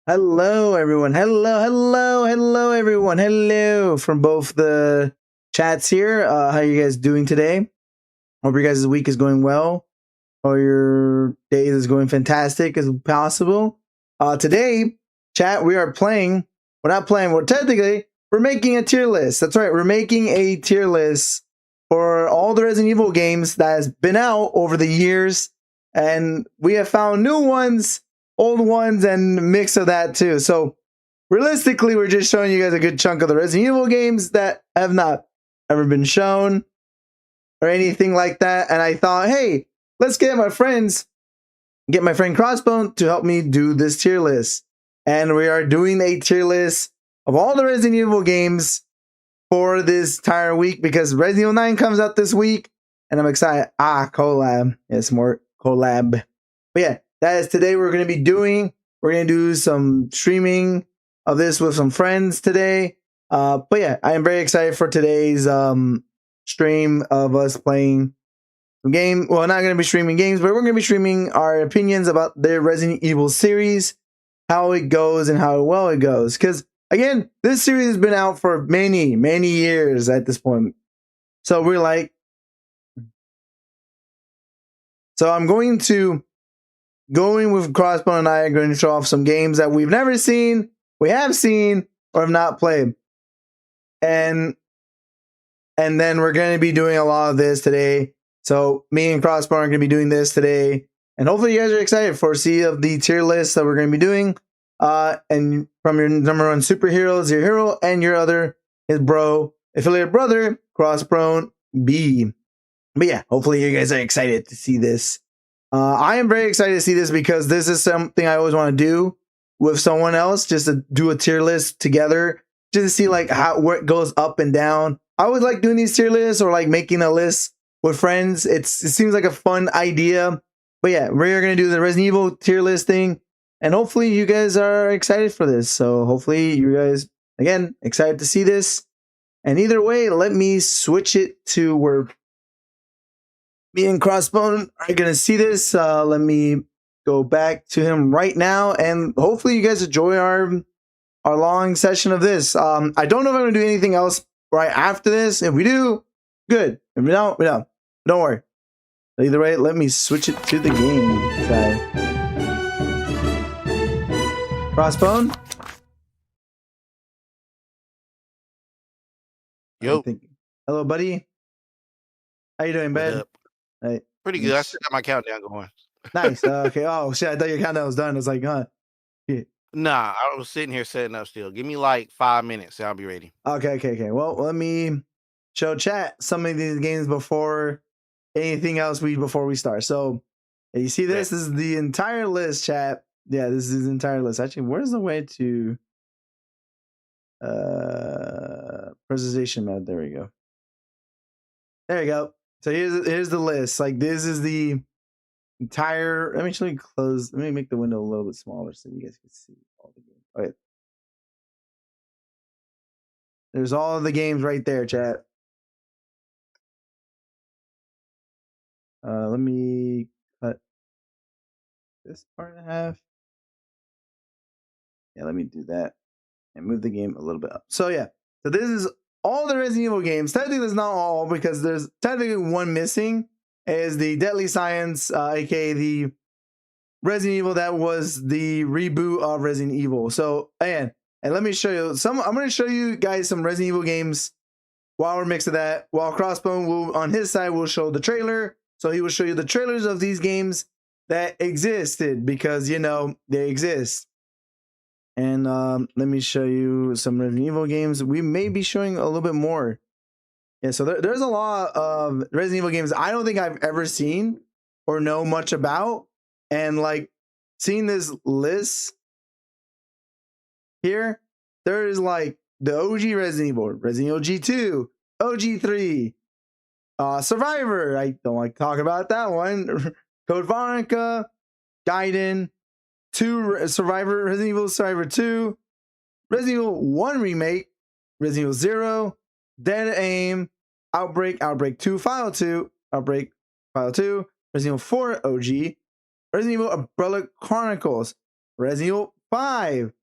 Hello, everyone. Hello, everyone. Hello from both the chats here. How you guys doing today? Hope your guys' week is going well. Or your days is going fantastic as possible. Today, chat, we are playing. We're not playing. We're making a tier list. That's right. We're making a tier list for all the Resident Evil games that has been out over the years, and we have found new ones, old ones, and a mix of that too. So realistically, we're just showing you guys a good chunk of the Resident Evil games that have not ever been shown or anything like that. And I thought, hey, let's get my friend Crossbone to help me do this tier list. And we are doing a tier list of all the Resident Evil games for this entire week because Resident Evil 9 comes out this week. And I'm excited. Collab. Yes, more collab. But yeah, that is today we're going to be doing. We're going to do some streaming of this with some friends today. But yeah, I am very excited for today's stream of us playing some game. Well, not going to be streaming games, but we're going to be streaming our opinions about the Resident Evil series, how it goes and how well it goes. Because again, this series has been out for many years at this point. So we're like, so I'm going with Crossbone and I are going to show off some games that we've never seen, we have seen, or have not played. And then we're going to be doing a lot of this today. So me and Crossbone are going to be doing this today. And hopefully you guys are excited for see of the tier list that we're going to be doing. And from your number one superheroes, your hero, and your other, his bro, affiliate brother, Crossbone B. But yeah, hopefully you guys are excited to see this. I am very excited to see this because this is something I always want to do with someone else, just to do a tier list together, just to see like where it goes up and down. I always like doing these tier lists or like making a list with friends. It seems like a fun idea. But yeah, we're going to do the Resident Evil tier list thing. And hopefully you guys are excited for this. So hopefully you guys, again, excited to see this. And either way, let me switch it to where me and Crossbone are going to see this. Let me go back to him right now. And hopefully you guys enjoy our long session of this. I don't know if I'm going to do anything else right after this. If we do, good. If we don't, we don't. Don't worry. Either way, let me switch it to the game side. Crossbone? Yo. Hello, buddy. How you doing, bud? Hey. Pretty good. I still got my countdown going. Nice. Okay. Oh, shit. I thought your countdown was done. It's like, huh? Yeah. Nah, I was sitting here setting up still. Give me like 5 minutes and I'll be ready. Okay. Well, let me show chat some of these games before anything else before we start. So you see this is the entire list, chat. Yeah, this is the entire list. Actually, where's the way to presentation mode? There we go. There you go. So here's the list. Like this is the entire. Let me actually close. Let me make the window a little bit smaller so you guys can see all the games. Okay. There's all of the games right there, chat. Let me cut this part in half. Yeah, let me do that and move the game a little bit up. So yeah, so this is all the Resident Evil games. Technically, there's not all because there's technically one missing. Is the Deadly Science, aka the Resident Evil that was the reboot of Resident Evil. So and let me show you some. I'm going to show you guys some Resident Evil games while we're mixing that. While Crossbone will on his side will show the trailer. So he will show you the trailers of these games that existed because you know they exist. And let me show you some Resident Evil games. We may be showing a little bit more. Yeah, so there's a lot of Resident Evil games I don't think I've ever seen or know much about. And like seeing this list here, there is like the OG Resident Evil, Resident Evil G2, OG3, Survivor. I don't like to talk about that one. Code Veronica, Gaiden, 2 Survivor, Resident Evil Survivor 2, Resident Evil 1 remake, Resident Evil 0, Dead Aim, Outbreak, Outbreak 2, File 2, Outbreak, File 2, Resident Evil 4 OG, Resident Evil Umbrella Chronicles, Resident Evil 5,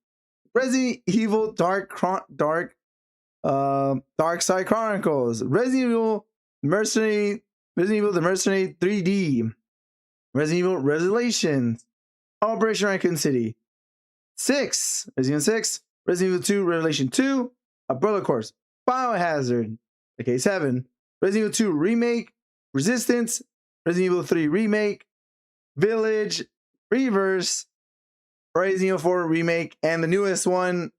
Resident Evil Dark Side Chronicles, Resident Evil the Mercenary 3D, Resident Evil Revelations, Operation Raccoon City, 6, Resident Evil 6, Resident Evil 2 Revelation 2, Umbrella Corps, Biohazard, okay, 7, Resident Evil 2 Remake, Resistance, Resident Evil 3 Remake, Village, Reverse, Resident Evil 4 Remake, and the newest one,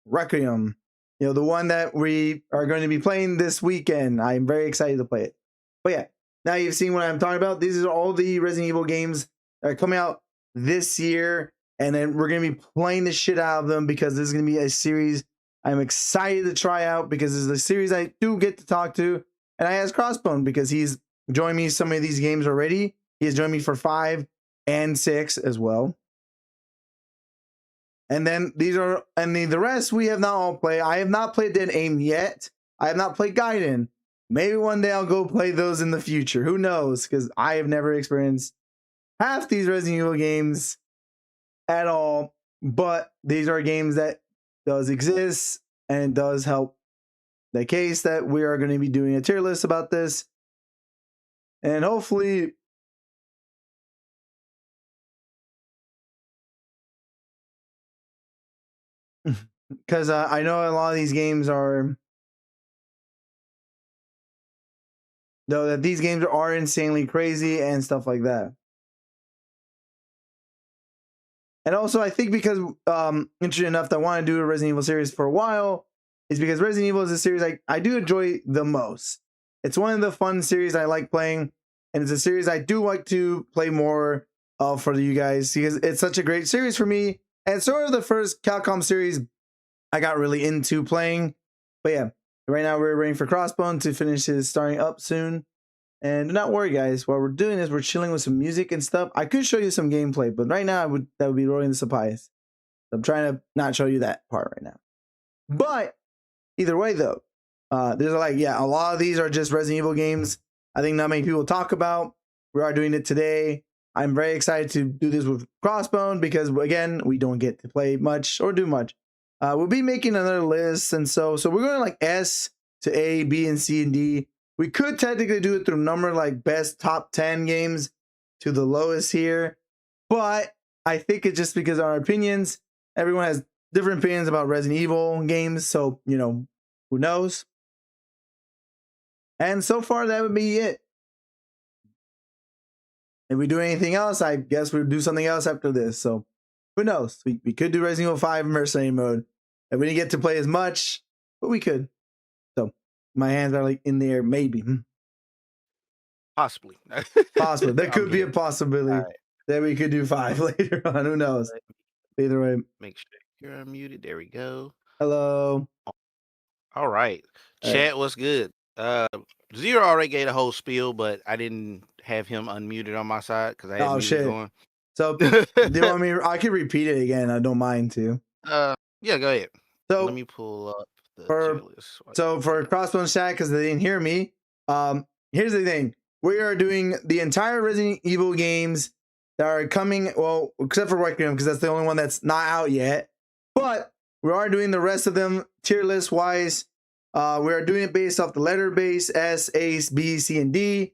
Requiem. You know, the one that we are going to be playing this weekend. I'm very excited to play it. But yeah, now you've seen what I'm talking about. These are all the Resident Evil games that are coming out this year. And then we're going to be playing the shit out of them because this is going to be a series I'm excited to try out because this is a series I do get to talk to. And I asked Crossbone because he's joined me some of these games already. He has joined me for 5 and 6 as well. And then the rest we have not all played. I have not played Dead Aim yet. I have not played Gaiden. Maybe one day I'll go play those in the future. Who knows? Because I have never experienced half these Resident Evil games at all. But these are games that does exist and does help the case that we are going to be doing a tier list about this. And hopefully because I know a lot of these games are, though, that these games are insanely crazy and stuff like that. And also, I think because interesting enough that I want to do a Resident Evil series for a while is because Resident Evil is a series I do enjoy the most. It's one of the fun series I like playing, and it's a series I do like to play more for you guys because it's such a great series for me. And it's sort of the first Capcom series I got really into playing. But yeah, right now we're waiting for Crossbone to finish his starting up soon. And do not worry, guys. While we're doing this, we're chilling with some music and stuff. I could show you some gameplay, but right now that would be rolling the supplies. I'm trying to not show you that part right now. But either way, though, there's a lot of these are just Resident Evil games. I think not many people talk about. We are doing it today. I'm very excited to do this with Crossbone because again, we don't get to play much or do much. We'll be making another list, and so we're going like S to A, B, and C and D. We could technically do it through number like best top 10 games to the lowest here, but I think it's just because our opinions. Everyone has different opinions about Resident Evil games, so you know, who knows? And so far, that would be it. If we do anything else, I guess we'll do something else after this. So who knows? We could do Resident Evil 5 Mercenary mode. And we didn't get to play as much, but we could. So my hands are like in the air, maybe. Possibly. Possible. There could be a possibility that we could do 5 later on. Who knows? Either way. Make sure you're unmuted. There we go. Hello. All right. Chat, what's good? Zero already gave a whole spiel, but I didn't have him unmuted on my side because I had music going. So do you want me? I can repeat it again. I don't mind to. Yeah, go ahead. So let me pull up the tier list. So for Crossbone chat, because they didn't hear me, here's the thing. We are doing the entire Resident Evil games that are coming, well, except for Requiem, because that's the only one that's not out yet. But we are doing the rest of them tier list wise. We are doing it based off the letter base, S, A, B, C, and D.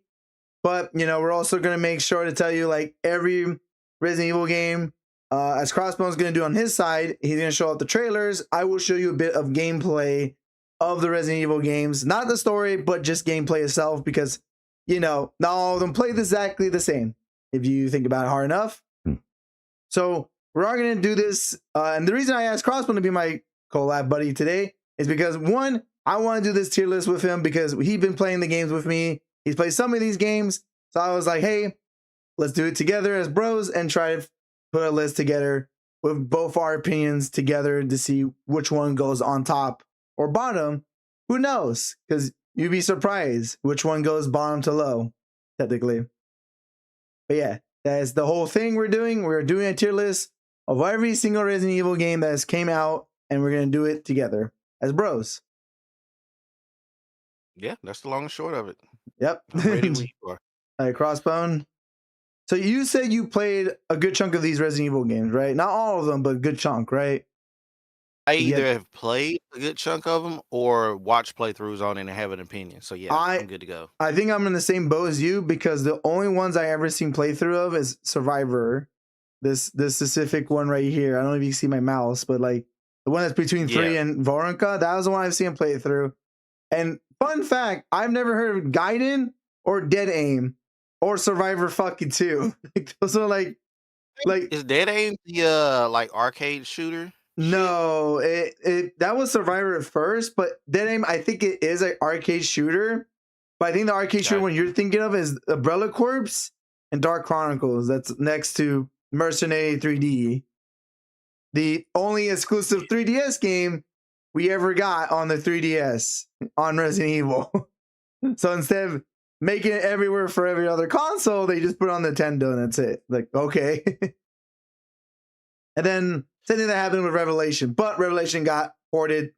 But, you know, we're also going to make sure to tell you, like, every Resident Evil game, as Crossbone's going to do on his side, he's going to show out the trailers. I will show you a bit of gameplay of the Resident Evil games. Not the story, but just gameplay itself, because, you know, not all of them play exactly the same, if you think about it hard enough. So we're all going to do this. And the reason I asked Crossbone to be my collab buddy today is because, one, I want to do this tier list with him because he's been playing the games with me. He's played some of these games. So I was like, hey, let's do it together as bros and try to put a list together with both our opinions together to see which one goes on top or bottom. Who knows? Because you'd be surprised which one goes bottom to low, technically. But yeah, that's the whole thing we're doing. We're doing a tier list of every single Resident Evil game that has came out, and we're going to do it together as bros. Yeah, that's the long and short of it. Yep. I'm ready when you are. All right, Crossbone. So you said you played a good chunk of these Resident Evil games, right? Not all of them, but a good chunk, right? I Did you either have, have played a good chunk of them or watched playthroughs on it and have an opinion. So yeah, I'm I good to go. I think I'm in the same boat as you because the only ones I ever seen playthrough of is Survivor. This specific one right here. I don't know if you can see my mouse, but like the one that's between Yeah. 3 and Voronka, that was the one I've seen playthrough. And fun fact, I've never heard of Gaiden or Dead Aim or Survivor fucking 2. Like, those are like Is Dead Aim the like arcade shooter? Shit? no, it that was Survivor at first, but Dead Aim I think it is an arcade shooter. But I think the arcade shooter Gotcha. one you're thinking of is Umbrella Corps and Dark Chronicles. That's next to Mercenary 3D. The only exclusive 3DS game we ever got on the 3DS on Resident Evil. So instead of making it everywhere for every other console, they just put it on Nintendo and that's it. Like, okay. And then same thing that happened with Revelation, but Revelation got ported,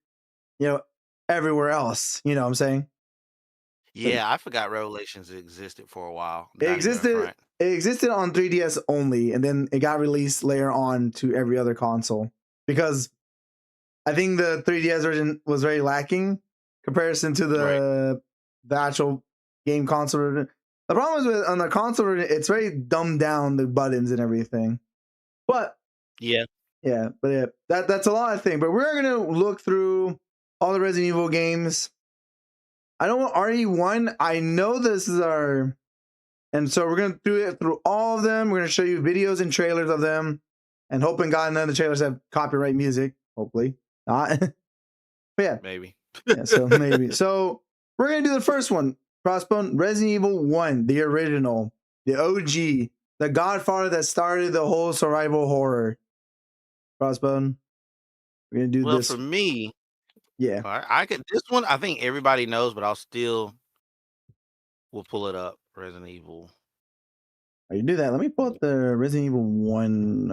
everywhere else. You know what I'm saying? Yeah, I forgot Revelations existed for a while. It Not even in existed. front. It existed on 3DS only, and then it got released later on to every other console because I think the 3DS version was very lacking comparison to Right. the actual game console version. The problem is with on the console version, it's very dumbed down the buttons and everything. But Yeah. yeah, that's a lot of things. But we're gonna look through all the Resident Evil games. I don't want RE1. I know this is our, and so we're gonna do it through all of them. We're gonna show you videos and trailers of them, and hoping God none of the trailers have copyright music. Hopefully not. But yeah, Maybe. yeah. So maybe. So we're gonna do the first one. Crossbone, Resident Evil 1, the original, the OG, the Godfather that started the whole survival horror. Crossbone. We're gonna do Well, this. for me, Yeah. I could this one I think everybody knows, but I'll still will pull it up. Resident Evil. Oh, you do that. Let me pull up the Resident Evil 1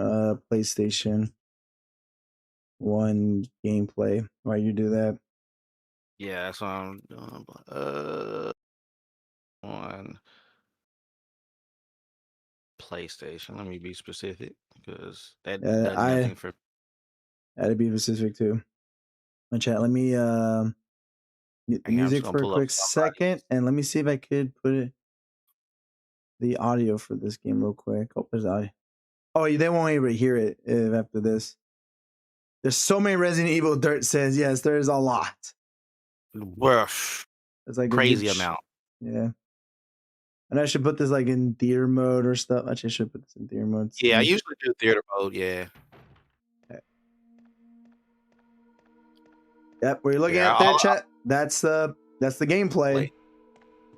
PlayStation 1 gameplay while you do that. Yeah, that's what I'm doing. On PlayStation. Let me be specific because that does I nothing for. had to be specific too. My chat, let me mute the Hang on, I'm just music gonna for a pull up quick somebody. second and let me see if I could put the audio for this game real quick. Oh, there's audio. Oh, they won't able to hear it after this. There's so many Resident Evil Dirt says. Yes, there is a lot. Well, It's like crazy amount. Yeah. And I should put this like in theater mode or stuff. Actually, I should put this in theater mode. Yeah, I usually do theater mode. Yeah. Yep, we're looking Yeah, at there, chat. That's the gameplay.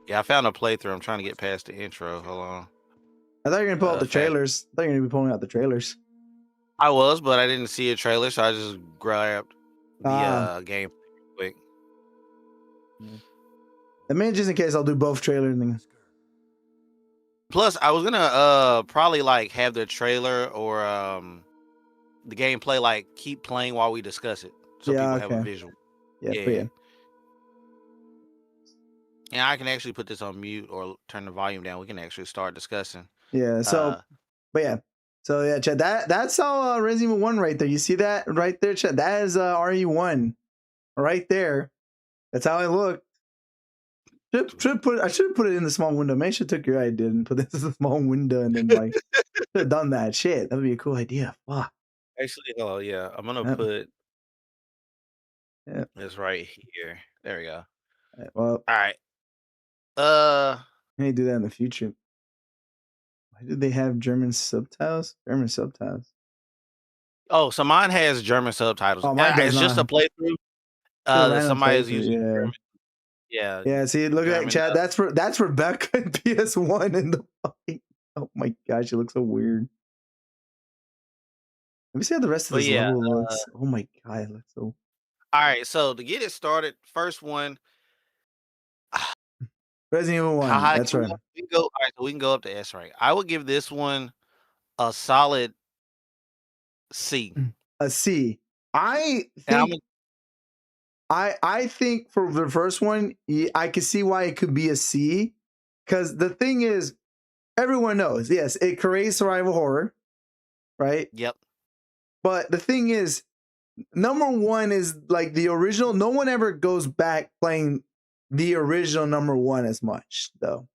Yeah, I found a playthrough. I'm trying to get past the intro. Hold on. I thought you were gonna pull out the trailers. I thought you were gonna be pulling out the trailers. I was, but I didn't see a trailer, so I just grabbed the game quick. And maybe just in case, I'll do both trailer and Plus, I was gonna probably like have the trailer or the gameplay like keep playing while we discuss it, so people have a visual. Yeah. And I can actually put this on mute or turn the volume down. We can actually start discussing. Yeah. So, but yeah. So yeah, chat. That's all Resident Evil 1 right there. You see that right there, chat? That is RE1 right there. That's how I look. I should have put it in the small window. Maybe I should have took your idea and put this in the small window and then like should have done that. Shit, that would be a cool idea. Fuck. Actually, oh yeah, I'm gonna put this right here. There we go. Well, all right. I may do that in the future. Why do they have German subtitles? German subtitles. Oh, so mine has German subtitles. Oh, mine does it's just a not. playthrough. That somebody is using German. Yeah. Yeah. See, look at that, Chad. That's Rebecca in PS1 in the fucking. Oh my gosh, it looks so weird. Let me see how the rest of this level looks. Oh my god, it looks so. All right, so to get it started, first one. Resident Evil 1. That's right. We can go. All right, so we can go up to S rank. I would give this one a solid C. A C. I think I think for the first one, I can see why it could be a C, because the thing is, everyone knows, yes, it creates survival horror, right? Yep. But the thing is, number one is like the original. No one ever goes back playing the original number one as much, though.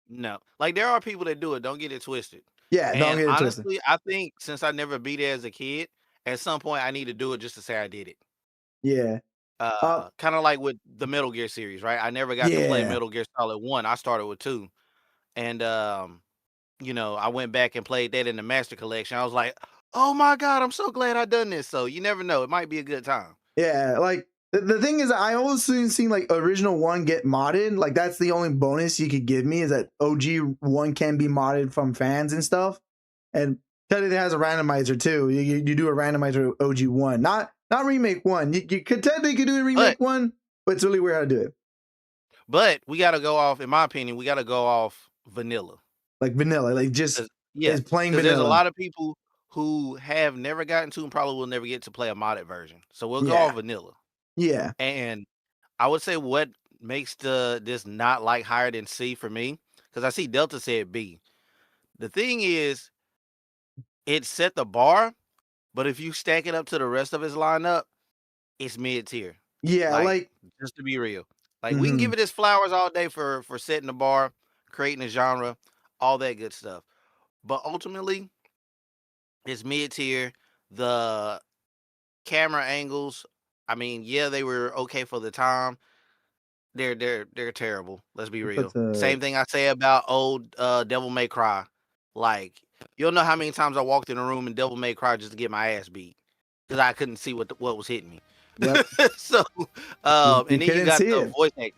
No, like there are people that do it. Don't get it twisted. Yeah, don't And get it twisted. honestly, I think since I never beat it as a kid, at some point I need to do it just to say I did it. Yeah. Kind of like with the Metal Gear series, right? I never got to play Yeah. Metal Gear Solid 1. I started with 2. And you know, I went back and played that in the Master Collection. I was like, "Oh my god, I'm so glad I done this." So you never know, it might be a good time. Yeah, like the thing is, I always seen like original one get modded. Like that's the only bonus you could give me is that OG one can be modded from fans and stuff. And technically it has a randomizer too. You do a randomizer OG one, not remake one. You could technically do a remake one, but it's really weird how to do it. But we got to go off, in my opinion, we got to go off vanilla. Like vanilla, like just is plain vanilla. There's a lot of people who have never gotten to and probably will never get to play a modded version. So we'll go off vanilla. Yeah. And I would say what makes this not like higher than C for me, because I see Delta said B. The thing is, it set the bar, but if you stack it up to the rest of its lineup, it's mid tier. Yeah, like just to be real. Like we can give it its flowers all day for setting the bar, creating a genre, all that good stuff. But ultimately, it's mid tier. The camera angles, I mean, yeah, they were okay for the time. They're terrible. Let's be real. Same thing I say about old Devil May Cry. Like, you'll know how many times I walked in a room in Devil May Cry just to get my ass beat because I couldn't see what was hitting me. Yep. So, and then you got the voice acting.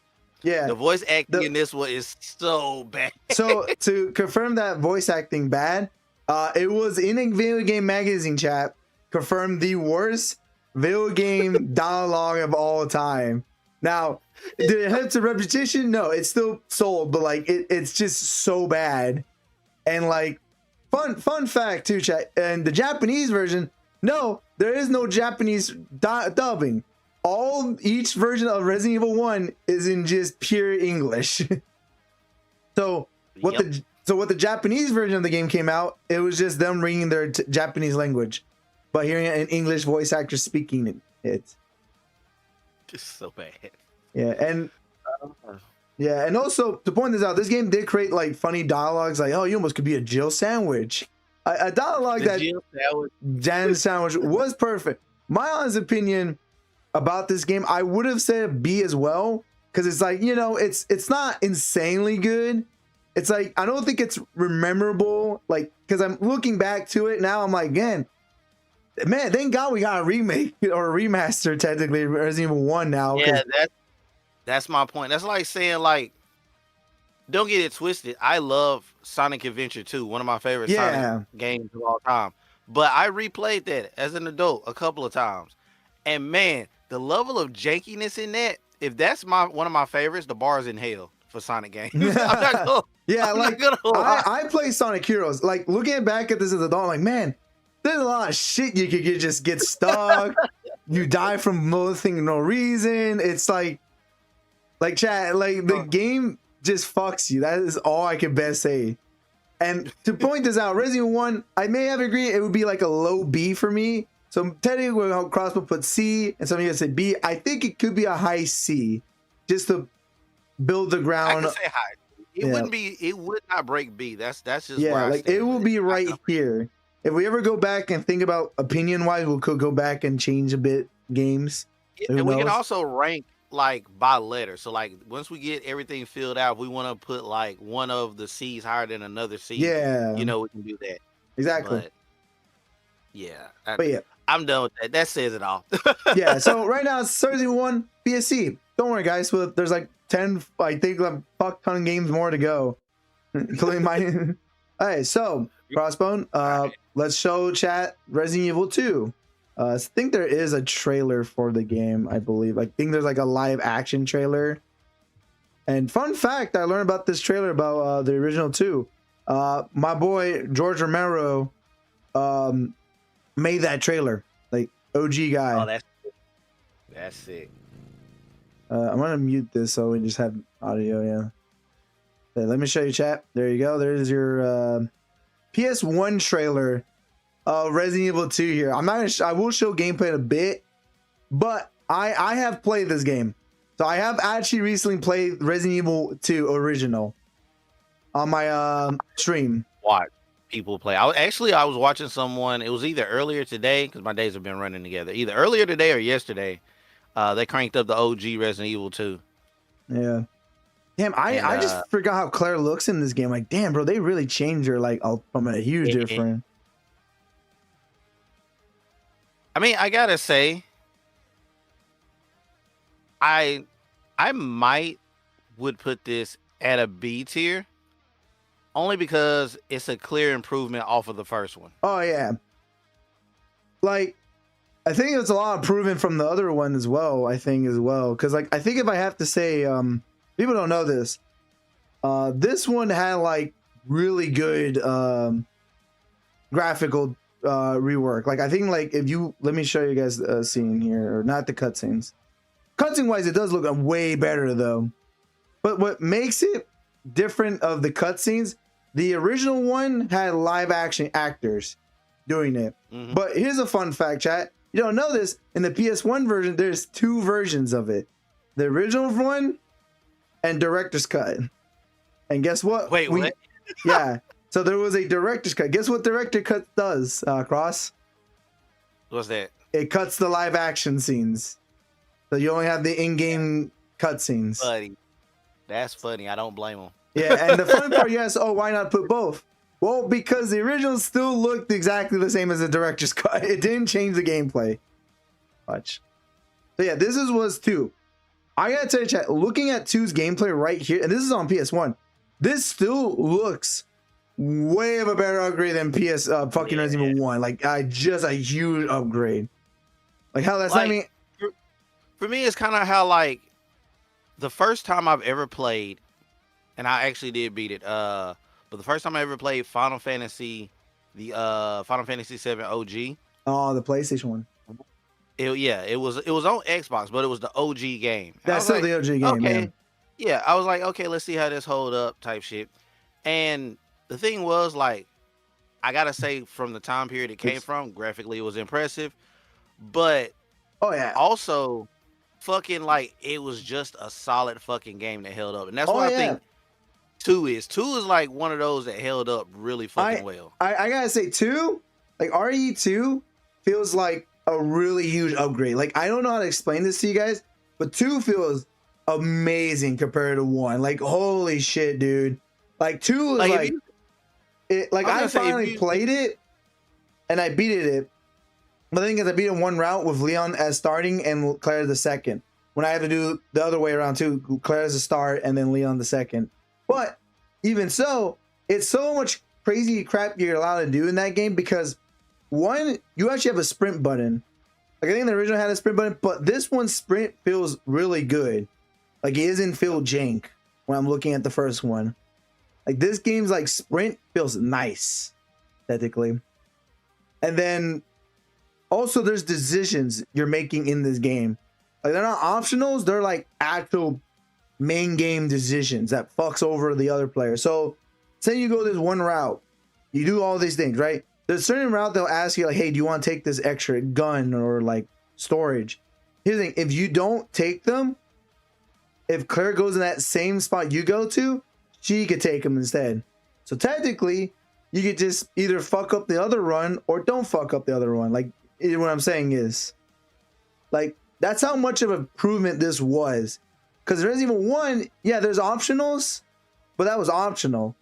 Yeah, the voice acting in this one is so bad. So to confirm that voice acting bad, it was in a video game magazine chat confirmed the worst video game dialogue of all time. Now, did it have a repetition? No, it's still sold, but like it's just so bad. And like fun fact too, chat. And the Japanese version, no, there is no Japanese dubbing. Each version of Resident Evil 1 is in just pure English. So what the Japanese version of the game came out, it was just them reading their Japanese language, but hearing an English voice actor speaking it. Just so bad. Yeah, and also to point this out, this game did create like funny dialogues, like, "Oh, you almost could be a Jill sandwich." A dialogue that Jill sandwich was perfect. My honest opinion about this game, I would have said B as well, because it's like, you know, it's not insanely good. It's like, I don't think it's memorable, like, because I'm looking back to it now, I'm like, man, thank God we got a remake or a remaster, technically, Resident Evil 1 now. Yeah, that's my point. That's like saying, like, don't get it twisted, I love Sonic Adventure 2, one of my favorite Sonic games of all time. But I replayed that as an adult a couple of times. And man, the level of jankiness in that, if that's one of my favorites, the bar is in hell for Sonic games. I play Sonic Heroes. Like, looking back at this as an adult, I'm like, man, there's a lot of shit you could just get stuck. You die from no reason. It's like chat, like the game just fucks you. That is all I can best say. And to point this out, Resident Evil 1, I may have agreed it would be like a low B for me. So technically, Crossbow put C, and some of you said B. I think it could be a high C, just to build the ground. I could say high. Wouldn't be. It would not break B. That's just where like it will be right here. If we ever go back and think about opinion wise, we could go back and change a bit games. And we can also rank like by letter. So like once we get everything filled out, we want to put like one of the C's higher than another C. Yeah, you know, we can do that. Exactly. But yeah. I'm done with that. That says it all. Yeah, so right now it's Resident Evil 1 BSC. Don't worry, guys. There's like 10, I think, a fuck ton of games more to go, including mine. All right, so Crossbone, let's show chat Resident Evil 2. I think there is a trailer for the game, I believe. I think there's like a live action trailer. And fun fact, I learned about this trailer about the original 2. My boy George Romero made that trailer, like OG guy. Oh, that's sick. I'm gonna mute this so we just have audio. Yeah. Okay, let me show you, chat. There you go. There's your PS1 trailer. Resident Evil 2 here. I'm not gonna I will show gameplay in a bit, but I have played this game. So I have actually recently played Resident Evil 2 original on my stream. Watch people play. I was watching someone. It was either earlier today, because my days have been running together. Either earlier today or yesterday. They cranked up the OG Resident Evil 2. Yeah. Damn, I just forgot how Claire looks in this game. Like, damn, bro, they really changed her like from a huge difference. I mean, I gotta say, I might would put this at a B tier, only because it's a clear improvement off of the first one. Oh yeah, like I think it's a lot of improvement from the other one as well. I think as well, because like I think if I have to say, people don't know this. This one had like really good graphical rework. Like I think like if you let me show you guys a scene here, or not the cutscenes. Cutscene wise, it does look way better though. But what makes it different of the cutscenes, the original one had live action actors doing it. Mm-hmm. But here's a fun fact, chat. You don't know this, in the PS1 version, there's 2 versions of it. The original one and director's cut. And guess what? Wait, what? Yeah. So there was a director's cut. Guess what director cut does, Cross? What's that? It cuts the live action scenes. So you only have the in-game cutscenes. Buddy. That's funny. I don't blame them. Yeah, and the fun part, yes, why not put both? Well, because the original still looked exactly the same as the director's cut. It didn't change the gameplay much. So yeah, this was 2. I gotta tell you, chat, looking at 2's gameplay right here, and this is on PS1, this still looks way of a better upgrade than Resident Evil 1. Like, just a huge upgrade. Like, how that's, like, I mean... For me, it's kind of how, like, the first time I've ever played, and I actually did beat it, but the first time I ever played Final Fantasy, the Final Fantasy 7 OG. Oh, the PlayStation one. It was on Xbox, but it was the OG game. And that's still like, the OG game, okay. Yeah, I was like, okay, let's see how this hold up type shit. And the thing was, like, I gotta say, from the time period it came from, graphically it was impressive. But also fucking like it was just a solid fucking game that held up. And that's what I think 2 is. 2 is like one of those that held up really fucking well. I gotta say 2, like RE2 feels like a really huge upgrade. Like I don't know how to explain this to you guys, but 2 feels amazing compared to 1. Like holy shit, dude. Like 2 is I finally played it and I beat it. The thing is, I beat it 1 route with Leon as starting and Claire the second. When I had to do the other way around too, Claire as a start and then Leon the second. But even so, it's so much crazy crap you're allowed to do in that game because 1, you actually have a sprint button. Like I think the original had a sprint button, but this one's sprint feels really good. Like it doesn't feel jank when I'm looking at the first one. Like this game's like sprint feels nice, aesthetically. And then also there's decisions you're making in this game. Like they're not optionals, they're like actual main game decisions that fucks over the other player. So say you go this 1 route, you do all these things, right? There's a certain route they'll ask you like, hey, do you want to take this extra gun or like storage? Here's the thing, if you don't take them, if Claire goes in that same spot you go to, she could take them instead. So technically, you could just either fuck up the other run or don't fuck up the other one. Like what I'm saying is, like that's how much of an improvement this was. Because Resident Evil 1, yeah, there's optionals, but that was optional.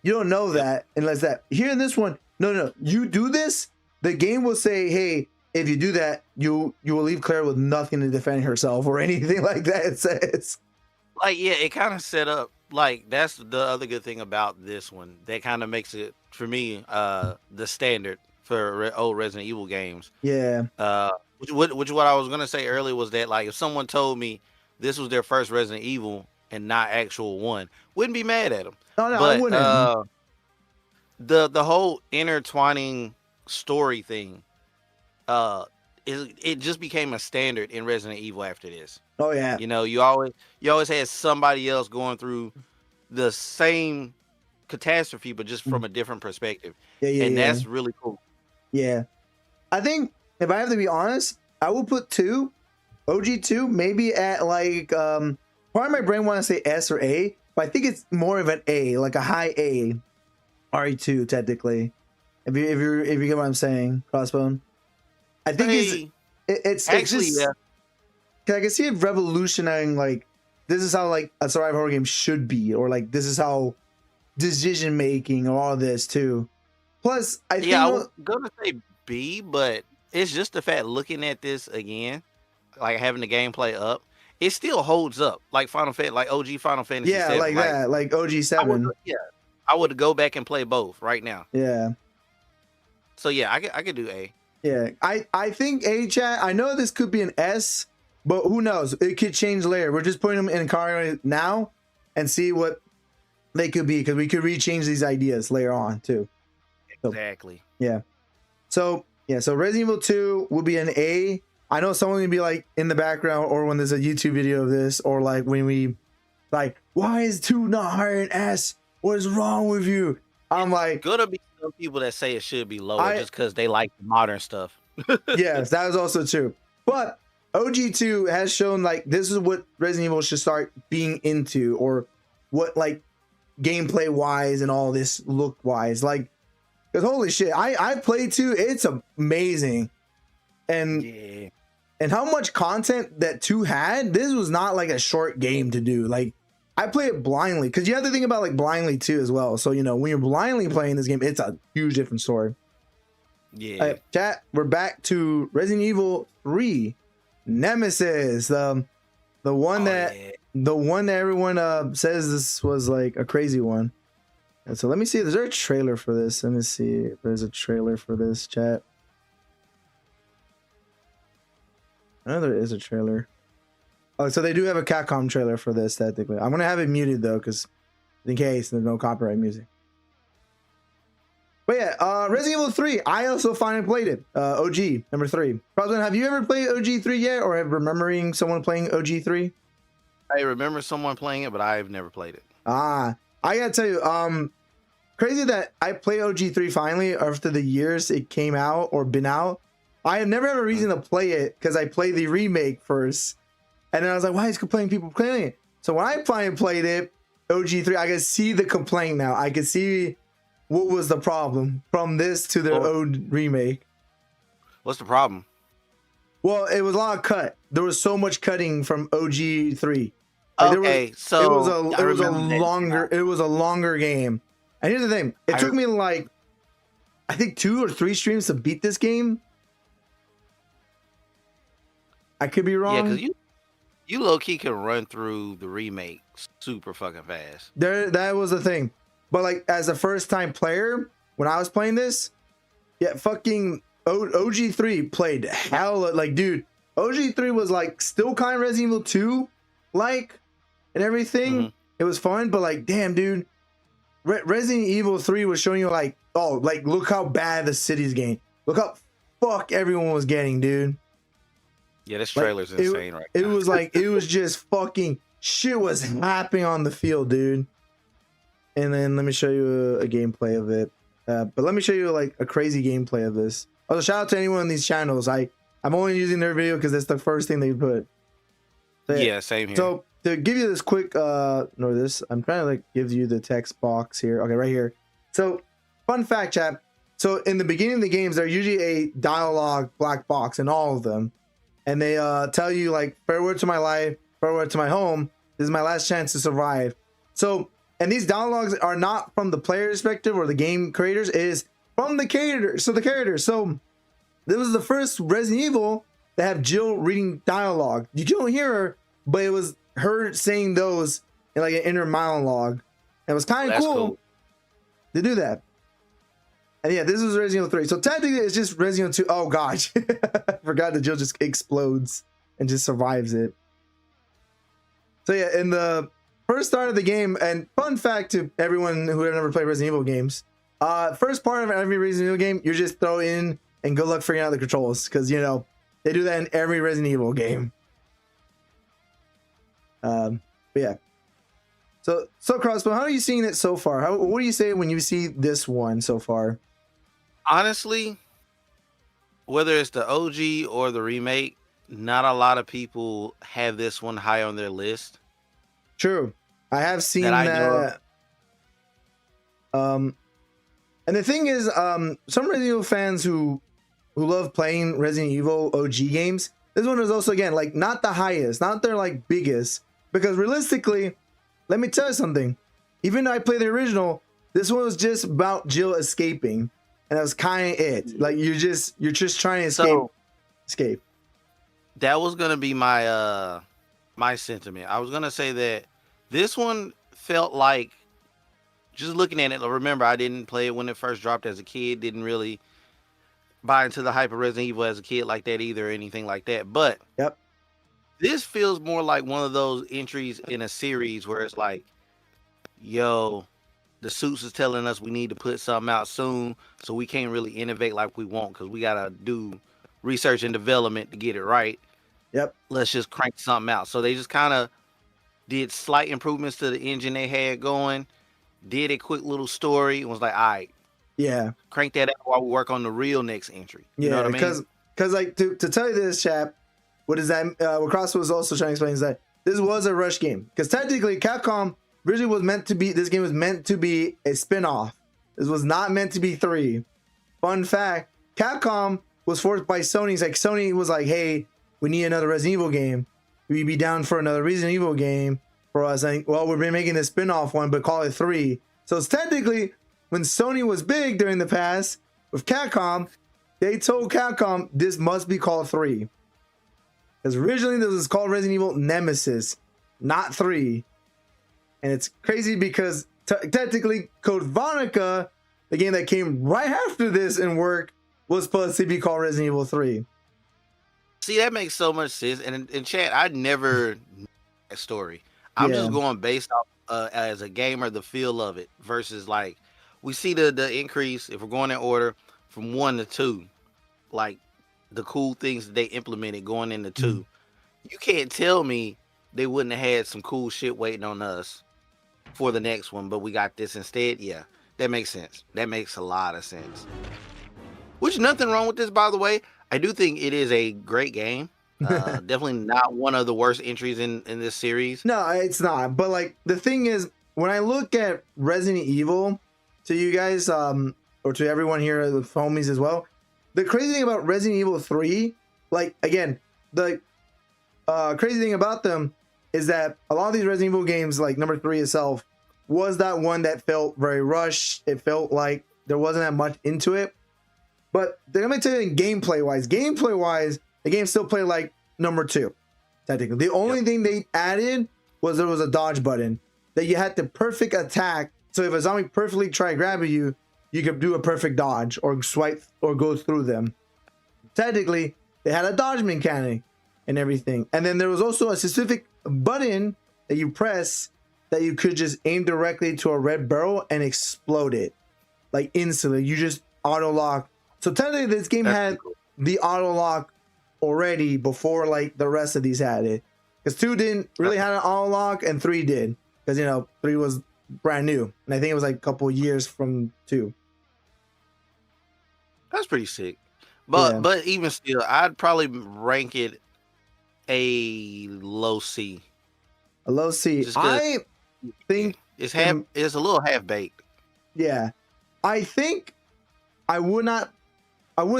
You don't know that unless that. Here in this one, no. You do this, the game will say, hey, if you do that, you will leave Claire with nothing to defend herself or anything like that. It says. Like, yeah, it kind of set up. Like, that's the other good thing about this one. That kind of makes it, for me, the standard for old Resident Evil games. Yeah. Which what I was going to say earlier was that, like, if someone told me this was their first Resident Evil and not actual 1, wouldn't be mad at them. No, I wouldn't. The whole intertwining story thing, it just became a standard in Resident Evil after this. Oh yeah. You know, you always had somebody else going through the same catastrophe, but just from a different perspective. Yeah, yeah, And yeah. that's really cool. Yeah. I think if I have to be honest, I will put 2, OG 2, maybe at like part of my brain want to say S or A, but I think it's more of an A, like a high A. RE2 technically. If you get what I'm saying, Crossbone. I think it's Actually, just, yeah. 'cause I can see it revolutionizing, like this is how like a survival horror game should be, or like this is how decision making or all this too. Plus, I think I was gonna say B, but it's just the fact looking at this again, like having the gameplay up, it still holds up. Like Final Fantasy, like OG Final Fantasy. yeah, 7. like that, like OG 7. I would go back and play both right now. Yeah. So yeah, I could do A. Yeah, I think A, chat. I know this could be an S, but who knows? It could change later. We're just putting them in car now and see what they could be, because we could rechange these ideas later on too. Exactly. Yeah. So yeah, so Resident Evil 2 will be an A. I know someone will be like in the background, or when there's a YouTube video of this, or like when we like, why is 2 not higher than S? What is wrong with you? I'm like, Gonna be some people that say it should be lower just because they like the modern stuff. yes, that is also true. But OG2 has shown like this is what Resident Evil should start being into, or what like gameplay wise and all this look wise. Like, because holy shit, I played 2. It's amazing, and Yeah. and how much content that 2 had. This was not like a short game to do. Like, I play it blindly, because you have to think about like blindly too as well. So you know, when you're blindly playing this game, it's a huge different story. Yeah. All right, chat, we're back to Resident Evil 3 Nemesis, the one that everyone says this was like a crazy one. And so let me see, is there a trailer for this? Let me see if there's a trailer for this, chat. I know there is a trailer. Oh, so they do have a Capcom trailer for this technically. I'm gonna have it muted though, because in case there's no copyright music. But yeah, Resident Evil 3, I also finally played it. OG, number 3. Crossbone, have you ever played OG 3 yet, or have remembering someone playing OG 3? I remember someone playing it, but I've never played it. I gotta tell you, crazy that I play OG 3 finally after the years it came out or been out. I have never had a reason to play it, because I played the remake first. And then I was like, why is people playing it? So when I finally played it, OG 3, I can see the complaint now. I can see what was the problem from this to the old remake. What's the problem? Well, it was a lot of cut. There was so much cutting from OG 3. Okay, so it was a longer game. And here's the thing. It took me like, I think 2 or 3 streams to beat this game. I could be wrong. Yeah, because you low-key can run through the remake super fucking fast. That was the thing. But like, as a first-time player, when I was playing this, yeah, fucking OG3 played hell. Like, dude, OG3 was like still kind of Resident Evil 2 like and everything. Mm-hmm. It was fun, but like, damn, dude, Resident Evil 3 was showing you like, oh, like look how bad the city's getting. Look how fuck everyone was getting, dude. Yeah, this trailer's like, insane right now. It was like, it was just fucking shit was happening on the field, dude. And then let me show you a gameplay of it. But let me show you like a crazy gameplay of this. Also, shout out to anyone on these channels. I'm only using their video because that's the first thing they put. So, yeah, same here. So to give you this quick, I'm trying to like give you the text box here. Okay, right here. So fun fact, chat. So in the beginning of the games, there's usually a dialogue black box in all of them. And they tell you like, farewell to my life, farewell to my home. This is my last chance to survive. So, and these dialogues are not from the player perspective or the game creators, it is from the characters. So the characters. So this was the first Resident Evil to have Jill reading dialogue. You don't hear her, but it was her saying those in like an inner monologue. It was kind of cool to do that. And yeah, this is Resident Evil 3. So technically it's just Resident Evil 2. Oh gosh. I forgot that Jill just explodes and just survives it. So yeah, in the first start of the game, and fun fact to everyone who have never played Resident Evil games, first part of every Resident Evil game, you're just throw in and good luck figuring out the controls, because you know They do that in every Resident Evil game. But yeah. So Crossbow, how are you seeing it so far? What do you say when you see this one so far? Honestly, whether it's the OG or the remake, not a lot of people have this one high on their list. True. I have seen That I know that. And the thing is, some Resident Evil fans who love playing Resident Evil OG games, this one is also, again, like not the highest, not their like biggest, because realistically, let me tell you something. Even though I played the original, this one was just about Jill escaping, and that was kind of it. Like you're just trying to escape. That was gonna be my my sentiment. I was gonna say that this one felt like, just looking at it. Remember, I didn't play it when it first dropped as a kid. Didn't really buy into the hype of Resident Evil as a kid like that either, or anything like that. But yep. This feels more like one of those entries in a series where it's like, yo, the suits is telling us we need to put something out soon, so we can't really innovate like we want because we gotta do research and development to get it right. Yep. Let's just crank something out. So they just kind of did slight improvements to the engine they had going, did a quick little story, and was like, all right, yeah, crank that out while we work on the real next entry. You know what I mean? Because like to tell you this, chap. What is that? What Crossbow was also trying to explain is that this was a rush game. Because technically, Capcom originally was meant to be, this game was meant to be a spin-off. This was not meant to be 3. Fun fact, Capcom was forced by Sony. It's like Sony was like, hey, we need another Resident Evil game. We'd be down for another Resident Evil game for us. I think, well, we've been making this spin-off one, but call it 3. So it's technically, when Sony was big during the past with Capcom, they told Capcom this must be called 3. Because originally this was called Resident Evil Nemesis, not 3. And it's crazy because technically Code Veronica, the game that came right after this in work, was supposed to be called Resident Evil 3. See, that makes so much sense. And in chat, I never knew that story. I'm just going based off as a gamer, the feel of it versus like we see the increase, if we're going in order, from 1 to 2. Like the cool things that they implemented going into 2. You can't tell me they wouldn't have had some cool shit waiting on us for the next one, but we got this instead. Yeah, that makes sense. That makes a lot of sense. Which, nothing wrong with this, by the way. I do think it is a great game. Definitely not one of the worst entries in this series. No, it's not. But like the thing is, when I look at Resident Evil, to you guys, or to everyone here, the homies as well, the crazy thing about Resident Evil 3, like, again, the crazy thing about them is that a lot of these Resident Evil games, like number 3 itself, was that one that felt very rushed. It felt like there wasn't that much into it. But let me tell you, gameplay-wise, the game still played like number 2, technically. The only thing they added was there was a dodge button that you had the perfect attack. So if a zombie perfectly tried grabbing you, you could do a perfect dodge or swipe or go through them. Technically, they had a dodge mechanic and everything. And then there was also a specific button that you press that you could just aim directly to a red barrel and explode it. Like instantly. You just auto lock. So technically this game had the auto lock already before like the rest of these had it. Because 2 didn't really have an auto lock and 3 did. Because, you know, 3 was brand new. And I think it was like a couple years from 2. That's pretty sick. But even still, I'd probably rank it a low C. A low C. I think it's a little half baked. Yeah. I think I wouldn't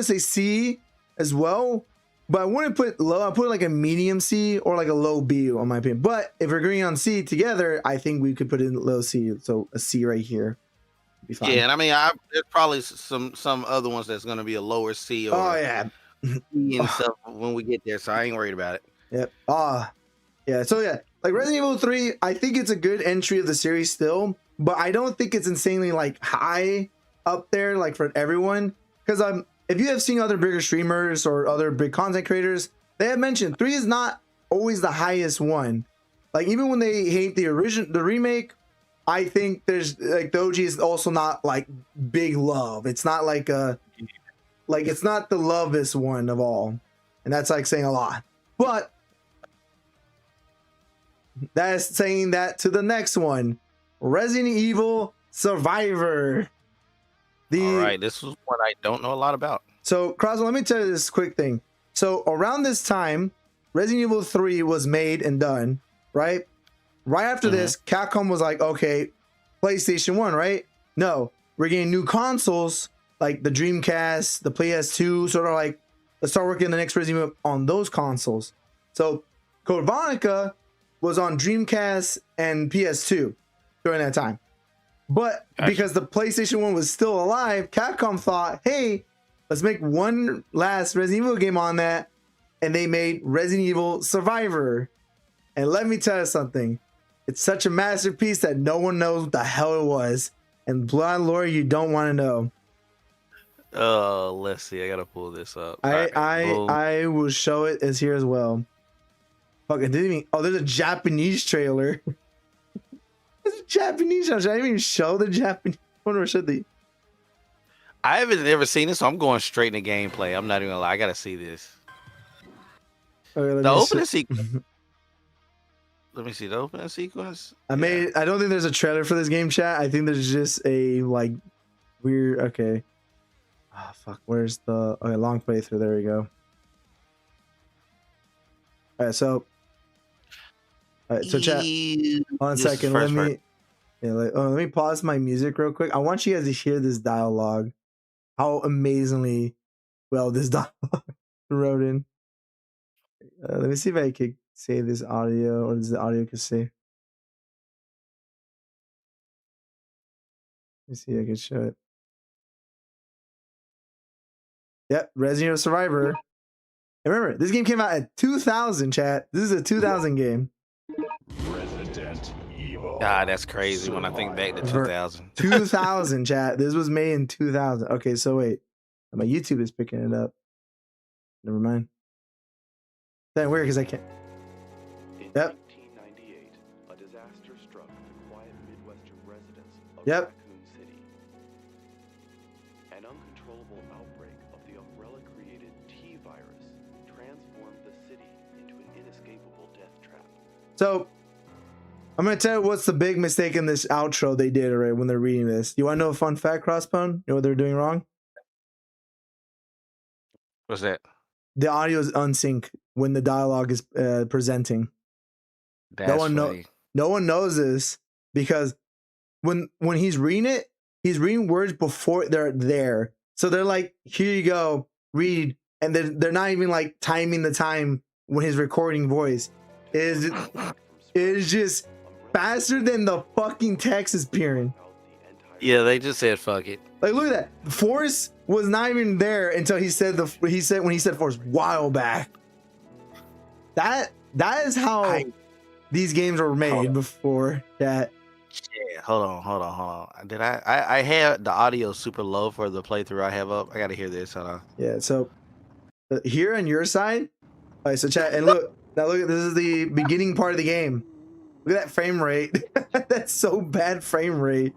say C as well, but I wouldn't put low. I put like a medium C or like a low B on my opinion. But if we're agreeing on C together, I think we could put in low C. So a C right here. Be fine. Yeah, and I mean, there's probably some other ones that's going to be a lower C or C and stuff when we get there. So I ain't worried about it. Yep. Yeah. So yeah, like Resident Evil 3, I think it's a good entry of the series still, but I don't think it's insanely like high up there like for everyone. Because if you have seen other bigger streamers or other big content creators, they have mentioned 3 is not always the highest one. Like even when they hate the remake, I think there's like the OG is also not like big love. It's not like it's not the lovest one of all. And that's like saying a lot. But that's saying that to the next one. Resident Evil Survivor. All right, this is what I don't know a lot about. So, Croswell, let me tell you this quick thing. So, around this time, Resident Evil 3 was made and done, right? Right after this, Capcom was like, okay, PlayStation 1, right? No, we're getting new consoles like the Dreamcast, the PS2, sort of like, let's start working the next Resident Evil on those consoles. So, Code Veronica was on Dreamcast and PS2 during that time. But because the PlayStation 1 was still alive, Capcom thought, hey, let's make one last Resident Evil game on that. And they made Resident Evil Survivor. And let me tell you something. It's such a masterpiece that no one knows what the hell it was. And blood lore you don't want to know. Let's see. I gotta pull this up. I will show it as here as well. Fuck, it didn't even. Oh, there's a Japanese trailer. There's a Japanese trailer. Should I even show the Japanese one or should they? I haven't ever seen this, so I'm going straight into gameplay. I'm not even gonna lie. I gotta see this. Okay, the opening sequence. Let me see the opening sequence. I don't think there's a trailer for this game, chat. I think there's just a like weird. Okay. Oh fuck. Where's the long playthrough? There we go. All right. So chat. 1 second. Let me pause my music real quick. I want you guys to hear this dialogue. How amazingly well this dialogue wrote in. Let me see if I can save this audio, or does the audio can save? Let me see if I can show it. Yep, Resident Evil Survivor. And remember, this game came out in 2000, chat. This is a 2000 game. Resident Evil. God, that's crazy when I think back to 2000. 2000, chat. This was made in 2000. Okay, so wait. My YouTube is picking it up. Never mind. That's weird because I can't. In 1998, a disaster struck the quiet Midwestern residents of Raccoon City. An uncontrollable outbreak of the Umbrella-created T-virus transformed the city into an inescapable death trap. So, I'm going to tell you what's the big mistake in this outro they did already when they're reading this. You want to know a fun fact, Crossbone? You know what they're doing wrong? What's that? The audio is unsync when the dialogue is presenting. That's no one knows this because when he's reading it, he's reading words before they're there. So they're like, here you go, read. And they're not even like timing the time when he's recording voice. It is just faster than the fucking text is appearing. Yeah, they just said fuck it. Like, look at that. Force was not even there until when he said Force a while back. That is how these games were made before that. Yeah, hold on. Did I had the audio super low for the playthrough I have up. I gotta hear this. Hold on. Yeah, so here on your side. All right, so chat and look. Now look, this is the beginning part of the game. Look at that frame rate. That's so bad frame rate.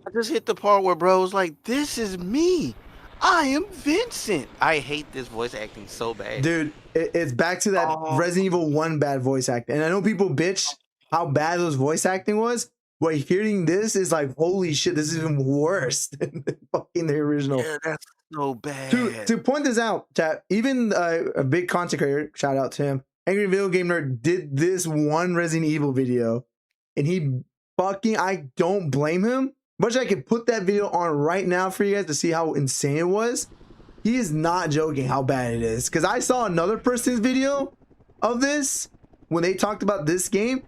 I just hit the part where bro's like, this is me. I am Vincent. I hate this voice acting so bad. Dude, it's back to that Resident Evil 1 bad voice acting. And I know people bitch how bad those voice acting was, but hearing this is like, holy shit, this is even worse than fucking the original. Yeah, that's so bad. To point this out, chat, even a big content creator, shout out to him, Angry Video Game Nerd, did this one Resident Evil video. And he fucking, I don't blame him. Much I can put that video on right now for you guys to see how insane it was. He is not joking how bad it is. Because I saw another person's video of this when they talked about this game.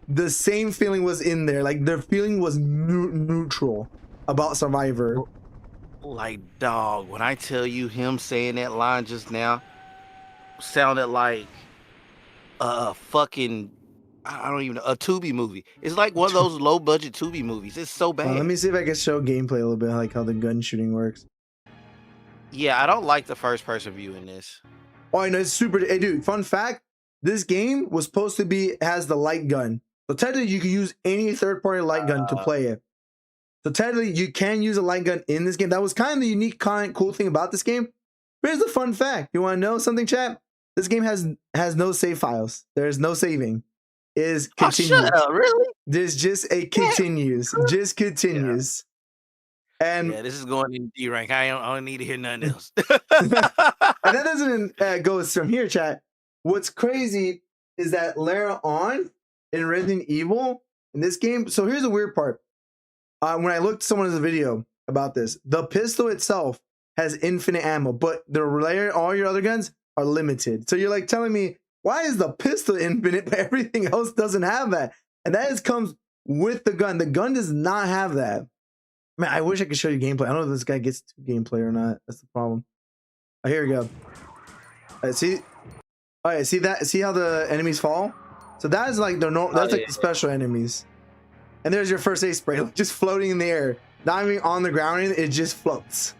The same feeling was in there. Like their feeling was neutral about Survivor. Like, dog, when I tell you him saying that line just now sounded like a fucking, I don't even know, a Tubi movie. It's like one of those low budget Tubi movies. It's so bad. Let me see if I can show gameplay a little bit, like how the gun shooting works. Yeah, I don't like the first person view in this. Oh, I know, it's super. Hey, dude, fun fact, this game was supposed to be, has the light gun. So technically you can use any third party light gun to play it. So technically you can use a light gun in this game. That was kind of the unique, cool thing about this game. Here's the fun fact. You want to know something, chat? This game has no save files. There's no saving. It is Oh, continuous. shut up! Really? There's just a continues. Just continues. And Yeah, this is going in D rank. I don't need to hear nothing else. and that doesn't go from here, chat. What's crazy is that later on in Resident Evil in this game. So here's the weird part. When I looked someone's video about this, the pistol itself has infinite ammo, but all your other guns are limited. So you're like telling me, why is the pistol infinite, but everything else doesn't have that? And that comes with the gun. The gun does not have that. Man, I wish I could show you gameplay. I don't know if this guy gets to gameplay or not. That's the problem. Oh, here we go. All right, see? All right, see that? See how the enemies fall? So that is like the special enemies. And there's your first aid spray, just floating in the air, not even on the ground. It just floats.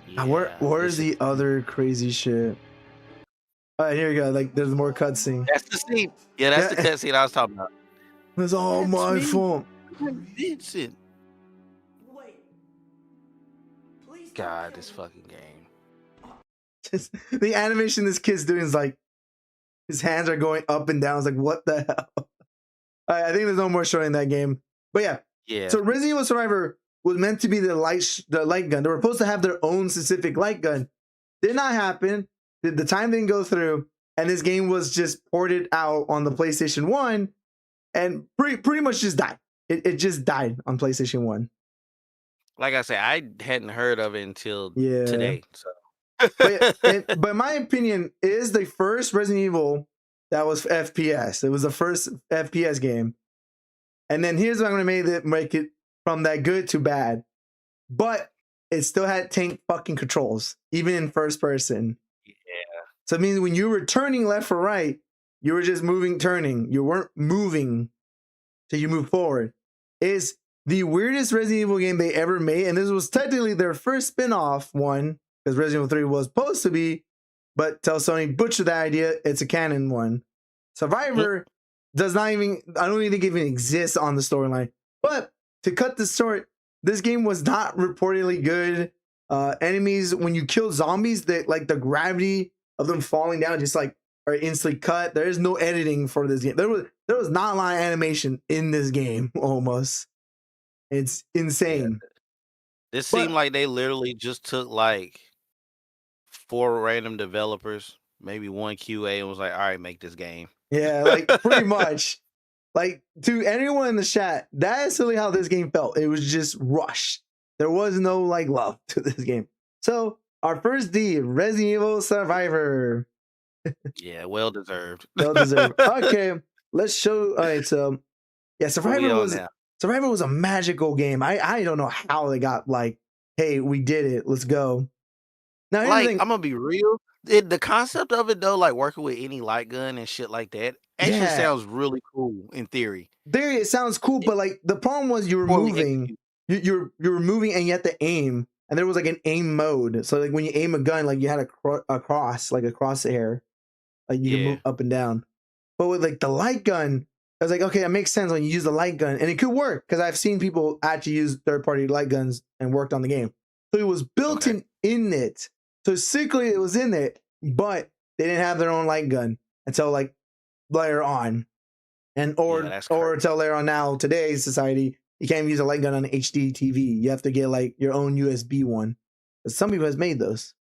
Yeah, Where's the other crazy shit? All right, here we go. Like, there's more cutscene. That's the scene. Yeah, that's the cutscene I was talking about. It's all my fault. Vincent. God, this fucking game. Just the animation this kid's doing is like his hands are going up and down. It's like, what the hell? I think there's no more showing that game. But yeah. So Resident Evil Survivor was meant to be the light gun. They were supposed to have their own specific light gun. Did not happen. The time didn't go through, and this game was just ported out on the PlayStation 1 and pretty much just died. It just died on PlayStation 1. Like I said, I hadn't heard of it until today. So. But my opinion, it is the first Resident Evil that was FPS. It was the first FPS game. And then here's what I'm going to make it from that good to bad. But it still had tank fucking controls, even in first person. Yeah. So it means when you were turning left or right, you were just turning. You weren't moving till you move forward. It's the weirdest Resident Evil game they ever made. And this was technically their first spin-off one, because Resident Evil 3 was supposed to be, but till Sony butchered that idea, it's a canon one. Survivor does not even, I don't even think it even exists on the storyline. But to cut the short, this game was not reportedly good. Enemies, when you kill zombies, like the gravity of them falling down just like are instantly cut. There is no editing for this game. There was not a lot of animation in this game almost. It's insane. This seemed like they literally just took like 4 random developers, maybe 1 QA, and was like, all right, make this game. Yeah, like pretty much. Like, to anyone in the chat, that's really how this game felt. It was just rushed. There was no like love to this game. So our first D, Resident Evil Survivor. Yeah, well deserved. Well deserved. Okay, let's show. All right, so yeah, Survivor was a magical game. I don't know how they got like, hey, we did it. Let's go. Now, like, I'm gonna be real. The concept of it though, like working with any light gun and shit like that, actually sounds really cool in theory. It sounds cool, but like the problem was you were moving. You were moving and you had to aim, and there was like an aim mode. So like when you aim a gun, like you had a cross, like a crosshair, like you can move up and down. But with like the light gun, I was like, okay, that makes sense when you use the light gun, and it could work because I've seen people actually use third-party light guns and worked on the game. So it was built in it. So secretly it was in it, but they didn't have their own light gun until like later on, or until later on now today's society. You can't use a light gun on an HD TV. You have to get like your own USB one. But some people has made those.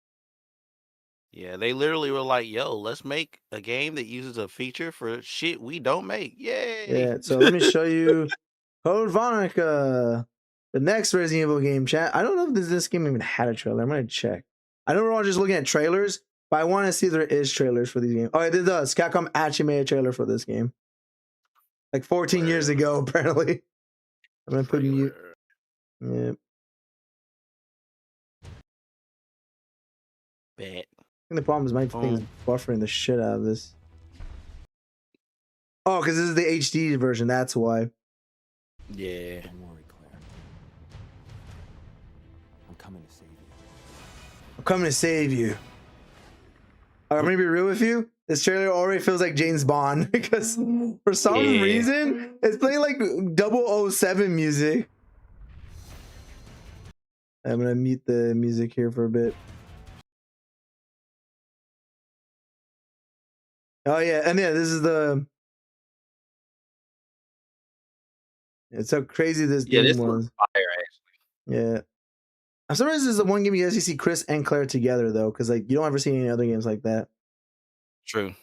Yeah, they literally were like, yo, let's make a game that uses a feature for shit we don't make. Yay! Yeah, so let me show you Code Veronica, the next Resident Evil game, chat. I don't know if this game even had a trailer. I'm going to check. I know we're all just looking at trailers, but I want to see if there is trailers for these games. Oh, it does. Capcom actually made a trailer for this game. Like 14 years ago, apparently. I'm going to put mute. Yeah. Bet. I think the problem is my thing is buffering the shit out of this. Oh, because this is the HD version. That's why. Yeah. Don't worry, Claire. I'm coming to save you. I'm coming to save you. I'm gonna be real with you. This trailer already feels like James Bond because for some reason it's playing like 007 music. I'm gonna mute the music here for a bit. Oh yeah, and yeah, this is the. It's how crazy this Yeah, game this was. was fire actually. Yeah. I'm surprised this is the one game you actually see Chris and Claire together though, because like you don't ever see any other games like that. True.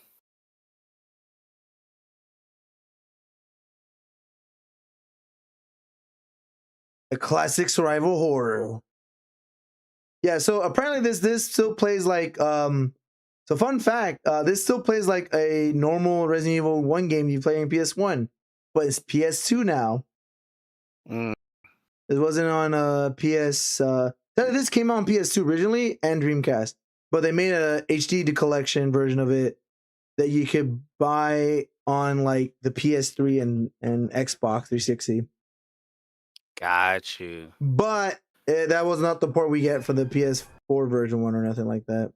A classic survival horror. Yeah, so apparently this still plays like so fun fact, this still plays like a normal Resident Evil 1 game you play in PS1, but it's PS2 now. Mm. It wasn't on PS this came out on PS2 originally and Dreamcast, but they made a HD collection version of it that you could buy on like the PS3 and Xbox 360. Got you. But that was not the port we get for the PS4 version one or nothing like that.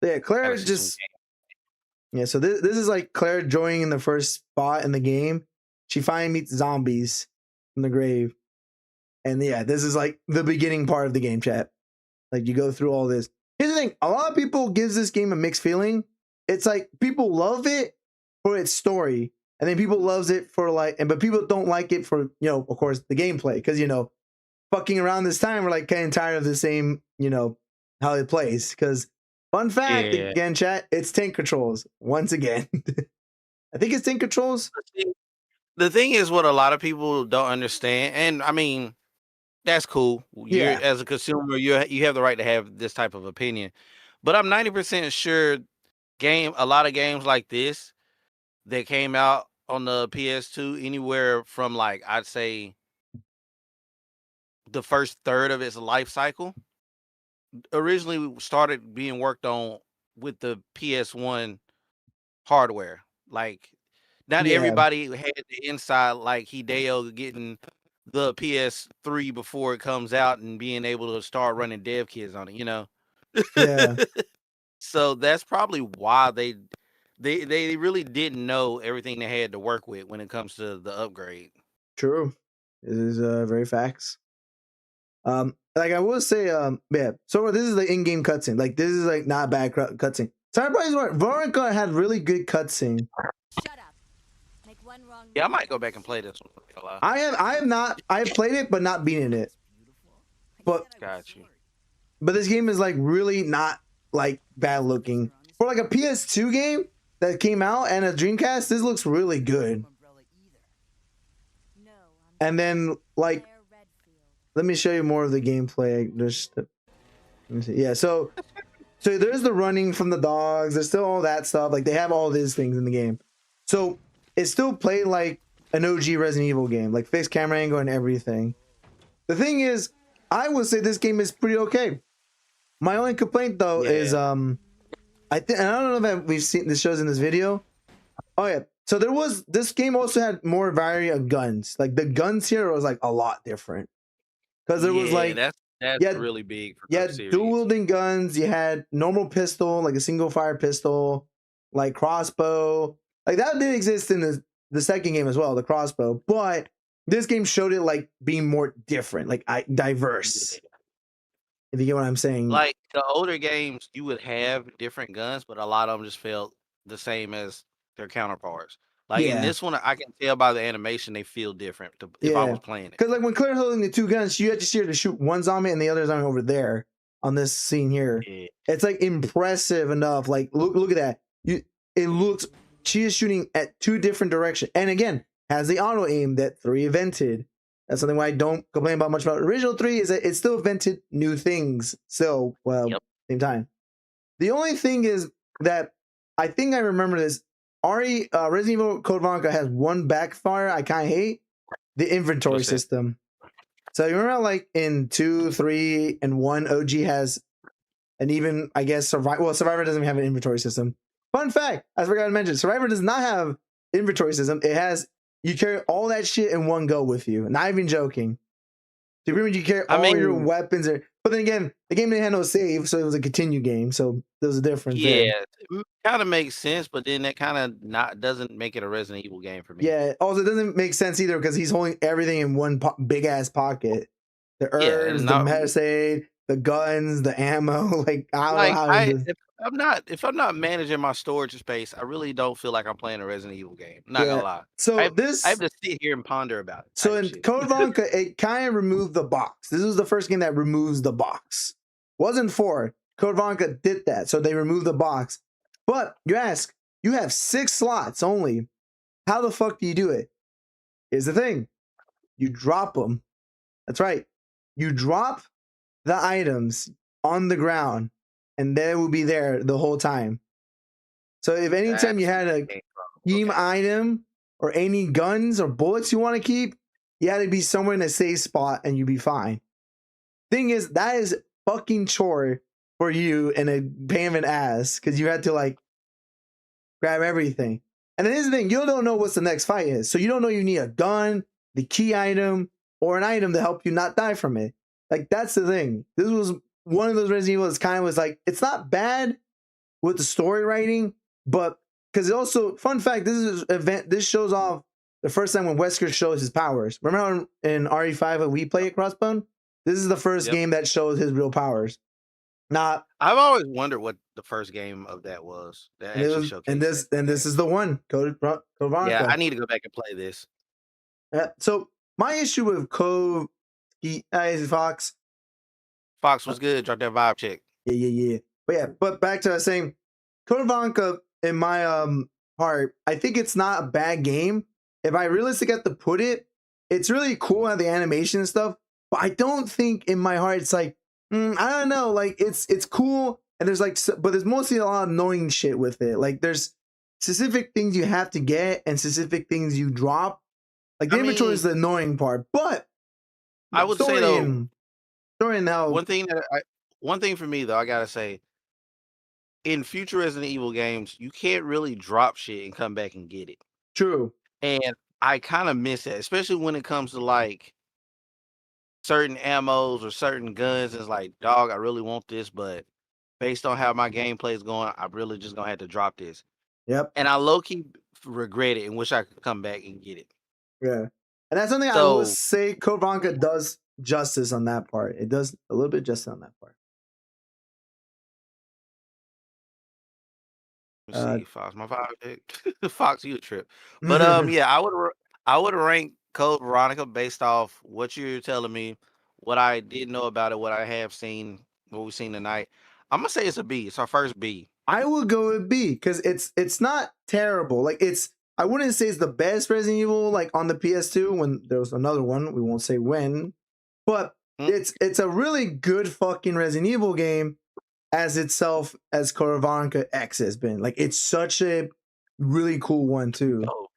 Yeah, Claire Gotta is see just some yeah. So this is like Claire joining in the first spot in the game. She finally meets zombies from the grave, and yeah, this is like the beginning part of the game. Chat, like you go through all this. Here's the thing: a lot of people gives this game a mixed feeling. It's like people love it for its story, and then people loves it for like, but people don't like it for of course the gameplay because fucking around this time we're like kind of tired of the same how it plays because. Fun fact, Yeah. again, chat, it's tank controls. Once again. I think it's tank controls. The thing is what a lot of people don't understand, and I mean, that's cool. Yeah. As a consumer, you have the right to have this type of opinion. But I'm 90% sure a lot of games like this that came out on the PS2, anywhere from like I'd say the first third of its life cycle, originally started being worked on with the PS1 hardware. Like not Yeah. everybody had the inside like Hideo getting the PS3 before it comes out and being able to start running dev kits on it. Yeah. So that's probably why they really didn't know everything they had to work with when it comes to the upgrade. True. This is very facts. Like I will say, yeah. So this is the in-game cutscene. Like this is like not bad cutscene. Everybody's right. Veronica had really good cutscene. Shut up. Make one wrong Yeah, I move. might go back and play this one. I have not. I've played it, but not beaten it. But Got you. But this game is like really not like bad looking for like a PS2 game that came out and a Dreamcast. This looks really good. And then like, let me show you more of the gameplay. Just let me see. Yeah, so there's the running from the dogs. There's still all that stuff. Like they have all these things in the game. So it still played like an OG Resident Evil game, like fixed camera angle and everything. The thing is, I would say this game is pretty okay. My only complaint though is I think, and I don't know if we've seen this shows in this video. Oh yeah, so this game also had more variety of guns. Like the guns here was like a lot different because there was like that's really big for yeah, series. dual wielding guns. You had normal pistol, like a single fire pistol, like crossbow. Like that did exist in the second game as well, the crossbow. But this game showed it like being more different, like diverse. If you get what I'm saying. Like the older games, you would have different guns, but a lot of them just felt the same as their counterparts. Like in this one, I can tell by the animation they feel different if I was playing it. Because like when Claire's holding the two guns, you actually see her to shoot one zombie and the other zombie over there on this scene here. Yeah. It's like impressive enough. Like look at that. It looks she is shooting at two different directions, and again has the auto aim that 3 invented. That's something why I don't complain about much about original 3 is that it still invented new things. So same time. The only thing is that I think I remember this. Resident Evil Code Veronica has one backfire I kind of hate, the inventory system. So you remember like in 2, 3, and 1, OG has an even, I guess, Survivor doesn't have an inventory system. Fun fact, I forgot to mention, Survivor does not have inventory system. It has, you carry all that shit in one go with you. Not even joking. So pretty much you carry all your weapons. But then again, the game didn't have no save, so it was a continue game. So there's a difference. Yeah, it kind of makes sense, but then that kind of doesn't make it a Resident Evil game for me. Yeah. Also, it doesn't make sense either because he's holding everything in one big ass pocket. The herbs, the medicine, the guns, the ammo. Like I don't know Like, how I it if I'm not managing my storage space, I really don't feel like I'm playing a Resident Evil game. Not Yeah. gonna lie. So I have this to sit here and ponder about it so type in shit. Code Veronica, it kind of removed the box. This was the first game that removes the box. Wasn't 4. Code Veronica did that, so they removed the box. But you ask, you have 6 slots only. How the fuck do you do it? Here's the thing. You drop them. That's right. You drop the items on the ground, and they will be there the whole time. So if anytime you had a team Okay. item or any guns or bullets you want to keep, you had to be somewhere in a safe spot and you'd be fine. Thing is, that is fucking chore for you and a pain of an ass because you had to like grab everything. And then here's the thing, you don't know what's the next fight is. So you don't know you need a gun, the key item, or an item to help you not die from it. Like that's the thing. This was one of those Resident Evil that kind of was like, it's not bad with the story writing, but because it also, fun fact, this shows off the first time when Wesker shows his powers. Remember how in RE5 when we play at Crossbone? This is the first game that shows his real powers. Not I've always wondered what the first game of that was. That and, actually showcased that. this is the one. Code Veronica. Yeah, I need to go back and play this. So my issue with Code Fox. Fox was good. Drop that vibe check. Yeah. But back to saying, Code Veronica, in my heart, I think it's not a bad game. If I realistically have to put it, it's really cool at the animation and stuff. But I don't think in my heart it's like, I don't know, like it's cool and there's like, but there's mostly a lot of annoying shit with it. Like there's specific things you have to get and specific things you drop. Like the inventory is the annoying part, but I would say though, story now. one thing for me though, I gotta say, in future Resident Evil games, you can't really drop shit and come back and get it. True. And I kind of miss that, especially when it comes to like certain ammos or certain guns. It's like, dog, I really want this, but based on how my gameplay is going, I'm really just gonna have to drop this. Yep. And I low-key regret it and wish I could come back and get it. Yeah. And that's something I would say Code Veronica does justice on that part. It does a little bit justice on that part. Let's see, Fox, my vibe. Fox, you a trip. But yeah, I would rank Code Veronica based off what you're telling me, what I did know about it, what I have seen, what we've seen tonight. I'm gonna say it's a B. It's our first B. I will go with B because it's not terrible. Like I wouldn't say it's the best Resident Evil like on the PS2 when there was another one. We won't say when, but it's a really good fucking Resident Evil game as itself as Code Veronica X has been. Like it's such a really cool one too. Oh,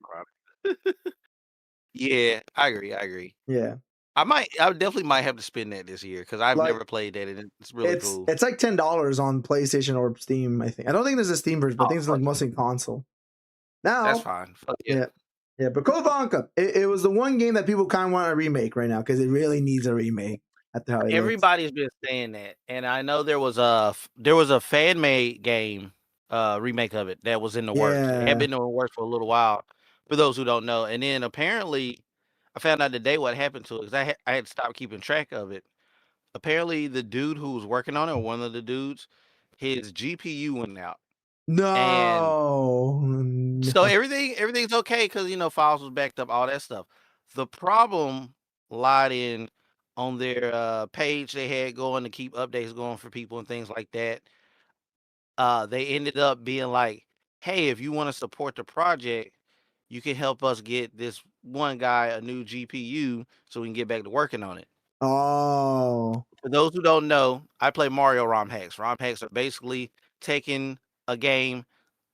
yeah, I agree. Yeah. I definitely might have to spend that this year because I've never played that and it's really cool. It's like $10 on PlayStation or Steam, I think. I don't think there's a Steam version, but I think it's like mostly console. Now that's fine. Fuck yeah. Yeah, but Code Veronica, it was the one game that people kind of want a remake right now because it really needs a remake. That's how everybody's been saying that, and I know there was a fan made game remake of it that was in the works. It had been in the works for a little while. For those who don't know, and then apparently, I found out today what happened to it because I had stopped keeping track of it. Apparently, the dude who was working on it, or one of the dudes, his GPU went out. No. So everything's okay because files was backed up, all that stuff. The problem lied in on their page they had going to keep updates going for people and things like that. They ended up being like, hey, if you want to support the project, you can help us get this one guy a new GPU so we can get back to working on it. Oh. For those who don't know, I play Mario ROM hacks. ROM hacks are basically taking a game,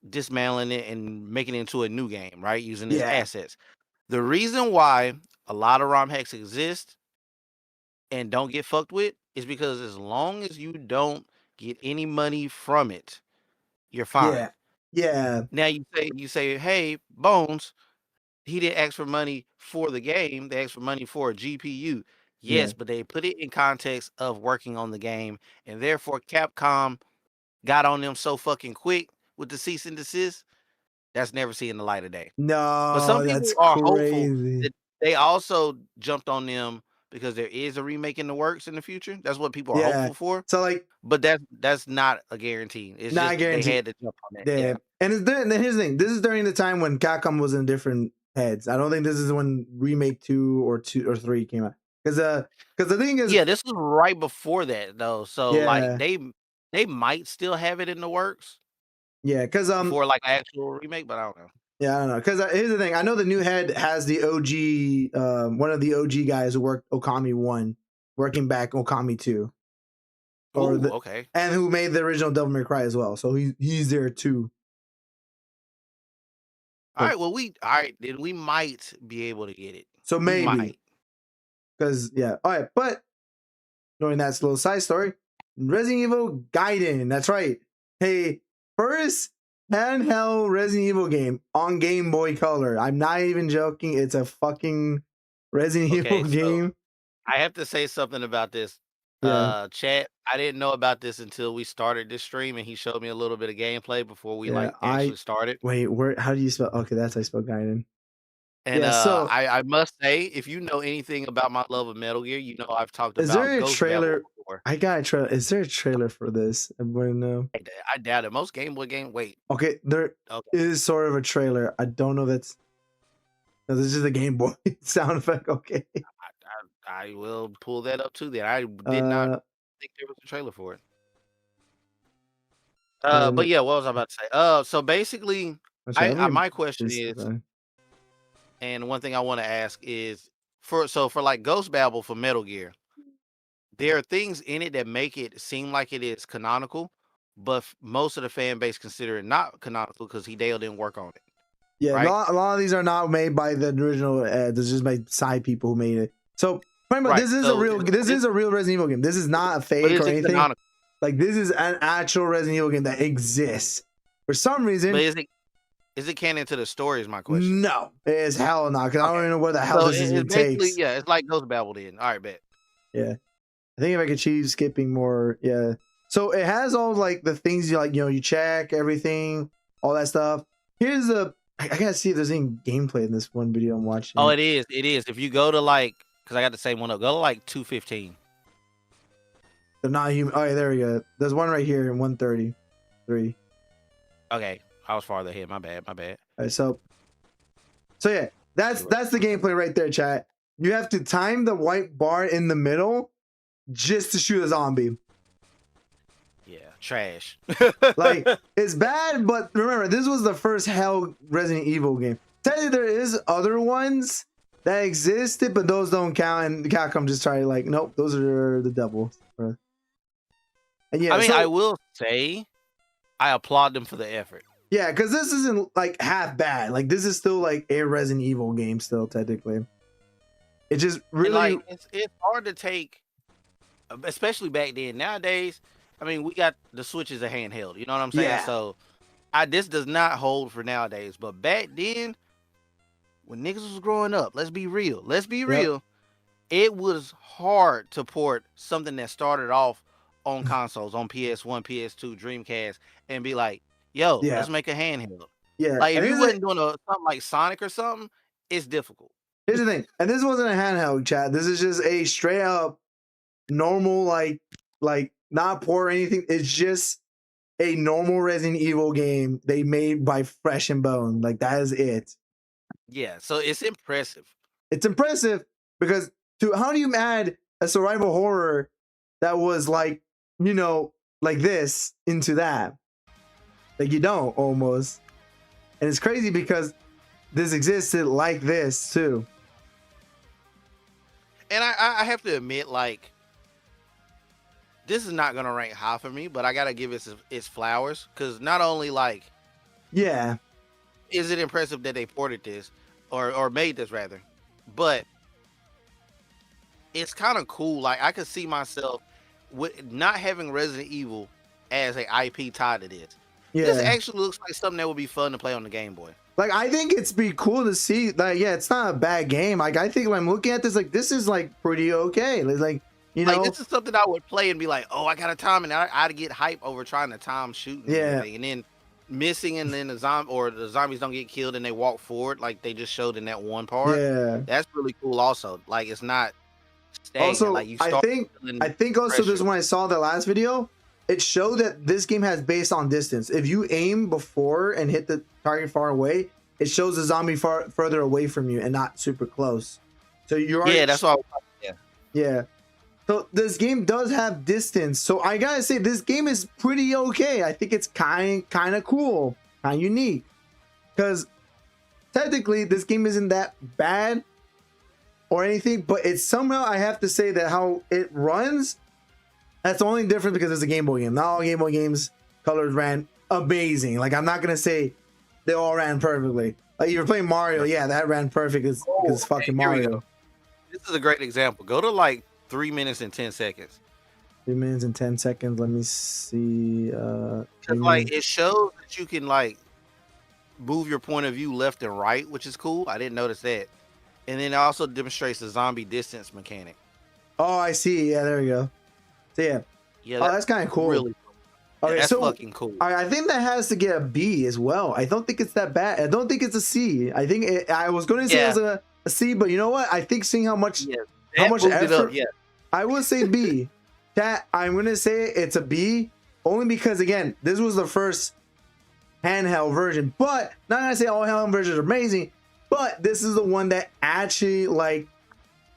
dismantling it, and making it into a new game, right? Using its assets. The reason why a lot of ROM hacks exist and don't get fucked with is because as long as you don't get any money from it, you're fine. Yeah. Now you say, hey, Bones, he didn't ask for money for the game. They asked for money for a GPU. Yes, but they put it in context of working on the game, and therefore Capcom got on them so fucking quick with the cease and desist. That's never seeing the light of day. No, but some people that's are crazy. hopeful that they also jumped on them because there is a remake in the works in the future. That's what people are Yeah. hopeful for. So like, But that's not a guarantee. It's Not just a guarantee. they had to jump on that. yeah. Yeah. And here's the thing. This is during the time when Capcom was in different heads. I don't think this is when remake 2 or 3 came out. Because the thing is, Yeah, this was right before that though. So Yeah. like they might still have it in the works yeah, because for like an actual remake, but I don't know. Yeah, I don't know. Because here's the thing. I know the new head has the OG, one of the OG guys who worked Okami 1, working back Okami 2. Or Ooh, okay. And who made the original Devil May Cry as well. So he's there too. All right, well then we might be able to get it. So We maybe. might. Because, yeah. All right. But knowing that's a little side story, Resident Evil Gaiden. That's right. Hey, first handheld Resident Evil game on Game Boy Color. I'm not even joking. It's a fucking Resident Okay, Evil so game. I have to say something about this. Yeah. Chat, I didn't know about this until we started this stream and he showed me a little bit of gameplay before we Yeah, actually started. Wait, how do you spell? Okay, that's how I spell Gaiden. And Yeah, so- I must say, if you know anything about my love of Metal Gear, you know I've talked Is about there a Ghost trailer? Babel before. I got a trailer. Is there a trailer for this? Everybody know? I doubt it. Most Game Boy game. Wait, Okay, there okay. is sort of a trailer. I don't know if that's. No, this is a Game Boy sound effect. Okay. I will pull that up too. Then I did not think there was a trailer for it. But yeah, what was I about to say? So basically, my question is, and one thing I want to ask is, for like Ghost Babel for Metal Gear, there are things in it that make it seem like it is canonical, but most of the fan base consider it not canonical because Hideo didn't work on it. Yeah, right? a lot of these are not made by the original. This is just by side people who made it. So remember, Right, this is so a real. This is a real Resident Evil game. This is not a But fake is or it anything. canonical? Like this is an actual Resident Evil game that exists. For some reason, But is it canon to the story? Is my question. no, it is hell not. Because I don't Okay. even know where the hell So this is it's even basically, takes. yeah, it's like Ghost Babel then. All right, bet. Yeah, I think if I could choose skipping more, yeah. So it has all like the things you like, you check everything, all that stuff. Here's I gotta see if there's any gameplay in this one video I'm watching. Oh, it is. If you go to because I got the same one up, go to like 215. They're not human. Oh, yeah, there we go. There's one right here in 133. Okay, I was farther ahead. My bad. All right, so yeah, that's the gameplay right there, chat. You have to time the white bar in the middle just to shoot a zombie. Yeah, trash. Like, it's bad, but remember, this was the first hell Resident Evil game. Tell you there is other ones that existed, but those don't count. And Capcom just tried like, nope, those are the devils. And yeah, I mean, I will say, I applaud them for the effort. yeah, because this isn't like half bad. Like this is still like a Resident Evil game, still technically. It just And, really, like it's hard to take, especially back then. Nowadays, I mean, we got the Switch as a handheld. You know what I'm saying? Yeah. So, this does not hold for nowadays. But back then, when niggas was growing up, let's be real. It was hard to port something that started off on consoles, on PS1, PS2, Dreamcast, and be like, yo, Yeah. let's make a handheld. yeah. Like, if And you here's wasn't doing something like Sonic or something, it's difficult. Here's the thing, and this wasn't a handheld, chat. This is just a straight up normal, like not poor or anything. It's just a normal Resident Evil game they made by Fresh and Bone. Like that is it. Yeah, so it's impressive. It's impressive because how do you add a survival horror that was like, like this into that? Like you don't almost. And it's crazy because this existed like this too. And I have to admit, like, this is not gonna rank high for me, but I gotta give it its flowers, because not only like Yeah. is it impressive that they ported this or made this rather, but it's kind of cool. Like, I could see myself with not having Resident Evil as an IP tied to this. Yeah. This actually looks like something that would be fun to play on the Game Boy. Like, I think it's be cool to see. Like, yeah, it's not a bad game. Like, I think when I'm looking at this, like, this is like pretty okay. It's like, Like, this is something I would play and be like, oh, I got a time, and I'd get hype over trying to time shooting, and Yeah. everything, and then missing, and then the zombies don't get killed and they walk forward, like they just showed in that one part. Yeah. That's really cool. Also, like, it's not stagnant. Also, Like you I start think feeling I think also this pressure. when I saw the last video, it showed that this game has based on distance. If you aim before and hit the target far away, it shows the zombie further away from you and not super close. So you're already, Yeah, that's what. Yeah, yeah. So this game does have distance. So I gotta say this game is pretty okay. I think it's kind of cool, kind of unique, because technically this game isn't that bad or anything, but it's somehow I have to say that how it runs. That's the only difference because it's a Game Boy game. Not all Game Boy games colors ran amazing. Like I'm not gonna say they all ran perfectly. Like you were playing Mario, yeah, that ran perfect because it's fucking here we Mario. go. This is a great example. Go to like 3 minutes and 10 seconds. 3 minutes and 10 seconds. Let me see. 'Cause, 3 like minutes. it shows that you can like move your point of view left and right, which is cool. I didn't notice that. And then it also demonstrates the zombie distance mechanic. Oh, I see. Yeah, there we go. So yeah. Yeah, Oh, that's kind of cool. really cool. Okay, That's so fucking cool. I think that has to get a B as well. I don't think it's that bad. I don't think it's a C. I think I was going to say it was a C, but you know what? I think seeing how much Yeah, how that much moved it up, effort. yeah. I would say B. Chat, I'm going to say it's a B only because again, this was the first handheld version. But not going to say all handheld versions are amazing, but this is the one that actually like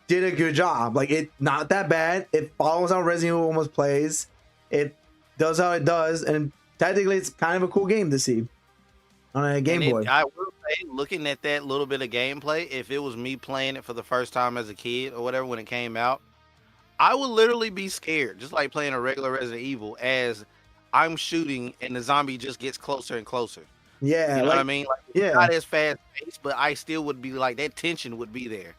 did a good job. Like it not that bad. It follows how Resident Evil almost plays. It does how it does, and technically it's kind of a cool game to see on a Game Boy. I will say, looking at that little bit of gameplay, if it was me playing it for the first time as a kid or whatever when it came out, I would literally be scared, just like playing a regular Resident Evil, as I'm shooting and the zombie just gets closer and closer. Yeah, You know like, what I mean? Like, it's yeah. not as fast paced, but I still would be like, that tension would be there.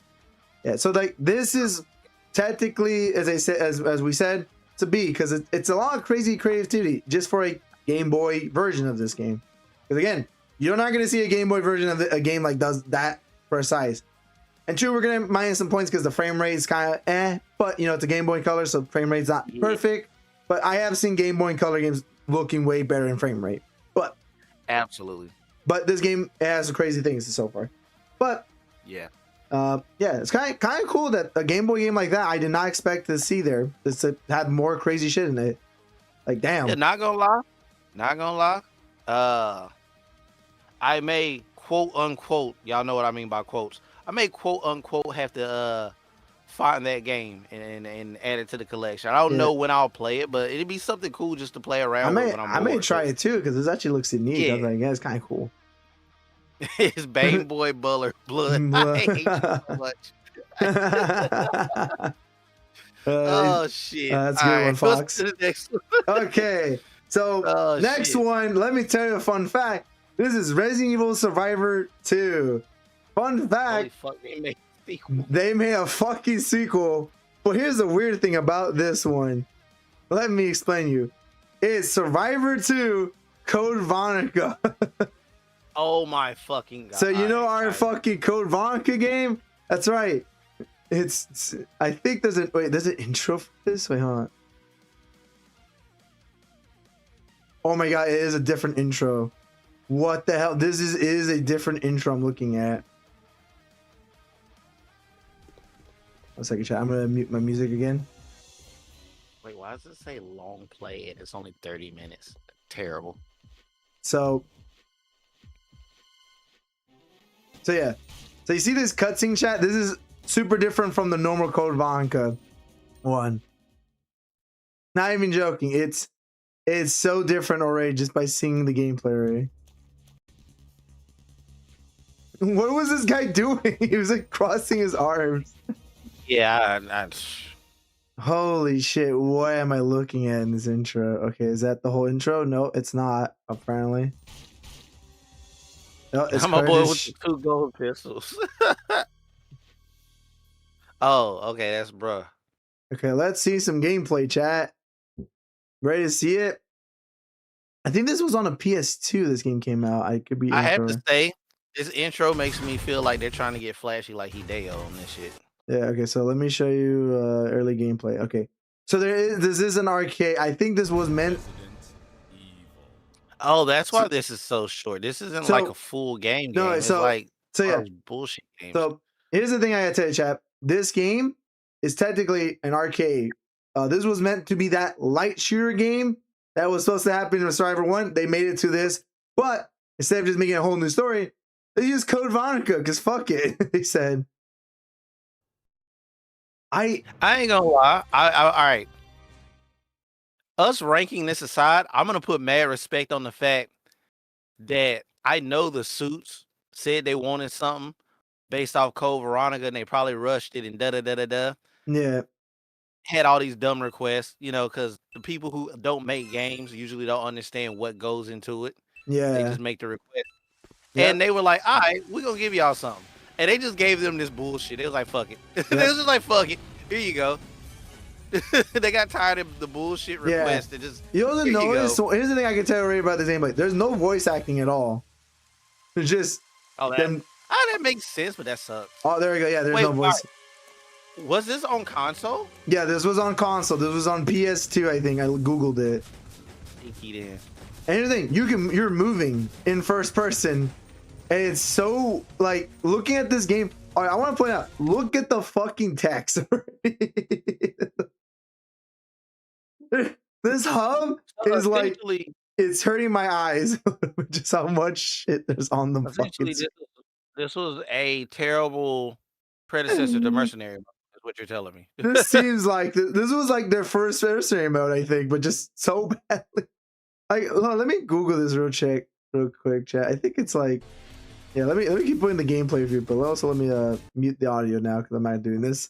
Yeah, so like this is technically, as I said, as we said, it's a B because it's a lot of crazy creativity just for a Game Boy version of this game. Because again, you're not going to see a Game Boy version of a game like does that precise. And true, we're going to minus some points because the frame rate is kind of but you know it's a Game Boy Color, so frame rate's not perfect. But I have seen Game Boy Color games looking way better in frame rate. Absolutely. But this game has some crazy things so far. But Yeah. yeah, it's kind of cool that a Game Boy game like that I did not expect to see there. It's had more crazy shit in it. Like damn. Yeah, not gonna lie. I may quote unquote, y'all know what I mean by quotes. I may quote unquote have to find that game and add it to the collection. I don't know when I'll play it, but it'd be something cool just to play around with when I'm I may bored. try it too because this actually looks neat. I was like, yeah, it's kind of cool. It's Bang Boy Buller Blood. I hate you so much. Oh shit! That's a good one, let's Fox. to the next one. Okay, so Oh, next shit. one, let me tell you a fun fact. This is Resident Evil Survivor 2. Fun Holy fact, fuck! They made a sequel. they made a fucking sequel. But here's the weird thing about this one. Let me explain you. It's Survivor 2 Code Veronica. Oh my fucking god! So you know our Alright, fucking Code Veronica game? That's right. It's I think there's an intro for this. Wait, hold on. Oh my god, it is a different intro. What the hell? This is a different intro I'm looking at. 1 second, chat. I'm gonna mute my music again. Wait, why does it say long play and it's only 30 minutes? Terrible. So yeah. So you see this cutscene, chat? This is super different from the normal Code Veronica one. Not even joking. It's so different already just by seeing the gameplay already. What was this guy doing? He was like crossing his arms. Yeah, Holy shit, what am I looking at in this intro? Okay, is that the whole intro? No, it's not, apparently. No, it's I'm a boy with Kurdish. the 2 gold pistols. Oh, okay, that's bruh. Okay, let's see some gameplay, chat. Ready to see it? I think this was on a PS2 this game came out. I could be I have to incorrect. say, this intro makes me feel like they're trying to get flashy like Hideo on this shit. Yeah, okay, so let me show you early gameplay. Okay. So this is an arcade. I think this was meant. Oh, that's why this is so short. This isn't like a full game. No, It's so- like So one yeah. of those bullshit games. So here's the thing I gotta tell you, chap. This game is technically an arcade. This was meant to be that light shooter game that was supposed to happen in Survivor 1. They made it to this, but instead of just making a whole new story, they used Code Veronica because fuck it. They said, I ain't gonna lie. All right. Us ranking this aside, I'm gonna put mad respect on the fact that I know the suits said they wanted something based off Code Veronica, and they probably rushed it and da. yeah, Had all these dumb requests, because the people who don't make games usually don't understand what goes into it. They yeah. just make the request. Yep. And they were like, all right, we're gonna give y'all something. And they just gave them this bullshit. It was like, fuck it. They was just like, fuck it. Here you go. They got tired of the bullshit request. And just, You also here you notice, go. so here's the thing I can tell you about this game. Like, there's no voice acting at all. It's just Oh, them. that makes sense, but that sucks. Oh, there we go. Yeah, there's Wait, no voice. Was this on console? Yeah, this was on console. This was on PS2, I think. I googled it. Sneaky then. And here's the thing, you're moving in first person, and it's so like looking at this game. All right, I want to point out, look at the fucking text. This hub is like, Essentially, it's hurting my eyes, just how much shit there's on the fucking. essentially this was a terrible predecessor to Mercenary Mode, is what you're telling me. This seems like this was like their first mercenary mode, I think, but just so badly. Like, hold on, let me Google this real quick, chat. I think it's like, yeah. Let me keep putting the gameplay for you, but also let me mute the audio now because I'm not doing this.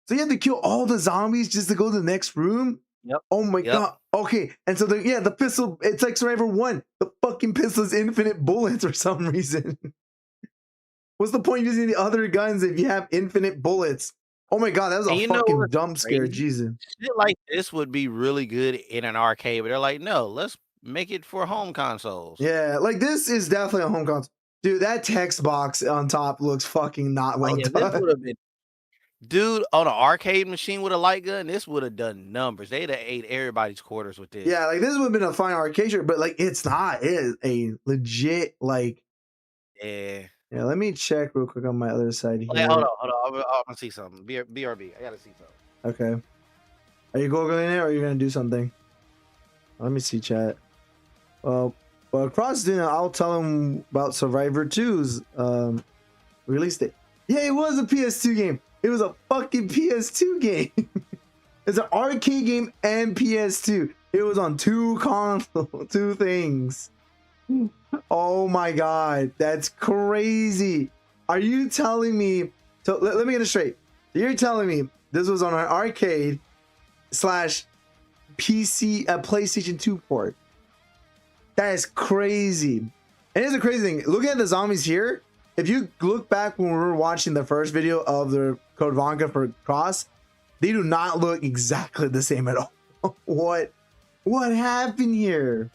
So you have to kill all the zombies just to go to the next room. Yep. Oh my god. Okay, and so the pistol, it's like Survivor 1. The fucking pistol is infinite bullets for some reason. What's the point of using the other guns if you have infinite bullets? Oh my god, that was a fucking dump scare. Jesus. Shit like this would be really good in an arcade, but they're like, no, let's make it for home consoles. Yeah, like this is definitely a home console. Dude, that text box on top looks fucking not well This done. would have been, dude, on an arcade machine with a light gun, this would have done numbers. They'd have ate everybody's quarters with this. Yeah, like this would have been a fine arcade shirt, but like it's not. It is a legit like. Yeah. Yeah, let me check real quick on my other side here. Hey, hold on. I'm gonna see something. BRB. I gotta see something. Okay. Are you googling it or are you gonna do something? Let me see, chat. Well, Cross dinner, I'll tell him about Survivor 2's release date. Yeah, it was a PS2 game. It was a fucking PS2 game. It's an arcade game and PS2. It was on two consoles, two things. Oh my god, that's crazy. Are you telling me? So let me get it straight. You're telling me this was on an arcade / PC PlayStation 2 port. That is crazy. And here's the crazy thing. Looking at the zombies here, if you look back when we were watching the first video of the Code Veronica for Cross, they do not look exactly the same at all. What happened here?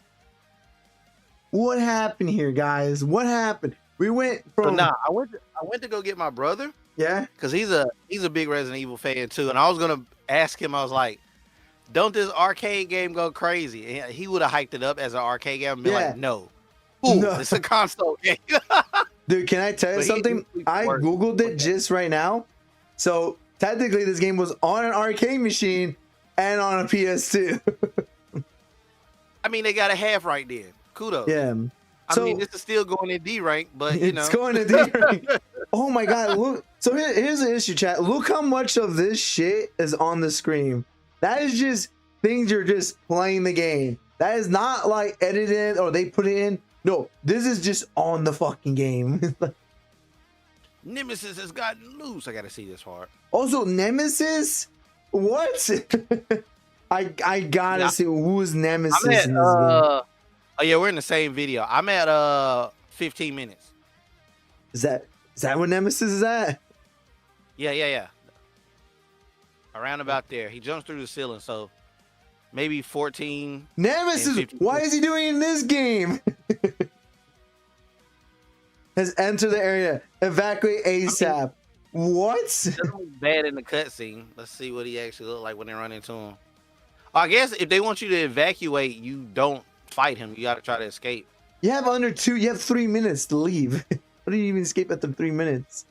What happened here, guys? What happened? We went from I went to go get my brother. Yeah, because he's a big Resident Evil fan too, and I was gonna ask him. I was like, "Don't this arcade game go crazy?" And he would have hyped it up as an arcade game and be like, "No, it's a console game." Dude, can I tell you something? I googled it just right now. So technically, this game was on an arcade machine and on a PS2. I mean, they got a half right there. Kudos. Yeah. I mean, this is still going in D rank, but you know, it's going to D rank. Oh my god! Look. So here's the issue, chat. Look how much of this shit is on the screen. That is just things you're just playing the game. That is not like edited or they put it in. No, this is just on the fucking game. Nemesis has gotten loose. I gotta see this part. Also, Nemesis? What? I gotta see who's Nemesis in this game. Oh yeah, we're in the same video. I'm at 15 minutes. Is that what Nemesis is at? Yeah. Around about there. He jumps through the ceiling, so maybe 14. Nemesis, why is he doing it in this game? Has entered the area. Evacuate ASAP. What? Doesn't look bad in the cutscene. Let's see what he actually looked like when they run into him. I guess if they want you to evacuate, you don't fight him. You got to try to escape. You have 3 minutes to leave. How do you even escape after 3 minutes?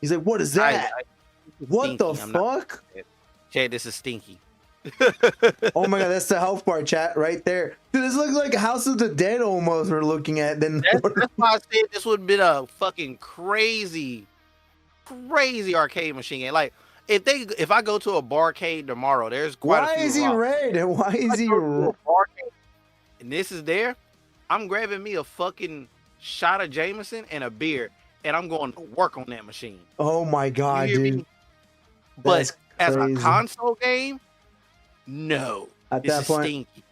He's like, what is that? What the Stinky. I'm not- fuck? Chad, this is stinky. Oh my god, that's the health bar chat right there. Dude, this looks like House of the Dead almost we're looking at. Then That's why I said this would have been a fucking crazy arcade machine game. Like if I go to a barcade tomorrow, there's quite why a few. is he red? Why is he? And this is there. I'm grabbing me a fucking shot of Jameson and a beer, and I'm going to work on that machine. Oh my god, You hear me? dude. But That's as a crazy. console game, no. At This that is point, stinky.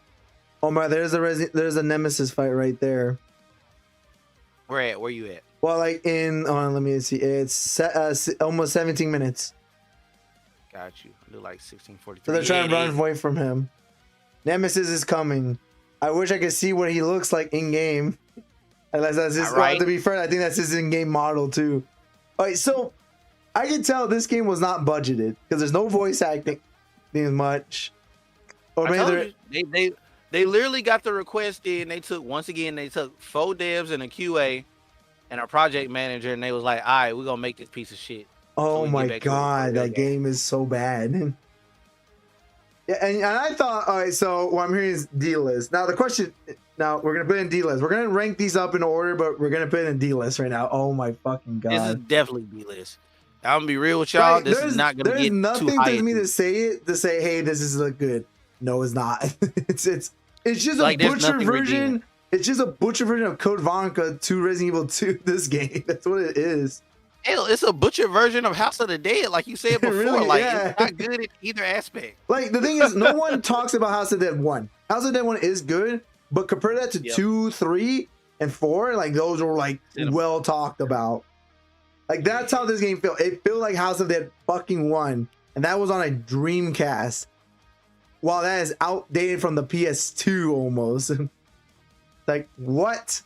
oh my, there's a Nemesis fight right there. Where you at? Well, like let me see. It's almost 17 minutes. Got you. I do like 1643. So they're trying to run away from him. Nemesis is coming. I wish I could see what he looks like in game. Unless that's his. Right. To be fair, I think that's his in-game model too. All right, so I can tell this game was not budgeted because there's no voice acting much. Or I maybe told they're- you, they literally got the request in. They took 4 devs and a QA and a project manager, and they was like, "All right, we're gonna make this piece of shit." Oh we can my get back to the god, real that game is so bad. Yeah, and I thought, all right, so what I'm hearing is D list. Now the question, now we're gonna put in D list. We're gonna rank these up in order, but we're gonna put in D list right now. Oh my fucking god. This is definitely B list. I'm gonna be real with y'all. Like, This is not gonna there's get nothing too high. to me to say, hey, this is look good. No, it's not. it's just Like, a there's butcher nothing version. redeeming. It's just a butcher version of Code Veronica to Resident Evil 2. This game. That's what it is. Hell, it's a butcher version of House of the Dead, like you said before. Really, like yeah. it's not good in either aspect. Like the thing is, no one talks about House of the Dead 1. House of the Dead 1 is good, but compare that to Yep. 2, 3, and 4, like those were like Cinema. well talked about. Like that's how this game felt. It felt like House of the Dead fucking 1, and that was on a Dreamcast. While that is outdated from the PS2 almost. Like what?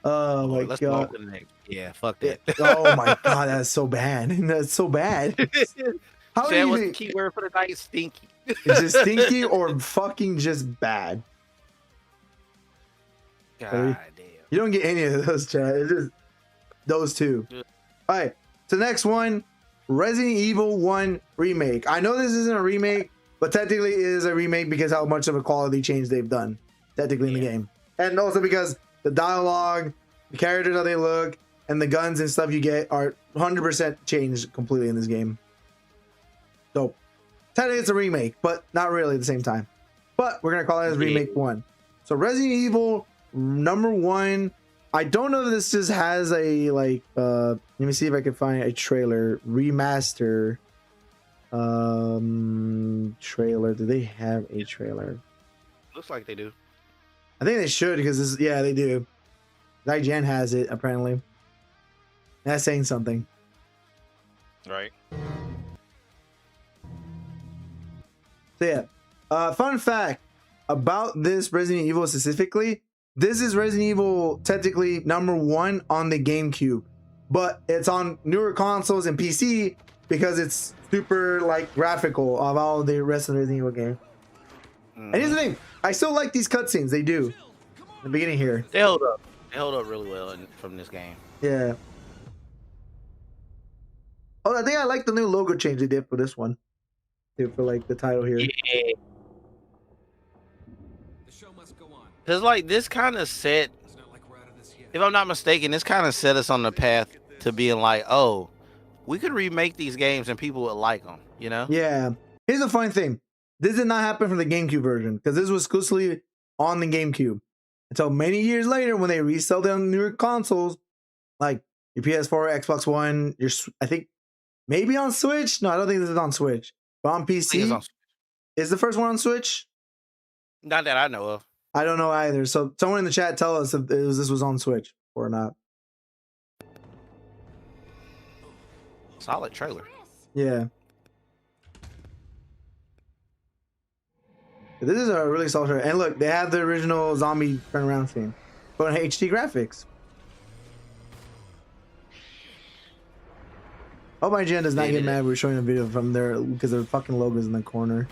Oh my Let's go on god. to the next. Yeah, fuck that. Oh my god, that's so bad. That's so bad. How do Chad, you what's the think? key word for the night? Stinky. Is it stinky or fucking just bad? God damn. You don't get any of those, Chad. It's just those two. Yeah. All right. So next one, Resident Evil 1 remake. I know this isn't a remake, but technically it is a remake because how much of a quality change they've done technically in the Yeah. game, and also because the dialogue, the characters, how they look, and the guns and stuff you get are 100% changed completely in this game. So technically it's a remake, but not really at the same time. But we're gonna call it as remake 1. So Resident Evil number 1. I don't know if this just has a like let me see if I can find a trailer remaster trailer. Do they have a trailer? Looks like they do. I think they should because this, yeah, they do. IGN has it apparently. That's saying something. Right. So yeah, fun fact about this Resident Evil specifically. This is Resident Evil technically number 1 on the GameCube, but it's on newer consoles and PC because it's super like graphical of all the rest of the Resident Evil game. And here's the thing, I still like these cutscenes. They do. In the beginning here. They held up. They held up really well from this game. Yeah. Oh, I think I like the new logo change they did for this one. Too, for like the title here. Yeah. The show must go on. Cause like this kind of set, It's not like we're out of this yet. if I'm not mistaken, this kind of set us on the path to being like, oh, we could remake these games and people would like them. You know? Yeah. Here's the funny thing. This did not happen from the GameCube version because this was exclusively on the GameCube until many years later when they resell it on newer consoles like your PS4, Xbox One, I think maybe on Switch. No, I don't think this is on Switch, but on I think PC. it's on- Is the first one on Switch? Not that I know of. I don't know either. So someone in the chat tell us if this was on Switch or not. Solid trailer. Yeah. This is a really solid trailer. And look, they have the original zombie turnaround scene, but in HD graphics. Oh, my IGN does not get mad we're showing a video from there because their fucking logo's in the corner.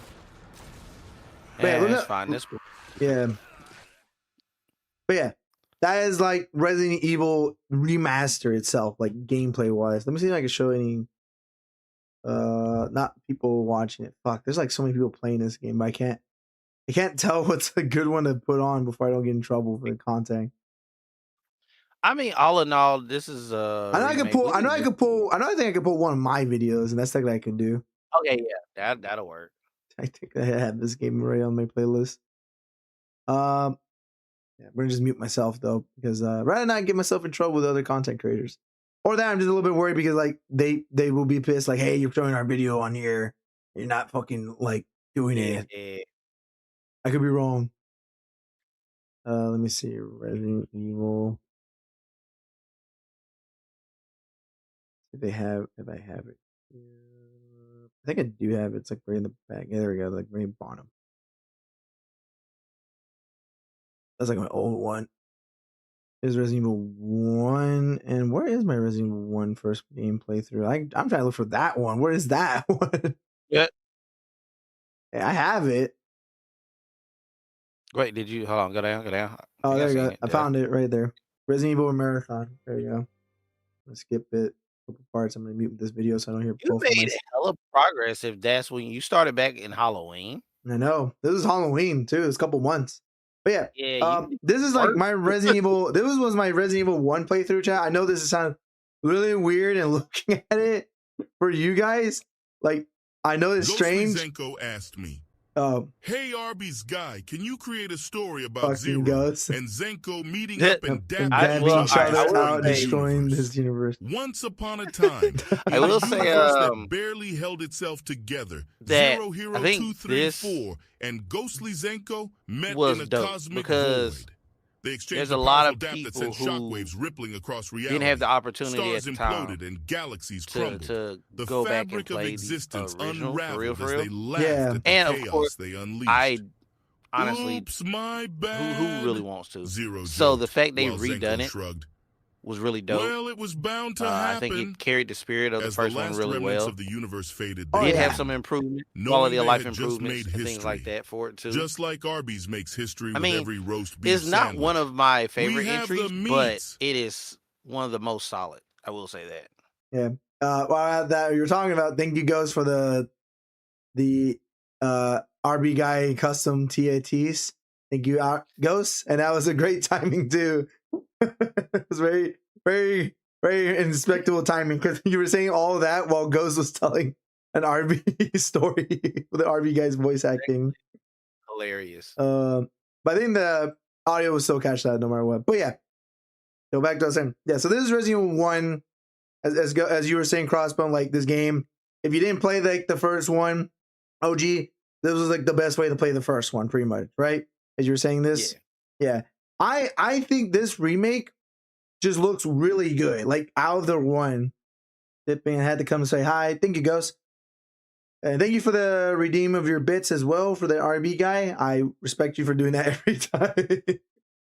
But yeah, Yeah, look that's at- fine. That's cool. Yeah. But yeah, that is like Resident Evil remaster itself, like gameplay wise. Let me see if I can show any Not people watching it. Fuck, there's like so many people playing this game, but I can't tell what's a good one to put on before I don't get in trouble for the content. I mean, all in all, this is I know I can pull. I know I can pull. I know I think I can pull one of my videos, and that's like I can do. Okay, yeah, that'll work. I think I have this game right on my playlist. Yeah, we're gonna just mute myself though, because rather than not get myself in trouble with other content creators, or that I'm just a little bit worried because like they will be pissed, like, hey, you're showing our video on here, you're not fucking like doing it. Yeah. I could be wrong. Let me see, Resident Evil. If I have it. I think I do have it. It's like right in the back. Yeah, there we go. Like right bottom. That's like my old one. Is Resident Evil 1. And where is my Resident Evil 1 first game playthrough? I'm trying to look for that one. Where is that one? Yeah. Hey, I have it. Wait, did you hold on? Go down. Oh, there you go. I found it right there. Resident Evil Marathon. There you go. Let's skip it. Couple parts. I'm gonna mute this video so I don't hear You both of made hella progress if that's when you started back in Halloween. I know. This is Halloween too. It's a couple months. But yeah, you this is like my Resident Evil. This was my Resident Evil 1 playthrough, chat. I know this sounds really weird, and looking at it for you guys, like I know it's strange. Zenko asked me, Oh, "Hey Arby's guy, can you create a story about fucking Zero Ghost. and Zenko meeting up and And dabbing dabbing each each other other out out, in the destroying universe? this universe. Once upon a time, I will in a say, universe that barely held itself together, that Zero Hero I think 2, 3, this 4, and Ghostly Zenko met was in a dope cosmic because void. They exchanged there's a lot of powerful dap that people sent who shockwaves rippling across reality. didn't have the opportunity at Stars the time imploded and galaxies to crumbled. The go back and fabric of play existence the original unraveled for as real. they laughed Yeah. at the And of chaos course, they unleashed. I honestly, Oops, my who bad. really wants to? Zero So joked, the fact they while redone Zenko it shrugged. was really dope. Well, it was bound to I happen. think it carried the spirit of the As first the one last really remnants well. of the universe faded, Oh, they Did yeah. have some improvement, Knowing quality of they life had just improvements, made and things like history. that for it too. Just like Arby's makes history with mean, every roast beef It's not sandwich. one of my favorite have the entries, but meats. it is one of the most solid. I will say that. Yeah. Well, that you're talking about, thank you, Ghost, for the RB guy custom TATs. Thank you, Ghost, and that was a great timing too. It was very, very, very inspectable timing because you were saying all of that while Ghost was telling an RB story with the RB guy's voice acting. Hilarious. But I think the audio was still catch that no matter what. But yeah, go back to what I was saying. Yeah, so this is Resident Evil 1. As you were saying, Crossbone, like this game, if you didn't play like the first one, OG, this was like the best way to play the first one, pretty much, right? As you were saying this, yeah. I think this remake just looks really good. Like out of the one, Dipping had to come and say hi. Thank you, Ghost, and thank you for the redeem of your bits as well for the RB guy. I respect you for doing that every time.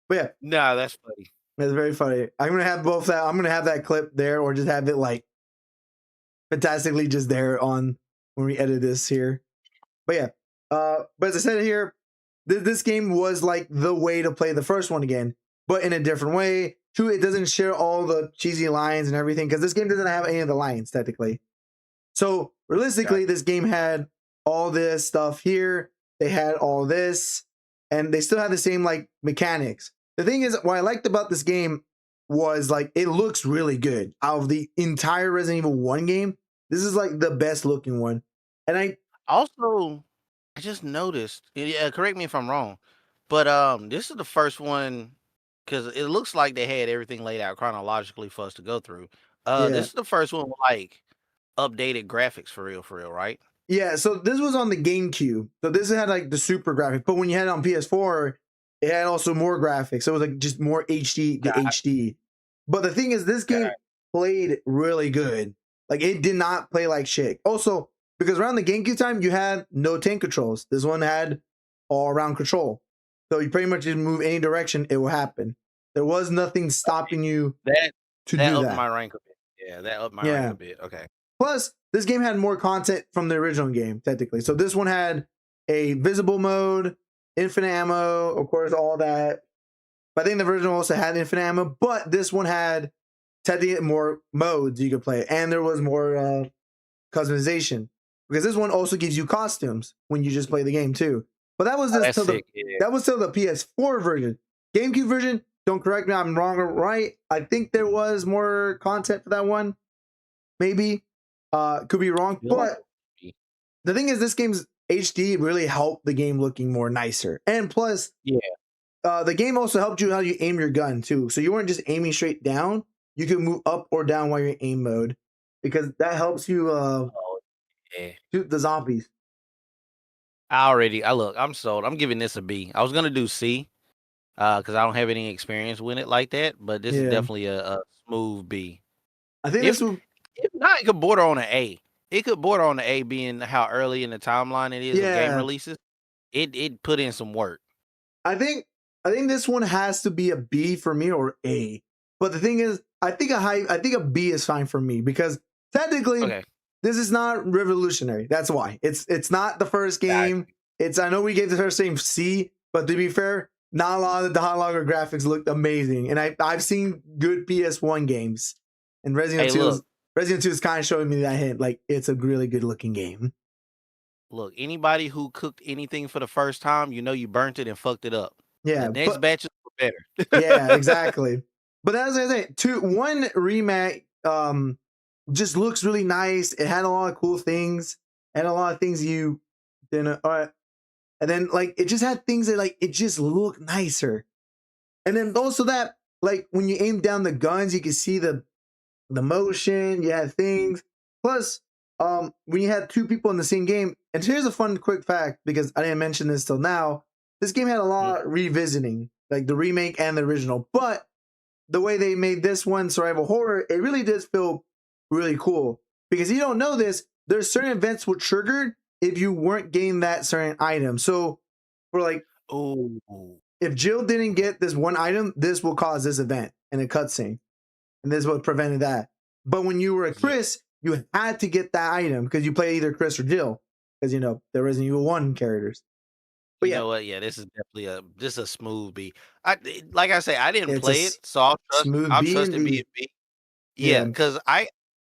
But yeah, No, that's funny. it's very funny. I'm gonna have both that. I'm gonna have that clip there, or just have it like fantastically just there on when we edit this here. But yeah, but as I said here, this game was like the way to play the first one again, but in a different way. True, it doesn't share all the cheesy lines and everything because this game doesn't have any of the lines technically. So realistically, this game had all this stuff here. They had all this, and they still have the same like mechanics. The thing is, what I liked about this game was like it looks really good. Out of the entire Resident Evil 1 game, this is like the best looking one. And I just noticed. Yeah, correct me if I'm wrong, but this is the first one because it looks like they had everything laid out chronologically for us to go through. This is the first one with like updated graphics for real, right? Yeah, so this was on the GameCube. So this had like the super graphic, but when you had it on PS4, it had also more graphics. So it was like just more HD to HD. But the thing is, this game played really good. Like it did not play like shit. Also, because around the GameCube time, you had no tank controls. This one had all around control. So you pretty much just move any direction, it will happen. There was nothing stopping you That to that do upped that. my rank a bit. Yeah, that upped my rank a bit. Okay. Plus, this game had more content from the original game, technically. So this one had a visible mode, infinite ammo, of course, all that. But I think the original also had infinite ammo, but this one had technically more modes you could play. And there was more customization, because this one also gives you costumes when you just play the game too. But that was Oh, just that's till the sick. Yeah. that was still the PS4 version. GameCube version, don't correct me, I'm wrong or right. I think there was more content for that one. Maybe. Could be wrong. Feel like- But the thing is, this game's HD really helped the game looking more nicer. And plus, Yeah. The game also helped you how you aim your gun too. So you weren't just aiming straight down. You could move up or down while you're in aim mode, because that helps you Oh, yeah. shoot the zombies. I look, I'm sold. I'm giving this a B. I was gonna do C, because I don't have any experience with it like that, but this is Yeah. definitely a smooth B. I think If- this will. If not, it could border on an A. It could border on the A, being how early in the timeline it is of game Yeah. releases. It put in some work. I think this one has to be a B for me or A. But the thing is, I think a B is fine for me, because technically Okay. this is not revolutionary. That's why. It's not the first game. I know we gave the first game C, but to be fair, not a lot of the dialogue or graphics looked amazing. And I've seen good PS1 games. And Resident Evil 2 look. Resident 2 is kind of showing me that hint. Like, it's a really good looking game. Look, anybody who cooked anything for the first time, you burnt it and fucked it up. Yeah. The next batches were better. Yeah, exactly. But as I say, one remake just looks really nice. It had a lot of cool things and a lot of things you didn't. And then like it just had things that like it just looked nicer. And then also that like when you aim down the guns, you can see the motion. You had things. Plus, when you had two people in the same game, and here's a fun quick fact because I didn't mention this till now. This game had a lot of revisiting, like the remake and the original. But the way they made this one survival horror, it really does feel really cool. Because you don't know this, there's certain events were triggered if you weren't getting that certain item. So for like, Oh, if Jill didn't get this one item, this will cause this event in a cutscene. And this is what prevented that. But when you were a Chris, you had to get that item because you play either Chris or Jill. Because, the Resident Evil 1 characters. But you know what? Yeah, this is definitely a smooth B. Like I say, I didn't It's play a it, so I'll smooth I'll B trust and it B. being B. Yeah, Yeah. because I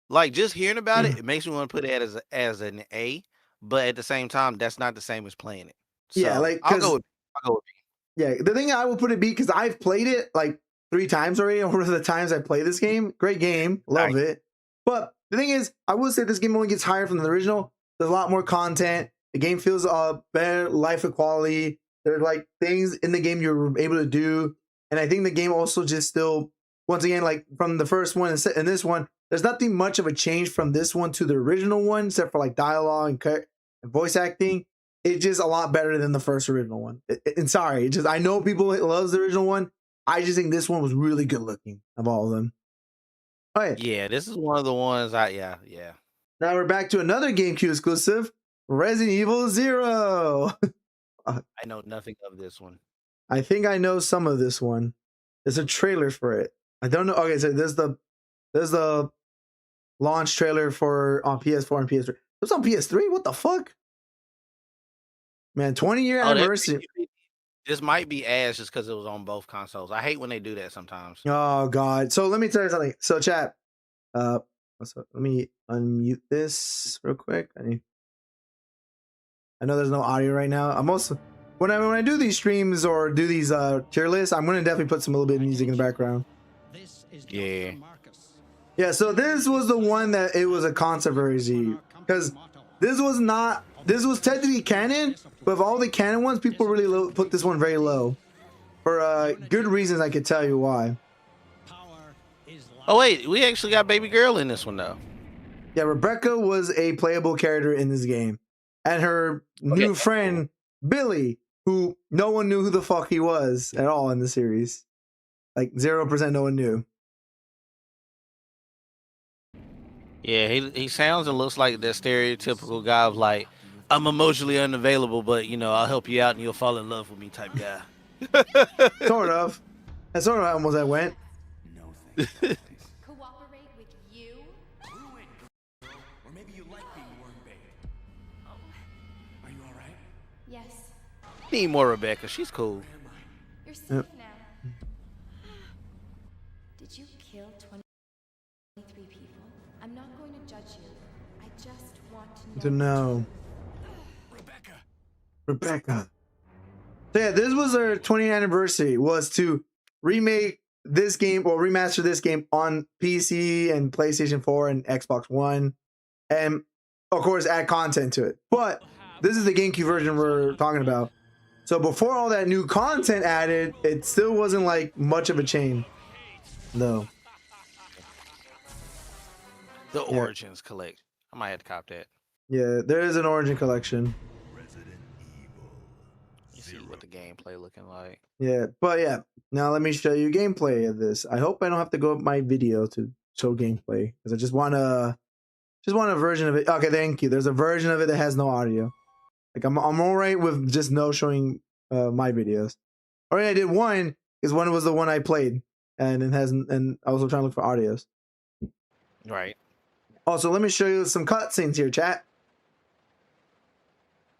like just hearing about it. It makes me want to put it as an A, but at the same time, that's not the same as playing it. So Yeah, like, I'll go 'cause- with B. Yeah, the thing I will put it B because I've played it like 3 times already over the times I play this game. Great game, love it. But the thing is, I will say this game only gets higher from the original. There's a lot more content. The game feels better, life equality. There's like things in the game you're able to do, and I think the game also just still, once again, like from the first one and this one, there's nothing much of a change from this one to the original one, except for like dialogue and voice acting. It's just a lot better than the first original one. And sorry, I know people loves the original one. I just think this one was really good looking of all of them. All right. Yeah, this is one of the ones yeah. Now we're back to another GameCube exclusive, Resident Evil 0. I know nothing of this one. I think I know some of this one. There's a trailer for it. I don't know. Okay, so there's the launch trailer for on PS4 and PS3. It's on PS3. What the fuck? Man, 20-year anniversary. This might be ass just because it was on both consoles. I hate when they do that sometimes. Oh god. So let me tell you something. So chat, let me unmute this real quick. I know there's no audio right now. I'm also when I do these streams or do these tier lists, I'm gonna definitely put some little bit of music in the background. Yeah. Yeah. So this was the one that it was a controversy because this was technically canon, but of all the canon ones, people really put this one very low for good reasons. I could tell you why. Oh wait, we actually got baby girl in this one though. Yeah, Rebecca was a playable character in this game, and her new friend Billy, who no one knew who the fuck he was at all in the series. Like 0%, no one knew. Yeah, he sounds and looks like that stereotypical guy of like, I'm emotionally unavailable, but I'll help you out and you'll fall in love with me type guy. Sort of. That's sort of almost I went. Cooperate with you? Or maybe you like being worm bait. Are you all right? Yes. Need more Rebecca. She's cool. You're safe now. Did you kill 23 people? I'm not going to judge you. I just want to know. Rebecca. Rebecca. So yeah, this was our 20th anniversary, was to remake this game or remaster this game on PC and PlayStation 4 and Xbox One, and of course add content to it. But this is the GameCube version we're talking about. So before all that new content added, it still wasn't like much of a chain. No. The Origins Collection. I might have to cop that. Yeah, there is an Origin collection. You see what the gameplay looking like. Yeah, but yeah. Now let me show you gameplay of this. I hope I don't have to go up my video to show gameplay because I just want a version of it. Okay, thank you. There's a version of it that has no audio. Like I'm all right with just no showing my videos. Already I did one because one was the one I played, and it hasn't. And I was also trying to look for audios. Right. Also, let me show you some cutscenes here, chat.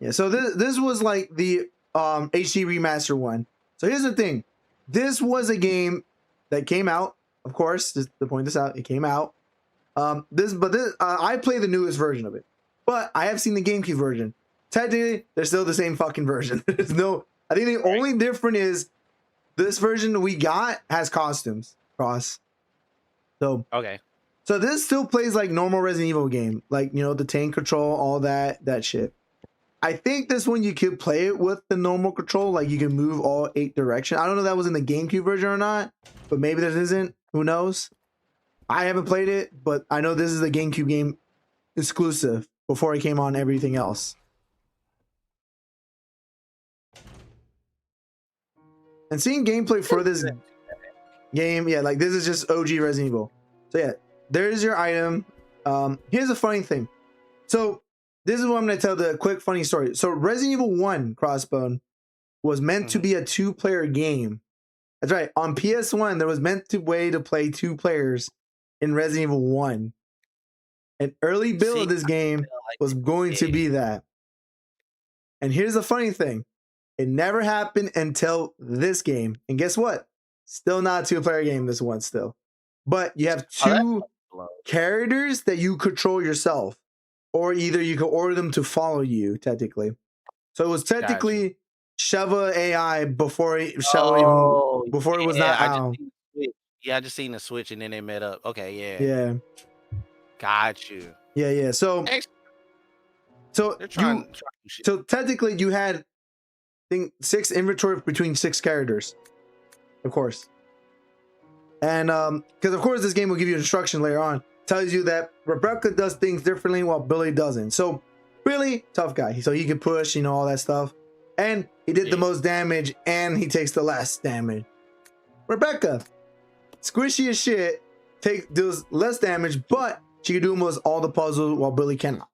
Yeah, so this was like the HD remaster one. So here's the thing. This was a game that came out, of course, just to point this out, it came out. I play the newest version of it. But I have seen the GameCube version. Technically, they're still the same fucking version. There's no, I think the only difference is this version we got has costumes. Cross. So Okay. So this still plays like normal Resident Evil game, like, you know, the tank control, all that shit. I think this one you could play it with the normal control, like you can move all 8 directions. I don't know if that was in the GameCube version or not, but maybe there isn't. Who knows? I haven't played it, but I know this is the GameCube game exclusive before it came on everything else. And seeing gameplay for this game, yeah, like this is just OG Resident Evil. So yeah. There's your item. Here's a funny thing. So this is what I'm going to tell the quick funny story. So Resident Evil 1 Crossbone was meant to be a 2-player game. That's right. On PS1, there was meant to way to play 2 players in Resident Evil 1. An early build of this game was going to be that. And here's the funny thing. It never happened until this game. And guess what? Still not a 2-player game, this one still. But you have 2 characters that you control yourself, or either you can order them to follow you technically. So it was technically Sheva AI before it was not out. I just seen the Switch and then they met up. Okay, yeah. Yeah. Got you. Yeah. So they're trying shit. So technically you had, I think, 6 inventory between 6 characters. Of course. And because of course this game will give you instruction later on, tells you that Rebecca does things differently while Billy doesn't. So Billy, tough guy, so he can push, you know, all that stuff, and he did the most damage and he takes the less damage. Rebecca, squishy as shit, does less damage, but she can do almost all the puzzles while Billy cannot.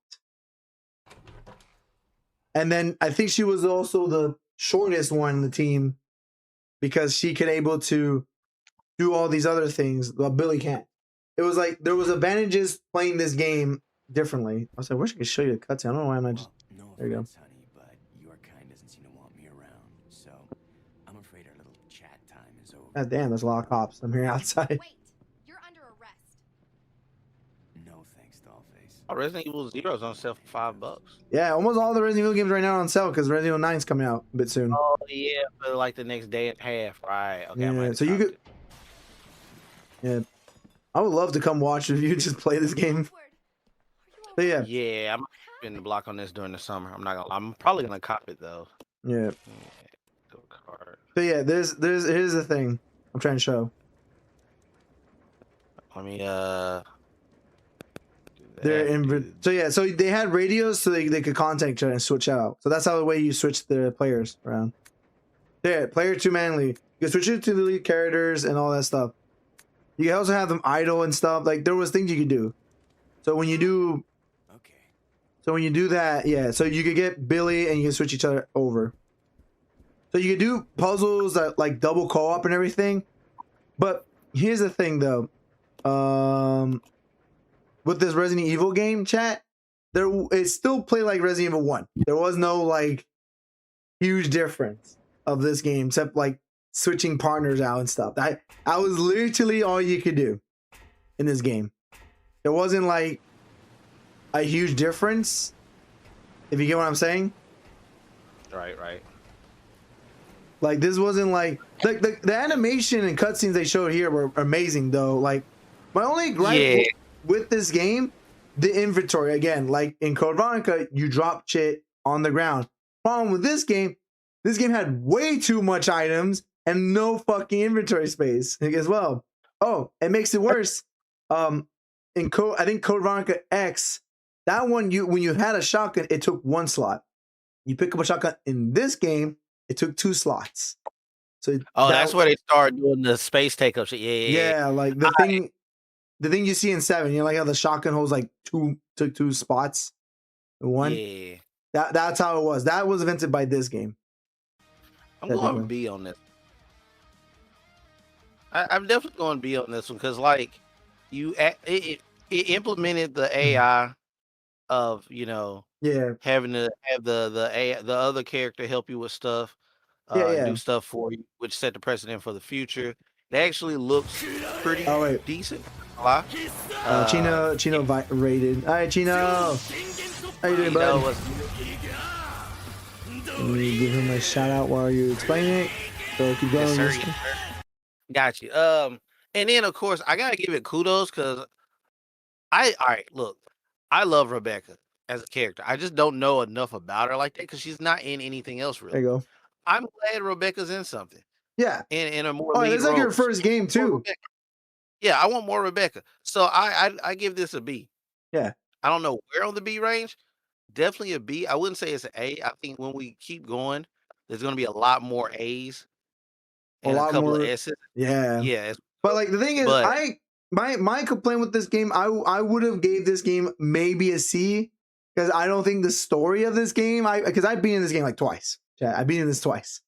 And then I think she was also the shortest one in the team because she could able to do all these other things while Billy can't. It was like there was advantages playing this game differently. I was like, I wish I could show you the cutscene. I don't know why I'm not just. No There you go. offense, honey, but your kind doesn't seem to want me around. So I'm afraid our little chat time is over. God damn, there's a lot of cops. I'm here outside. Wait, you're under arrest. No thanks, Dollface. Oh, Resident Evil Zero's on sale for $5. Yeah, almost all the Resident Evil games right now are on sale because Resident Evil 9 is coming out a bit soon. Oh yeah, for like the next day and a half, right? Okay, I might Yeah, have so you copped could. Yeah, I would love to come watch if you just play this game. But yeah, it. Yeah, I'm spin the block on this during the summer. I'm not gonna. I'm probably gonna cop it though. yeah. Go card. But yeah, here's the thing I'm trying to show. Let me They're in. So yeah, so they had radios so they could contact each other and switch out. So that's how the way you switch the players around. Yeah, player 2 manually. You can switch it to the lead characters and all that stuff. You can also have them idle and stuff. Like there was things you could do. So when you do, that, yeah. So you could get Billy and you can switch each other over. So you could do puzzles that like double co-op and everything. But here's the thing though. With this Resident Evil game, chat, it still played like Resident Evil 1. There was no like huge difference of this game except like switching partners out and stuff. That was literally all you could do in this game. There wasn't like a huge difference. If you get what I'm saying. Right. Like this wasn't like the animation and cutscenes they showed here were amazing though. Like my only gripe with this game, the inventory again. Like in Code Veronica, you drop shit on the ground. Problem with this game had way too much items and no fucking inventory space as well. Oh, it makes it worse. In Code, I think Code Veronica X, that one when you had a shotgun, it took 1 slot. You pick up a shotgun in this game, it took 2 slots. So that's where they started doing the space take up shit. Yeah, like the thing you see in 7, you know, like how the shotgun holds like took 2 spots in 1. Yeah. That's how it was. That was invented by this game. I'm going to be on this. I'm definitely going to be on this one because, like, it implemented the AI of, you know, having to have the other character help you with stuff, do stuff for you, which set the precedent for the future. It actually looks pretty decent. Chino rated. All right, Chino. How you doing, bud? Can you give him a shout out while you explain it? So keep going. Yes, sir. Got you. And then of course I gotta give it kudos because look, I love Rebecca as a character. I just don't know enough about her like that because she's not in anything else really. There you go. I'm glad Rebecca's in something. Yeah. In a more. Oh, it's like your first game too. Yeah, I want more Rebecca. So I give this a B. Yeah. I don't know where on the B range. Definitely a B. I wouldn't say it's an A. I think when we keep going, there's going to be a lot more A's and a couple of S's. Yeah. Yeah. But like the thing is, my complaint with this game, I would have gave this game maybe a C because I don't think the story of this game, because I've been in this game like twice. Yeah, I've been in this twice.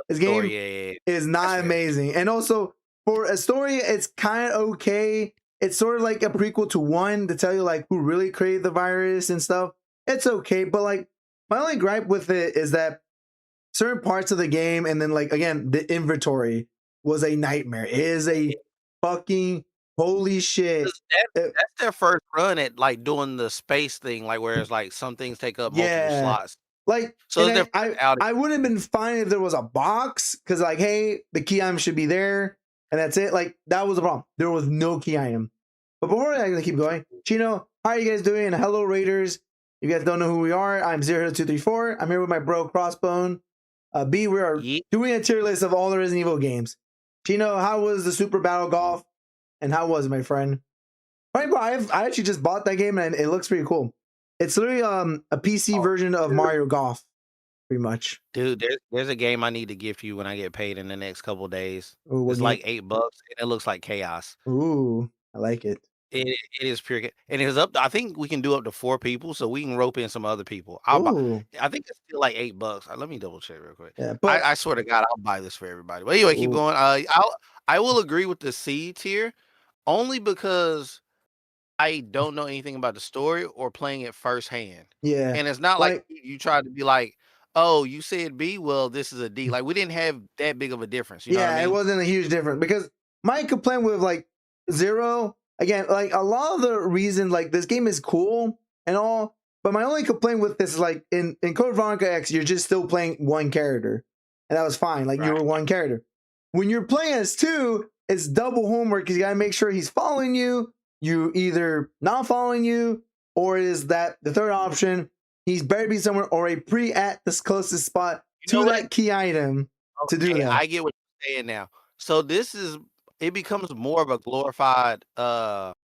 This game is not amazing, and also for a story, it's kind of okay. It's sort of like a prequel to 1 to tell you like who really created the virus and stuff. It's okay, but like my only gripe with it is that certain parts of the game, and then like again, the inventory was a nightmare. It is a fucking holy shit. That's their first run at like doing the space thing, like where it's like some things take up multiple slots. Like, so I would have been fine if there was a box because like, hey, the key item should be there, and that's it. Like that was the problem. There was no key item. But before I keep going, Chino, how are you guys doing? And hello, Raiders. If you guys don't know who we are, I'm 0234. I'm here with my bro Crossbone. B, we are doing a tier list of all the Resident Evil games. Chino, how was the Super Battle Golf? And how was it, my friend? All right, bro, I actually just bought that game and it looks pretty cool. It's literally a PC version of Mario Golf, pretty much. Dude, there's a game I need to gift you when I get paid in the next couple of days. It's like $8 and it looks like chaos. Ooh, I like it. It is pure, and it's up. I think we can do up to 4 people, so we can rope in some other people. I think it's still like $8. Let me double check real quick. Yeah, but I swear to God, I'll buy this for everybody. But anyway, keep going. I will agree with the C tier, only because I don't know anything about the story or playing it firsthand. Yeah, and it's not like you tried to be like, oh, you said B, well, this is a D. Like we didn't have that big of a difference. You know what I mean? It wasn't a huge difference because my complaint with like 0. Again, like a lot of the reason, like this game is cool and all, but my only complaint with this is like in Code Veronica X, you're just still playing 1 character, and that was fine. Like you were 1 character. When you're playing as 2, it's double homework because you gotta make sure he's following you. You either not following you, or is that the third option? He's better be somewhere or a pre at this closest spot to that key item to do that. I get what you're saying now. So it becomes more of a glorified what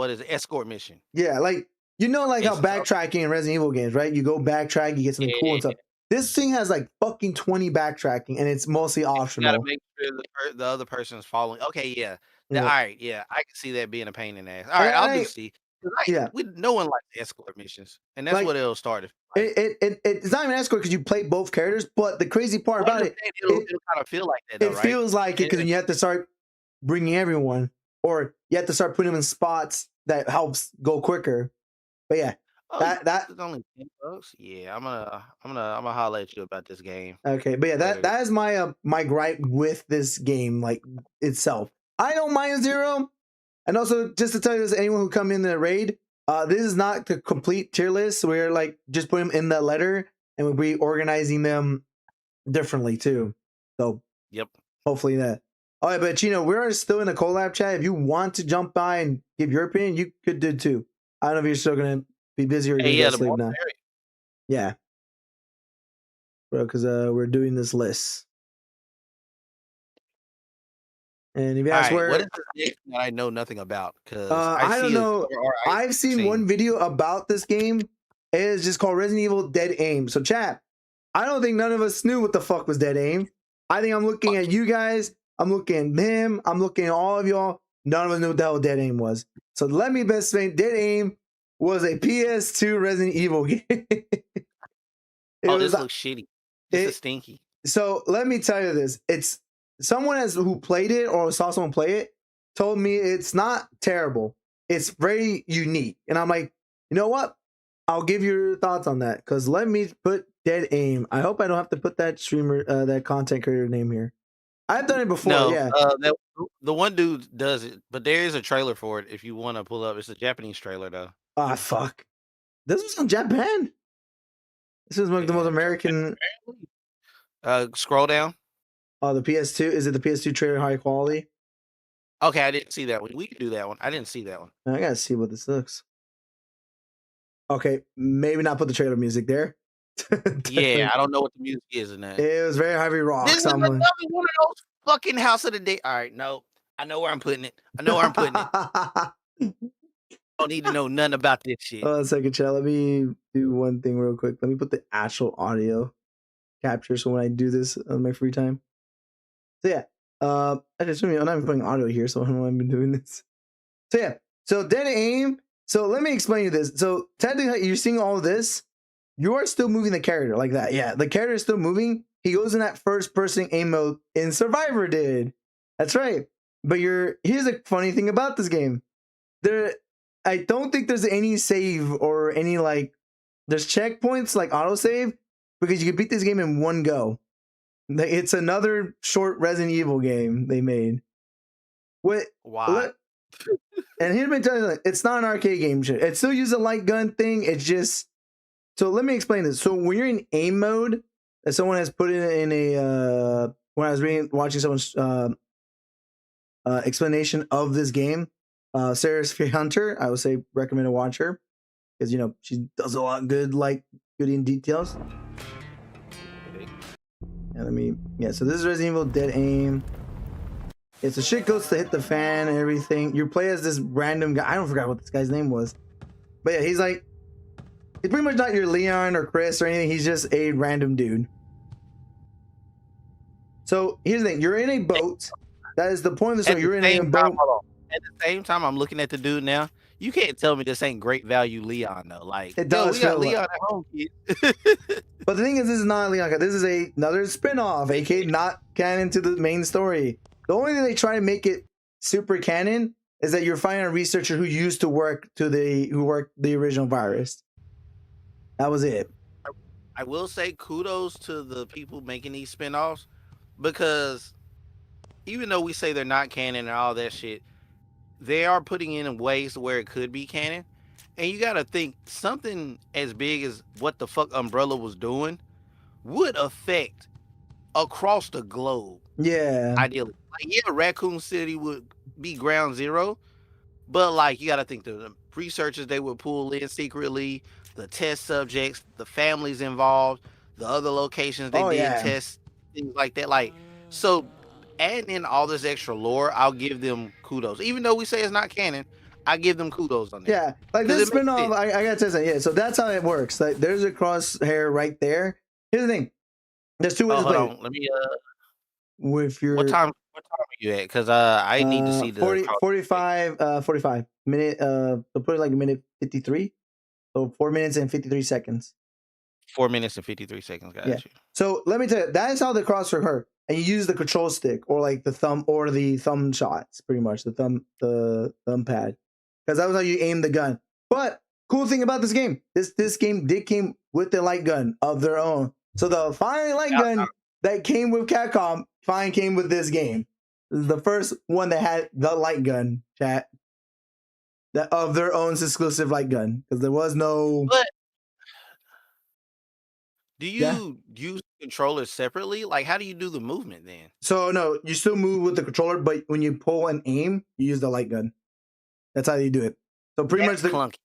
is it, escort mission. Yeah, like like how backtracking in Resident Evil games, right? You go backtrack, you get something cool and stuff. This thing has like fucking 20 backtracking and it's mostly optional. You gotta make sure the other person is following. Okay, yeah. All right, yeah. I can see that being a pain in the ass. All right, I'll do C. No one likes escort missions, and that's what it'll start. It's not even escort because you play both characters, but the crazy part about it kind of feel like that. Though, it feels like it because you have to start bringing everyone, or you have to start putting them in spots that helps go quicker. But yeah, that's only $10. Yeah, I'm gonna holler at you about this game. Okay, but yeah, that is my my gripe with this game, like itself. I don't mind 0. And also, just to tell you this, anyone who come in the raid, This is not the complete tier list. We're like just putting them in that letter, and we'll be organizing them differently too. So Yep. hopefully that. All right, but Chino, we're still in the collab chat. If you want to jump by and give your opinion, you could do too. I don't know if you're still gonna be busy or Hey, you're yeah, gonna the sleep more now. merrier. Yeah, bro, because we're doing this list. And if you All ask right, what where, is this next that I know nothing about? Because I don't know. I've seen one video about this game. It is just called Resident Evil Dead Aim. So, chat, I don't think none of us knew what the fuck was Dead Aim. I think I'm looking at you guys. I'm looking at him. I'm looking at all of y'all. None of us knew what the hell Dead Aim was. So let me best explain. Dead Aim was a PS2 Resident Evil game. This looks shitty. This it- is stinky. So let me tell you this. It's someone who played it or saw someone play it told me it's not terrible. It's very unique. And I'm like, you know what? I'll give your thoughts on that. Because let me put Dead Aim. I hope I don't have to put that streamer, that content creator name here. I've done it before, No, yeah. the one dude does it, but there is a trailer for it if you want to pull up. It's a Japanese trailer though. Ah, fuck. This was in Japan. This is like the most American. Scroll down. Oh, the PS2. Is it the PS2 trailer high quality? Okay, I didn't see that one. We can do that one. I didn't see that one. I gotta see what this looks. Okay, maybe not put the trailer music there. Yeah, I don't know what the music is in that. It was very heavy rock. This is another one of those fucking House of the Dead. All right, no, I know where I'm putting it. I know where I'm putting it. I don't need to know nothing about this shit. Hold on a second, chat. Let me do one thing real quick. Let me put the actual audio capture so when I do this on my free time. So yeah, I'm not even putting audio here, so I don't know why I've been doing this. So yeah, so Dead Aim. So let me explain you this. So technically, you're seeing all of this. You are still moving the character like that. Yeah, the character is still moving. He goes in that first-person aim mode in Survivor did. That's right. But here's a funny thing about this game. I don't think there's any save or any there's checkpoints like autosave because you can beat this game in one go. It's another short Resident Evil game they made. Why? And here's me telling you, it's not an arcade game. It still uses a light gun thing. It's just. So let me explain this. So when you're in aim mode, as someone has put it in a when I was watching someone's explanation of this game, Sarah Sphere Hunter, I would say recommend to watch her because she does a lot good in details. And so this is Resident Evil Dead Aim. It's a shit goes to hit the fan and everything. You play as this random guy. I don't forget what this guy's name was, but yeah, he's pretty much not your Leon or Chris or anything. He's just a random dude. So here's the thing: you're in a boat. That is the point of the story. You're in a boat. At the same time, I'm looking at the dude now. You can't tell me this ain't great value Leon though. Like It does we got feel Leon at home, kid. But the thing is, this is not Leon. This is another spin-off, aka not canon to the main story. The only thing they try to make it super canon is that you're finding a researcher who used to work who worked the original virus. That was it. I will say kudos to the people making these spinoffs because even though we say they're not canon and all that shit, they are putting in ways where it could be canon. And you got to think something as big as what the fuck Umbrella was doing would affect across the globe. Yeah. Ideally. Raccoon City would be ground zero, but you got to think the researchers they would pull in secretly, the test subjects, the families involved, the other locations they test, things like that. So adding in all this extra lore, I'll give them kudos. Even though we say it's not canon, I give them kudos on that. Yeah, this spinoff, I gotta tell you something. Yeah, so that's how it works. There's a crosshair right there. Here's the thing: there's two ways to play. Hold on, let me. With your what time are you at? Because I need to see the 45 minute. So put it like a minute 53. So 4 minutes and 53 seconds. 4 minutes and 53 seconds. Got you. So let me tell you, that is how the crosshair hurt. And you use the control stick or the thumb or the thumb shots, pretty much the thumb pad, because that was how you aim the gun. But cool thing about this game, this game came with the light gun of their own. So the fine light gun that came with Capcom came with this game. This is the first one that had the light gun. Chat. that of their own exclusive light gun because there was no. But do Yeah. you use controllers separately? Like, how do you do the movement then? So no, you still move with the controller, but when you pull and aim, you use the light gun. That's how you do it. So pretty That's much clunky.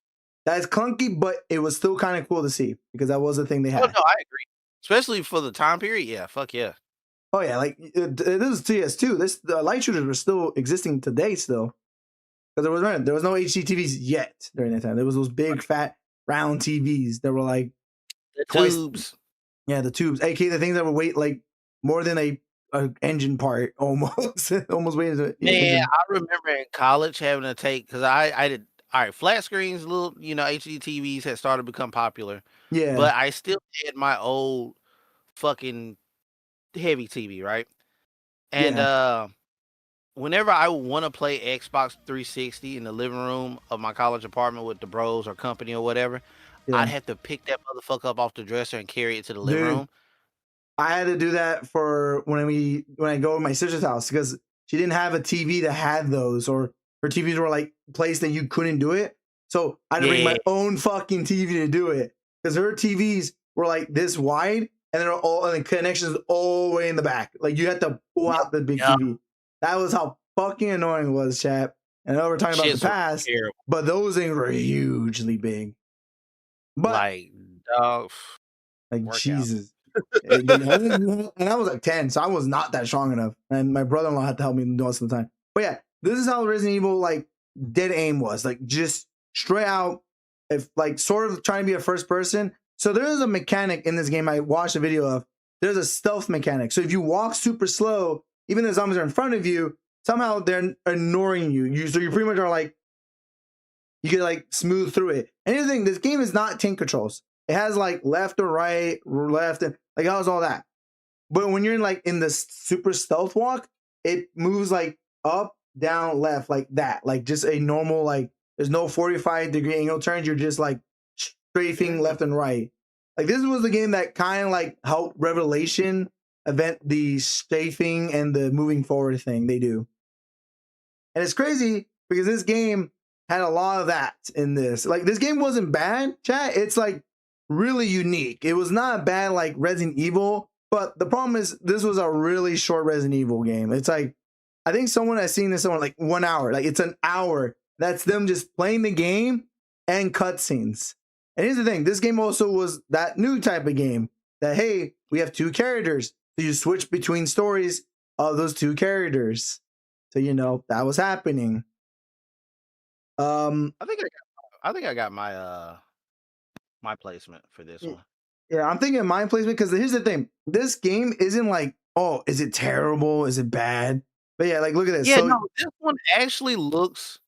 that's clunky, but it was still kind of cool to see because that was the thing they Oh had. no, I agree. Especially for the time period. Yeah, fuck yeah. Oh yeah, like this is TS2. The light shooters were still existing today still. Because there was no HD TVs yet during that time. There was those big fat round TVs that were like The Twist- tubes. yeah, the tubes, aka the things that would weight like more than a engine part almost, almost weighing the Man, engine. I remember in college having to take because I did all right. Flat screens, little HD TVs had started to become popular, Yeah, but I still had my old fucking heavy TV, right? And whenever I would want to play Xbox 360 in the living room of my college apartment with the bros or company or whatever, yeah. I'd have to pick that motherfucker up off the dresser and carry it to the living Dude. room. I had to do that for when I go to my sister's house because she didn't have a TV that had those, or her TVs were like placed that you couldn't do it. So I had to bring my own fucking TV to do it because her TVs were like this wide, and the connections all the way in the back. Like you had to pull out the big TV. That was how fucking annoying it was, chap. And I know we're talking about Shits the were past, terrible. but those things were hugely big. But Like, dog, like workout. Jesus. And I was like 10, so I was not that strong enough. And my brother-in-law had to help me most of the time. But yeah, this is how Resident Evil like dead aim was. Like just straight out, if like sort of trying to be a first person. So there is a mechanic in this game I watched a video of. There's a stealth mechanic. So if you walk super slow, even the zombies are in front of you, somehow they're ignoring you. So you pretty much are like, you can like smooth through it. And here's the thing, this game is not tank controls. It has like left or right, left, and like it has all that. But when you're in the super stealth walk, it moves like up, down, left, like that. Like just a normal, like there's no 45-degree angle turns. You're just like strafing left and right. Like this was the game that kind of like helped Revelation invent the strafing and the moving forward thing they do. And it's crazy because this game had a lot of that in this. Like this game wasn't bad, chat. It's like really unique. It was not bad like Resident Evil, but the problem is this was a really short Resident Evil game. It's like, I think someone has seen this somewhere like 1 hour. Like it's an hour. That's them just playing the game and cutscenes. And here's the thing, this game also was that new type of game that, hey, we have two characters. So you switch between stories of those two characters. So you know that was happening. I think I got my my placement for this one. Yeah, I'm thinking mind placement because here's the thing. This game isn't like, oh, is it terrible? Is it bad? But yeah, like look at this. Yeah, So, no, this one actually looks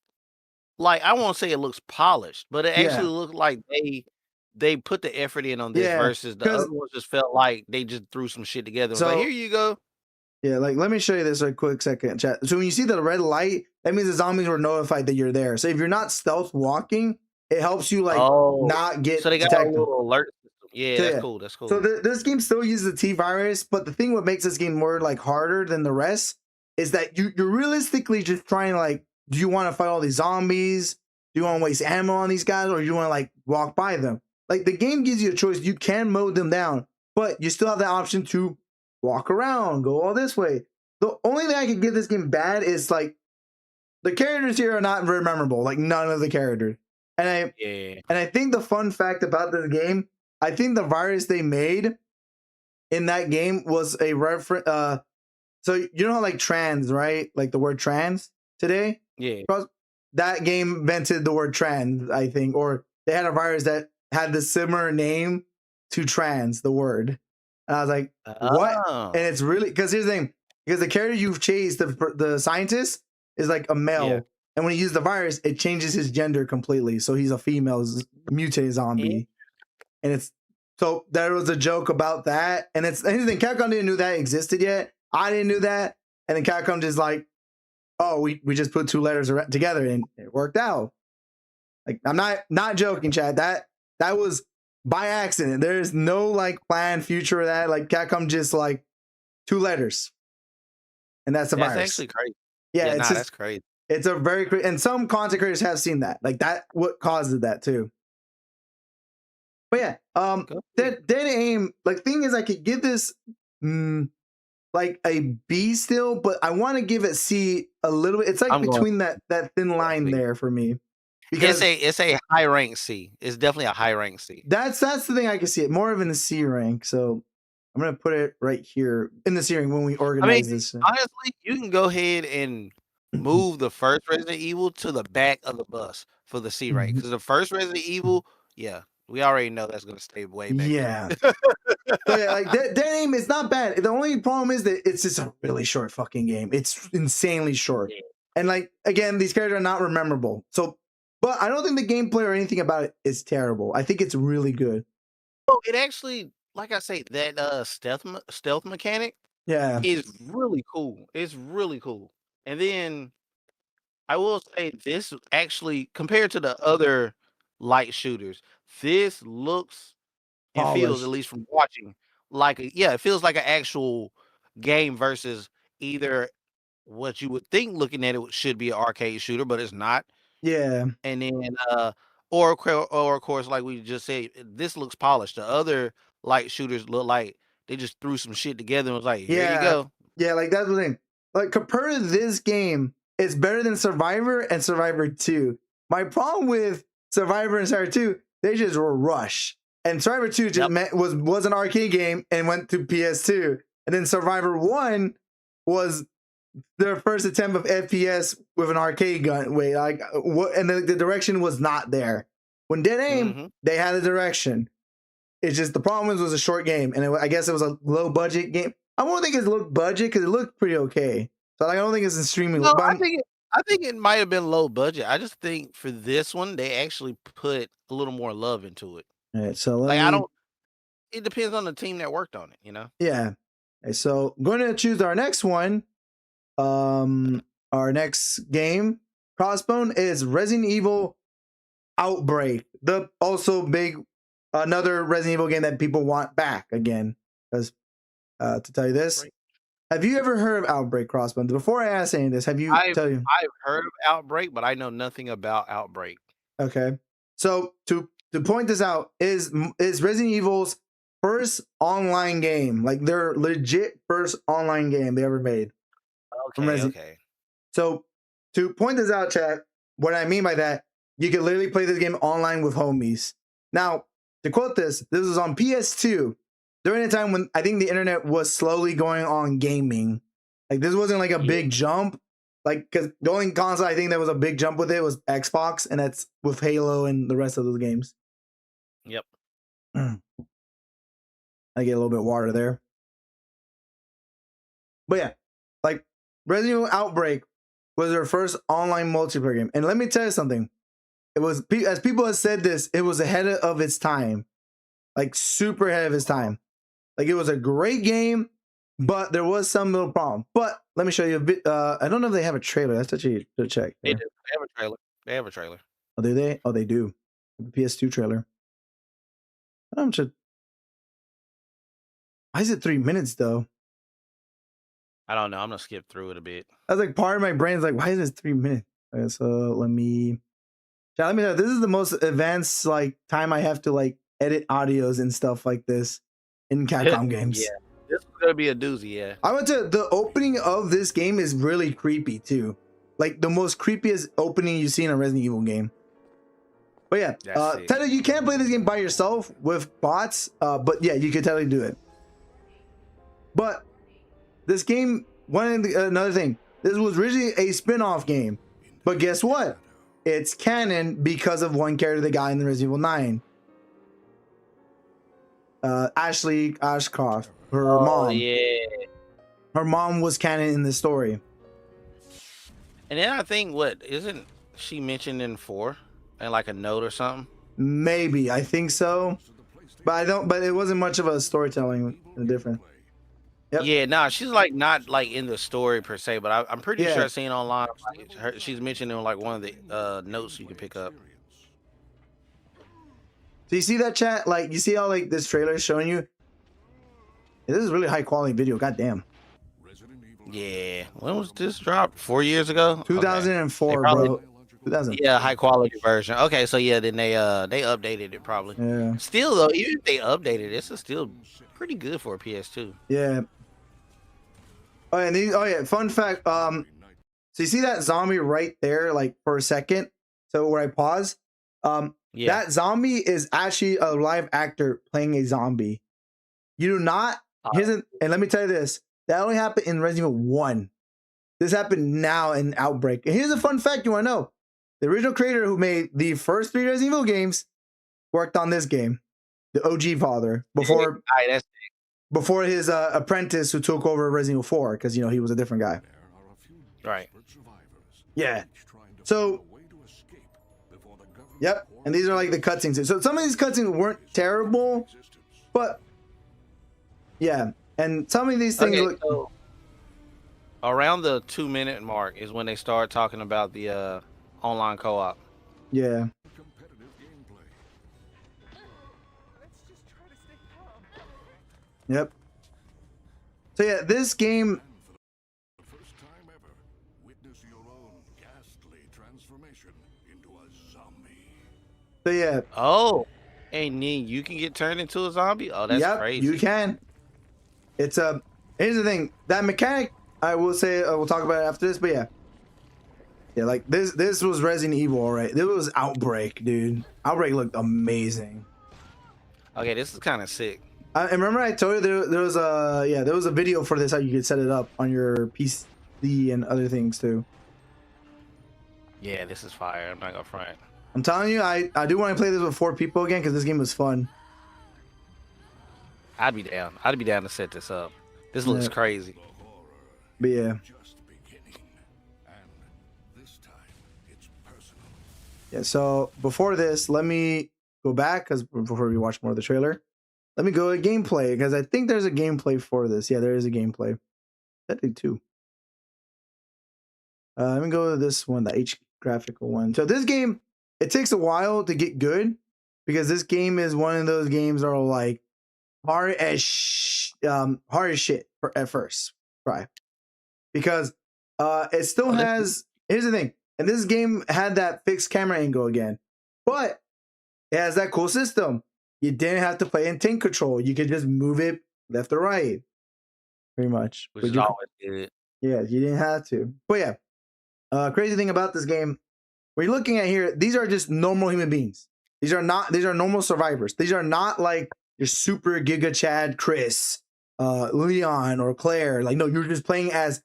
like, I won't say it looks polished, but it actually looks like they put the effort in on this versus the other ones just felt like they just threw some shit together. So like, here you go. Yeah, like let me show you this a quick second, chat. So when you see the red light, that means the zombies were notified that you're there. So if you're not stealth walking, it helps you like not get So they got detected. a little alert system. Yeah, that's cool. That's cool. So this game still uses the T virus, but the thing what makes this game more like harder than the rest is that you're realistically just trying to like, do you want to fight all these zombies? Do you want to waste ammo on these guys, or do you want to like walk by them? Like the game gives you a choice. You can mow them down, but you still have the option to walk around, go all this way. The only thing I can give this game bad is like the characters here are not very memorable. Like none of the characters. And I think the fun fact about this game, I think the virus they made in that game was a reference. So you know how like trans, right? Like the word trans today. Yeah. That game invented the word trans, I think, or they had a virus that had the similar name to trans, the word. And I was like, what? And it's really, because here's the thing, because the character you've chased, the scientist, is like a male. Yeah. And when he uses the virus, it changes his gender completely. So he's a female mutated zombie. And it's, so there was a joke about that. And it's anything, Capcom didn't know that existed yet. I didn't know that. And then Capcom just like, oh, we just put two letters together and it worked out. Like, I'm not joking, Chad. That was by accident. There's no like planned future of that. Like Capcom just like two letters. And that's the virus. That's actually crazy. Yeah, it's just, that's crazy. It's a very and some content creators have seen that. Like that what causes that too. But yeah, dead aim. Like thing is, I could give this like a B still, but I want to give it C a little bit. It's like between that thin line there for me. Because it's a high rank C. It's definitely a high rank C. That's the thing I can see it more of in the C rank. So I'm gonna put it right here in the C rank when we organize this. Honestly, you can go ahead and move the first Resident Evil to the back of the bus for the C rank, because the first Resident Evil, yeah, we already know that's gonna stay way back. Yeah. So yeah, like that aim is not bad. The only problem is that it's just a really short fucking game. It's insanely short. Yeah. And like again, these characters are not memorable. So but I don't think the gameplay or anything about it is terrible. I think it's really good. Oh, it actually, like I say, that stealth mechanic, yeah, is really cool. It's really cool. And then I will say this actually, compared to the other light shooters, this looks and feels, at least from watching, like it feels like an actual game versus either what you would think looking at it should be an arcade shooter, but it's not. Yeah. And then or of course, like we just said, this looks polished. The other light shooters look like they just threw some shit together and was like, here you go. Yeah, like that's the thing. Like compared to this game, it's better than Survivor and Survivor 2. My problem with Survivor and Survivor 2, they just were rushed. And Survivor 2 just was an arcade game and went to PS2. And then Survivor 1 was their first attempt of FPS with an arcade gun. Wait, like what? And the direction was not there. When Dead Aim, they had a direction. It's just the problem was it was a short game, and I guess it was a low budget game. I won't think it's low budget because it looked pretty okay. So like, I don't think it's extremely. No, I think it might have been low budget. I just think for this one they actually put a little more love into it. All right, so it depends on the team that worked on it, you know. Yeah. Okay, so I'm going to choose our next one. Our next game, Crossbone, is Resident Evil Outbreak. The also big another Resident Evil game that people want back again. Because to tell you this, have you ever heard of Outbreak, Crossbone? Before I ask any of this, have you? I've heard of Outbreak, but I know nothing about Outbreak. Okay, so to point this out, is Resident Evil's first online game, like their legit first online game they ever made. Okay. So to point this out, chat, what I mean by that, you can literally play this game online with homies. Now, to quote this was on PS2 during a time when I think the internet was slowly going on gaming. Like this wasn't like a big jump. Like, because the only console I think that was a big jump with it was Xbox, and that's with Halo and the rest of those games. Yep. I get a little bit of water there. But yeah, like Resident Evil Outbreak was their first online multiplayer game. And let me tell you something. It was, as people have said this, it was ahead of its time. Like super ahead of its time. Like it was a great game, but there was some little problem. But let me show you a bit. I don't know if they have a trailer. That's actually to check. They do. They have a trailer. Oh, do they? Oh, they do. The PS2 trailer. Why is it 3 minutes though? I don't know. I'm gonna skip through it a bit. I was like, part of my brain's like, why is this 3 minutes? Okay, so let me tell you, this is the most advanced like time I have to like edit audios and stuff like this in Capcom games. Yeah, this is gonna be a doozy. Yeah, I went to the opening of this game is really creepy too, like the most creepiest opening you see in a Resident Evil game. But yeah, Teddy, you can't play this game by yourself with bots, but yeah, you could totally do it. But this game, another thing, this was originally a spin-off game, but guess what? It's canon because of one character they got in the Resident Evil 9. Ashley Ashcroft, her mom. Yeah. Her mom was canon in this story. And then I think, isn't she mentioned in 4 and like a note or something? Maybe, I think so. But it wasn't much of a storytelling different. Yep. Yeah, nah, she's like not like in the story per se, but I'm pretty sure I've seen online. She's mentioned in like one of the notes you can pick up. So you see that, chat? Like you see how like this trailer is showing you? This is really high quality video. God damn. Yeah. When was this dropped? 4 years ago? Okay. 2004, They probably- bro. 2000. Yeah, high quality version. Okay, so yeah, then they updated it probably. Yeah. Still though, even if they updated it, it's still pretty good for a PS2. Yeah. Oh, and these, oh yeah, fun fact. So you see that zombie right there, like for a second. So where I pause, Yeah. that zombie is actually a live actor playing a zombie. You do not. And let me tell you this: that only happened in Resident Evil 1. This happened now in Outbreak. And here's a fun fact you want to know: the original creator who made the first 3 Resident Evil games worked on this game, the OG father, before that's before his apprentice who took over Resident Evil 4, because you know he was a different guy. right. Yeah. So, yep. And these are like the cutscenes. So some of these cutscenes weren't terrible, but yeah. And some of these things Okay, look. so around the 2-minute mark is when they start talking about the online co-op. Yeah. Yep. So yeah, this game. First time ever, witness your own ghastly transformation into a zombie. So yeah. Oh, and then you can get turned into a zombie. Oh, that's Yep, crazy. you can. It's a. Here's the thing. That mechanic, I will say, we'll talk about it after this. But yeah. Yeah, like this was Resident Evil, all right. This was Outbreak, dude. Outbreak looked amazing. Okay, this is kind of sick. And remember I told you there was a video for this, how you could set it up on your PC and other things too. Yeah, this is fire. I'm not gonna front. I'm telling you, I do want to play this with 4 people again because this game was fun. I'd be down. I'd be down to set this up. This looks Yeah. crazy. But yeah, Just beginning. And this time, it's personal. yeah. So before this, let me go back because before we watch more of the trailer, let me go to gameplay because I think there's a gameplay for this. Yeah, there is a gameplay. I think 2. Let me go to this one, the H graphical one. So this game, it takes a while to get good because this game is one of those games that are like hard as shit at first, right? Because it still has. Here's the thing, and this game had that fixed camera angle again, but it has that cool system. You didn't have to play in tank control. You could just move it left or right, pretty much. Which But is you, always good. yeah, you didn't have to. But yeah, crazy thing about this game, what you're looking at here, these are just normal human beings. These are normal survivors. These are not like your super Giga Chad Chris, Leon, or Claire. Like, no, you're just playing as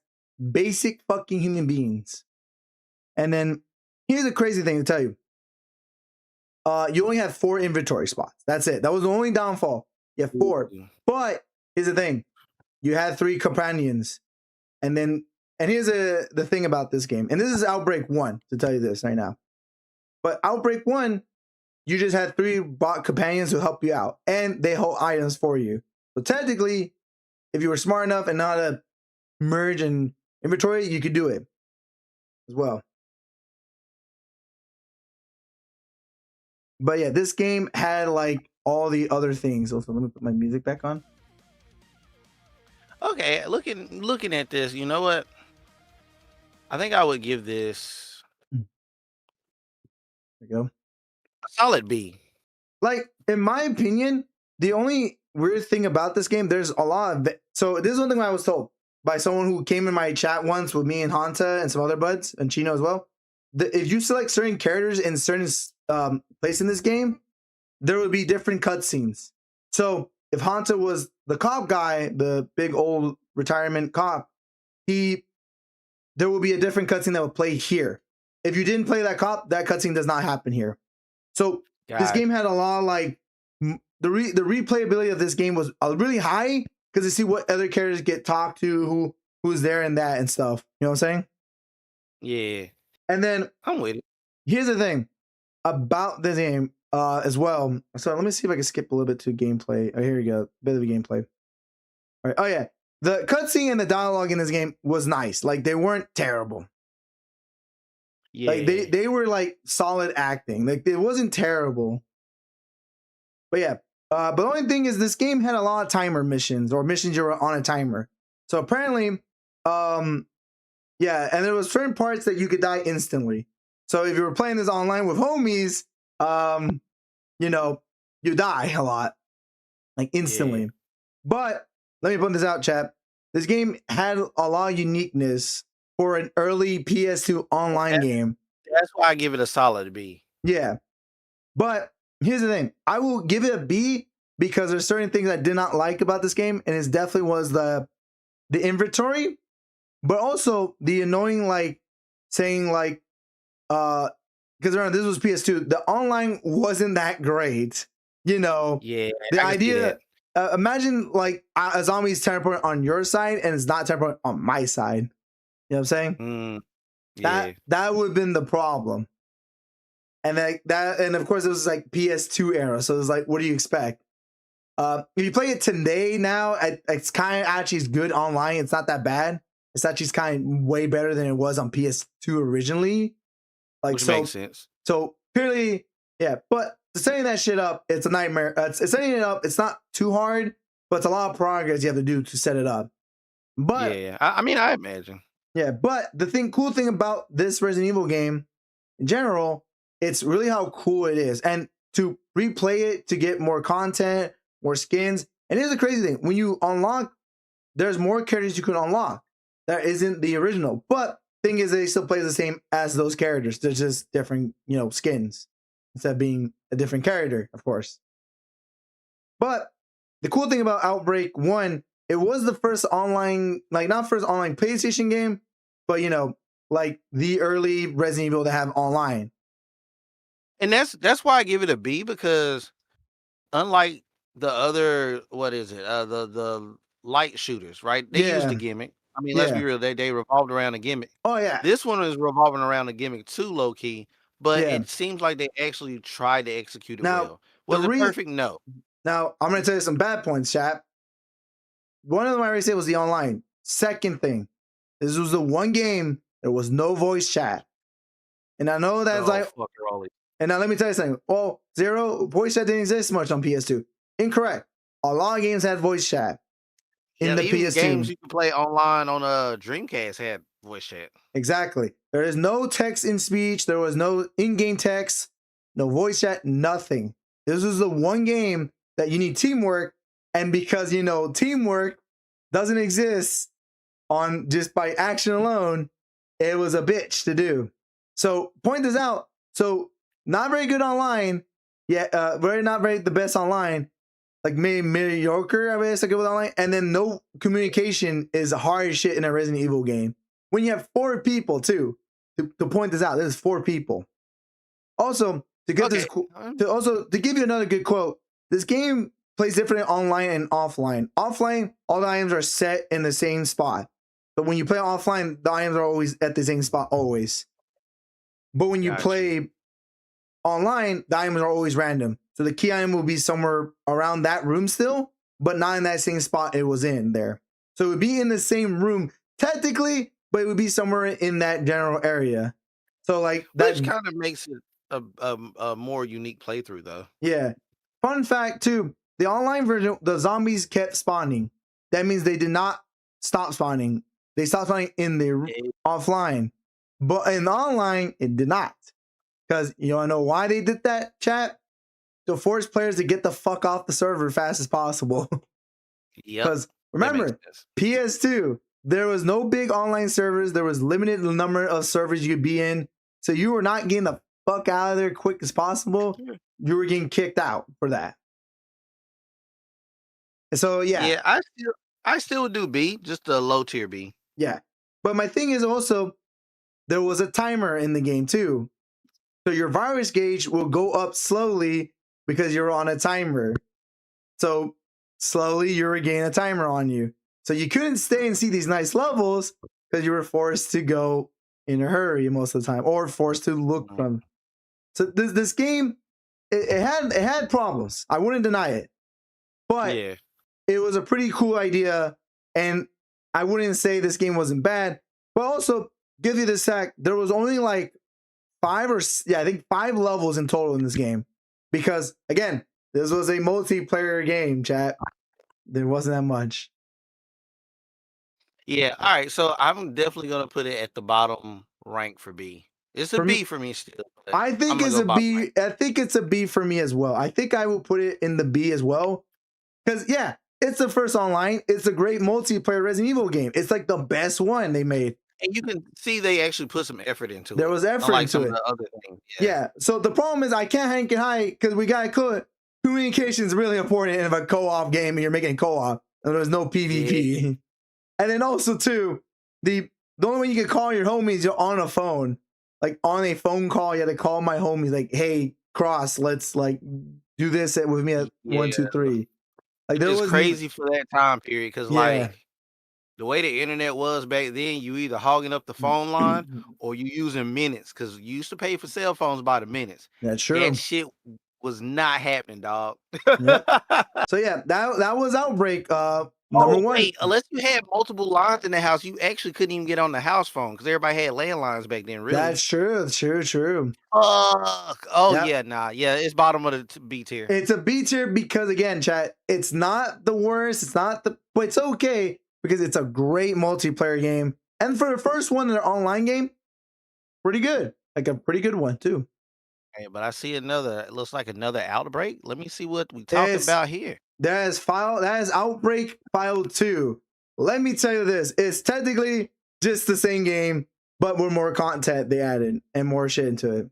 basic fucking human beings. And then here's a crazy thing to tell you. You only have 4 inventory spots. That's it. That was the only downfall. You have 4. But here's the thing. You had 3 companions. And here's the thing about this game. And this is Outbreak 1, to tell you this right now. But Outbreak 1, you just had 3 bot companions who help you out. And they hold items for you. So technically, if you were smart enough and know how to merge and inventory, you could do it as well. But yeah, this game had like all the other things. Also, let me put my music back on. Okay, looking at this, you know what? I think I would give this There we go. a solid B. Like, in my opinion, the only weird thing about this game, there's a lot of so this is one thing I was told by someone who came in my chat once with me and Hanta and some other buds and Chino as well. If you select certain characters in certain place in this game, there would be different cutscenes. So if Hanta was the cop guy, the big old retirement cop, there will be a different cutscene that will play here. If you didn't play that cop, that cutscene does not happen here. So this game had a lot of like the replayability of this game was really high because you see what other characters get talked to, who's there and that and stuff. You know what I'm saying? Yeah. And then I'm with it. Here's the thing about this game as well. So let me see if I can skip a little bit to gameplay. Oh, here we go. Bit of the gameplay. All right. Oh yeah. The cutscene and the dialogue in this game was nice. Like they weren't terrible. Yeah. Like they were like solid acting. Like it wasn't terrible. But yeah. But the only thing is this game had a lot of timer missions or missions you were on a timer. So apparently Yeah, and there was certain parts that you could die instantly. So if you were playing this online with homies, you know, you die a lot, like instantly. Yeah. But let me point this out, chap. This game had a lot of uniqueness for an early PS2 online game. That's why I give it a solid B. Yeah. But here's the thing. I will give it a B because there's certain things I did not like about this game, and it definitely was the inventory, but also the annoying like saying like because remember this was PS2, the online wasn't that great. You know, Yeah. the I can see idea that. imagine like a zombie's teleport on your side and it's not teleport on my side. You know what I'm saying? Yeah. That would have been the problem. And and of course it was like PS2 era, so it was like, what do you expect? If you play it today now, it's kind of actually good online. It's not that bad. It's actually kind of way better than it was on PS2 originally. Like, Which so makes sense. So clearly, yeah. But setting that shit up, it's a nightmare. It's setting it up. It's not too hard, but it's a lot of progress you have to do to set it up. But Yeah. I mean, I imagine. yeah, but the cool thing about this Resident Evil game in general, it's really how cool it is. And to replay it to get more content, more skins. And here's the crazy thing. When you unlock, there's more characters you can unlock. That isn't the original. But thing is, they still play the same as those characters. They're just different, skins. Instead of being a different character, of course. But the cool thing about Outbreak 1, it was the first online, like not first online PlayStation game, but like the early Resident Evil to have online. And that's why I give it a B, because unlike the other, what is it? The light shooters, right? They used the gimmick. I mean, let's be real, they revolved around a gimmick. Oh yeah. This one is revolving around a gimmick too, low key, but Yeah. it seems like they actually tried to execute it Now, well. Was it perfect? No. Now, I'm going to tell you some bad points, chap. One of them I already said was the online. Second thing, this was the one game there was no voice chat. And I know that's and now let me tell you something. Well, Zero, voice chat didn't exist much on PS2. Incorrect. A lot of games had voice chat in the even PS2. games you can play online on a Dreamcast had voice chat. Exactly. There is no text in speech. There was no in-game text, no voice chat, nothing. This is the one game that you need teamwork. And because, teamwork doesn't exist on just by action alone, it was a bitch to do. So point this out. So not very good online. Yeah, not very the best online. Like maybe mediocre, I guess I go with online. And then no communication is hard as shit in a Resident Evil game. When you have 4 people too, to point this out, there's 4 people. Also, to get to give you another good quote, this game plays different online and offline. Offline, all the items are set in the same spot. But when you play offline, the items are always at the same spot, always. But when you play online, the items are always random. So the key item will be somewhere around that room still, but not in that same spot it was in there. So it would be in the same room technically, but it would be somewhere in that general area. So like that, which kind of makes it a more unique playthrough, though. Yeah. Fun fact too: the online version, the zombies kept spawning. That means they did not stop spawning. They stopped spawning in the offline, but in the online, it did not. Because you want to know why they did that, chat? To force players to get the fuck off the server as fast as possible. Yeah. Because remember, PS2, there was no big online servers. There was limited number of servers you could be in. So you were not getting the fuck out of there quick as possible. You were getting kicked out for that. So yeah. Yeah, I still would do B, just a low tier B. Yeah. But my thing is also, there was a timer in the game too. So your virus gauge will go up slowly because you're on a timer. So slowly you're getting a timer on you. So you couldn't stay and see these nice levels because you were forced to go in a hurry most of the time, or forced to look from. So this game, it had problems. I wouldn't deny it. But it was a pretty cool idea, and I wouldn't say this game wasn't bad. But also, give you this fact, there was only like 5 levels in total in this game. Because, again, this was a multiplayer game, chat. There wasn't that much. Yeah. All right. So I'm definitely gonna put it at the bottom rank for B. It's a For me, B for me still. But I I'm think gonna it's go a bottom rank. B. I think it's a B for me as well. I think I will put it in the B as well. Because yeah, it's the first online. It's a great multiplayer Resident Evil game. It's like the best one they made. And you can see they actually put some effort into There it, was effort unlike into some of it. the other things. Yeah. Yeah. So the problem is I can't hang and hide because we got communication is really important in a co-op game and you're making co-op and there's no PvP. Yeah. And then also too, the only way you can call your homies you're on a phone. Like on a phone call, you had to call my homies like, hey, Cross, let's like do this with me at Yeah. 1, 2, 3. Like there It's was crazy for that time period because yeah. like the way the internet was back then, you either hogging up the phone line or you using minutes because you used to pay for cell phones by the minutes. That's That true. shit was not happening, dog. Yep. So yeah, that was Outbreak. Number Oh, one. wait, unless you had multiple lines in the house, you actually couldn't even get on the house phone because everybody had landlines back then, really. That's true. True. Fuck. Oh, Yep. yeah, nah. Yeah, it's bottom of the B tier. It's a B tier because again, chat, it's not the worst. It's not but it's okay because it's a great multiplayer game. And for the first one, their online game, pretty good. Like a pretty good one too. Hey, but I see another, it looks like another Outbreak. Let me see what we talking It's- about here. That is Outbreak File 2. Let me tell you this. It's technically just the same game, but with more content they added and more shit into it.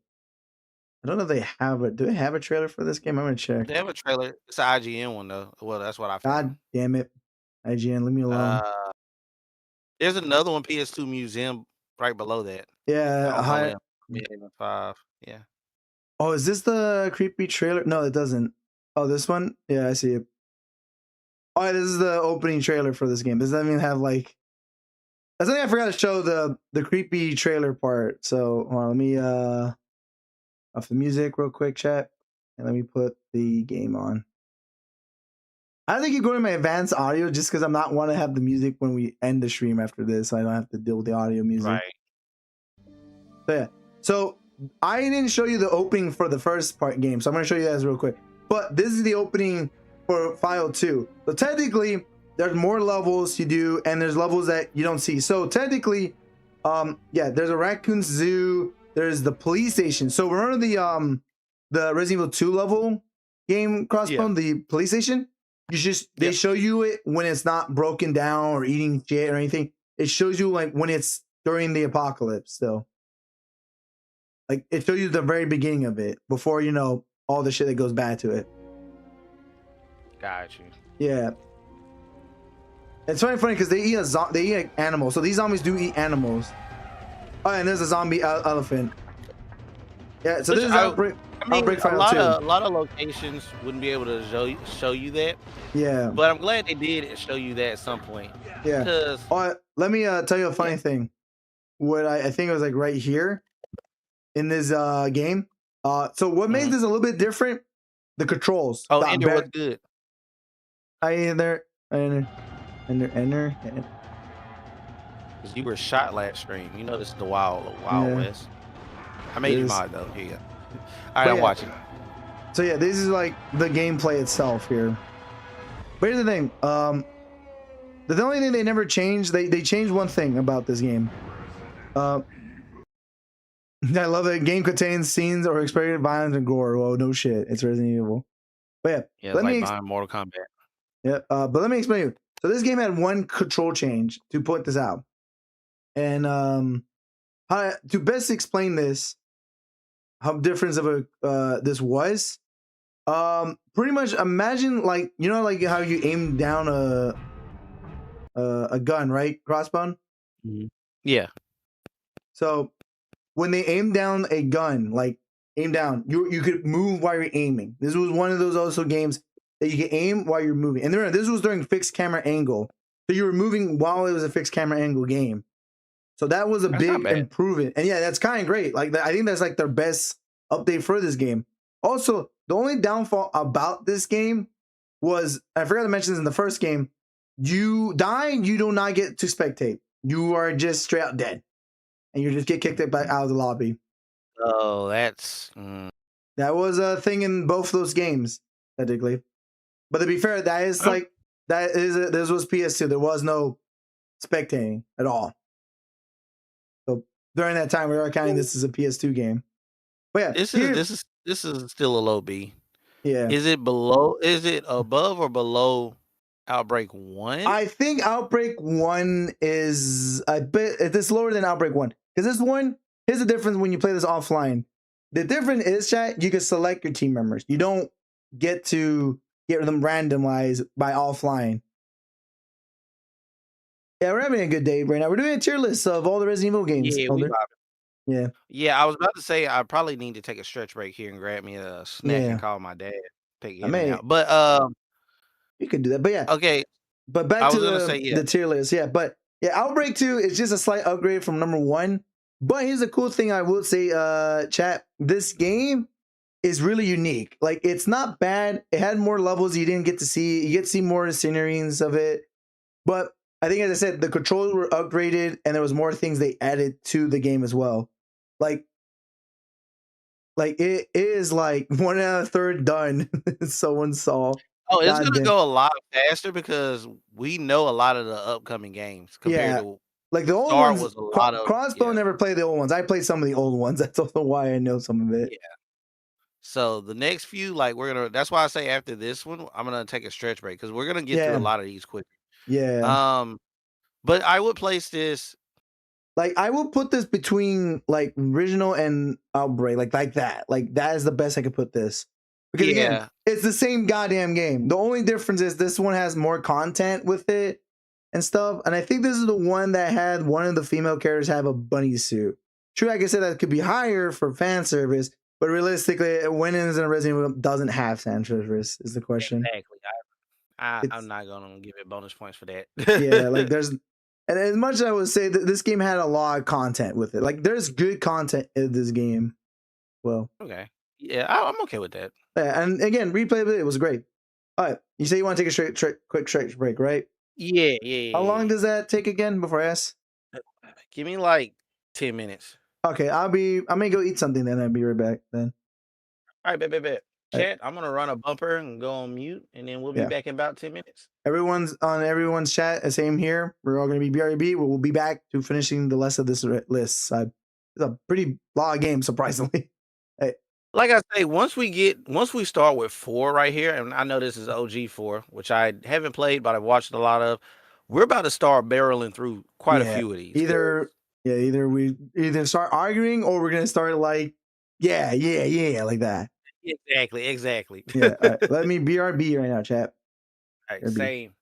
I don't know if they have it. Do they have a trailer for this game? I'm gonna check. They have a trailer. It's an IGN one, though. Well, that's what I found. God damn it. IGN, leave me alone. There's another one, PS2 Museum, right below that. Yeah. $5. Yeah. Oh, is this the creepy trailer? No, it doesn't. Oh, this one? Yeah, I see it. Oh, yeah, this is the opening trailer for this game. Does that mean have like? I think I forgot to show the creepy trailer part. So hold on, let me off the music real quick, chat, and let me put the game on. I think you go to my advanced audio just because I'm not want to have the music when we end the stream after this, so I don't have to deal with the audio music. Right. So yeah. So I didn't show you the opening for the first part game, so I'm gonna show you guys real quick. But this is the opening for File 2. So technically, there's more levels you do, and there's levels that you don't see. So technically, yeah, there's a raccoon zoo. There's the police station. So remember the Resident Evil 2 level game, Crossbone, the police station. They show you it when it's not broken down or eating shit or anything. It shows you like when it's during the apocalypse still. Like it shows you the very beginning of it before you know all the shit that goes bad to it. Got you. Yeah. It's funny because they eat animals. So these zombies do eat animals. Oh, and there's a zombie elephant. Yeah, so this is Outbreak. I mean, Outbreak a File 2. lot of locations wouldn't be able to show you that. Yeah. But I'm glad they did show you that at some point. Yeah. Because let me tell you a funny thing. What I think it was like right here in this game. So what made this a little bit different? The controls. Oh, Ender was good. Enter. Because you were shot last stream. You know this is the Wild West. I made you mod though. Here you go. All right, I'm watching. So yeah, this is like the gameplay itself here. But here's the thing. The only thing they never changed, they changed one thing about this game. I love that game contains scenes or experience violence and gore. Well, no shit, it's Resident Evil. But yeah, let me Mortal Kombat. Yeah, but let me explain you. So this game had one control change to put this out, and how to best explain this, how different of this was. Pretty much imagine like like how you aim down a gun, right? Crossbone. Yeah. So when they aim down a gun, like aim down, you could move while you're aiming. This was one of those also games that you can aim while you're moving. And this was during fixed camera angle. So you were moving while it was a fixed camera angle game. So that was that's big improvement. And yeah, that's kind of great. Like I think that's like their best update for this game. Also, the only downfall about this game was, I forgot to mention this in the first game, you die, you do not get to spectate. You are just straight out dead. And you just get kicked out of the lobby. Oh, that's... That was a thing in both those games, technically. But to be fair, that is like, this was PS2. There was no spectating at all. So during that time, we are counting this as a PS2 game. But yeah, This here- is still a low B. yeah. Is it below? Is it above or below Outbreak 1? I think Outbreak 1 is a bit, it's lower than Outbreak 1. Because this one, here's the difference when you play this offline. The difference is, chat, you can select your team members. You don't get to get them randomized by offline. Yeah, we're having a good day right now. We're doing a tier list of all the Resident Evil games. Yeah, Elder. Yeah. Yeah, I was about to say I probably need to take a stretch break here and grab me a snack Yeah. and call my dad. Take it I may- out. But You could do that. But yeah. okay, But I back to was gonna say, yeah. the tier list, yeah. But yeah, Outbreak 2 is just a slight upgrade from number 1. But here's the cool thing I will say, chat. This game is really unique. Like, it's not bad. It had more levels you didn't get to see. You get to see more sceneries of it. But I think, as I said, the controls were upgraded and there was more things they added to the game as well. Like it is like 1 out of 3 done. Someone saw. Oh, it's God gonna damn. go a lot faster because we know a lot of the upcoming games compared Yeah. to Like the old Star ones, was a lot of- Crossbow yeah. never played the old ones. I played some of the old ones. That's also why I know some of it. Yeah. So the next few, like that's why I say after this one, I'm gonna take a stretch break because we're gonna get through Yeah. a lot of these quick. Yeah. But I would place this. Like I will put this between like original and Outbreak, like that. Like that is the best I could put this. Because again, Yeah. it's the same goddamn game. The only difference is this one has more content with it and stuff. And I think this is the one that had one of the female characters have a bunny suit. True, like I said, that could be higher for fan service, but realistically, when is in a Resident Evil doesn't have fan service is the question. Exactly. It's- I'm not gonna give it bonus points for that. Yeah, like there's, and as much as I would say that this game had a lot of content with it, like there's good content in this game. Well, Okay. Yeah, I'm okay with that. yeah, and again, replayability, it was great. All right, you say you want to take a quick stretch break, right? Yeah. How long does that take again before I ask? Give me like 10 minutes. Okay, I may go eat something then. I'll be right back then. All right, bet. All right. Chat, I'm gonna run a bumper and go on mute, and then we'll be Yeah. back in about 10 minutes. Everyone's on everyone's chat. Same here. We're all going to be BRB. We'll be back to finishing the rest of this list. It's a pretty lot of games, surprisingly. Like I say, once we start with 4 right here, and I know this is OG 4, which I haven't played, but I've watched a lot of. We're about to start barreling through quite Yeah, a few of these. Either we start arguing or we're gonna start like yeah like that. Exactly. Yeah. All right, let me BRB right now, chat. All right, Kirby. same.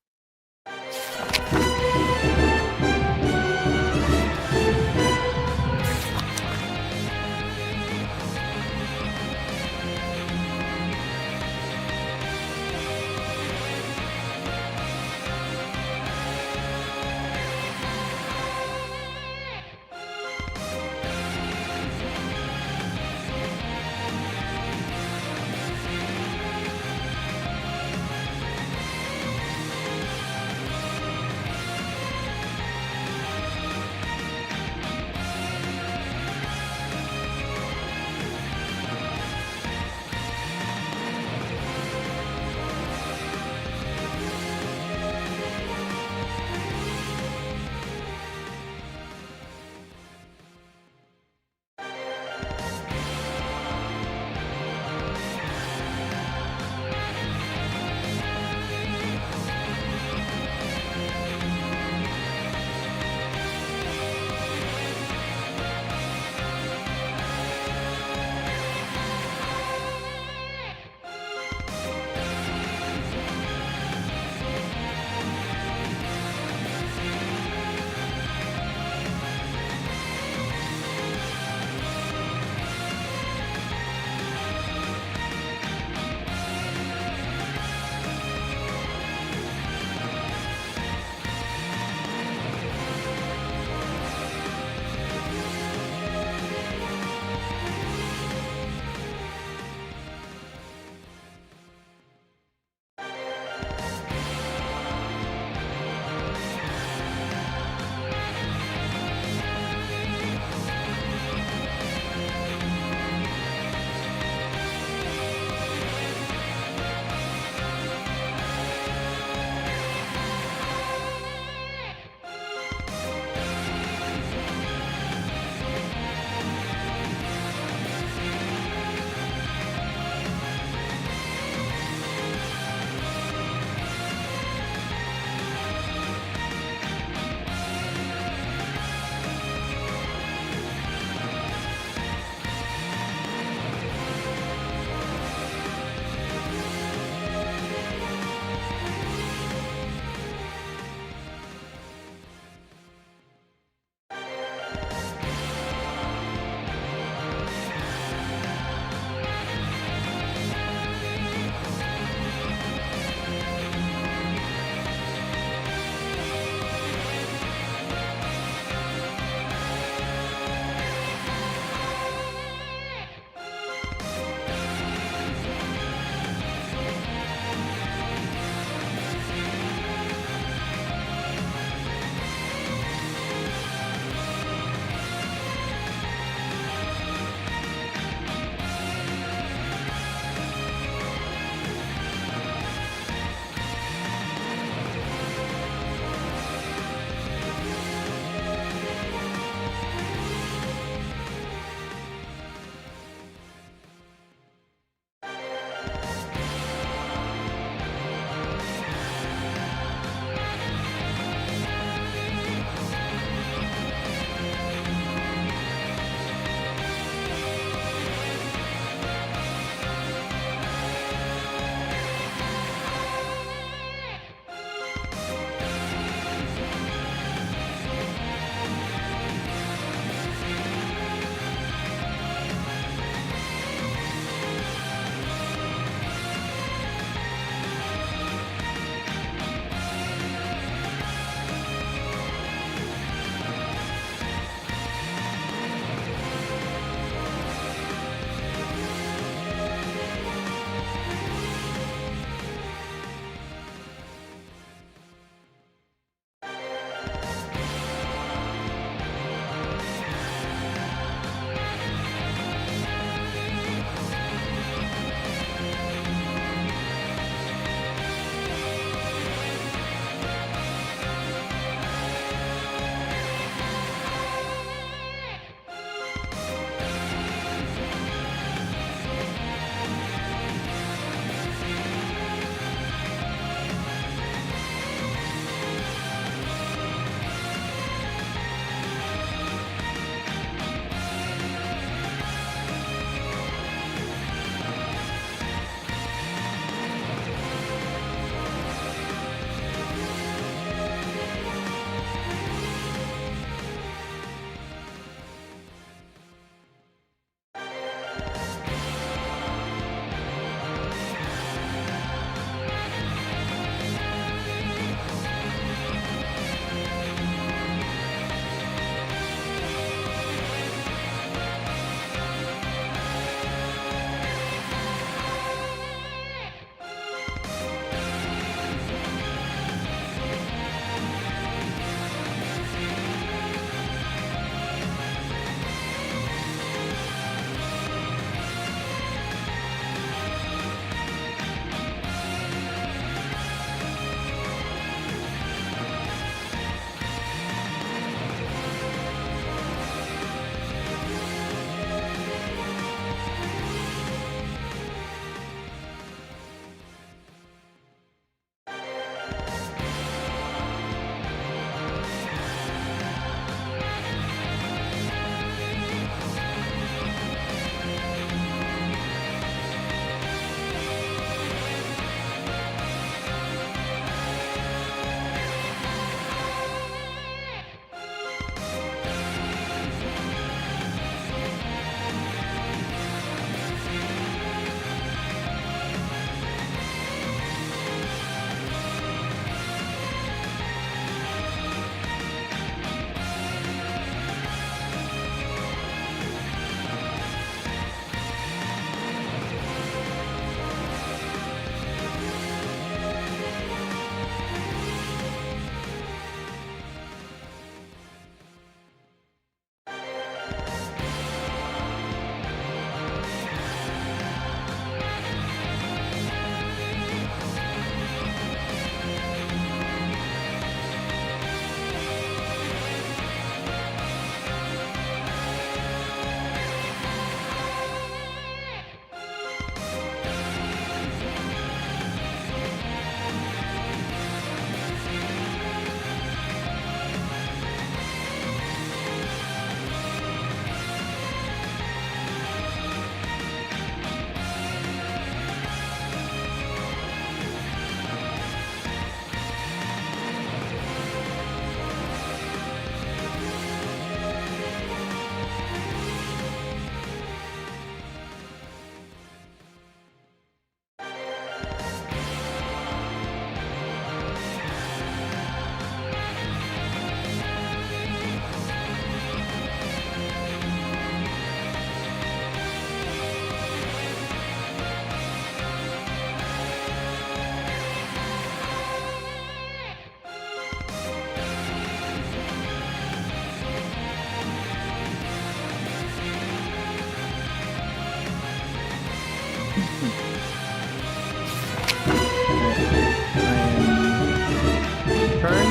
Turn.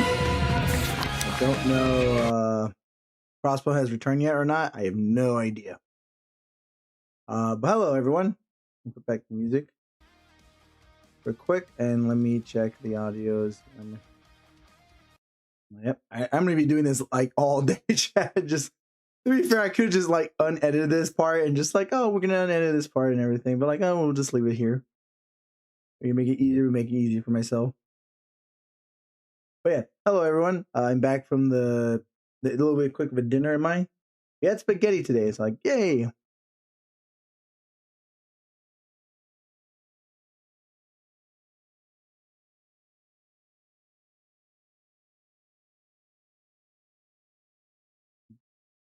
I don't know Crossbow has returned yet or not. I have no idea. But hello everyone. I'll put back the music real quick and let me check the audios. Yep, I'm gonna be doing this like all day, chat. Just to be fair, I could just like unedit this part and just like, oh, we're gonna unedit this part and everything, but like, oh, we'll just leave it here. We make it easier. We make it easy for myself. But yeah, hello everyone. I'm back from the little bit quick of a dinner of mine. We had spaghetti today. It's like, yay.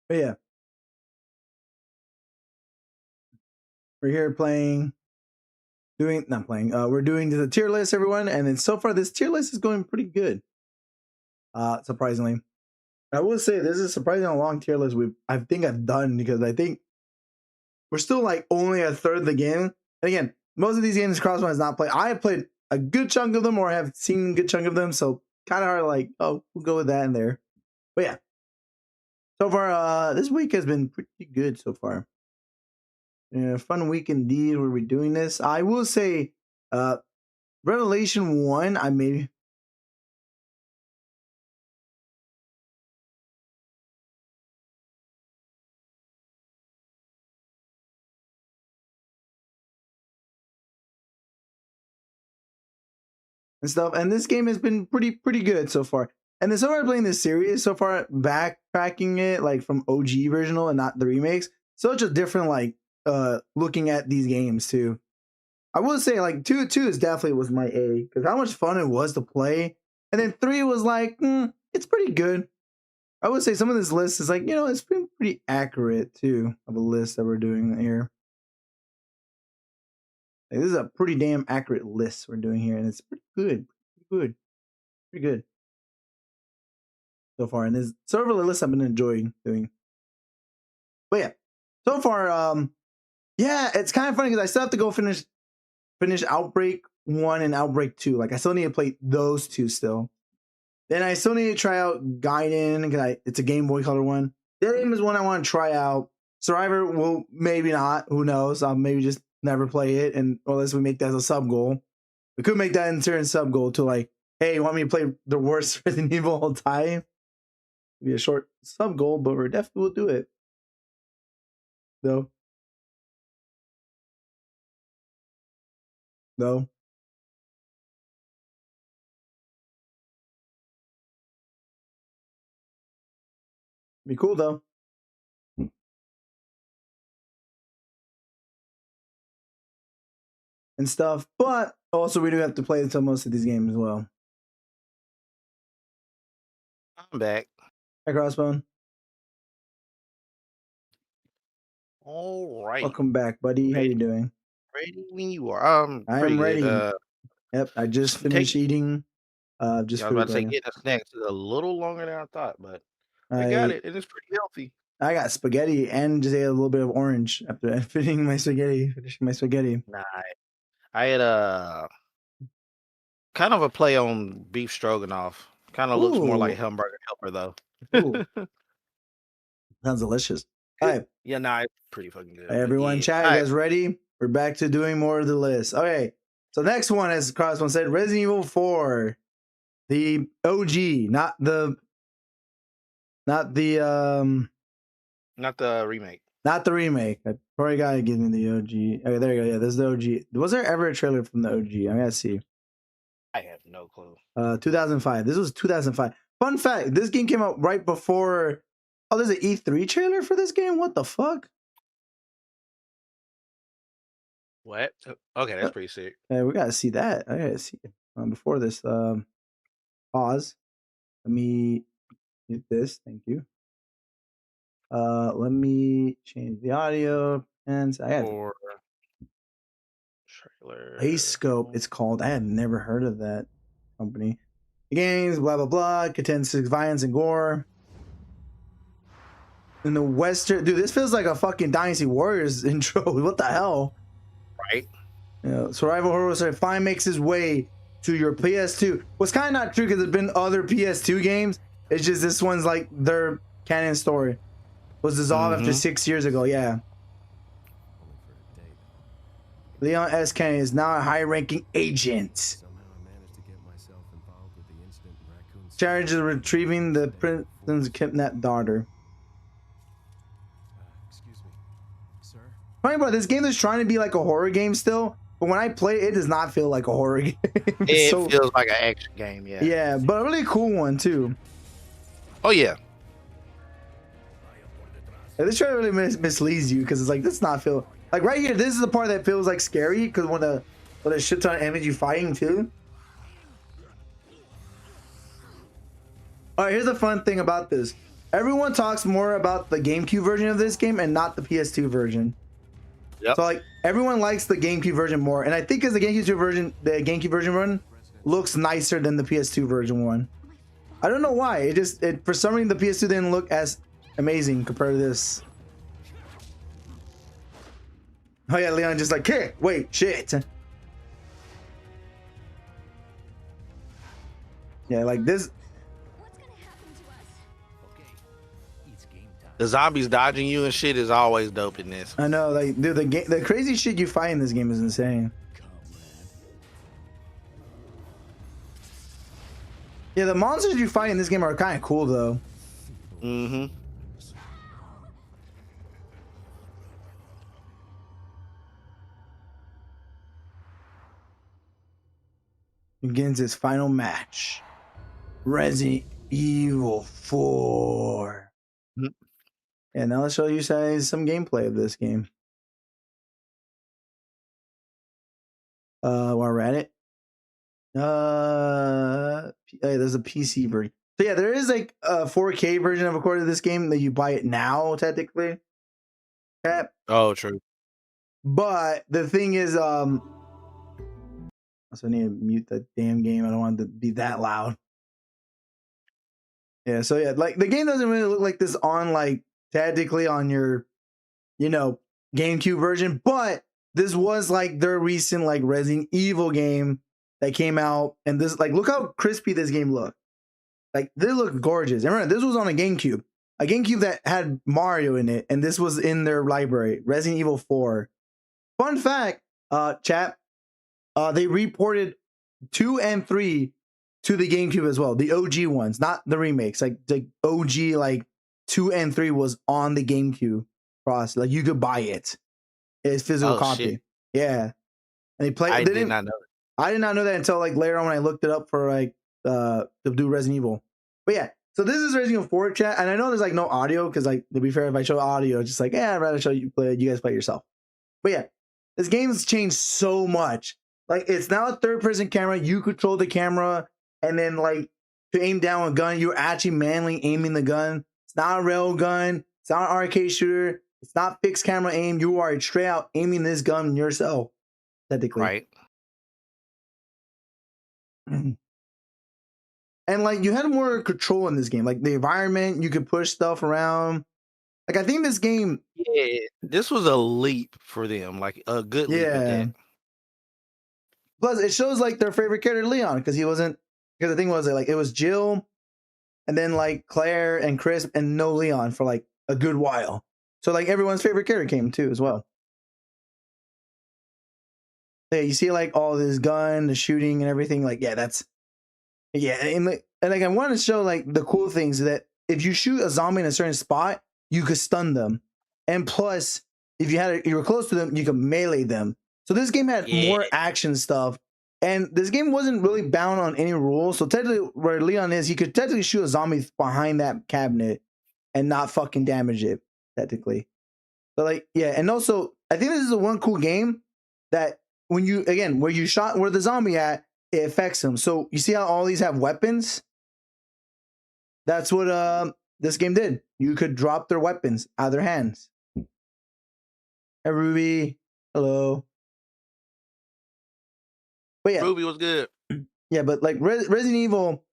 But yeah, we're here playing, not playing. We're doing the tier list, everyone, and then so far this tier list is going pretty good. Surprisingly, I will say this is a surprisingly long tier list I think I've done, because I think we're still like only a third of the game. And again, most of these games Crossbow has not played. I have played a good chunk of them, or have seen a good chunk of them, so kind of hard to like, oh, we'll go with that in there. But yeah, so far this week has been pretty good so far. Yeah, fun week indeed where we're doing this. I will say Revelation 1, I maybe and stuff. And this game has been pretty good so far. And then so far playing this series, so far backpacking it like from OG original and not the remakes. Such a different like looking at these games too. I will say like 2 is definitely was my A, because how much fun it was to play. And then 3 was like, it's pretty good. I would say some of this list is like, it's been pretty accurate too of a list that we're doing here. Like, this is a pretty damn accurate list we're doing here, and it's pretty good. Pretty good so far. And this several lists I've been enjoying doing. But yeah, so far, yeah, it's kind of funny because I still have to go finish Outbreak 1 and Outbreak 2. Like, I still need to play those two still. Then I still need to try out Gaiden, because it's a Game Boy Color one. That game is one I want to try out. Survivor, well, maybe not. Who knows? I'll maybe just never play it, and unless we make that as a sub goal. We could make that into a sub goal to like, hey, you want me to play the worst Resident Evil all time? It'd be a short sub goal, but we definitely will do it. Though. Be cool though. And stuff, but also we do have to play until most of these games as well. I'm back. Hi, Crossbone. All right. Welcome back, buddy. How you doing? Ready when you are. I am ready. Yep, I just finished eating. Just I was about to say getting a snack took a little longer than I thought, but I got it, and it's pretty healthy. I got spaghetti and just ate a little bit of orange after finishing my spaghetti. Nah, I had kind of a play on beef stroganoff. Kind of looks more like hamburger helper though. Sounds delicious. All right. Yeah, nah, it's pretty fucking good. Hey, everyone, chat, you guys ready? We're back to doing more of the list. Okay, so next one, as Crossbone said, Resident Evil 4, the OG, not the remake. Not the remake. I probably gotta give me the OG. Okay, there you go. Yeah, this is the OG. Was there ever a trailer from the OG? I gotta see. I have no clue. 2005. This was 2005. Fun fact: this game came out right before. Oh, there's an E3 trailer for this game. What the fuck? What? Okay, that's pretty sick. Hey, we gotta see that. I gotta see it before this. Pause. Let me mute this. Thank you. Let me change the audio and I had trailer. A-Scope. It's called. I had never heard of that company. The games, blah blah blah, contains violence and gore. In the Western, dude, this feels like a fucking Dynasty Warriors intro. What the hell? Right. You know, survival horror finally makes its way to your PS2. What's kind of not true because there's been other PS2 games. It's just this one's like their canon story was dissolved after 6 years ago. Yeah. Leon S. Kennedy is now a high-ranking agent. Somehow I managed to get myself involved with the incident in Raccoon City. Charged with retrieving the prince's kidnapped daughter. Excuse me, sir. Funny about this game is trying to be like a horror game still, but when I play it, it does not feel like a horror game. It So- feels like an action game. Yeah. yeah, but a really cool one too. Oh yeah. Yeah, this trailer really misleads you because it's like this not feel like right here. This is the part that feels like scary because when a shit ton of enemies you fighting too. All right, here's the fun thing about this. Everyone talks more about the GameCube version of this game and not the PS2 version. Yep. So like everyone likes the GameCube version more, and I think because the GameCube version run looks nicer than the PS2 version one. I don't know why. It for some reason the PS2 didn't look as amazing compared to this. Oh yeah, Leon just like, hey, wait, shit. Yeah, like this. What's gonna happen to us? Okay, it's game time. The zombies dodging you and shit is always dope in this. I know, like, dude, the crazy shit you find in this game is insane. Yeah, the monsters you find in this game are kind of cool though. Mm-hmm. Begins its final match. Resident Evil 4. Mhm. And now let's show you guys some gameplay of this game. While we're at it. Hey, there's a PC version. So yeah, there is like a 4K version of a quarter of this game that you buy it now, technically. Yeah. Oh, true. But the thing is, also I need to mute the damn game. I don't want it to be that loud. Yeah, so yeah, like the game doesn't really look like this on like technically on your, you know, GameCube version, but this was like their recent like Resident Evil game that came out, and this like look how crispy this game looked. Like they look gorgeous. And remember, this was on a GameCube that had Mario in it, and this was in their library, Resident Evil 4. Fun fact, chat, they reported 2 and 3 to the GameCube as well. The OG ones, not the remakes. Like the OG, like 2 and 3 was on the GameCube process. Like you could buy it. It's physical Oh, copy. shit. Yeah. And they played. I they did didn't- not know. I did not know that until like later on when I looked it up for like to do Resident Evil. But yeah, so this is Resident Evil 4 chat, and I know there's like no audio because like to be fair, if I show audio, it's just like I'd rather show you play it. You guys play it yourself. But yeah, this game's changed so much. Like it's now a third-person camera. You control the camera, and then like to aim down a gun, you're actually manually aiming the gun. It's not a rail gun. It's not an arcade shooter. It's not fixed camera aim. You are straight out aiming this gun yourself, technically. Right. And like you had more control in this game, like the environment, you could push stuff around. Like I think this game, Yeah, this was a leap for them, like a good leap at yeah. that. Plus it shows like their favorite character Leon because he wasn't. Because the thing was like it was Jill, and then like Claire and Chris, and no Leon for like a good while. So like everyone's favorite character came too as well. Yeah, you see like all this gun, the shooting, and everything. Like yeah, that's. Yeah, and like I want to show like the cool things that if you shoot a zombie in a certain spot, you could stun them, and plus if you were close to them, you could melee them. So this game had more action stuff, and this game wasn't really bound on any rules. So technically, where Leon is, he could technically shoot a zombie behind that cabinet and not fucking damage it technically. But like yeah, and also I think this is the one cool game that when you again where you shot where the zombie at. It affects them. So you see how all these have weapons? That's what this game did. You could drop their weapons out of their hands. Hey Ruby, hello. But yeah, Ruby was good. yeah, but like Resident Evil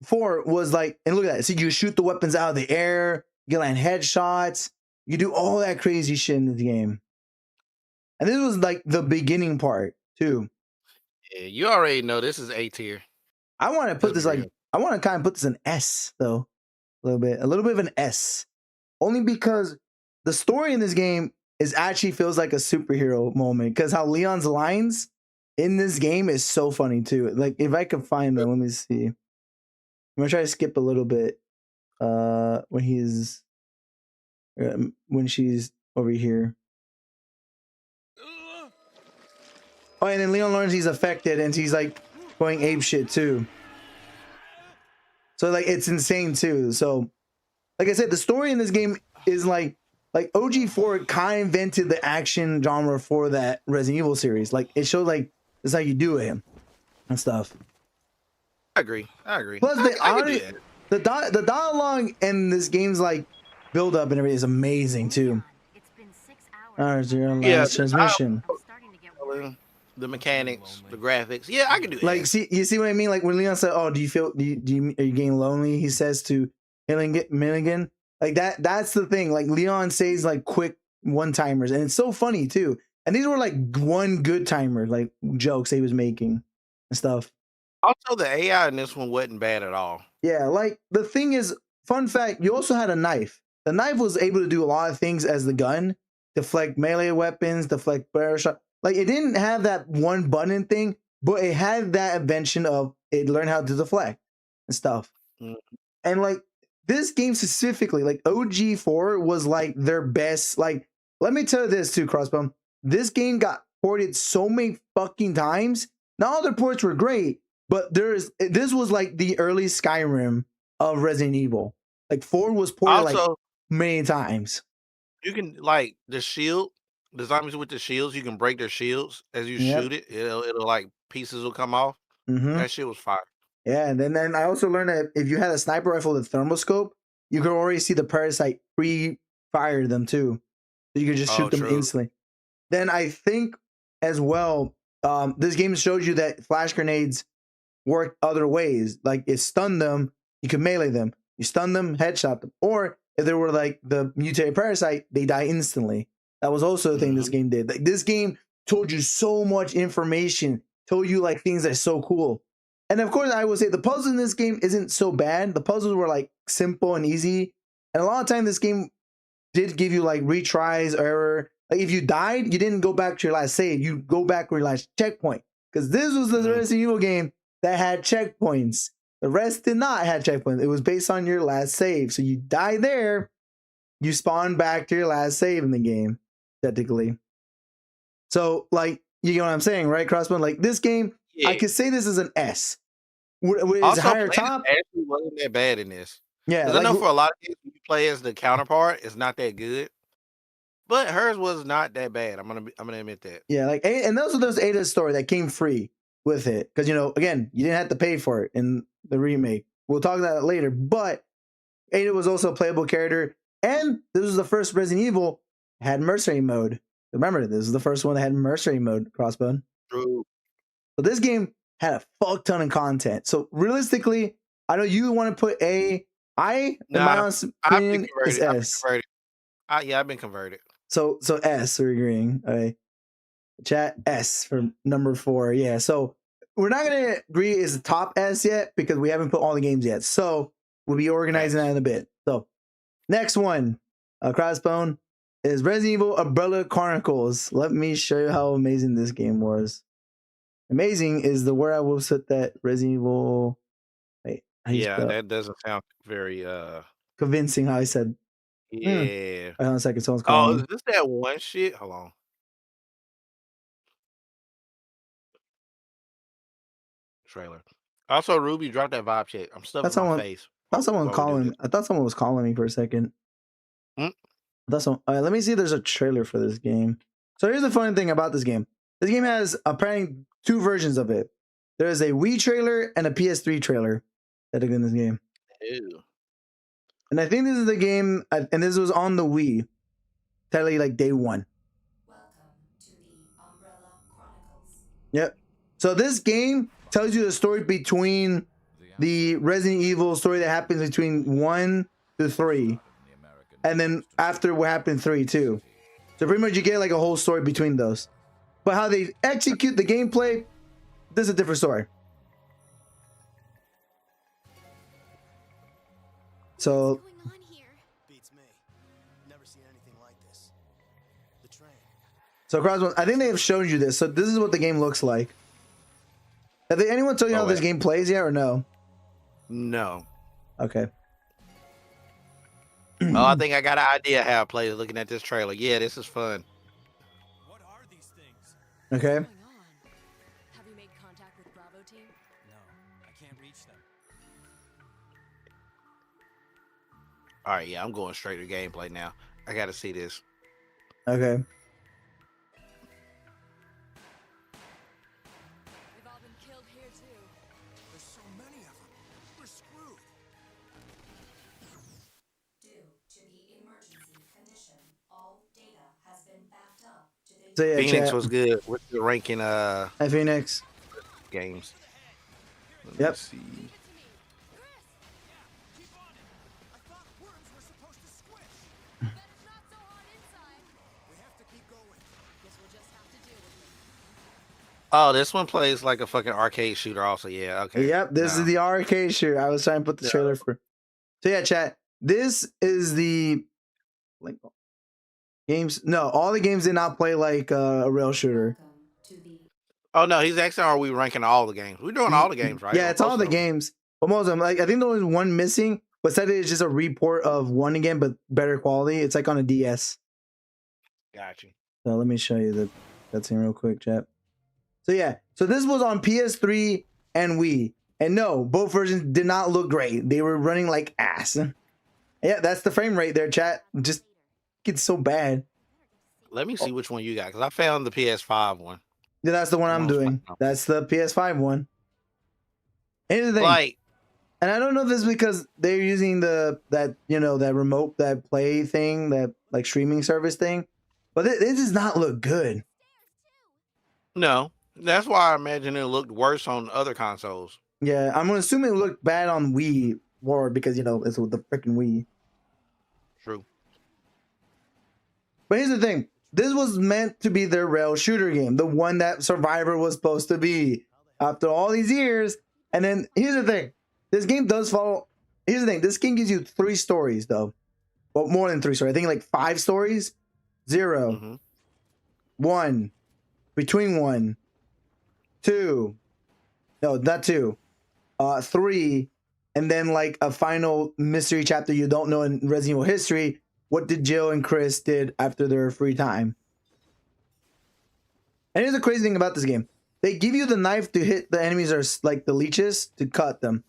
4 was like, and look at that. See, you shoot the weapons out of the air. You land headshots. You do all that crazy shit in this game. And this was like the beginning part too. Yeah, you already know this is A tier. I want to put Let's this be like real. I want to kind of put this in S though, a little bit of an S, only because the story in this game is actually feels like a superhero moment. Because how Leon's lines in this game is so funny too. Like if I could find them, let me see. I'm gonna try to skip a little bit. When he's when she's over here. Oh, and then Leon learns he's affected, and he's like going ape shit too. So like it's insane too. So like I said, the story in this game is like OG4 kind of invented the action genre for that Resident Evil series. Like it showed like this is how you do it and stuff. I agree. Plus I can do that. the dialogue in this game's like build up and everything is amazing too. It's been 6 hours. Alright, so you're on Yeah, last transmission. I'm starting to get worried. The mechanics, the graphics. Yeah, I can do that. Like, you see what I mean? Like when Leon said, "Oh, do you are you getting lonely?" He says to Milligan, like that's the thing. Like Leon says like quick one timers, and it's so funny too. And these were like one good timer, like jokes he was making and stuff. Also, the AI in this one wasn't bad at all. Yeah, like the thing is, fun fact, you also had a knife. The knife was able to do a lot of things as the gun, deflect melee weapons, deflect barrel shot. Like it didn't have that one button thing, but it had that invention of it learned how to deflect and stuff. Mm. And like this game specifically, like OG4 was like their best. Like, let me tell you this too, Crossbone. This game got ported so many fucking times. Not all their ports were great, but this was like the early Skyrim of Resident Evil. Like 4 was ported like Also, many times. you can like the shield, the zombies with the shields. You can break their shields as you Yep. shoot it. It'll like pieces will come off. Mm-hmm. That shit was fire. Yeah, and then I also learned that if you had a sniper rifle with thermoscope, you could already see the parasite pre-fire them too. So you could just shoot them true. instantly. Then I think as well, this game shows you that flash grenades work other ways. Like it stunned them, you could melee them. You stun them, headshot them. Or if they were like the mutated parasite, they die instantly. That was also the thing this game did. Like this game told you so much information, told you like things that are so cool. And of course, I would say the puzzles in this game isn't so bad. The puzzles were like simple and easy. And a lot of time this game did give you like retries or error. Like if you died, you didn't go back to your last save. You go back to your last checkpoint. Because this was the Resident Evil game that had checkpoints. The rest did not have checkpoints. It was based on your last save. So you die there, you spawn back to your last save in the game, technically. So like, you know what I'm saying, right, Crossbone? Like this game, Yeah. I could say this is an S. It's Also, higher playing top. as Ashley wasn't that bad in this. Yeah, Because I know for a lot of games, when you play as the counterpart, it's not that good. But hers was not that bad. I'm gonna admit that. yeah, like, and those are those Ada's story that came free with it, because again, you didn't have to pay for it in the remake. We'll talk about that later. But Ada was also a playable character, and this was the first Resident Evil had mercenary mode. Remember, this is the first one that had mercenary mode. Crossbone. True. So this game had a fuck ton of content. So realistically, I know you want to put A. In my honest I've been opinion, is converted. S. I've been converted. So S, we're agreeing. Okay. Chat S for number 4. Yeah. So we're not gonna agree is the top S yet because we haven't put all the games yet. So we'll be organizing that in a bit. So next one, Crossbone, is Resident Evil Umbrella Chronicles. Let me show you how amazing this game was. Amazing is the word I will set that Resident Evil. Wait, Yeah, that doesn't sound very convincing how I said. Yeah. Hold on a second, someone's Oh, calling. is this that one shit? Hold on. Trailer. Also, Ruby, drop that vibe check. I'm stuffing That's my someone. face. I thought someone while we do calling. this. I thought someone was calling me for a second. Hmm? That's all right, let me see if there's a trailer for this game. So here's the funny thing about this game. This game has apparently 2 versions of it. There is a Wii trailer and a PS3 trailer that are in this game. Ew. And I think this is the game, and this was on the Wii. Totally like day 1. Welcome to the Umbrella Chronicles. Yep. So this game tells you the story between the Resident Evil story that happens between 1 to 3. And then after what happened 3 too. So pretty much you get like a whole story between those. But how they execute the gameplay, this is a different story. So What's going on here? Beats me. Never seen anything like this. The train. So Crossbones, I think they have shown you this. So this is what the game looks like. Have anyone told you how this game plays yet or no? No. Okay. Oh, I think I got an idea how it plays looking at this trailer. Yeah, this is fun. What are these things? Okay. What's going on? Have you made contact with Bravo team? No, I can't reach them. All right, yeah, I'm going straight to gameplay now. I got to see this. Okay. They've all been killed here too. There's so many of them. We're screwed. Due to the emergency condition, all data has been backed up to the So yeah, Phoenix chat. was good. What's the ranking Hi, Phoenix. games? Let me Yep. see. Give it to me. Keep on it. I thought worms were supposed to squish. Bet it's not so hot inside. We have to keep going. Guess we'll just have to deal with it. Oh, this one plays like a fucking arcade shooter also. Yeah, okay. Yep, this No. is the arcade shirt. I was trying to put the trailer for. So yeah, chat. This is the like games. No, all the games did not play like a rail shooter. welcome to the Oh, no, he's asking, are we ranking all the games? We're doing all the games, right? Yeah, Or it's all most the of them. games. But most of them, like I think there was one missing, but said it's just a report of one again, but better quality. It's like on a DS. Got you. So let me show you the cutscene real quick, chat. So yeah, so this was on PS3 and Wii, and no, both versions did not look great. They were running like ass. Yeah, that's the frame rate there, chat. Just gets so bad. Let me see which one you got, because I found the PS5 one. Yeah, that's the one I'm doing. That's the PS5 one. Here's the thing, Like, and I don't know if this is because they're using that remote, that play thing, that like streaming service thing, but it does not look good. no. That's why I imagine it looked worse on other consoles. Yeah, I'm gonna assume it looked bad on Wii more because it's with the freaking Wii. True. But here's the thing: this was meant to be their rail shooter game, the one that Survivor was supposed to be. After all these years, and then here's the thing: this game does follow. Here's the thing: this game gives you 3 stories, though. Well, more than 3 stories. I think like 5 stories. 0, hmm 1, between 1, 2. No, not 2. 3, and then like a final mystery chapter you don't know in Resident Evil history. What did Jill and Chris did after their free time? And here's the crazy thing about this game: they give you the knife to hit the enemies or like the leeches to cut them,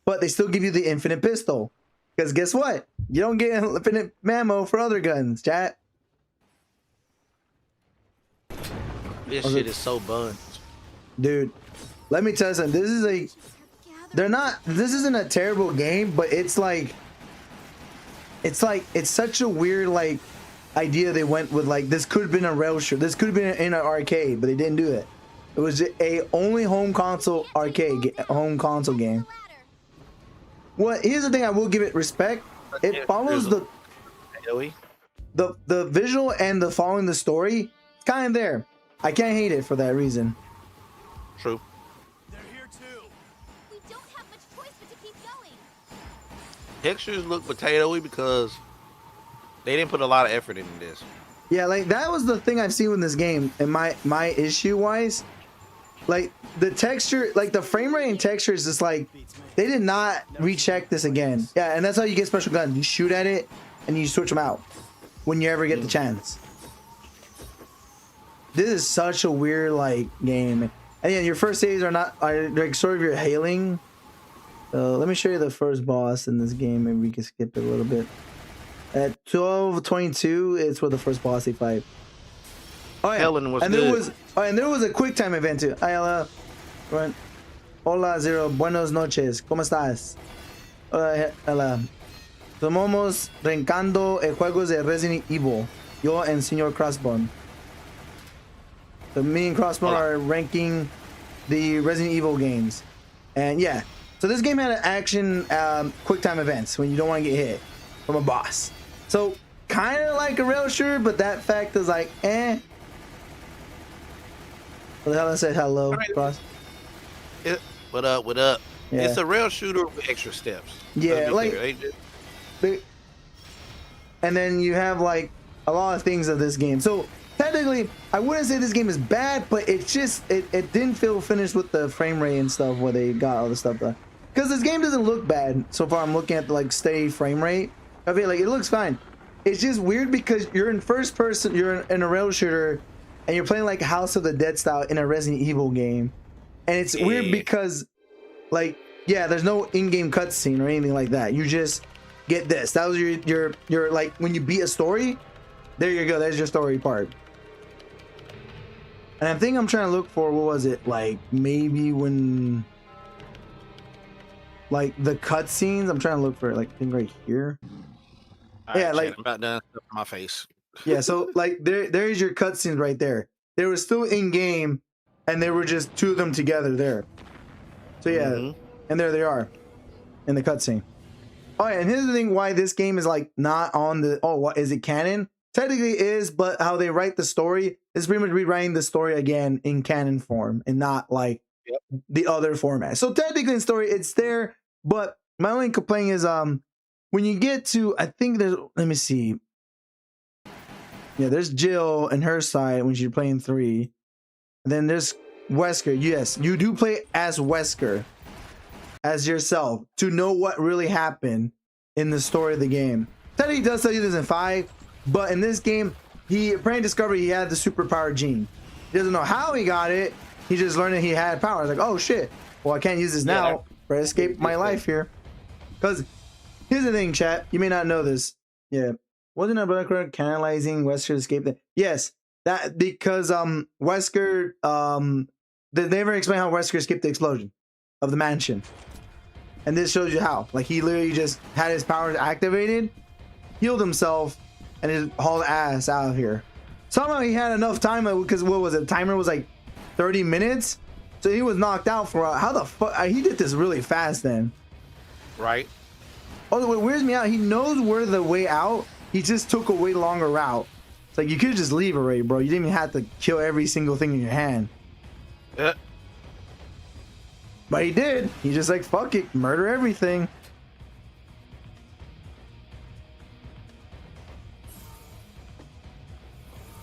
but they still give you the infinite pistol. Because guess what? You don't get infinite ammo for other guns, chat. This Okay. shit is so buns. Dude, let me tell you something. This isn't a terrible game, but it's such a weird like idea they went with. Like, this could have been a rail shooter. This could have been in an arcade, but they didn't do it. It was a only home console game. Well, here's the thing: I will give it respect. It follows Joey? the visual and the following the story. It's kind of there. I can't hate it for that reason. True. They're here too. We don't have much choice but to keep going. Textures look potatoey because they didn't put a lot of effort into this. Yeah, like that was the thing I've seen with this game, and my issue wise, like the texture, like the frame rate and texture is just like they did not recheck this again. Yeah, and that's how you get special guns. You shoot at it and you switch them out when you ever get the chance. This is such a weird like game, and yeah, your first saves are like sort of your hailing. Let me show you the first boss in this game. Maybe we can skip it a little bit. At 12:22, it's where the first boss they fight. Oh yeah, Helen was and good. there was a quick time event too. Hi, Ella. Right. Hola, Zero. Buenos noches. ¿Cómo estás? Hola, Ella. Tomamos rencando juegos de Resident Evil. Yo and Señor Crossbone. So me and Crossbone are ranking the Resident Evil games, and yeah. So this game had an action quick time events when you don't want to get hit from a boss. So kind of like a rail shooter, but that fact is like, eh. What the hell I said hello, Cross? What up? What up? Yeah. It's a rail shooter with extra steps. Yeah, Let's be like, clear. They just- and then you have like a lot of things of this game. So technically, I wouldn't say this game is bad, but it's just it didn't feel finished with the frame rate and stuff where they got all the stuff done. Because this game doesn't look bad so far. I'm looking at the like steady frame rate. I feel like it looks fine. It's just weird because you're in first person, you're in a rail shooter, and you're playing like House of the Dead style in a Resident Evil game, and it's weird because, like, yeah, there's no in-game cutscene or anything like that. You just get this. That was your like when you beat a story. There you go. There's your story part. And I think I'm trying to look for, what was it, like maybe when, like the cutscenes. I'm trying to look for it, like I think right here. All right, Yeah, like- Chad, I'm about done stuff in my face. Yeah, so like there's your cutscenes right there. They were still in game, and there were just two of them together there. So yeah, Mhm. and there they are in the cutscene. Oh yeah, and here's the thing: why this game is like not on the what is it canon? Technically it is, but how they write the story is pretty much rewriting the story again in canon form and not like the other format. So technically in story it's there, but my only complaint is when you get to, I think there's, let me see. Yeah, there's Jill and her side when she's playing 3. And then there's Wesker. Yes, you do play as Wesker, as yourself, to know what really happened in the story of the game. Technically, he does tell you this in 5, but in this game, he apparently discovered he had the superpower gene. He doesn't know how he got it. He just learned that he had power. It's like, oh shit, well I can't use this now. For escape my life here. Because here's the thing, chat. You may not know this. Yeah. Wasn't Umbrella canalizing Wesker escape? Yes. That because Wesker they never explain how Wesker escaped the explosion of the mansion. And this shows you how. Like he literally just had his powers activated, healed himself, and just hauled ass out of here. Somehow he had enough time because what was it? The timer was like 30 minutes. So he was knocked out for how the fuck he did this really fast then. Right. Oh, what weirds me out, he knows where the way out. He just took a way longer route. It's like you could just leave already, bro. You didn't even have to kill every single thing in your hand. Yeah. But he did. He just like, fuck it, murder everything.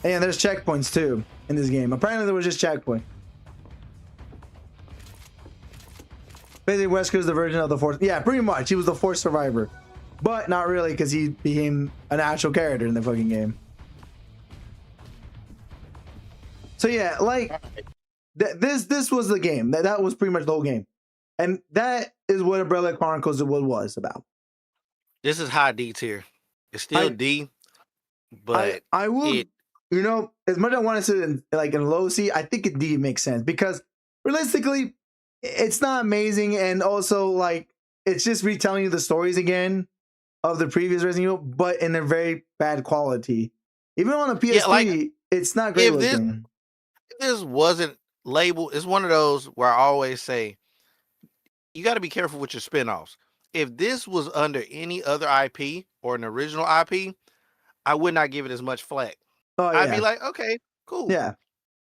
And there's checkpoints too in this game. Apparently there was just checkpoint. Basically, Wesker's the version of the Force. Yeah, pretty much. He was the Force survivor. But not really, because he became an actual character in the fucking game. So yeah, like this was the game. That was pretty much the whole game. And that is what Umbrella Chronicles was about. This is high D tier. It's still D, but I will, it- you know, as much as I want to sit in like in low C, I think a D makes sense because realistically, it's not amazing, and also like it's just retelling you the stories again of the previous Resident Evil, but in a very bad quality. Even on the PS3, Yeah, like, it's not great if looking. this wasn't labeled, it's one of those where I always say you got to be careful with your spinoffs. If this was under any other IP or an original IP, I would not give it as much flack. Oh yeah, I'd be like, okay, cool. yeah.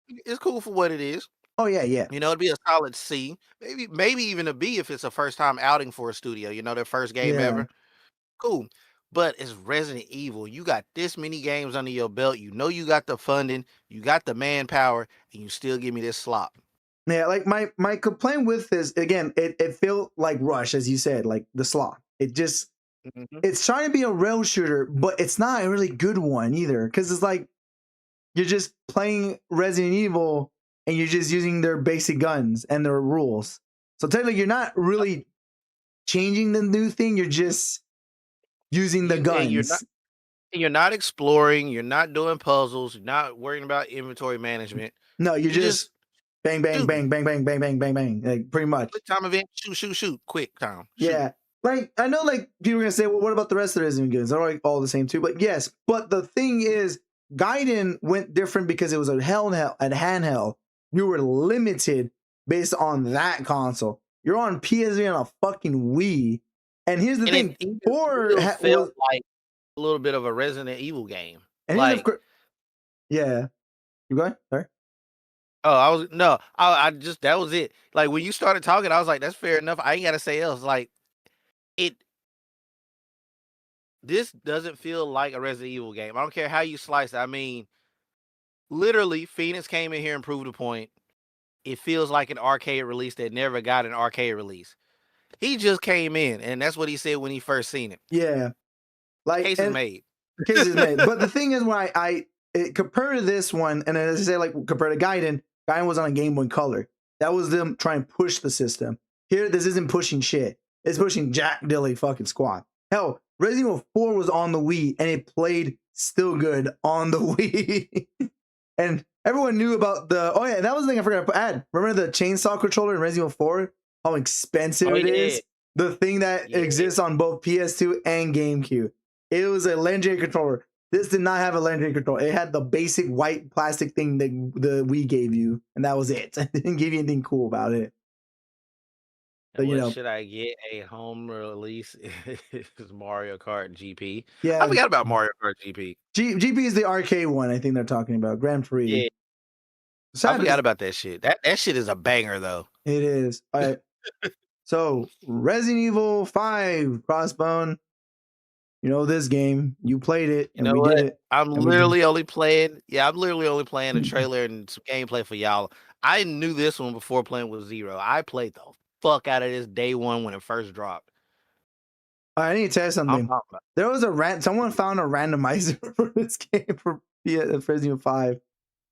It's cool for what it is. Oh yeah, yeah. You know, it'd be a solid C, maybe even a B if it's a first time outing for a studio. You know, their first game Yeah. ever. Cool. But it's Resident Evil. You got this many games under your belt. You know you got the funding, you got the manpower, and you still give me this slop. Yeah, like my complaint with this again, it felt like Rush, as you said, like the slot. It just it's trying to be a rail shooter, but it's not a really good one either. Because it's like you're just playing Resident Evil and you're just using their basic guns and their rules. So technically, you're not really changing the new thing. You're just using the guns. You're not exploring. You're not doing puzzles. You're not worrying about inventory management. No, you're just bang, bang, shoot. bang, bang, bang, bang, bang, bang, bang. Like pretty much. Quick time event. Shoot. Quick time. Shoot. Yeah. Like, I know, like, people are going to say, well, what about the rest of the Resident Evil games? They're like all the same too. But yes, but the thing is, Gaiden went different because it was a handheld. You were limited based on that console. You're on PS3 on a fucking Wii. And here's the thing. It Four still was, felt like a little bit of a Resident Evil game. And then, of course, yeah. You go ahead. Sorry. Oh, I just that was it. Like when you started talking, I was like, that's fair enough. I ain't gotta say else. Like this doesn't feel like a Resident Evil game. I don't care how you slice it. I mean, literally, Phoenix came in here and proved a point. It feels like an arcade release that never got an arcade release. He just came in, and that's what he said when he first seen it. Yeah. Like Case is made. Case is made. But the thing is, when compared to this one, and as I say, like compared to Gaiden was on a Game Boy Color. That was them trying to push the system. Here, this isn't pushing shit. It's pushing Jack Dilly fucking squad. Hell, Resident Evil 4 was on the Wii, and it played still good on the Wii. And everyone knew about that was the thing I forgot to add. Remember the chainsaw controller in Resident Evil 4? How expensive it is? The thing that exists on both PS2 and GameCube. It was a legendary controller. This did not have a legendary controller. It had the basic white plastic thing that the Wii gave you, and that was it. It didn't give you anything cool about it. But, should I get a home release? Is Mario Kart GP? Yeah, I forgot about Mario Kart GP. GP is the arcade one. I think they're talking about Grand Prix. Yeah, I forgot about that shit. That shit is a banger though. It is. All right. So Resident Evil 5 Crossbone. You know this game. You played it. You know we what? Did it. I'm literally only playing. Yeah, I'm literally only playing the trailer and some gameplay for y'all. I knew this one before playing with Zero. I played the fuck out of this day one when it first dropped. I need to tell you something. There was someone found a randomizer for this game for Resident Evil 5.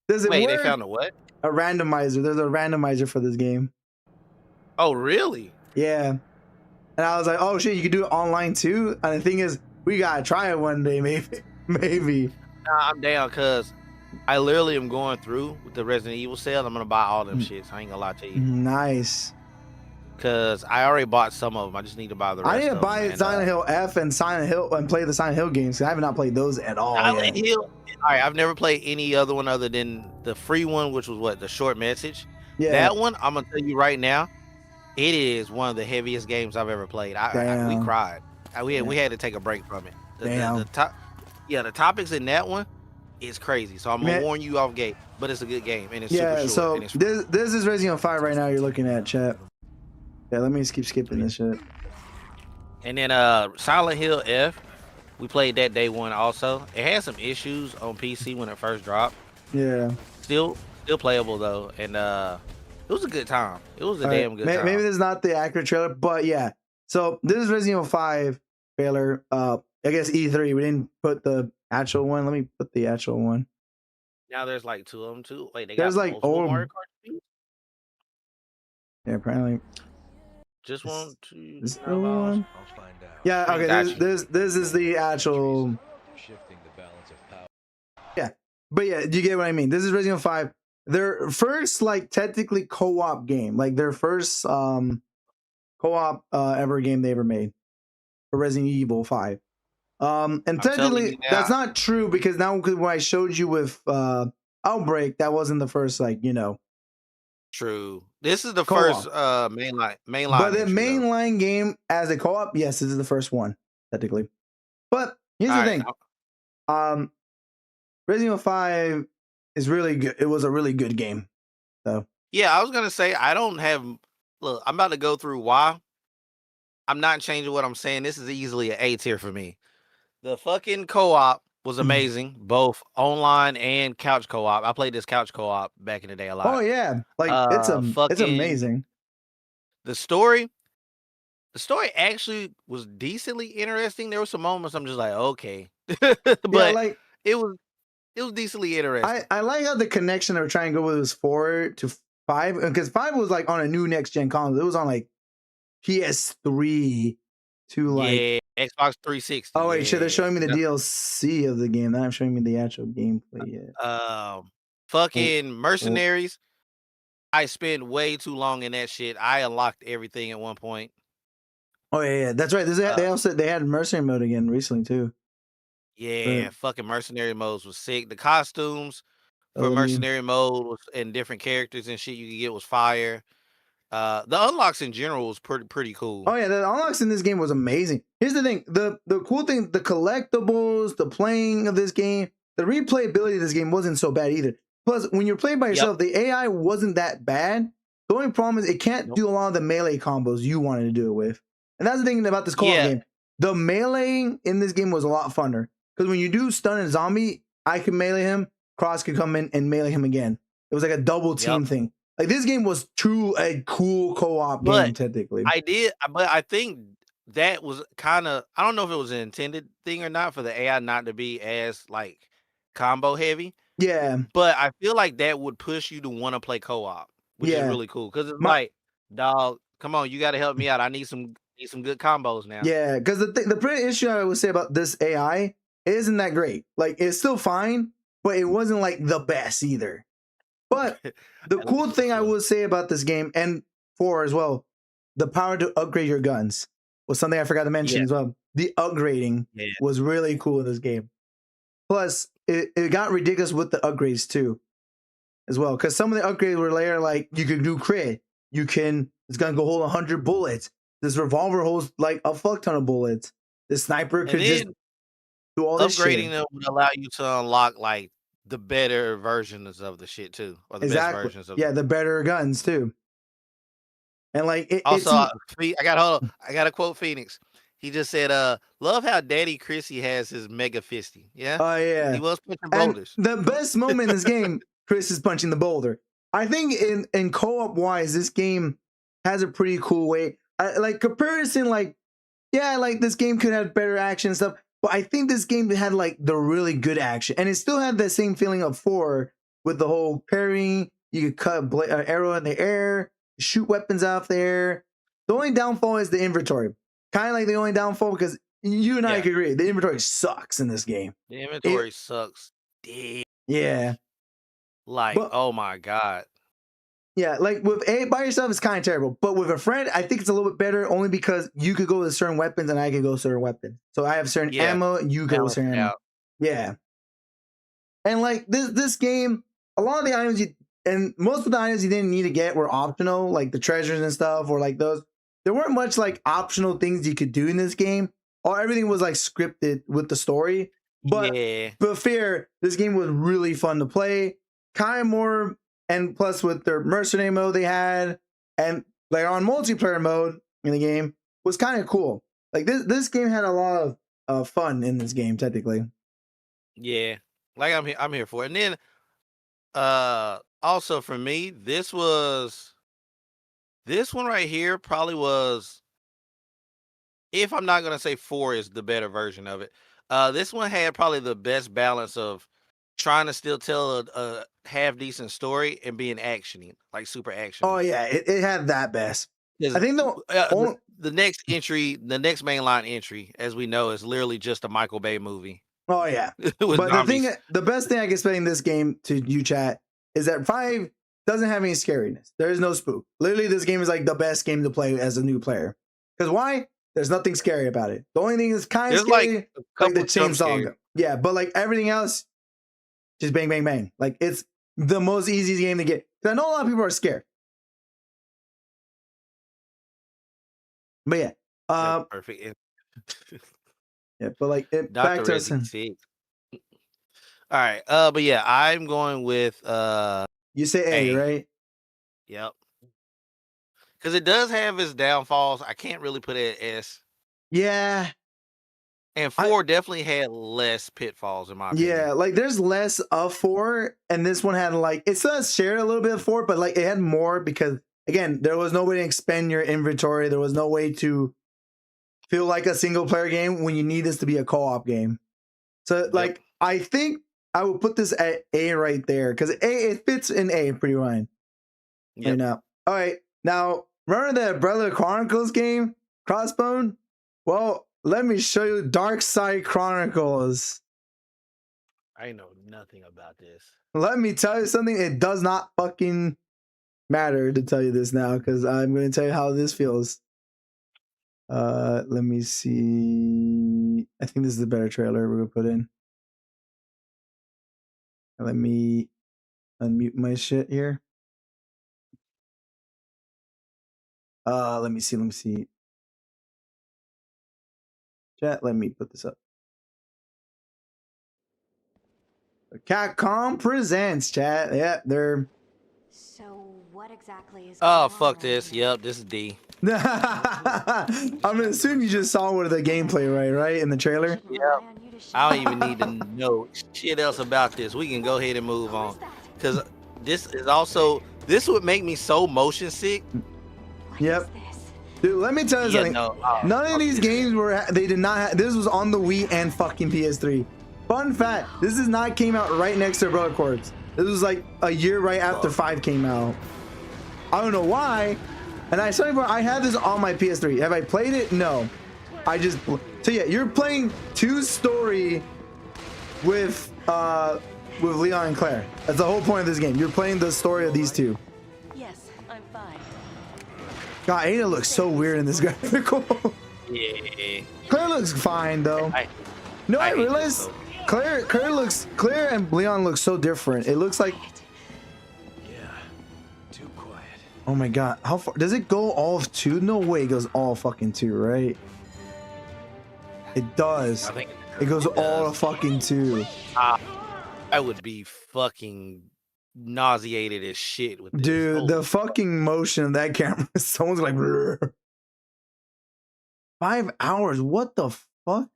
Does it Wait, work? they found a what? A randomizer. There's a randomizer for this game. Oh, really? Yeah. And I was like, oh shit, you can do it online too? And the thing is, we gotta try it one day, maybe. Nah, I'm down because I literally am going through with the Resident Evil sale. I'm gonna buy all them shits. I ain't gonna lie to you. Nice. Because I already bought some of them. I just need to buy the rest. I need to buy Silent Hill F and Silent Hill and play the Silent Hill games. I have not played those at all. Silent Hill. All right, I've never played any other one other than the free one, which was the short message. Yeah. That one, I'm gonna tell you right now, it is one of the heaviest games I've ever played. We cried. We had to take a break from it. The topics in that one is crazy. So I'm gonna warn you off gate, but it's a good game and it's super short. So this is Resident Evil 5 right now. You're looking at, chat. Yeah, let me keep skipping this shit. And then Silent Hill F, we played that day one also. It had some issues on PC when it first dropped. Yeah. Still playable though, and it was a good time. It was a damn good time. Maybe this is not the accurate trailer, but yeah. So this is Resident Evil 5 trailer. I guess E3. We didn't put the actual one. Let me put the actual one. Now there's like two of them too. Wait, there's got like old Mario Kart games? Yeah, apparently. Just one, two. This one? I'll find out. Yeah, okay. This is the actual. Shifting the balance of power. Yeah, but yeah, you get what I mean. This is Resident Evil 5. Their first, like, technically co-op game, like their first co-op ever game they ever made for Resident Evil 5. And technically that's not true because now when I showed you with Outbreak, that wasn't the first, like, True. This is the co-op. first mainline. But the mainline game as a co-op, yes, this is the first one technically. But here's the thing. Resident Evil 5 is really good. It was a really good game. So yeah, I was gonna say I don't have. Look, I'm about to go through why. I'm not changing what I'm saying. This is easily an A tier for me. The fucking co-op was amazing, both online and couch co-op. I played this couch co-op back in the day a lot. Oh yeah, like it's amazing. The story actually was decently interesting. There were some moments I'm just like, okay, but yeah, like it was decently interesting. I like how the connection they were trying to go with was 4 to 5, because 5 was like on a new next gen console. It was on like PS3 to like Xbox 360. Oh wait, they're showing me the DLC of the game. They're not showing me the actual gameplay yet. Fucking Mercenaries. I spent way too long in that shit. I unlocked everything at one point. Oh yeah, that's right. They had Mercenary mode again recently too. Yeah, fucking Mercenary modes was sick. The costumes for Mercenary mode was and different characters and shit you could get was fire. The unlocks in general was pretty cool. Oh yeah, the unlocks in this game was amazing. Here's the thing: the cool thing, the collectibles, the playing of this game, the replayability of this game wasn't so bad either. Plus, when you're playing by yourself, the AI wasn't that bad. The only problem is it can't do a lot of the melee combos you wanted to do it with, and that's the thing about this co-op game. The meleeing in this game was a lot funner because when you do stun a zombie, I can melee him, Cross could come in and melee him again. It was like a double team thing. Like this game was true a cool co-op game technically. But I think that was kind of, I don't know if it was an intended thing or not for the AI not to be as like combo heavy. Yeah. But I feel like that would push you to want to play co-op, which is really cool because it's like, dog, come on, you got to help me out. I need some good combos now. Yeah, because the pretty issue I would say about this AI isn't that great. Like it's still fine, but it wasn't like the best either. But the cool thing I would say about this game, and 4 as well, the power to upgrade your guns was something I forgot to mention as well. The upgrading was really cool in this game. Plus, it got ridiculous with the upgrades too, as well. Because some of the upgrades were later, like you can do crit, it's gonna go hold 100 bullets. This revolver holds like a fuck ton of bullets. The sniper could just do all this shit. Upgrading them would allow you to unlock like the better versions of the shit too, or the best versions of the better guns too. And like also, I got to quote Phoenix. He just said, "Love how Daddy Chrissy has his mega fisty." Yeah. Oh yeah. He was punching boulders. And the best moment in this game, Chris is punching the boulder. I think in co-op wise, this game has a pretty cool way. Like comparison, like this game could have better action and stuff. But I think this game had like the really good action, and it still had the same feeling of 4 with the whole parrying. You could cut an arrow in the air, shoot weapons out there. The only downfall is the inventory. Kind of like the only downfall because you and I could agree the inventory sucks in this game. The inventory sucks. Damn. Yeah. Like, oh my god. Yeah, like with by yourself, it's kind of terrible. But with a friend, I think it's a little bit better only because you could go with certain weapons and I could go with certain weapons. So I have certain ammo and you go with certain ammo. Yeah. And like this game, a lot of the items most of the items you didn't need to get were optional, like the treasures and stuff, or like those. There weren't much like optional things you could do in this game. Or everything was like scripted with the story. But fair, this game was really fun to play. Kind of more. And plus with their mercenary mode they had, and later on multiplayer mode in the game was kind of cool. Like this game had a lot of fun in this game technically. Yeah, like I'm here for it. And then also for me, this one right here probably was, if I'm not gonna say 4 is the better version of it. This one had probably the best balance of trying to still tell a half decent story and being actiony, like super action. Oh yeah, it had that best. I think the next entry, the next mainline entry, as we know, is literally just a Michael Bay movie. Oh yeah, but the best thing I can explain this game to you, chat, is that 5 doesn't have any scariness. There is no spook. Literally, this game is like the best game to play as a new player. Because why? There's nothing scary about it. The only thing that's kind of scary, like the chainsaw. Yeah, but like everything else, just bang, bang, bang. Like it's the most easiest game to get. I know a lot of people are scared. But yeah. Perfect. Yeah, but like back to us. All right. But yeah, I'm going with you say A, right? Yep. Because it does have its downfalls. I can't really put it at S. Yeah. And 4 definitely had less pitfalls in my opinion. Yeah, like there's less of 4, and this one had like it still shared a little bit of 4, but like it had more because again, there was no way to expand your inventory. There was no way to feel like a single player game when you need this to be a co-op game. So like I think I would put this at A right there because it fits in A pretty fine. Right now. All right, now remember the Umbrella Chronicles game, Crossbone? Well, let me show you Dark Side Chronicles. I know nothing about this. Let me tell you something. It does not fucking matter to tell you this now because I'm going to tell you how this feels. Let me see. I think this is a better trailer we're going to put in. Let me unmute my shit here. Let me see. Chat, let me put this up. Capcom presents, chat. Yeah, they're. So what exactly is Oh, going on fuck around this. here? Yep, this is D. I'm gonna assume you just saw one of the gameplay, right? In the trailer. Shouldn't rely on you to show I don't me. even need to know shit else about this. We can go ahead and move Who on. is that? Because this is also, this would make me so motion sick. What Yep. is this? Dude, let me tell you Yeah, something. no. None of these games were. They did not. This was on the Wii and fucking PS3. Fun fact: this is not came out right next to Brother Corps. This was like a year right after 5 came out. I don't know why. And I had this on my PS3. Have I played it? No. I just. So yeah, you're playing 2 story with Leon and Claire. That's the whole point of this game. You're playing the story of these 2. Yes, I'm fine. God, Ada looks so weird in this graphical. Yeah. Claire looks fine though. No, I hate realized this Claire and Leon look so different. It looks like, Yeah, too quiet. oh my god, how far does it go? All of 2? No way, it goes all fucking 2, right? It does. I think It goes all fucking 2. I would be fucking nauseated as shit with this. Dude, Holy the fucking motion of that camera, someone's like, "Brr." 5 hours. What the fuck?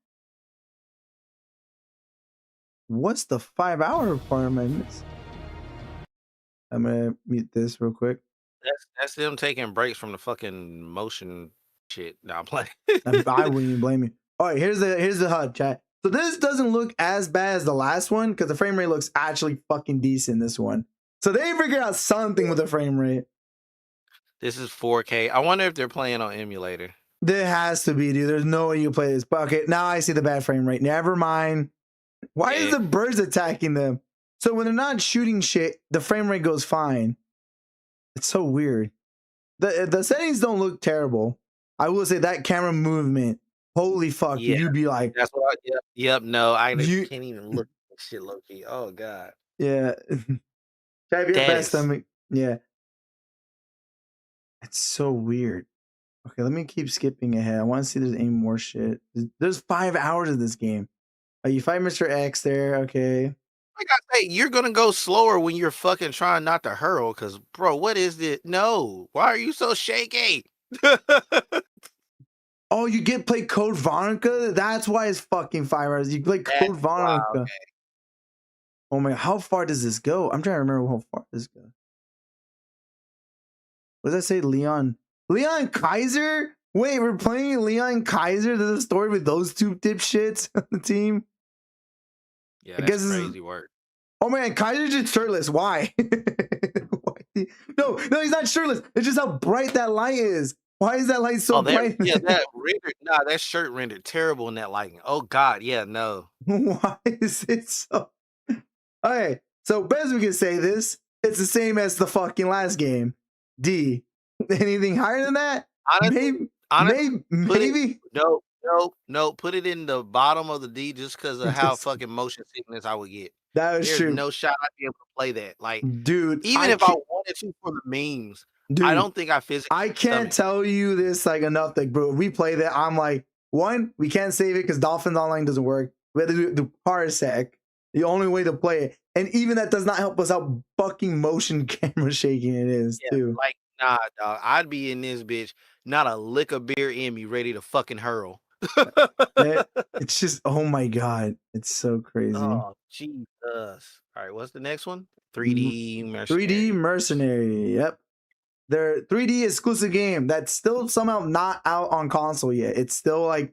What's the 5-hour requirement? I'm gonna mute this real quick. That's them taking breaks from the fucking motion shit. Now I'm playing. I wouldn't even blame you. All right, here's the HUD, chat. So this doesn't look as bad as the last one because the frame rate looks actually fucking decent. This one, so they figured out something with the frame rate. This is 4K. I wonder if they're playing on emulator. There has to be, dude. There's no way you play this. But okay, now I see the bad frame rate. Never mind. Why is the birds attacking them? So when they're not shooting shit, the frame rate goes fine. It's so weird. The settings don't look terrible. I will say that camera movement. Holy fuck! Yeah. You'd be like, That's what. Yep. No, I You- can't even look at that shit low key. Oh god. yeah. Try your That best. is- Yeah. It's so weird. Okay, let me keep skipping ahead. I want to see if there's any more shit. There's 5 hours of this game. Oh, you fight Mr. X there. Okay. Like I say, you're gonna go slower when you're fucking trying not to hurl. Cause bro, what is it? No, why are you so shaky? Oh, you get play Code Veronica? That's why it's fucking 5 hours. You play Code That's why, Veronica. okay. Oh my, how far does this go? I'm trying to remember how far this goes. What does that say? Leon Kaiser? Wait, we're playing Leon Kaiser? There's a story with those 2 dipshits on the team? Yeah, I that's guess this is- crazy work. Oh man, Kaiser's just shirtless. Why? No, he's not shirtless. It's just how bright that light is. Why is that light so bright? that rendered. Nah, that shirt rendered terrible in that lighting. Oh god, yeah, no. Why is it so? Okay, so best we can say this, it's the same as the fucking last game. D. Anything higher than that? Honestly, Maybe. No. Put it in the bottom of the D just because of how fucking motion sickness I would get. That was There's true. no shot I'd be able to play that. Like, Dude, even if I wanted to for the memes, dude, I don't think I physically. I can't tell you this like enough. Like, bro, if we play that, I'm like, one, we can't save it because Dolphins Online doesn't work. We have to do the parsec. The only way to play it, and even that does not help us how fucking motion camera shaking it is too. Like, nah, dog. I'd be in this bitch, not a lick of beer in me, ready to fucking hurl. It's just, oh my god, it's so crazy. Oh, Jesus. All right, what's the next one? 3D Mercenary. 3D Mercenary. Yep. Their 3D exclusive game that's still somehow not out on console yet. It's still like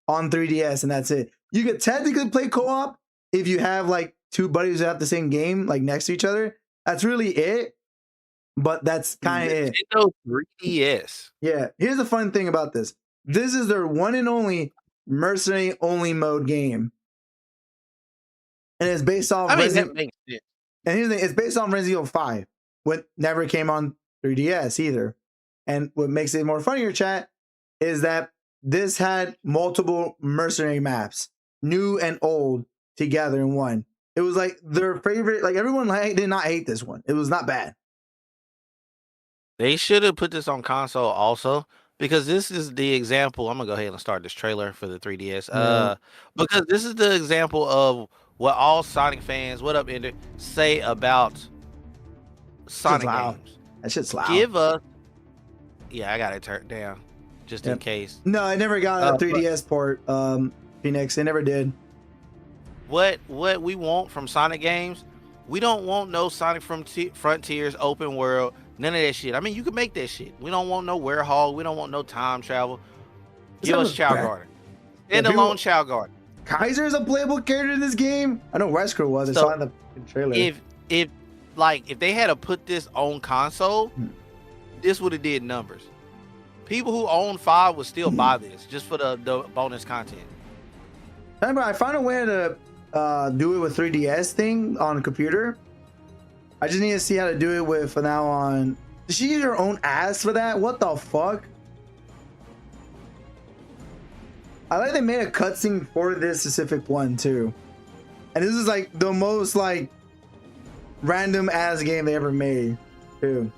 on 3DS and that's it. You could technically play co-op if you have like 2 buddies who have the same game like next to each other. That's really it. But that's kind of it. Nintendo 3DS. Yeah. Here's the fun thing about this. This is their one and only mercenary only mode game. And it's based off I mean, Resident that makes sense. And here's the thing, it's based on Resident Evil 5, what never came on 3DS either. And what makes it more funnier, chat, is that this had multiple mercenary maps, new and old, together in one. It was like their favorite, like everyone did not hate this one. It was not bad. They should have put this on console also because this is the example. I'm gonna go ahead and start this trailer for the 3DS. Yeah. Because this is the example of what all Sonic fans, what up, Ender, say about Sonic loud. games. That shit's loud. Give us. Yeah, I got it turned down just in case. No, I never got a 3DS port. Phoenix, they never did. What we want from Sonic games, we don't want no Sonic from Frontiers open world, none of that shit. I mean, you can make that shit. We don't want no Werehog. We don't want no time travel. Give us Chao Garden. Standalone Chao Garden. Kaiser is a playable character in this game. I know Wesker was. I saw in the trailer. If they had to put this on console, this would have did numbers. People who own 5 would still buy this just for the bonus content. Remember, I found a way to do it with 3DS thing on a computer. I just need to see how to do it with from now on. Did she use her own ass for that? What the fuck? I like they made a cutscene for this specific one too. And this is like the most like random ass game they ever made too.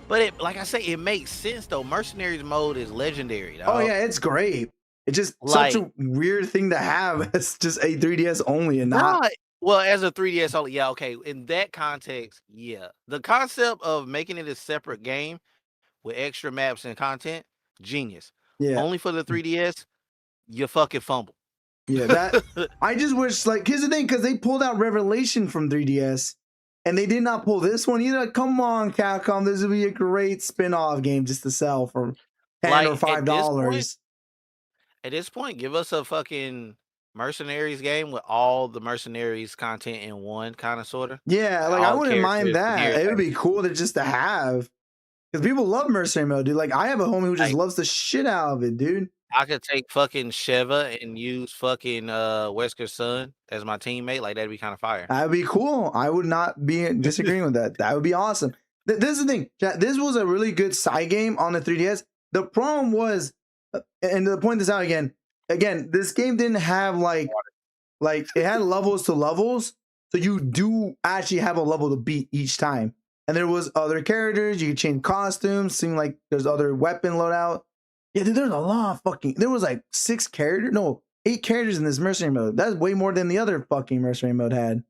But it, like I say, it makes sense though. Mercenaries mode is legendary, dog. Oh yeah, it's great. It's just such a weird thing to have. It's just a 3DS only and not. Well, as a 3DS only, yeah, okay. In that context, yeah. The concept of making it a separate game with extra maps and content, genius. Yeah. Only for the 3DS, you fucking fumble. Yeah, that I just wish, like, here's the thing, because they pulled out Revelation from 3DS and they did not pull this one either. Come on, Capcom, this would be a great spin-off game just to sell for $10 or $5. At this point, give us a fucking Mercenaries game with all the Mercenaries content in one, kind of, sort of. Yeah, like, I wouldn't mind that. It would be cool just to have. Because people love Mercenary mode, dude. Like, I have a homie who just loves the shit out of it, dude. I could take fucking Sheva and use fucking Wesker's son as my teammate. Like, that'd be kind of fire. That'd be cool. I would not be disagreeing with that. That would be awesome. This is the thing. This was a really good side game on the 3DS. The problem was, and to point this out again, this game didn't have like it had levels to levels. So you do actually have a level to beat each time. And there was other characters. You could change costumes. Seemed like there's other weapon loadout. Yeah, dude, there's a lot of there was like 8 characters in this mercenary mode. That's way more than the other fucking mercenary mode had.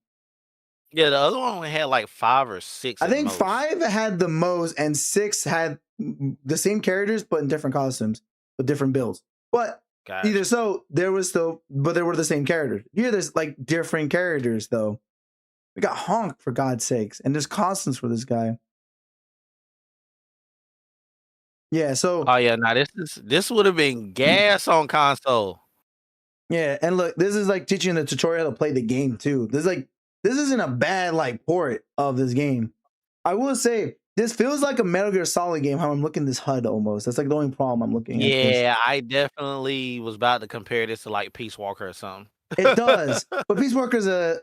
Yeah, the other one only had like 5 or 6. I think 5 had the most, and 6 had the same characters, but in different costumes, with different builds. But either so, there were the same characters. Here, there's like different characters, though. We got Honk, for God's sakes, and there's costumes for this guy. Yeah, so oh yeah, now this would have been gas on console. Yeah, and look, this is like teaching the tutorial how to play the game too. This isn't a bad like port of this game. I will say this feels like a Metal Gear Solid game. How I'm looking this HUD almost. That's like the only problem I'm looking at. Yeah, I definitely was about to compare this to like Peace Walker or something. It does, but Peace Walker's an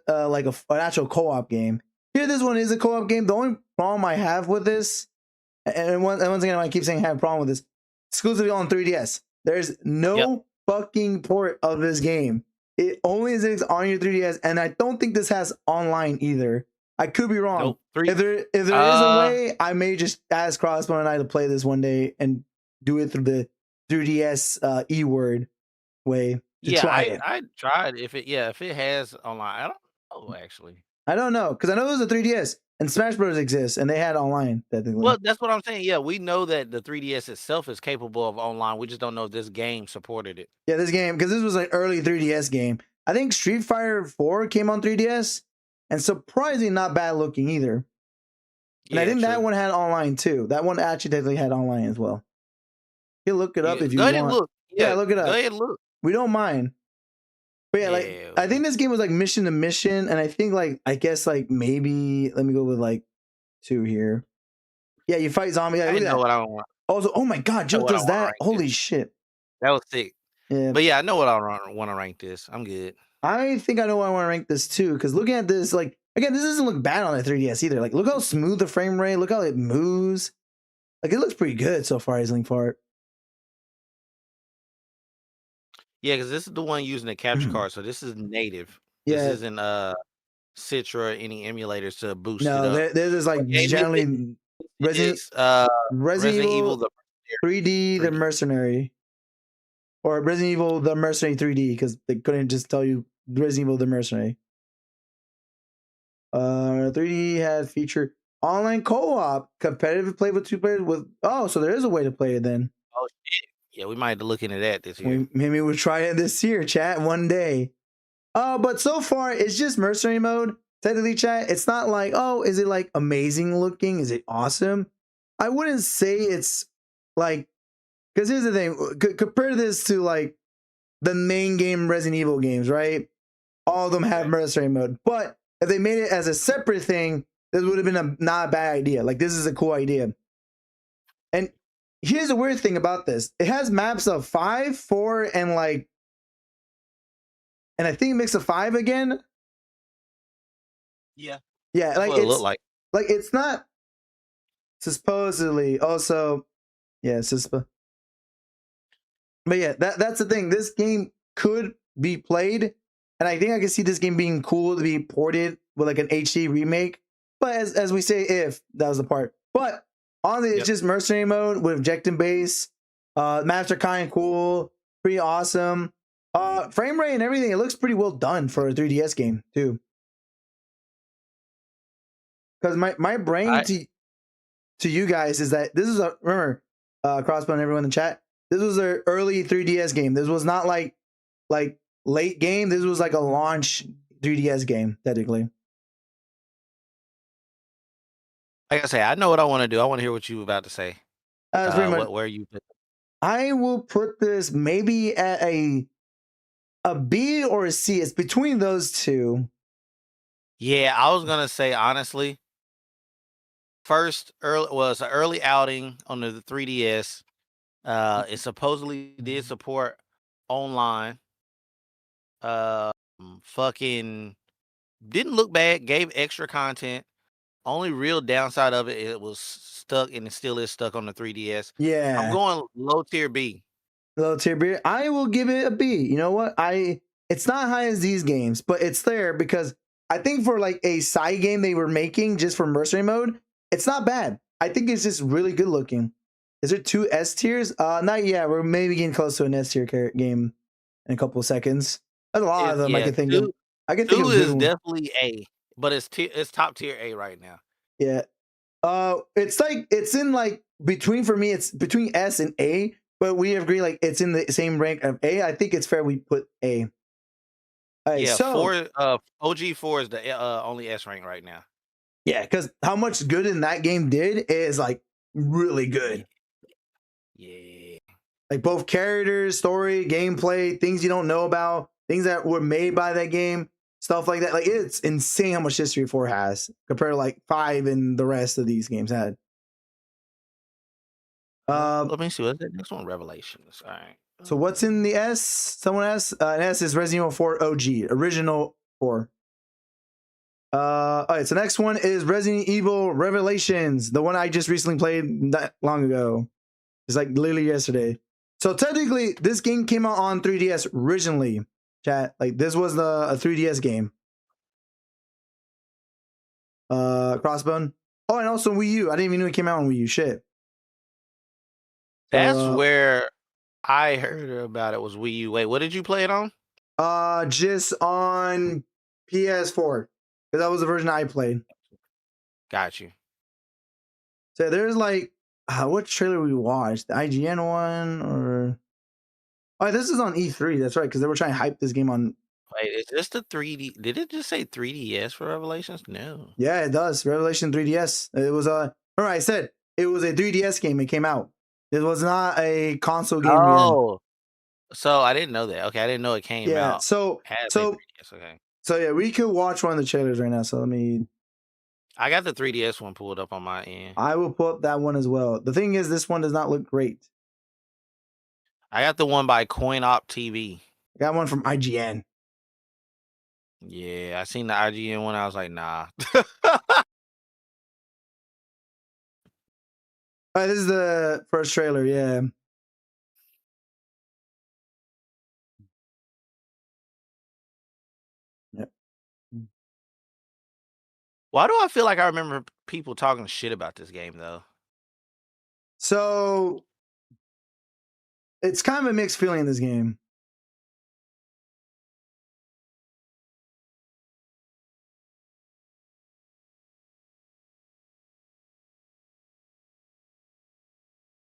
actual co-op game. Here, this one is a co-op game. The only problem I have with this. And once again, I keep saying I have a problem with this. Exclusively on 3DS. There's no fucking port of this game. It only exists on your 3DS, and I don't think this has online either. I could be wrong. Nope. If there is a way, I may just ask Crossbone and I to play this one day and do it through the 3DS E-word way. I tried. If it has online, I don't know actually. I don't know because I know there's a 3DS. And Smash Bros. Exists, and they had online. Well, that's what I'm saying. Yeah, we know that the 3DS itself is capable of online. We just don't know if this game supported it. Yeah, this game, because this was an early 3DS game. I think Street Fighter 4 came on 3DS, and surprisingly not bad looking either. And I think that one had online too. That one actually definitely had online as well. You look it up if you want. Go ahead and look. Yeah, look it up. Go ahead and look. We don't mind. But yeah, I think this game was like mission to mission, and I think I guess maybe let me go with 2 here. Yeah, you fight zombies. I know what I want. Also, oh my god, Joe does that. Holy shit. That was sick. Yeah. But yeah, I know what I want to rank this. I'm good. I think I know what I want to rank this too, because looking at this, again, this doesn't look bad on the 3DS either. Look how smooth the frame rate, look how it moves. It looks pretty good so far as Link Fart. Yeah, because this is the one using the capture card, so this is native. Yeah. This isn't Citra or any emulators to boost it up. No, there's generally Resident It's Resident Evil Evil the 3D, The 3D. Mercenary, or Resident Evil The Mercenary 3D, because they couldn't just tell you Resident Evil The Mercenary. 3D had featured online co-op, competitive play with 2 players with. Oh, so there is a way to play it then. Oh shit! Yeah, we might have to look into that this year. Maybe we'll try it this year, chat, one day. But so far it's just mercenary mode. Technically, chat, it's not like, oh, is it like amazing looking? Is it awesome? I wouldn't say it's like, because here's the thing, compare this to like the main game Resident Evil games, right? All of them have mercenary mode, but if they made it as a separate thing, this would have been not a bad idea. Like, this is a cool idea. And here's the weird thing about this. It has maps of 5, 4, and like, and I think a mix of 5 again. Yeah. Yeah, That's like what it it's looked like. like it's not supposedly also, yeah, but yeah, that's the thing. This game could be played, and I think I can see this game being cool to be ported with like an HD remake. But as we say, if that was the part. But honestly, it's just mercenary mode with objective base. Maps are kind of cool, pretty awesome. Frame rate and everything, it looks pretty well done for a 3DS game too. Because my brain to you guys is that this is a, remember, Crossbow and everyone in the chat, this was an early 3DS game. This was not like late game. This was like a launch 3DS game, technically. Like I say, I know what I want to do. I want to hear what you were about to say. That's pretty much, where you put. I will put this maybe at a B or a C. It's between those two. Yeah, I was gonna say honestly. First, was an early outing on the 3DS. It supposedly did support online. Fucking didn't look bad. Gave extra content. Only real downside of it, it was stuck, and it still is stuck on the 3DS. Yeah, I'm going low tier B. Low tier B. I will give it a B. You know what? It's not high as these games, but it's there because I think for like a side game they were making just for mercenary mode, it's not bad. I think it's just really good looking. Is there 2 S tiers? Not yet. We're maybe getting close to an S tier game in a couple of seconds. There's a lot of them I can think of. I can think of 2 is good definitely A, but it's top tier A right now. Yeah. It's like it's in like between, for me, it's between S and A, but we agree like it's in the same rank of A. I think it's fair we put A. All right, Yeah, so 4 OG4 is the only S rank right now. yeah, because how much good in that game did is like really good. Yeah. Like both characters, story, gameplay, things you don't know about, things that were made by that game, stuff like that. Like, it's insane how much history 4 has compared to like 5 and the rest of these games had. Let me see. What's the next one? Revelations. All right. So what's in the S? Someone S? An S is Resident Evil 4 OG, original 4. All right, so next one is Resident Evil Revelations, the one I just recently played not long ago. It's like literally yesterday. So technically, this game came out on 3DS originally, chat. Like, this was a 3DS game. Crossbone. Oh, and also Wii U. I didn't even know it came out on Wii U. Shit. That's where I heard about it, was Wii U. Wait, what did you play it on? Just on PS4. Because that was the version I played. Got you. So there's like, what trailer we watched? The IGN one, or oh, this is on E3. That's right, because they were trying to hype this game on. Wait, is this the 3D? Did it just say 3DS for Revelations? No. Yeah, it does. Revelation 3DS. It was remember I said it was a 3DS game. It came out. It was not a console game. Oh, so I didn't know that. Okay, I didn't know it came out. Yeah, so 3DS. Okay. So yeah, we could watch one of the trailers right now. So let me. I got the 3DS one pulled up on my end. I will pull up that one as well. The thing is, this one does not look great. I got the one by CoinOp TV. I got one from IGN. Yeah, I seen the IGN one. I was like, nah. All right, this is the first trailer. Yeah. Yep. Why do I feel like I remember people talking shit about this game though? So it's kind of a mixed feeling in this game.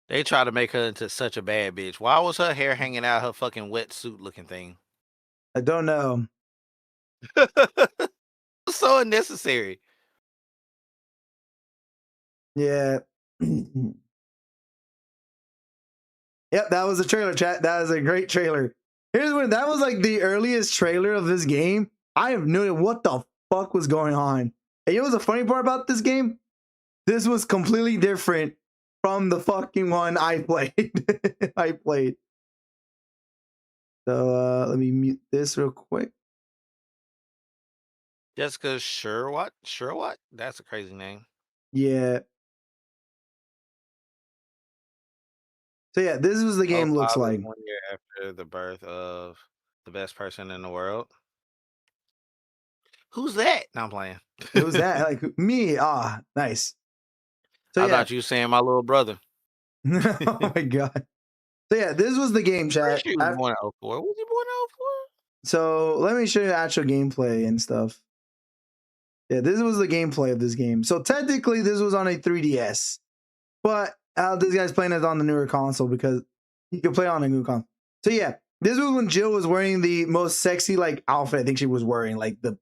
They try to make her into such a bad bitch. Why was her hair hanging out her fucking wetsuit looking thing? I don't know. So unnecessary. Yeah. Yep, that was a trailer, chat. That was a great trailer. Here's when that was like the earliest trailer of this game. I have no idea what the fuck was going on. And you know what's the funny part about this game? This was completely different from the fucking one I played. I played. So let me mute this real quick. Jessica Sherwood? Sherwood? That's a crazy name. Yeah. So yeah, this was the game looks like. 1 year after the birth of the best person in the world. Who's that? No, I'm playing. Who's that? Like me? Ah, nice. So I yeah. thought you were saying my little brother. Oh my god. So yeah, this was the game, chat. He was born in 04. Was he born in 04? So let me show you actual gameplay and stuff. Yeah, this was the gameplay of this game. So technically, this was on a 3DS, but this guy's playing it on the newer console because you can play on a new console. So yeah, this was when Jill was wearing the most sexy like outfit. I think she was wearing like the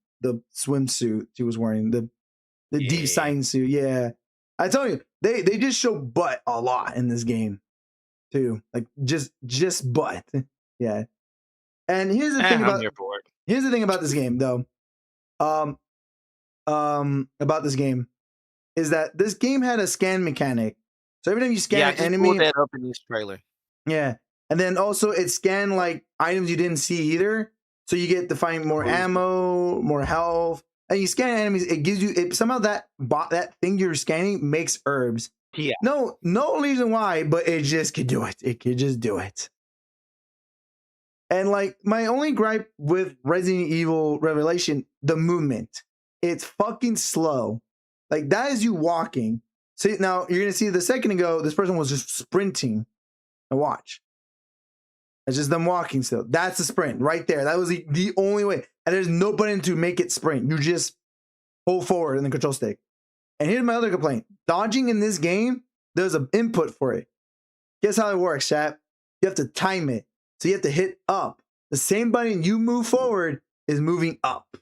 swimsuit. She was wearing the deep sign suit. Yeah, I tell you, they just show butt a lot in this game too. Like just butt. Yeah. And here's the thing about here's the thing about this game though. About this game is that this game had a scan mechanic. So every time you scan an enemy, pulled that up in this trailer. Yeah, and then also it scanned like items you didn't see either. So you get to find more ammo, more health, and you scan enemies. It gives you somehow that thing you're scanning makes herbs. Yeah. No reason why, but it just could do it. It could just do it. And like my only gripe with Resident Evil Revelation, the movement. It's fucking slow. Like that is you walking. See, now you're gonna see the second ago, this person was just sprinting. And watch. It's just them walking still. That's the sprint right there. That was the only way. And there's no button to make it sprint. You just hold forward in the control stick. And here's my other complaint. Dodging in this game, there's an input for it. Guess how it works, chat? You have to time it. So you have to hit up. The same button you move forward is moving up.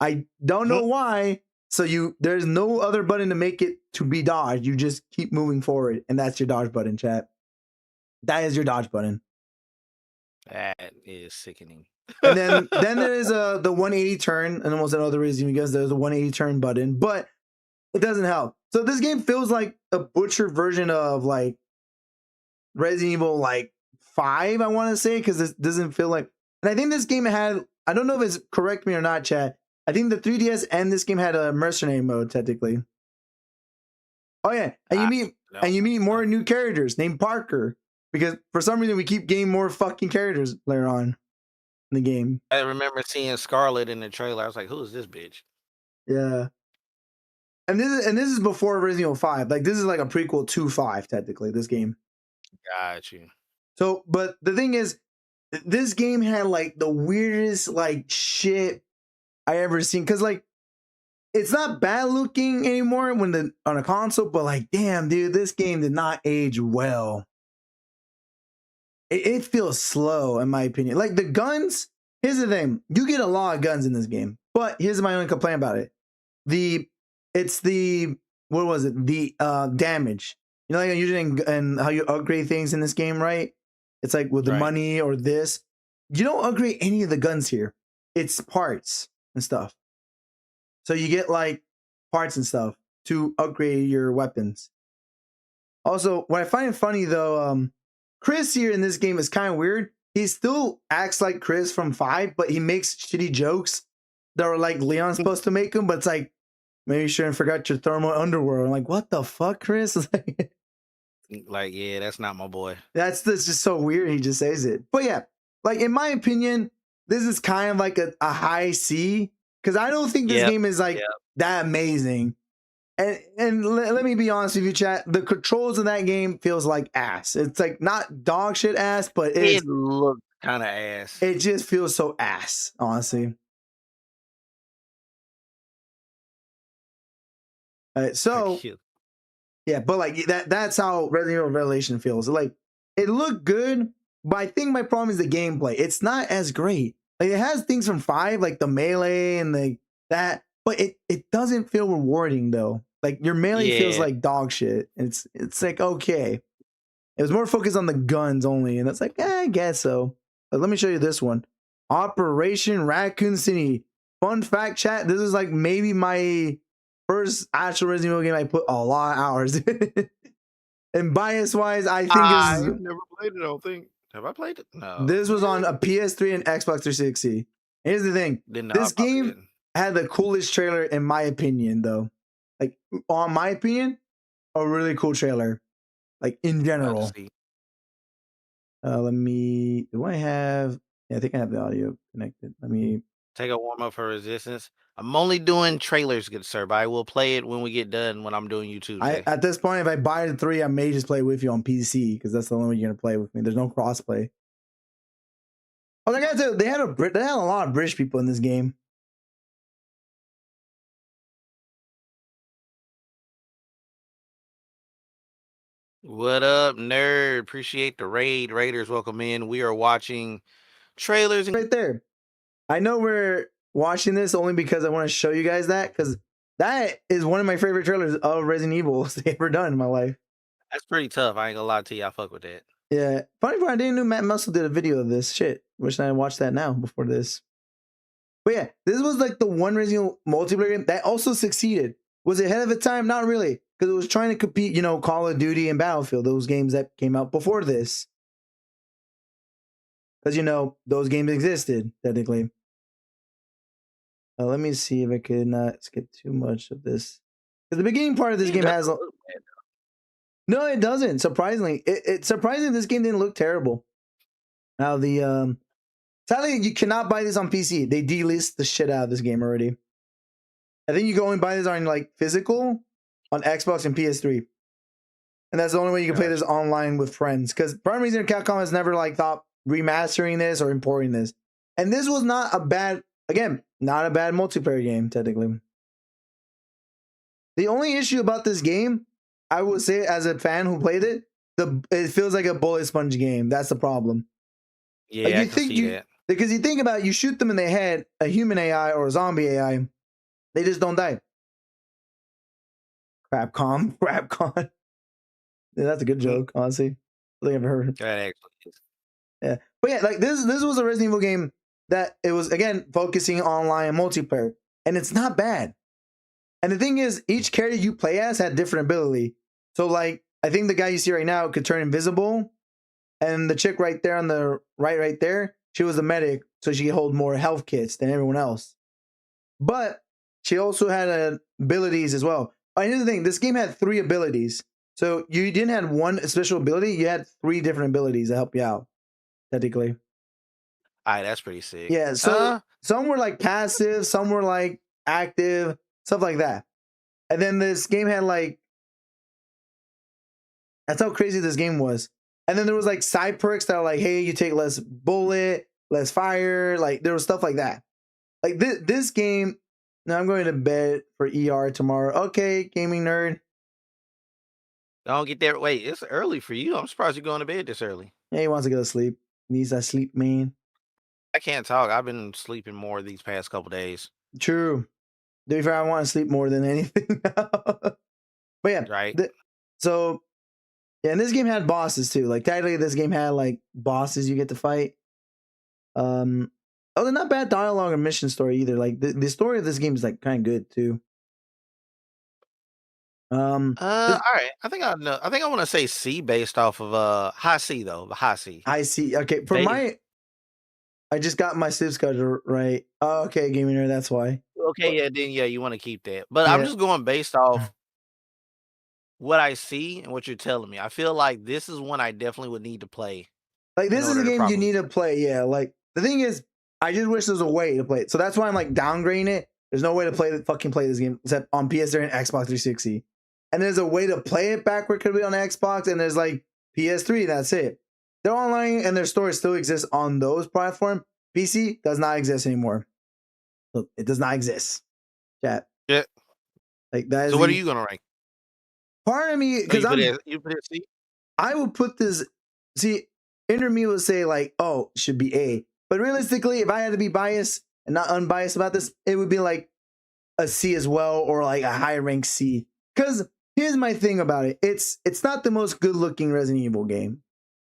I don't know why. So there's no other button to make it to be dodged. You just keep moving forward, and that's your dodge button, chat. That is your dodge button. That is sickening. And then there is the 180 turn, and almost another reason because there's a 180 turn button, but it doesn't help. So this game feels like a butchered version of like Resident Evil like 5, I want to say, because this doesn't feel like. And I think this game had, I don't know if it's correct me or not, chat. I think the 3DS and this game had a mercenary mode technically. Oh yeah, and you meet more new characters named Parker because for some reason we keep getting more fucking characters later on in the game. I remember seeing Scarlet in the trailer. I was like, "Who is this bitch?" Yeah, and this is before Resident Evil 5. Like this is like a prequel to 5 technically. This game. Got you. So, but the thing is, this game had like the weirdest like shit I ever seen. Cause like it's not bad looking anymore on a console, but like, damn, dude, this game did not age well. It feels slow, in my opinion. Like the guns, here's the thing. You get a lot of guns in this game, but here's my only complaint about it. It's the what was it? The damage. You know, like usually and how you upgrade things in this game, right? It's like with the money or this. You don't upgrade any of the guns here. It's parts and stuff. So you get like parts and stuff to upgrade your weapons. Also, what I find funny though, Chris here in this game is kind of weird. He still acts like Chris from 5, but he makes shitty jokes that are like Leon's supposed to make them, but it's like, maybe you shouldn't forget your thermal underwear. I'm like, what the fuck, Chris? Like, yeah, that's not my boy. That's just so weird. He just says it. But yeah, like in my opinion, this is kind of like a high C because I don't think this game is like that amazing. And let me be honest with you, chat. The controls in that game feels like ass. It's like not dog shit ass, but It looked kind of ass. it just feels so ass, honestly. So Cute. yeah, but like that's how Resident Evil Revelation feels. Like it looked good, but I think my problem is the gameplay. It's not as great. Like it has things from 5, like the melee and that, but it doesn't feel rewarding though. Like your melee feels Yeah. like dog shit. It's like okay. It was more focused on the guns only, and it's like, I guess so. But let me show you this one. Operation Raccoon City. Fun fact, chat, this is like maybe my first actual Resident Evil game I put a lot of hours. And bias-wise, I think I've never played it, I don't think. Have I played it? No. this was on a PS3 and Xbox 360. Here's the thing. Then no, This I probably game didn't. had the coolest trailer in my opinion, though. Like, on my opinion, a really cool trailer. Like, in About to general. see. Let me. Do I have? Yeah, I think I have the audio connected. Let me. Take a warm up for Resistance. I'm only doing trailers, good sir, but I will play it when we get done when I'm doing YouTube. At this point, if I buy the 3, I may just play with you on PC because that's the only way you're gonna play with me. There's no crossplay. Oh, I got to. They had a lot of British people in this game. What up, nerd? Appreciate the raid. Raiders, welcome in. We are watching trailers and Right there. I know we're watching this only because I want to show you guys that because that is one of my favorite trailers of Resident Evil ever done in my life. that's pretty tough. I ain't gonna lie to you. I fuck with that. Yeah. Funny part, I didn't know Matt Muscle did a video of this shit. Wish I watched that now before this. But yeah, this was like the one Resident Evil multiplayer game that also succeeded. Was it ahead of its time? Not really. Because it was trying to compete, you know, Call of Duty and Battlefield, those games that came out before this. Because, you know, those games existed, technically. Let me see if I could not skip too much of this. Because the beginning part of this game has... No, it doesn't. Surprisingly. It's surprising this game didn't look terrible. Now, the... Sadly, you cannot buy this on PC. They delisted the shit out of this game already. I think you can only buy this on like physical on Xbox and PS3. And that's the only way you can play this online with friends. Because part of the reason Capcom has never like thought remastering this or importing this. And this was not a bad, again, not a bad multiplayer game, technically. The only issue about this game, I would say as a fan who played it, it feels like a bullet sponge game. That's the problem. Yeah, Like, I can see that. Because you think about it, you shoot them in the head, a human AI or a zombie AI, they just don't die. Crapcom. Yeah, that's a good joke, honestly. I think I've heard. That actually is. Yeah. But yeah, like this was a Resident Evil game that it was, again, focusing online multiplayer. And it's not bad. And the thing is, each character you play as had different ability. So like, I think the guy you see right now could turn invisible. And the chick right there on the right there, she was a medic, so she could hold more health kits than everyone else. But she also had abilities as well. And here's the thing, this game had 3 abilities. So you didn't have one special ability, you had 3 different abilities to help you out, technically. All right, that's pretty sick. Yeah, so some were like passive, some were like active, stuff like that. And then this game had like, that's how crazy this game was. And then there was like side perks that are like, hey, you take less bullet, less fire, like there was stuff like that. Like this game, now I'm going to bed for ER tomorrow. Okay, gaming nerd. Don't get there. Wait, it's early for you. I'm surprised you're going to bed this early. Yeah, he wants to go to sleep. Needs that sleep, man. I can't talk. I've been sleeping more these past couple days. True. To be fair, I want to sleep more than anything. But yeah, Right. So yeah, and this game had bosses too. Like technically, this game had like bosses you get to fight. Oh, they're not bad dialogue or mission story either. Like the story of this game is like kind of good too. All right. I think I know. I think I want to say C based off of High C though. The High C. I see. Okay, for I just got my sleep schedule right. Oh, okay, gaming nerd. That's why. Okay, yeah, then yeah, you want to keep that. But I'm Yeah. just going based off what I see and what you're telling me. I feel like this is one I definitely would need to play. Like this is order a to game you probably- need to play. Yeah. Like the thing is, I just wish there was a way to play it. So that's why I'm like downgrading it There's no way to play this game except on PS3 and Xbox 360. And there's a way to play it backward, could be on Xbox, and there's like PS3. That's it. They're online, and their story still exists on those platforms. PC does not exist anymore. Look, it does not exist. Chat. Yeah. Like that is. So what are you gonna rank? Part of me, Oh, because you put it C? I would put this. See, inner me would say like, oh, it should be A. But realistically, if I had to be biased and not unbiased about this, it would be like a C as well, or like a high rank C. Because here's my thing about it: it's not the most good looking Resident Evil game.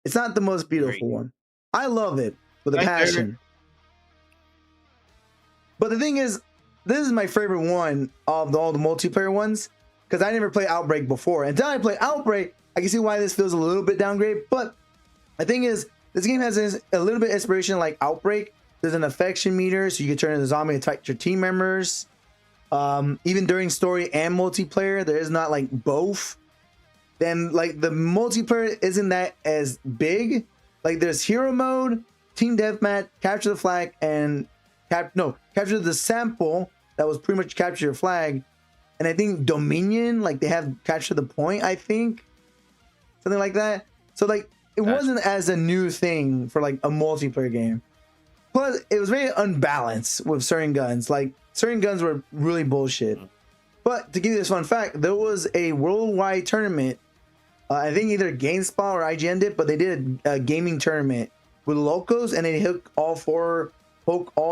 It's not the most beautiful one. I love it with a passion. But the thing is, this is my favorite one of all the multiplayer ones because I never played Outbreak before. Until I play Outbreak, I can see why this feels a little bit downgrade. But the thing is, this game has a little bit of inspiration like Outbreak. There's an affection meter, so you can turn into a zombie and attack your team members. Even during story and multiplayer, there is not like both. Then like the multiplayer isn't that as big. Like there's hero mode, team deathmatch, capture the flag, and capture the sample that was pretty much capture your flag. And I think Dominion, like they have capture the point, I think. Something like that. So like it wasn't as a new thing for like a multiplayer game. Plus, it was very unbalanced with certain guns. Like certain guns were really bullshit. But to give you this fun fact, there was a worldwide tournament. I think either GameSpot or IGN did, but they did a gaming tournament with locals, and they hooked all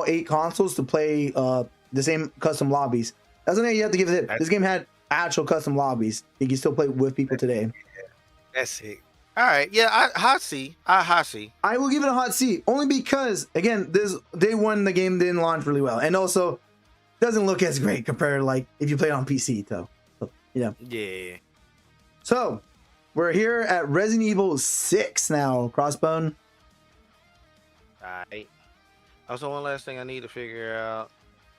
8 consoles to play the same custom lobbies. That's something you have to give it. This game had actual custom lobbies. You can still play with people today. That's it. All right, yeah, hot C. Hot C. I will give it a hot C only because again, day one the game didn't launch really well, and also doesn't look as great compared to like if you play it on PC though. So, Yeah. So we're here at Resident Evil 6 now, Crossbone. Alright. Also, one last thing I need to figure out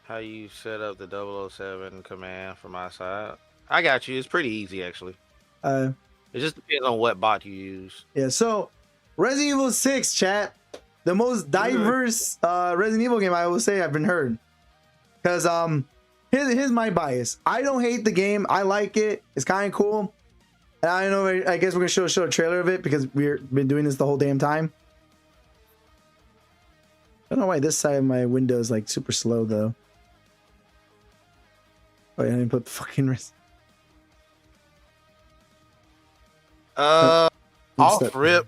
how you set up the 007 command from my side. I got you. It's pretty easy actually. It just depends on what bot you use. Yeah, so Resident Evil 6, chat. The most diverse Resident Evil game I will say I've been heard. Because here's my bias. I don't hate the game. I like it. It's kind of cool. And I know. I guess we're gonna show a trailer of it because we've been doing this the whole damn time. I don't know why this side of my window is like super slow though. Oh, yeah, I didn't put the fucking wrist. Off rip.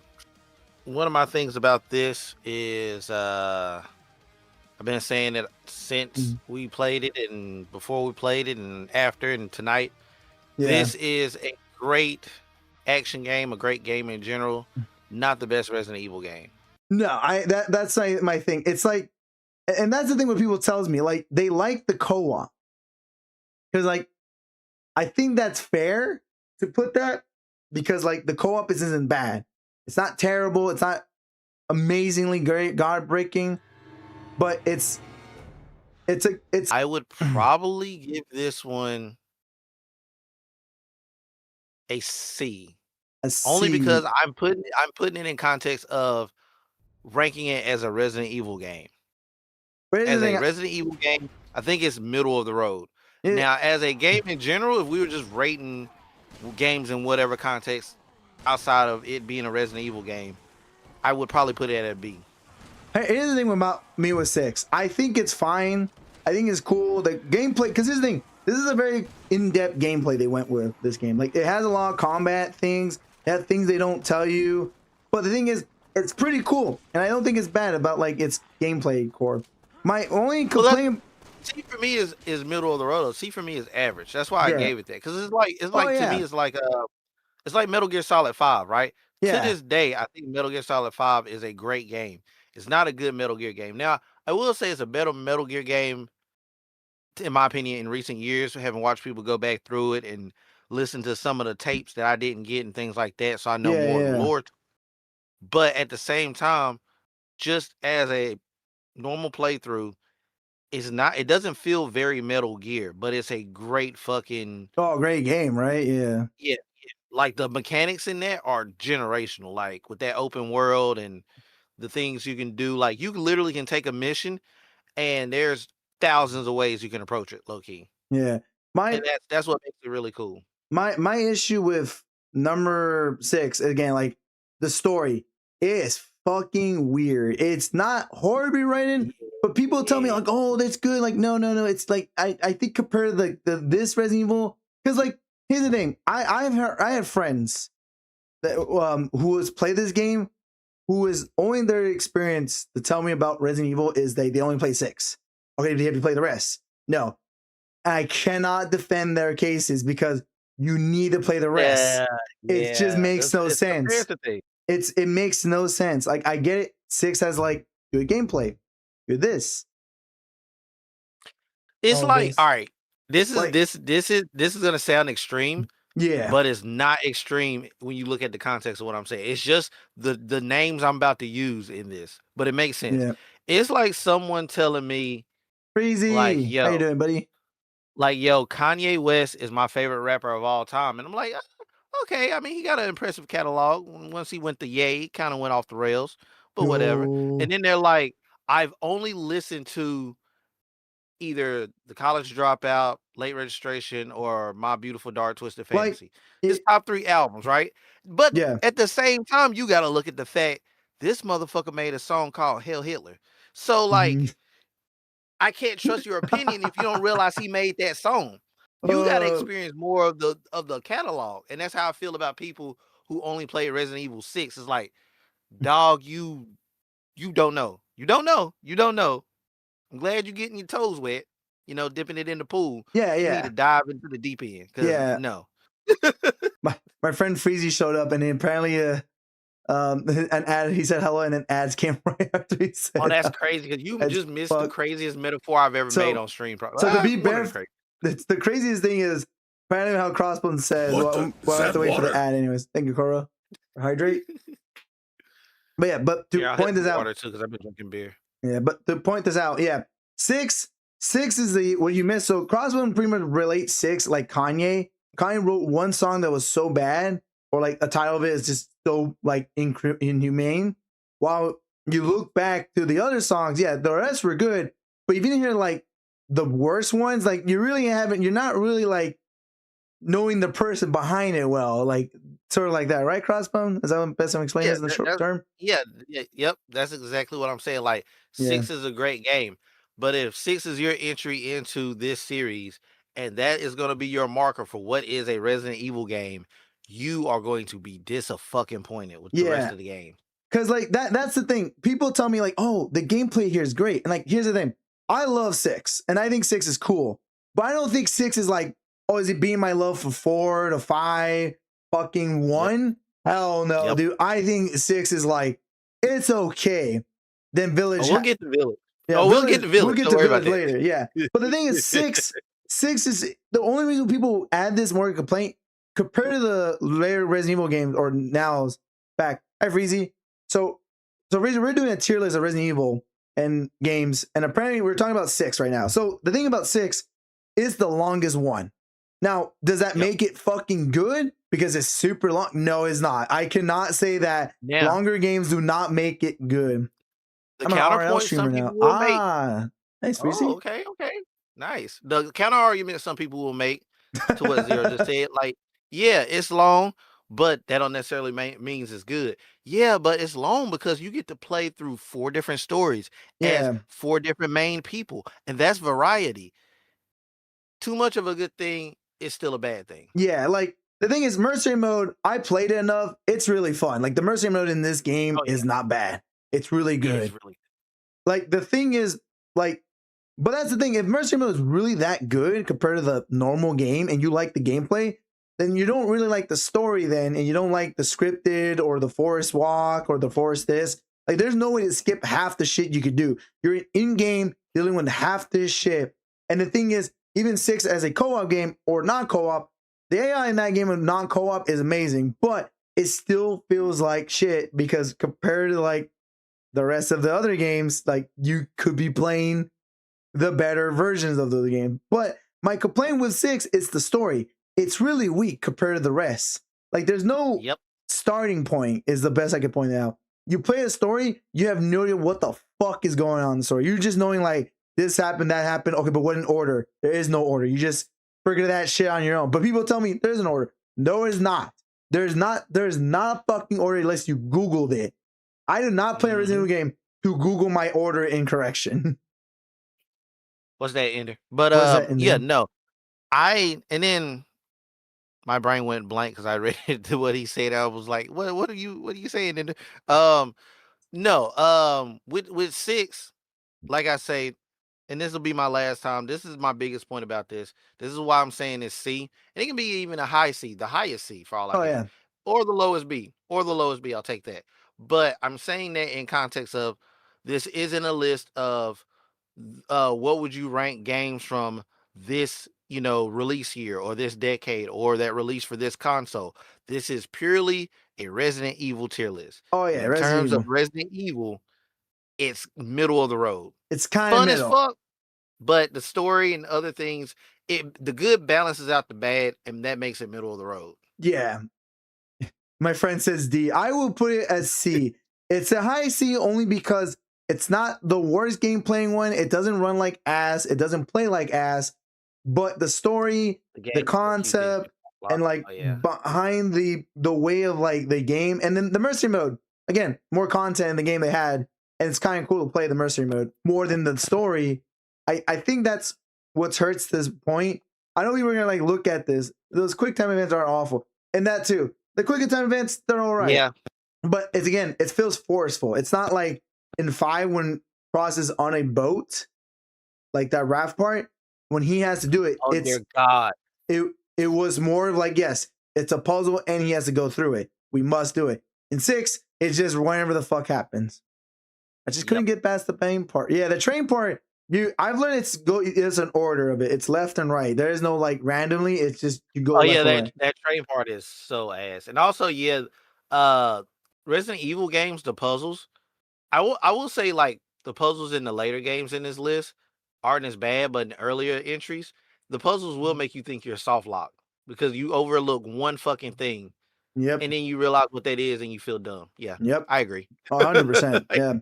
One of my things about this is I've been saying it since we played it and before we played it and after and tonight. Yeah. This is a great action game, a great game in general. Not the best Resident Evil game. No, that's my thing. It's like, and that's the thing when people tells me like they like the co-op because like I think that's fair to put that because like the co-op isn't bad. It's not terrible. It's not amazingly great, God-breaking, but it's. I would probably give this one a C. Only because I'm putting it in context of ranking it as a Resident Evil game. As a Resident Evil game, I think it's middle of the road. Yeah. Now, as a game in general, if we were just rating games in whatever context outside of it being a Resident Evil game, I would probably put it at a B. Hey, here's the thing about me with 6. I think it's fine. I think it's cool. The gameplay, because here's the thing. This is a very in-depth gameplay they went with this game. Like, it has a lot of combat things. It has things they don't tell you. But the thing is, it's pretty cool. And I don't think it's bad about, like, its gameplay core. My only complaint... C for me is middle of the road. C for me is average. That's why I gave it that. Because it's like to me, it's like Metal Gear Solid 5, right? Yeah. To this day, I think Metal Gear Solid 5 is a great game. It's not a good Metal Gear game. Now, I will say it's a better Metal Gear game, in my opinion, in recent years. Having watched people go back through it and listen to some of the tapes that I didn't get and things like that, so I know more of the lore. But at the same time, just as a normal playthrough, it doesn't feel very Metal Gear, but it's a great fucking great game, right? Yeah. Like the mechanics in that are generational, like with that open world and the things you can do. Like you literally can take a mission and there's thousands of ways you can approach it, low key, Yeah. and that's what makes it really cool. My issue with number 6 again, like the story is fucking weird. It's not horribly written, but people tell me like, oh, that's good. Like, no. It's like I think compared to the this Resident Evil, because like here's the thing. I have friends that who has played this game, who is only their experience to tell me about Resident Evil is they only play 6. Okay, do you have to play the rest? No. I cannot defend their cases because you need to play the rest. It just makes no sense. It makes no sense. Like I get it. 6 has like good gameplay. Good this. It's all like this. all right. This is Like- this is gonna sound extreme, Yeah. but it's not extreme when you look at the context of what I'm saying. It's just the names I'm about to use in this, but it makes sense. Yeah. It's like someone telling me, Crazy. like, How yo. you doing, buddy? like, yo, Kanye West is my favorite rapper of all time. And I'm like, okay, I mean, he got an impressive catalog. Once he went to Ye, kind of went off the rails, but whatever. No. And then they're like, I've only listened to either The College Dropout, Late Registration, or My Beautiful Dark Twisted Like, Fantasy. His top 3 albums, right? But Yeah. at the same time, you got to look at the fact this motherfucker made a song called Hell Hitler. So, like, Mhm. I can't trust your opinion if you don't realize he made that song. You got to Uh, experience more of the catalog, and that's how I feel about people who only play Resident Evil 6. It's like, dog, you don't know. You don't know. I'm glad you're getting your toes wet, dipping it in the pool. Yeah, You need yeah. to dive into the deep end. 'Cause Yeah. no. My friend Freezy showed up and apparently an ad, he said hello and then ads came right after he said Oh, that's crazy because you As just missed the fuck. craziest metaphor I've ever So- made on stream. so to be one of the bare- crazy- it's the craziest thing is apparently how Crossbone says What well, the- I have to is wait that for the water? ad anyways. Thank you, Cora. Hydrate. But yeah, but to Yeah, I'll hit point some this out. water too because I've been drinking beer. Yeah, but to point this out, yeah. 6 is the what you missed. So Crossbone pretty much relates 6 like Kanye. Kanye wrote one song that was so bad, or like the title of it is just so like inhumane. While you look back to the other songs, yeah, the rest were good. But if you didn't hear like the worst ones, like you're not really like knowing the person behind it well, like sort of like that, right? Crossbone? Is that what best I'm explaining Yeah, this in the short that's- term? Yep. That's exactly what I'm saying. Like, Yeah. 6 is a great game, but if 6 is your entry into this series, and that is going to be your marker for what is a Resident Evil game, you are going to be disappointed with the rest Yeah. of the game. Cause like that's the thing. People tell me like, oh, the gameplay here is great. And like, here's the thing. I love 6 and I think 6 is cool, but I don't think 6 is like, oh, is it being my love for 4 to 5 fucking 1? Hell no, Yep. dude. I think 6 is like, it's okay. Then Village. Oh, we'll get to Village. Yeah, we'll get to Village. We'll get Don't to worry about Village that. later. Yeah. But the thing is, 6 is the only reason people add this more complaint compared to the later Resident Evil games or now's back. Hi, Freezy. So we're doing a tier list of Resident Evil and games, and apparently we're talking about 6 right now. So the thing about 6 is the longest one. Now, does that Yep. make it fucking good because it's super long? No, it's not. I cannot say that Now, longer games do not make it good. the I'm an RL counterpoint streamer some now. people will make. Nice, Freezy. Oh, okay. Nice. The counter argument some people will make to what Zero just said, like, yeah, it's long, but that don't necessarily means it's good. Yeah, but it's long because you get to play through 4 different stories Yeah. as 4 different main people, and that's variety. Too much of a good thing is still a bad thing. Yeah, like the thing is, Mercenary mode, I played it enough. It's really fun. Like the Mercenary mode in this game Oh, yeah. is not bad. It's really It good. is really Like the thing is, like, but that's the thing. If Mercenary mode is really that good compared to the normal game and you like the gameplay, then you don't really like the story then, and you don't like the scripted or the forest walk or the forest this. Like there's no way to skip half the shit you could do. You're in game dealing with half this shit. And the thing is, even 6 as a co-op game or not co-op, the AI in that game of non-co-op is amazing, but it still feels like shit because compared to like the rest of the other games, like you could be playing the better versions of the game. But my complaint with 6 is the story. It's really weak compared to the rest. Like there's no Yep. starting point is the best I could point out. You play a story, you have no idea what the fuck is going on in the story. You're just knowing like this happened, that happened. Okay, but what in order? There is no order. You just figure that shit on your own. But people tell me there's an order. No, it's not. There's not a fucking order unless you Googled it. I do not play a Resident Evil game to Google my order in correction. What's that, Ender? But What's that, Ender? yeah, no. And then my brain went blank because I read what he said. I was like, what are you saying, Ender? No, with 6, like I say, and this will be my last time. This is my biggest point about this. This is why I'm saying it's C. And it can be even a high C, the highest C for all I Oh care. yeah. Or the lowest B. I'll take that. But I'm saying that in context of this isn't a list of what would you rank games from this, release year or this decade or that release for this console. This is purely a Resident Evil tier list. Oh yeah. In Resident terms Evil. of Resident Evil, it's middle of the road. It's kind of Fun as middle. fuck, but the story and other things, the good balances out the bad, and that makes it middle of the road. Yeah. My friend says D. I will put it as C. It's a high C only because it's not the worst game playing one. It doesn't run like ass. It doesn't play like ass. But the story, the concept, and like behind the way of like the game, and then the mercenary mode. Again, more content in the game they had, and it's kind of cool to play the mercenary mode more than the story. I think that's what hurts this point. I know we were gonna like look at this. Those quick time events are awful, and that too. The quick time events, they're all right. Yeah. But it feels forceful. It's not like in 5 when Cross is on a boat, like that raft part, when he has to do it. Oh dear God. It was more of like, yes, it's a puzzle and he has to go through it. We must do it. In 6, it's just whenever the fuck happens. I just couldn't get past the pain part. Yeah, the train part, I've learned it's an order of it. It's left and right. There is no like randomly. It's just you go. Oh yeah, that train part is so ass. And also, Resident Evil games, the puzzles. I will say like the puzzles in the later games in this list aren't as bad, but in earlier entries, the puzzles will make you think you're soft locked because you overlook one fucking thing. Yep. And then you realize what that is and you feel dumb. Yeah. Yep. I agree. 100%. Yeah.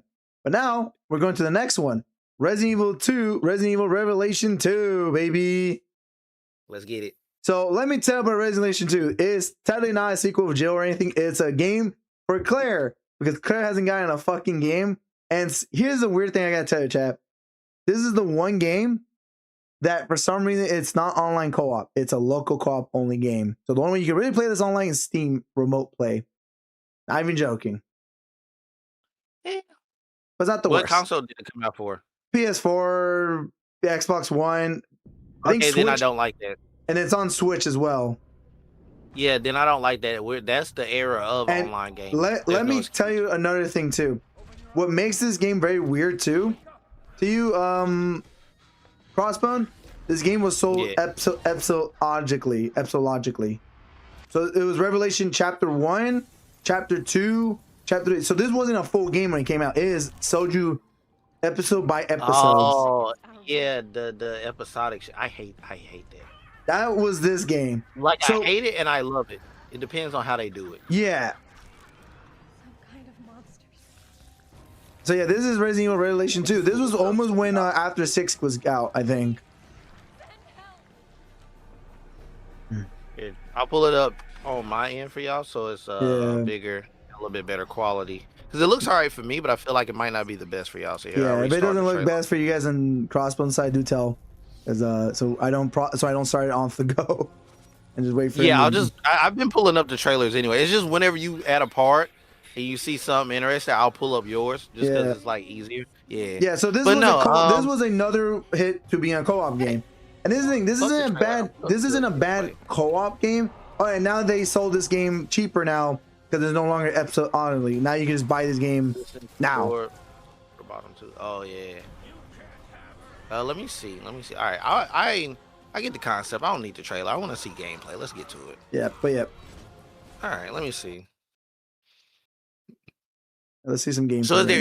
But now we're going to the next one. Resident Evil 2, Resident Evil Revelation 2, baby. Let's get it. So let me tell you about Revelation 2. It's totally not a sequel of Jill or anything. It's a game for Claire because Claire hasn't gotten a fucking game. And here's the weird thing I gotta tell you, chap. This is the one game that for some reason it's not online co-op. It's a local co-op only game. So the only way you can really play this online is Steam Remote Play. Not even joking. Yeah. But it's not the worst. worst. What console did it come out for? PS4, Xbox One. I think Switch, then I don't like that. And it's on Switch as well. Yeah, then I don't like that. That's the era of online games. Let me tell you another thing too. What makes this game very weird too, to you, Crossbone, this game was sold episodologically. So it was Revelation Chapter 1, Chapter 2, Chapter 3. So this wasn't a full game when it came out. It is sold you episode by episode. Oh, yeah, the episodic shit. I hate that. That was this game. Like, I hate it and I love it. It depends on how they do it. Yeah. So yeah, this is Resident Evil Revelation 2. This was almost when after 6 was out, I think. I'll pull it up on my end for y'all, so it's bigger, a little bit better quality. Because it looks alright for me, but I feel like it might not be the best for y'all. So yeah, if it doesn't look best for you guys on Crossbone side, do tell. So I don't start it off the go and just wait for. Yeah, I've been pulling up the trailers anyway. It's just whenever you add a part and you see something interesting, I'll pull up yours just because it's like easier. Yeah. Yeah. So this was another hit to be a co-op game. And this is the thing. This isn't a bad co-op game. Oh, and now they sold this game cheaper now because there's no longer episode only. Now you can just buy this game now. Bottom two. Oh yeah. Let me see. All right, I get the concept. I don't need the trailer. I want to see gameplay. Let's get to it. Yeah, but yeah. All right, let me see. Let's see some gameplay. So, is there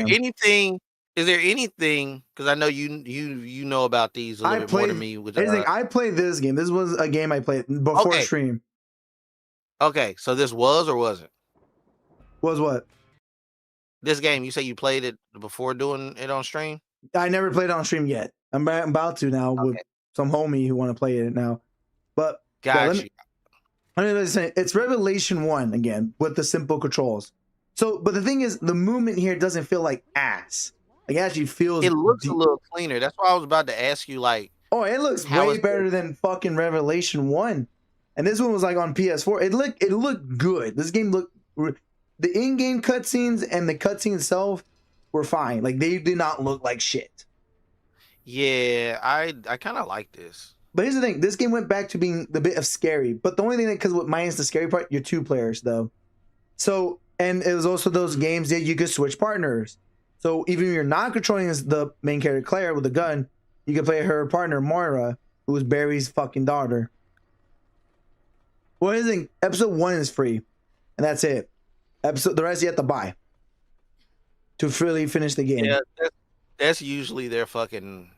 anything? Because I know you know about these a little bit more than me. I played this game. This was a game I played before stream. Okay, so this was or wasn't? Was what? This game. You say you played it before doing it on stream? I never played it on stream yet. I'm about to now with Okay. some homie who want to play it now. But yeah, Got you. let me say it's Revelation 1 again with the simple controls. So, but the thing is, the movement here doesn't feel like ass. Like it actually feels. It looks a little cleaner. That's why I was about to ask you, like, Oh, it looks how way is better than fucking Revelation 1. And this one was like on PS4. It looked good. This game looked, the in-game cutscenes and the cutscene itself were fine. Like they did not look like shit. Yeah, I kind of like this. But here's the thing, this game went back to being the bit of scary. But the only thing that, because what minus the scary part, you're 2 players though. So, and it was also those games that you could switch partners. So even if you're not controlling the main character Claire with a gun, you can play her partner Moira, who was Barry's fucking daughter. Well, here's the thing, episode 1 is free, and that's it. The rest you have to buy to really finish the game. Yeah, that's usually their fucking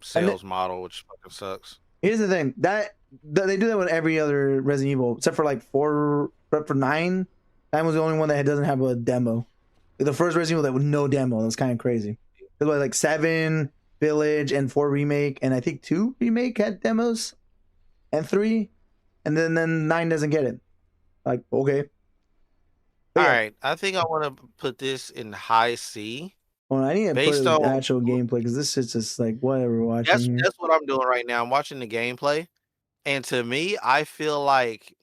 sales model, which fucking sucks. Here's the thing, that they do that with every other Resident Evil, except for like 4, except for 9. 9 was the only one that doesn't have a demo. The first Resident Evil that with no demo. That was kind of crazy. It was like 7 Village and 4 remake, and I think 2 remake had demos, and 3, and then 9 doesn't get it. Like, okay. But All yeah. right, I think I want to put this in high C. Well, I need to Based put on- actual gameplay because this shit's just like whatever we're watching here. That's what I'm doing right now. I'm watching the gameplay, and to me, I feel like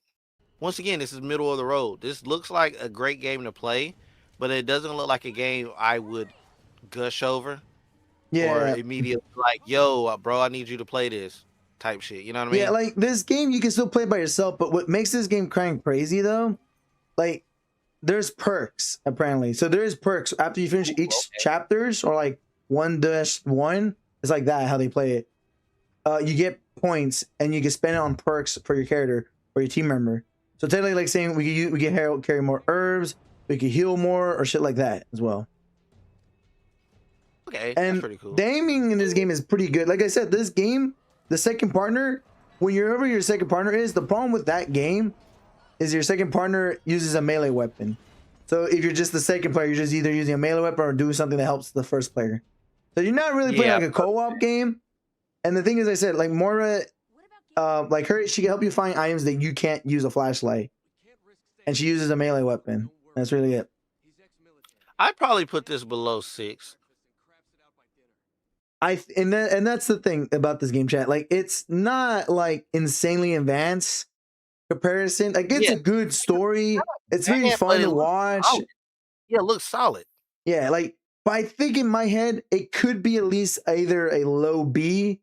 once again, this is middle of the road. This looks like a great game to play, but it doesn't look like a game I would gush over or Yeah, immediately like, yo, bro, I need you to play this type shit. You know what I mean? yeah. Like this game, you can still play by yourself, but what makes this game kind of crazy though, like there's perks apparently. So there's perks after you finish each chapters or like 1-1. It's like that how they play it. You get points and you can spend it on perks for your character or your team member. So technically, like saying we can carry more herbs, we can heal more or shit like that as well. Okay, And that's pretty cool. the aiming in this game is pretty good. Like I said, this game, the second partner, whenever your second partner is, the problem with that game is your second partner uses a melee weapon. So if you're just the second player, you're just either using a melee weapon or doing something that helps the first player. So you're not really playing Yeah. like a co-op game. And the thing is, I said, like Moira, like her, she can help you find items that you can't use a flashlight. And she uses a melee weapon. That's really it. I'd probably put this below 6. And that's the thing about this game, chat. Like it's not like insanely advanced comparison. Like it's a good story. It's very bad, fun but it to looks watch. solid. Yeah, it looks solid. Yeah, like but I think in my head it could be at least either a low B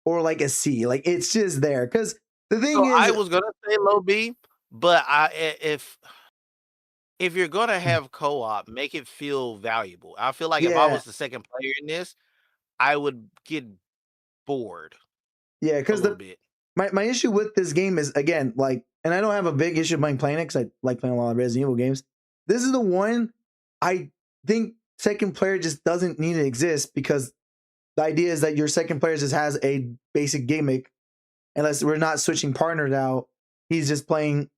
or like a C. Like it's just there because the thing So is, I was gonna say low B, but if you're gonna have co-op, make it feel valuable. I feel like if I Yeah. was the second player in this, I would get bored yeah, a because little bit. my issue with this game is again like, and I don't have a big issue playing it because I like playing a lot of Resident Evil games. This is the one I think second player just doesn't need to exist because the idea is that your second player just has a basic gimmick. Unless we're not switching partners out, he's just playing.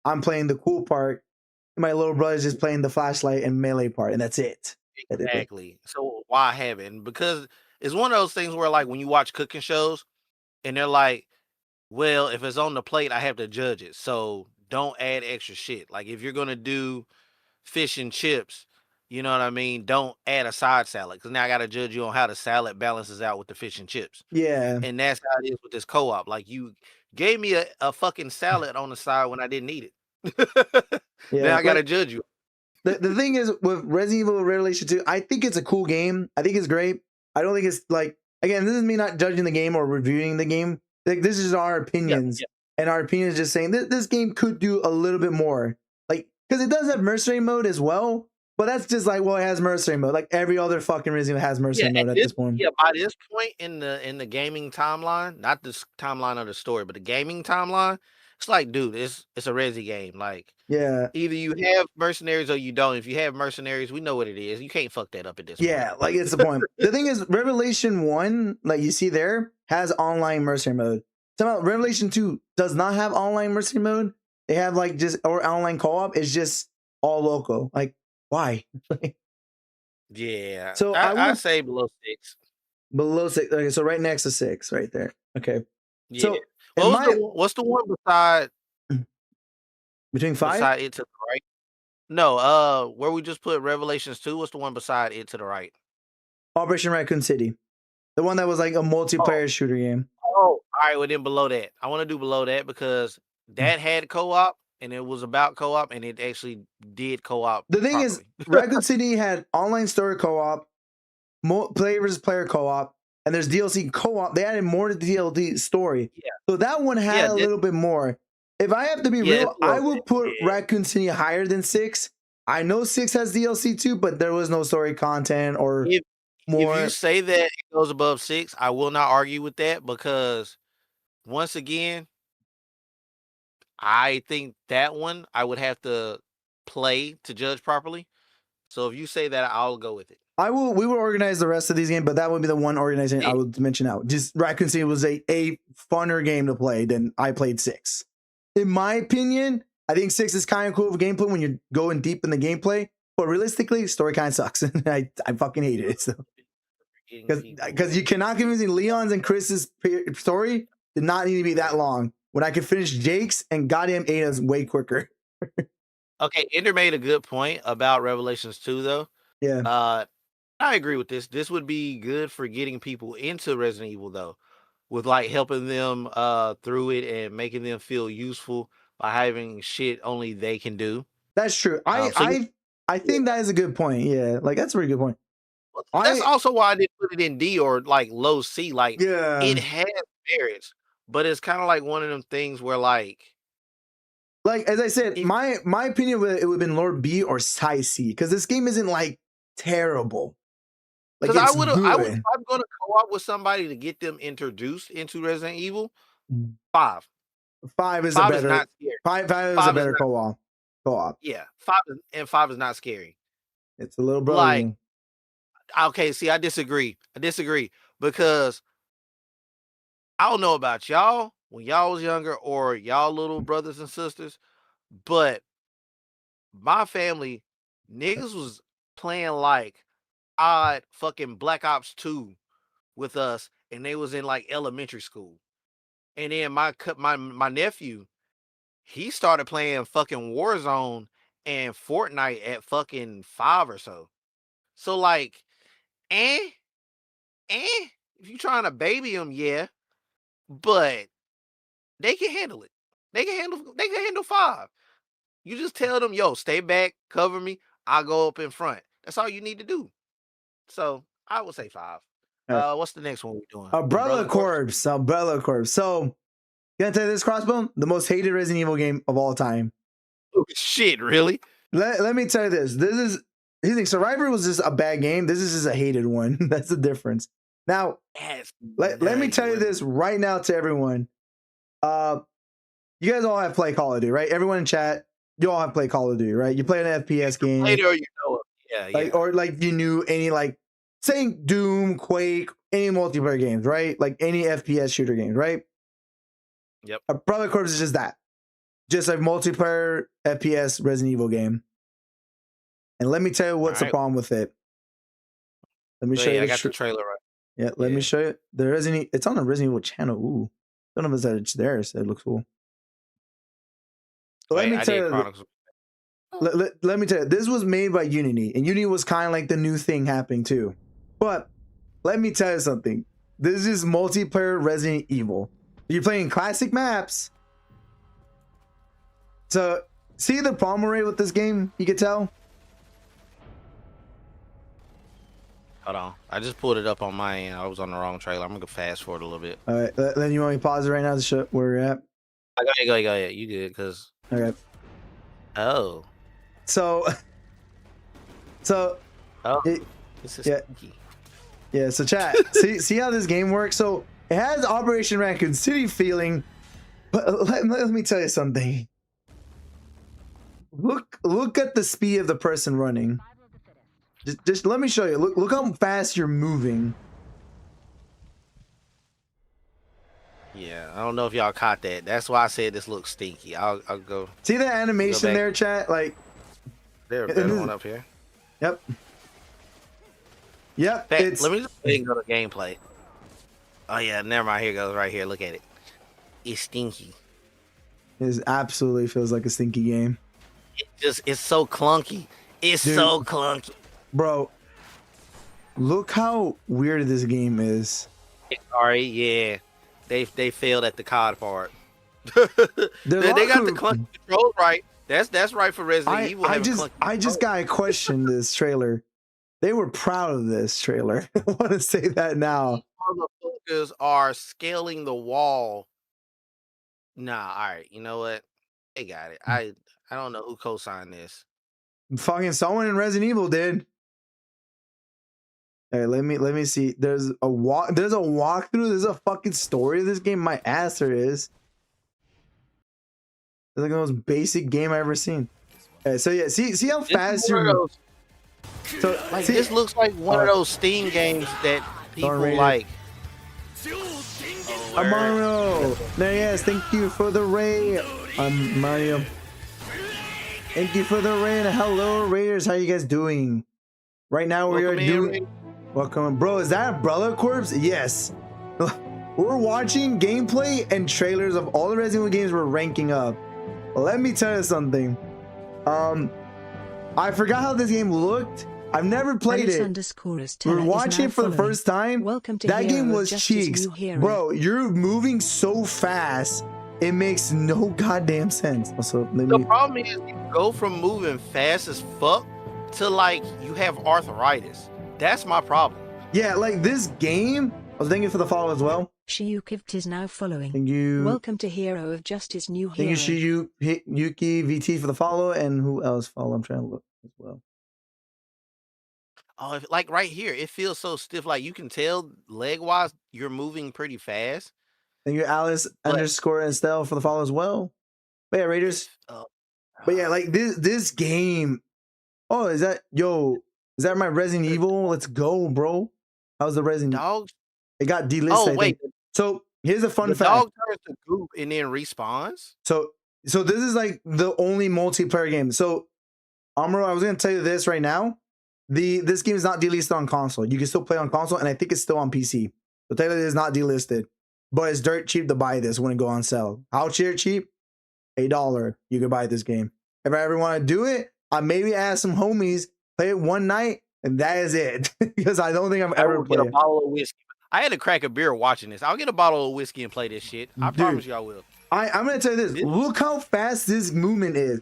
I'm playing the cool part. My little brother's just playing the flashlight and melee part, and that's it. Exactly. So why have it? And because it's one of those things where like when you watch cooking shows and they're like, well, if it's on the plate, I have to judge it. So don't add extra shit. Like if you're gonna do fish and chips, you know what I mean? Don't add a side salad because now I gotta judge you on how the salad balances out with the fish and chips. Yeah, And that's how it is with this co-op. Like you gave me a fucking salad on the side when I didn't need it. yeah. Now I but gotta judge you. the thing is with Resident Evil Revelation 2, I think it's a cool game. I think it's great. I don't think it's like, again, this is me not judging the game or reviewing the game. Like this is our opinions, and our opinion is just saying this game could do a little bit more. Like because it does have mercenary mode as well, but that's just like, well, it has mercenary mode. Like every other fucking Resident Evil has mercenary mode at this point. Yeah, by this point in the gaming timeline, not the timeline of the story, but the gaming timeline, it's like, dude, it's a Resi game. Like, Yeah, either you have mercenaries or you don't. If you have mercenaries, we know what it is. You can't fuck that up at this point. yeah, like it's the point. The thing is, Revelation 1, like you see there, has online mercenary mode. Somehow Revelation 2 does not have online mercenary mode. They have like just or online co-op. It's just all local. Like, why? Yeah. So I I would- say below 6. Below 6. Okay, so right next to 6, right there. Okay. Yeah. So in What's the one beside between 5? beside it to the right? No, where we just put Revelations 2, what's the one beside it to the right? Operation Raccoon City. The one that was like a multiplayer shooter game. Oh, all right. Well, then below that, I want to do below that because that had co-op and it was about co-op and it actually did co-op. The thing is, Raccoon City had online story co-op, player versus player co-op, and there's DLC co-op. They added more to the DLC story. Yeah. So that one had a little bit more. If I have to be real, I would put Raccoon City higher than 6. I know 6 has DLC too, but there was no story content or more. If you say that it goes above 6, I will not argue with that because once again, I think that one I would have to play to judge properly. So if you say that, I'll go with it. We will organize the rest of these games, but that would be the one organization I would mention out. Just Raccoon City was a funner game to play than I played 6. In my opinion, I think 6 is kind of cool of gameplay when you're going deep in the gameplay, but realistically, story kind of sucks. I fucking hate it. So because you cannot convince me Leon's and Chris's story did not need to be that long when I could finish Jake's and goddamn Ada's way quicker. Okay, Ender made a good point about Revelations 2, though. Yeah. I agree with this. This would be good for getting people into Resident Evil, though, with like helping them through it and making them feel useful by having shit only they can do. That's true. I think that is a good point. Yeah, like that's a very good point. That's also why I didn't put it in D or like low C. Like, yeah, it has merits, but it's kind of like one of them things where like as I said, my opinion it would have been lower B or high C because this game isn't like terrible. Because I'm going to co-op with somebody to get them introduced into Resident Evil. 5. 5 is not scary. Five is a better co-op. Yeah, 5 is not scary. It's a little brother. Like, okay, see, I disagree because I don't know about y'all when y'all was younger or y'all little brothers and sisters, but my family niggas was playing like odd fucking Black Ops 2 with us, and they was in like elementary school. And then my nephew, he started playing fucking Warzone and Fortnite at fucking 5 or so. So like, if you trying to baby them, yeah, but they can handle it. They can handle 5. You just tell them, yo, stay back, cover me. I'll go up in front. That's all you need to do. So I would say 5. What's the next one we're doing? Umbrella Corps. Umbrella Corps. So, can I tell you this, Crossbone? The most hated Resident Evil game of all time. Oh, shit, really? Let me tell you this. You think Survivor was just a bad game? This is just a hated one. That's the difference. Now, let me tell you this right now to everyone. You guys all have played Call of Duty, right? Everyone in chat, you all have played Call of Duty, right? You play an FPS game. Later, you know it. Yeah. Or like you knew any saying Doom, Quake, any multiplayer games, right? Like any FPS shooter games, right? Yep. Umbrella Corps is just that. Just a multiplayer FPS Resident Evil game. And let me tell you what's the problem with it. Let me show you. I got the trailer right. Yeah, let me show you. It's on the Resident Evil channel. Ooh. Don't know if it's there, so it looks cool. Let me tell you. Let me tell you, this was made by Unity, and Unity was kind of like the new thing happening too. But let me tell you something. This is multiplayer Resident Evil. You're playing classic maps. So, see the problem rate with this game? You can tell. Hold on. I just pulled it up on my end. I was on the wrong trailer. I'm going to go fast forward a little bit. All right. Then you want me to pause it right now to show where we're at? Go ahead. You good, because... All right. Oh. So this is sneaky. Yeah, so chat, see how this game works? So it has Operation Raccoon City feeling, but let me tell you something. Look at the speed of the person running. Just let me show you. Look how fast you're moving. Yeah, I don't know if y'all caught that. That's why I said this looks stinky. I'll go. See the animation there, chat? Like there's a better one up here. Yep. Yep. Fact, It's let me just go to gameplay. Oh yeah, never mind. Here it goes right here. Look at it. It's stinky. it absolutely feels like a stinky game, It's so clunky. It's Dude. so clunky. bro. Look how weird this game is. Sorry, yeah. They failed at the COD part. Their they got the locker- clunky controls right. That's right for Resident Evil. having clunky I just gotta question this trailer. They were proud of this trailer. I want to say that now. motherfuckers are scaling the wall. Nah, all right. You know what? They got it. I don't know who co-signed this. Fucking someone in Resident Evil did. Hey, let me see. There's a walkthrough. There's a fucking story of this game. My ass there is. It's like the most basic game I've ever seen. Okay, so yeah, see how This fast is one of you're. those- So Like see, this looks like one of those Steam games that people rate it. like. Mario. There he is. Thank you for the raid. I'm Mario. Thank you for the raid. Hello, Raiders. How you guys doing? Right now we are Welcome in, doing. Ray. Welcome, bro. Is that Umbrella Corps? Yes. We're watching gameplay and trailers of all the Resident Evil games we're ranking up. Let me tell you something. I forgot how this game looked. I've never played it. We're watching it for the first time. Welcome to That Hero game of was Justice cheeks. New Hero. Bro, you're moving so fast. It makes no goddamn sense. Also, let The me. problem is you go from moving fast as fuck to like you have arthritis. That's my problem. Yeah, like this game. I was thinking for the follow as well. Shiyukiv is now following. Thank you. Welcome to Hero of Justice New Thank Hero. you, Yuki VT for the follow, and who else follow? I'm trying to look as well. Oh, like right here, it feels so stiff. Like you can tell leg wise, you're moving pretty fast. Thank you, Alice underscore Estelle for the follow as well. But yeah, Raiders. But yeah, like this game. Oh, is that my Resident Evil? Let's go, bro. How's the Resident Evil? Dog. It got delisted. Oh I wait, think. So here's a fun the fact. dog turns to goop and then respawns. So this is like the only multiplayer game. So Amaro, I was gonna tell you this right now. This game is not delisted on console. You can still play on console, and I think it's still on PC. So technically it's not delisted. But it's dirt cheap to buy this when it go on sale. How cheap? $1. You can buy this game. If I ever want to do it, I maybe ask some homies, play it one night, and that is it. Because I don't think I've ever will get played a it. bottle of whiskey. I had to crack a beer watching this. I'll get a bottle of whiskey and play this shit. I Dude. promise you I will. I'm gonna tell you this. Look how fast this movement is.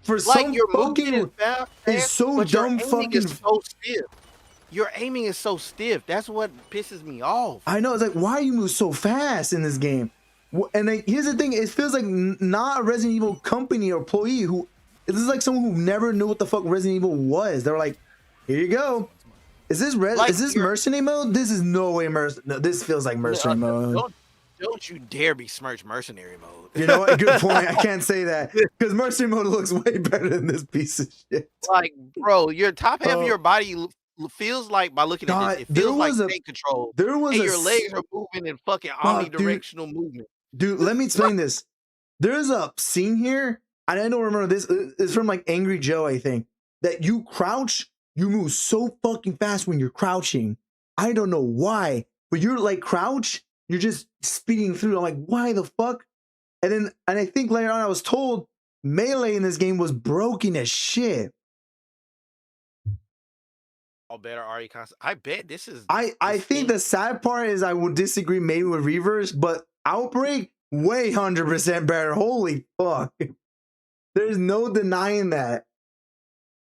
For Like some your movement fucking is fast, it's so but your dumb aiming fucking. is so stiff. Your aiming is so stiff. That's what pisses me off. I know. It's like, why you move so fast in this game? And like, here's the thing. It feels like not a Resident Evil company or employee who. This is like someone who never knew what the fuck Resident Evil was. They're like, here you go. Is this Like, is this mercenary mode? This is no way mercenary. No, this feels like mercenary mode. Don't you dare besmirch mercenary mode. You know what? Good point. I can't say that because mercenary mode looks way better than this piece of shit. Like, bro, your top half of your body feels like, by looking at this, it feels like tank control. There was and a your legs are moving in fucking omnidirectional movement. Dude, let me explain this. There's a scene here, and I don't remember this. It's from like Angry Joe, I think. That you crouch, you move so fucking fast when you're crouching. I don't know why, but you're like crouch, you're just speeding through. I'm like, why the fuck? And I think later on I was told melee in this game was broken as shit. All better RE console. I bet this is. I think the sad part is I would disagree maybe with Reverse, but Outbreak way 100% better. Holy fuck. There's no denying that.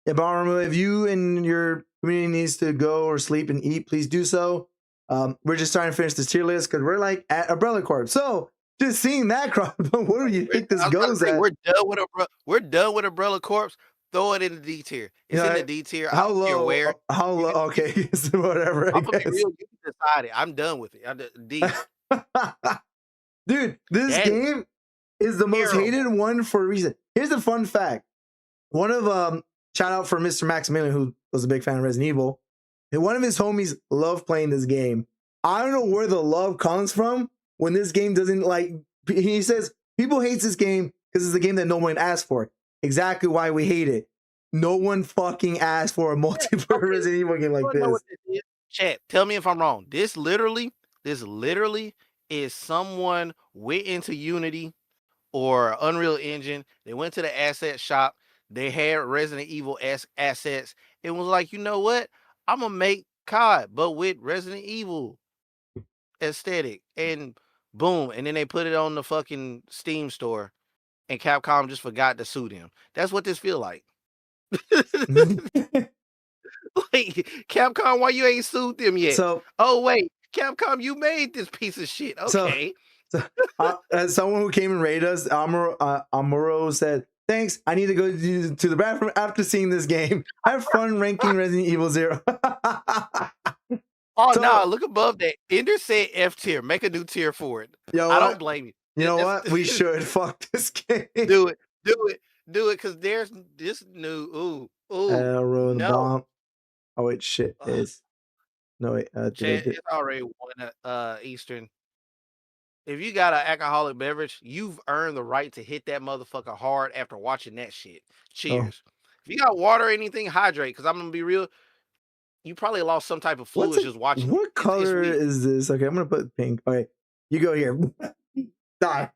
If you and your community needs to go or sleep and eat, please do so. We're just trying to finish this tier list because we're like at Umbrella Corp. So just seeing that crowd, where do you think this goes at? We're done with Umbrella Corps. Throw it in the D tier. It's in the D tier. How low? Where? How low? Okay, whatever. I'm gonna be real. You can decide it. I'm done with it. D. Dude, this game is the most hated one for a reason. Here's a fun fact. One of shout out for Mr. Maximilian, who was a big fan of Resident Evil. And one of his homies loved playing this game. I don't know where the love comes from when this game doesn't like. He says people hate this game because it's a game that no one asked for. Exactly why we hate it. No one fucking asked for a multiplayer Resident Evil game like this. Chat, tell me if I'm wrong. This literally is someone went into Unity or Unreal Engine. They went to the asset shop. They had Resident Evil assets. It was like, you know what? I'm gonna make COD, but with Resident Evil aesthetic, and boom, and then they put it on the fucking Steam store, and Capcom just forgot to sue them. That's what this feel like. Like, Capcom, why you ain't sued them yet? So, oh wait, Capcom, you made this piece of shit. Okay. As someone who came and raided us, Amuro said, "Thanks. I need to go to the bathroom after seeing this game. Have fun ranking Resident Evil 0." Oh no! Look above that. Ender said F tier. Make a new tier for it. Yo, I don't blame you. You know what? We should fuck this game. Do it, because there's this new. Arrow the no. bomb. Oh wait, shit is. No wait. It's already 1 Eastern. If you got an alcoholic beverage, you've earned the right to hit that motherfucker hard after watching that shit. Cheers. If you got water or anything, hydrate. Because I'm gonna be real, you probably lost some type of fluid just watching. What color is this? Okay, I'm gonna put pink. Okay, you go here. Die.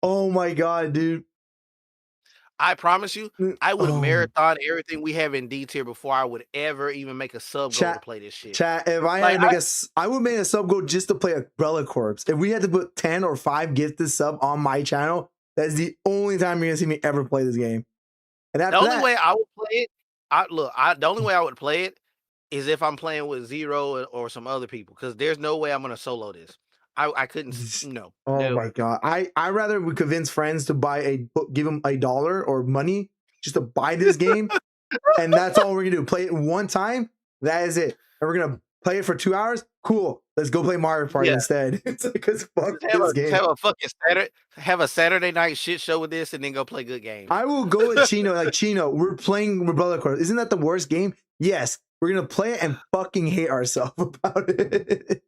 Oh my god, dude. I promise you, I would marathon everything we have in D tier before I would ever even make a sub goal to play this shit. Chat, if I had to make I would make a sub goal just to play Umbrella Corps. If we had to put 10 or 5 gifted sub on my channel, that's the only time you're gonna see me ever play this game. And after the only way I would play it, the only way I would play it is if I'm playing with Zero or some other people, because there's no way I'm gonna solo this. I couldn't. No. Oh my god. I rather we convince friends to give them $1 or money just to buy this game, and that's all we're gonna do. Play it one time. That is it. And we're gonna play it for 2 hours. Cool. Let's go play Mario Party instead. It's like, cause fuck this game. Have a Saturday night shit show with this, and then go play good games. I will go with Chino. Like, Chino, we're playing Umbrella Corps. Isn't that the worst game? Yes. We're gonna play it and fucking hate ourselves about it.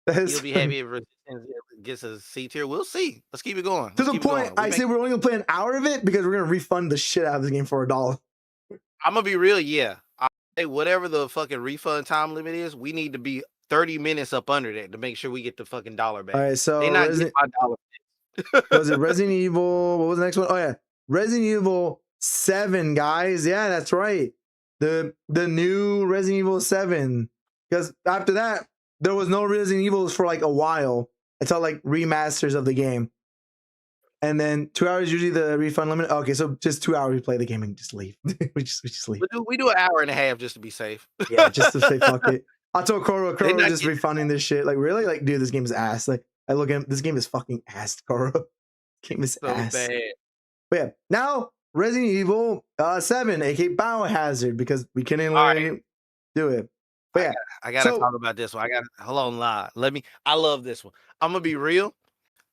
You'll be happy if Resistance gets a C tier. We'll see. Let's keep it going. To the point, I say we're only gonna play an hour of it because we're gonna refund the shit out of this game for $1. I'm gonna be real, yeah. I say whatever the fucking refund time limit is, we need to be 30 minutes up under that to make sure we get the fucking $1 back. All right, so they not getting my $1. Was it Resident Evil? What was the next one? Oh yeah, Resident Evil 7, guys. Yeah, that's right. The new Resident Evil 7. Because after that, there was no Resident Evils for like a while until like remasters of the game. And then 2 hours usually the refund limit. Okay, so just 2 hours we play the game and just leave. we just leave. We do an hour and a half just to be safe. Yeah, just to say fuck it. I told Koro just refunding this shit. Like, really? Like, dude, this game is ass. Like, I look at this game is fucking ass, Koro. This game is so ass. bad. But yeah, now Resident Evil 7, aka Biohazard, because we couldn't really do it. But yeah, I gotta talk about this one. Hold on, I love this one. I'm gonna be real.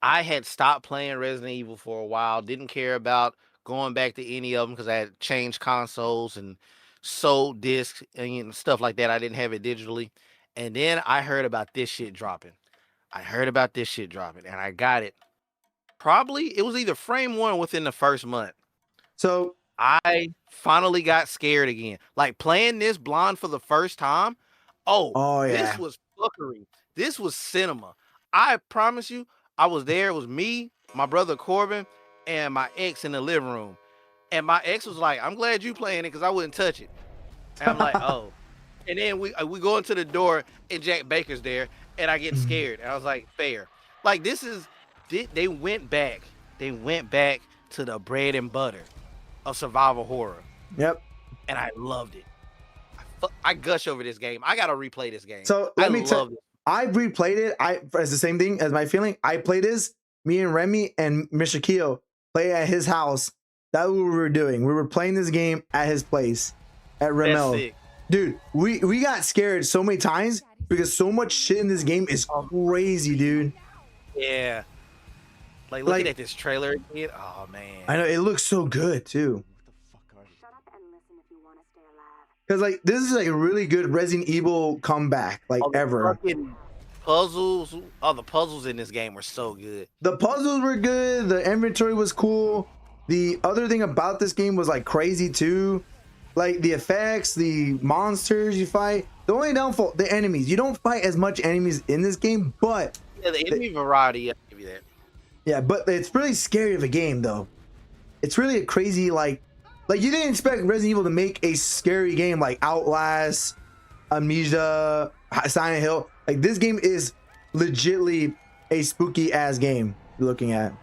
I had stopped playing Resident Evil for a while. Didn't care about going back to any of them because I had changed consoles and sold discs and stuff like that. I didn't have it digitally. And then I heard about this shit dropping. And I got it. Probably it was either frame 1 within the first month. So I finally got scared again. Like playing this blind for the first time. Oh yeah. This was fuckery. This was cinema. I promise you, I was there. It was me, my brother Corbin, and my ex in the living room. And my ex was like, "I'm glad you playing it because I wouldn't touch it." And I'm like, "Oh." And then we go into the door and Jack Baker's there, and I get scared. And I was like, "Fair." Like they went back. They went back to the bread and butter of survival horror. Yep. And I loved it. I gush over this game. I gotta replay this game. So let me tell you, I replayed it. It's the same thing as my feeling. I played this. Me and Remy and Mr. Keo play at his house. That's what we were doing. We were playing this game at his place at Remel. Dude, we got scared so many times because so much shit in this game is crazy, dude. Yeah. Like looking at this trailer again. Oh man. I know it looks so good too. Because like this is like a really good Resident Evil comeback, like ever. Puzzles, the puzzles in this game were so good. The puzzles were good. The inventory was cool. The other thing about this game was like crazy too. like the effects, the monsters you fight. The only downfall, the enemies. You don't fight as much enemies in this game, but Yeah, the enemy variety, I'll give you that. yeah, but it's really scary of a game though. It's really a crazy like you didn't expect Resident Evil to make a scary game like Outlast, Amnesia, Silent Hill. Like this game is legitly a spooky ass game you're looking at.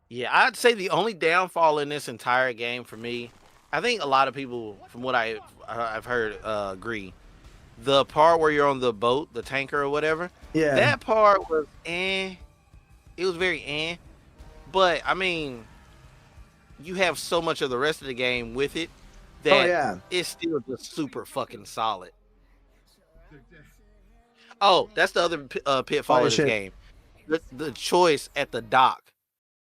Yeah, I'd say the only downfall in this entire game for me, I think a lot of people, from what I've heard, agree. The part where you're on the boat, the tanker or whatever, Yeah. that part was It was very but I mean, you have so much of the rest of the game with it that yeah. it's still just super fucking solid. Oh, that's the other pitfall of this shit. game. The choice at the dock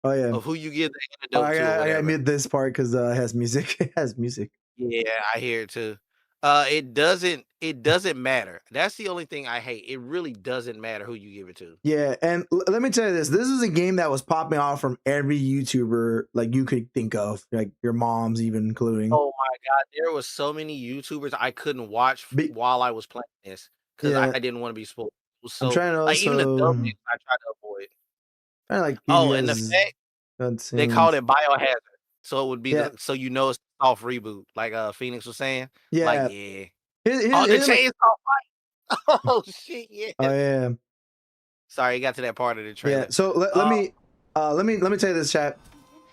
Oh yeah. of who you give the Oh, antidote to. Or I whatever. gotta mute this part because it has music. It has music. Yeah, I hear it too. It doesn't matter. That's the only thing I hate. It really doesn't matter who you give it to. Yeah, and let me tell you this. This is a game that was popping off from every YouTuber like you could think of, like your mom's even including. Oh my god, there was so many YouTubers I couldn't watch while I was playing this because Yeah. I didn't want to be spoiled. It was so, I'm trying to like even the also- dumb things I tried to avoid. I like Oh, and the videos, fact they cutscenes. called it Biohazard, so it would be Yeah. so you know it's a soft reboot, like Phoenix was saying. Yeah. Like Here- oh, the here's my- chainsaw fight. Oh shit, yeah. Oh yeah. Sorry, you got to that part of the trailer. Yeah. So let me tell you this, chat.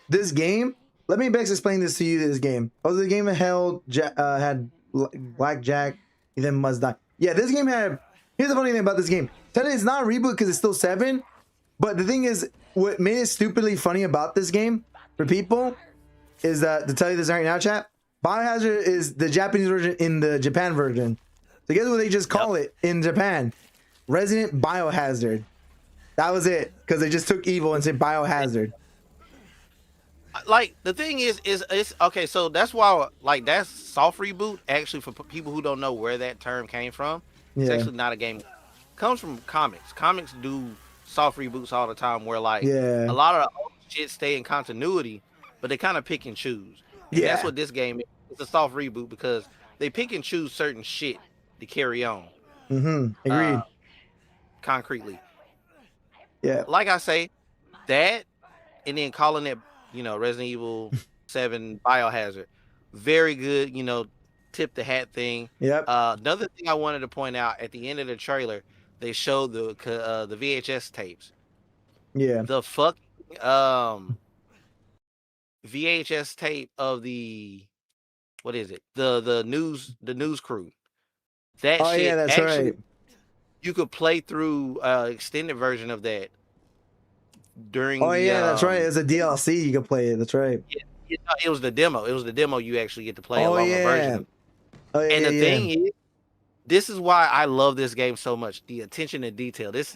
This game. Let me best explain this to you. This game. Oh, the game had Black Jack. He then must die. Yeah, this game had. Here's the funny thing about this game. Technically, it's not a reboot because it's still 7. But the thing is, what made it stupidly funny about this game for people is that, to tell you this right now, chat, Biohazard is the Japanese version in the Japan version. So guess what they just call it in Japan? Resident Biohazard. That was it, because they just took evil and said Biohazard. Like the thing is it's okay. So that's why like that's soft reboot. Actually, for people who don't know where that term came from, it's Yeah. actually not a game. It comes from comics. Comics do soft reboots all the time, where like Yeah. a lot of the old shit stay in continuity, but they kind of pick and choose. And Yeah. that's what this game is. It's a soft reboot because they pick and choose certain shit to carry on. Mm-hmm. Agreed. Concretely. Yeah. Like I say, that and then calling it, Resident Evil 7 Biohazard. Very good, tip the hat thing. Yep. Another thing I wanted to point out at the end of the trailer, they showed the VHS tapes. Yeah. The VHS tape of the what is it? The news crew. That Oh shit yeah, that's actually, right. you could play through extended version of that during Oh the, yeah, that's right. It's a DLC. You can play it. That's right. it was the demo. It was the demo you actually get to play Oh, along yeah. a version. Oh yeah. And the yeah, thing is, this is why I love this game so much. The attention to detail. This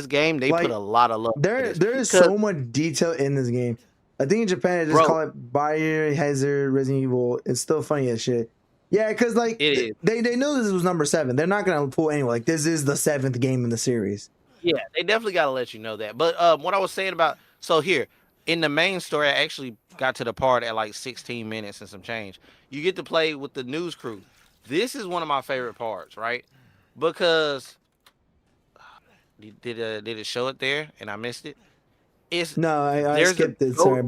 game, they Like, put a lot of love. there into this there is because- so much detail in this game. I think in Japan they just Bro. call it Biohazard Resident Evil. It's still funny as shit. Yeah, because like It is. they knew this was number 7. They're not gonna pull anyone. Like this is the 7th game in the series. Yeah, they definitely got to let you know that. But what I was saying about, so here in the main story, I actually got to the part at like 16 minutes and some change. You get to play with the news crew. This is one of my favorite parts, right? Because did it show it there and I missed it? It's No, I There's a skipped it. goat- Sorry,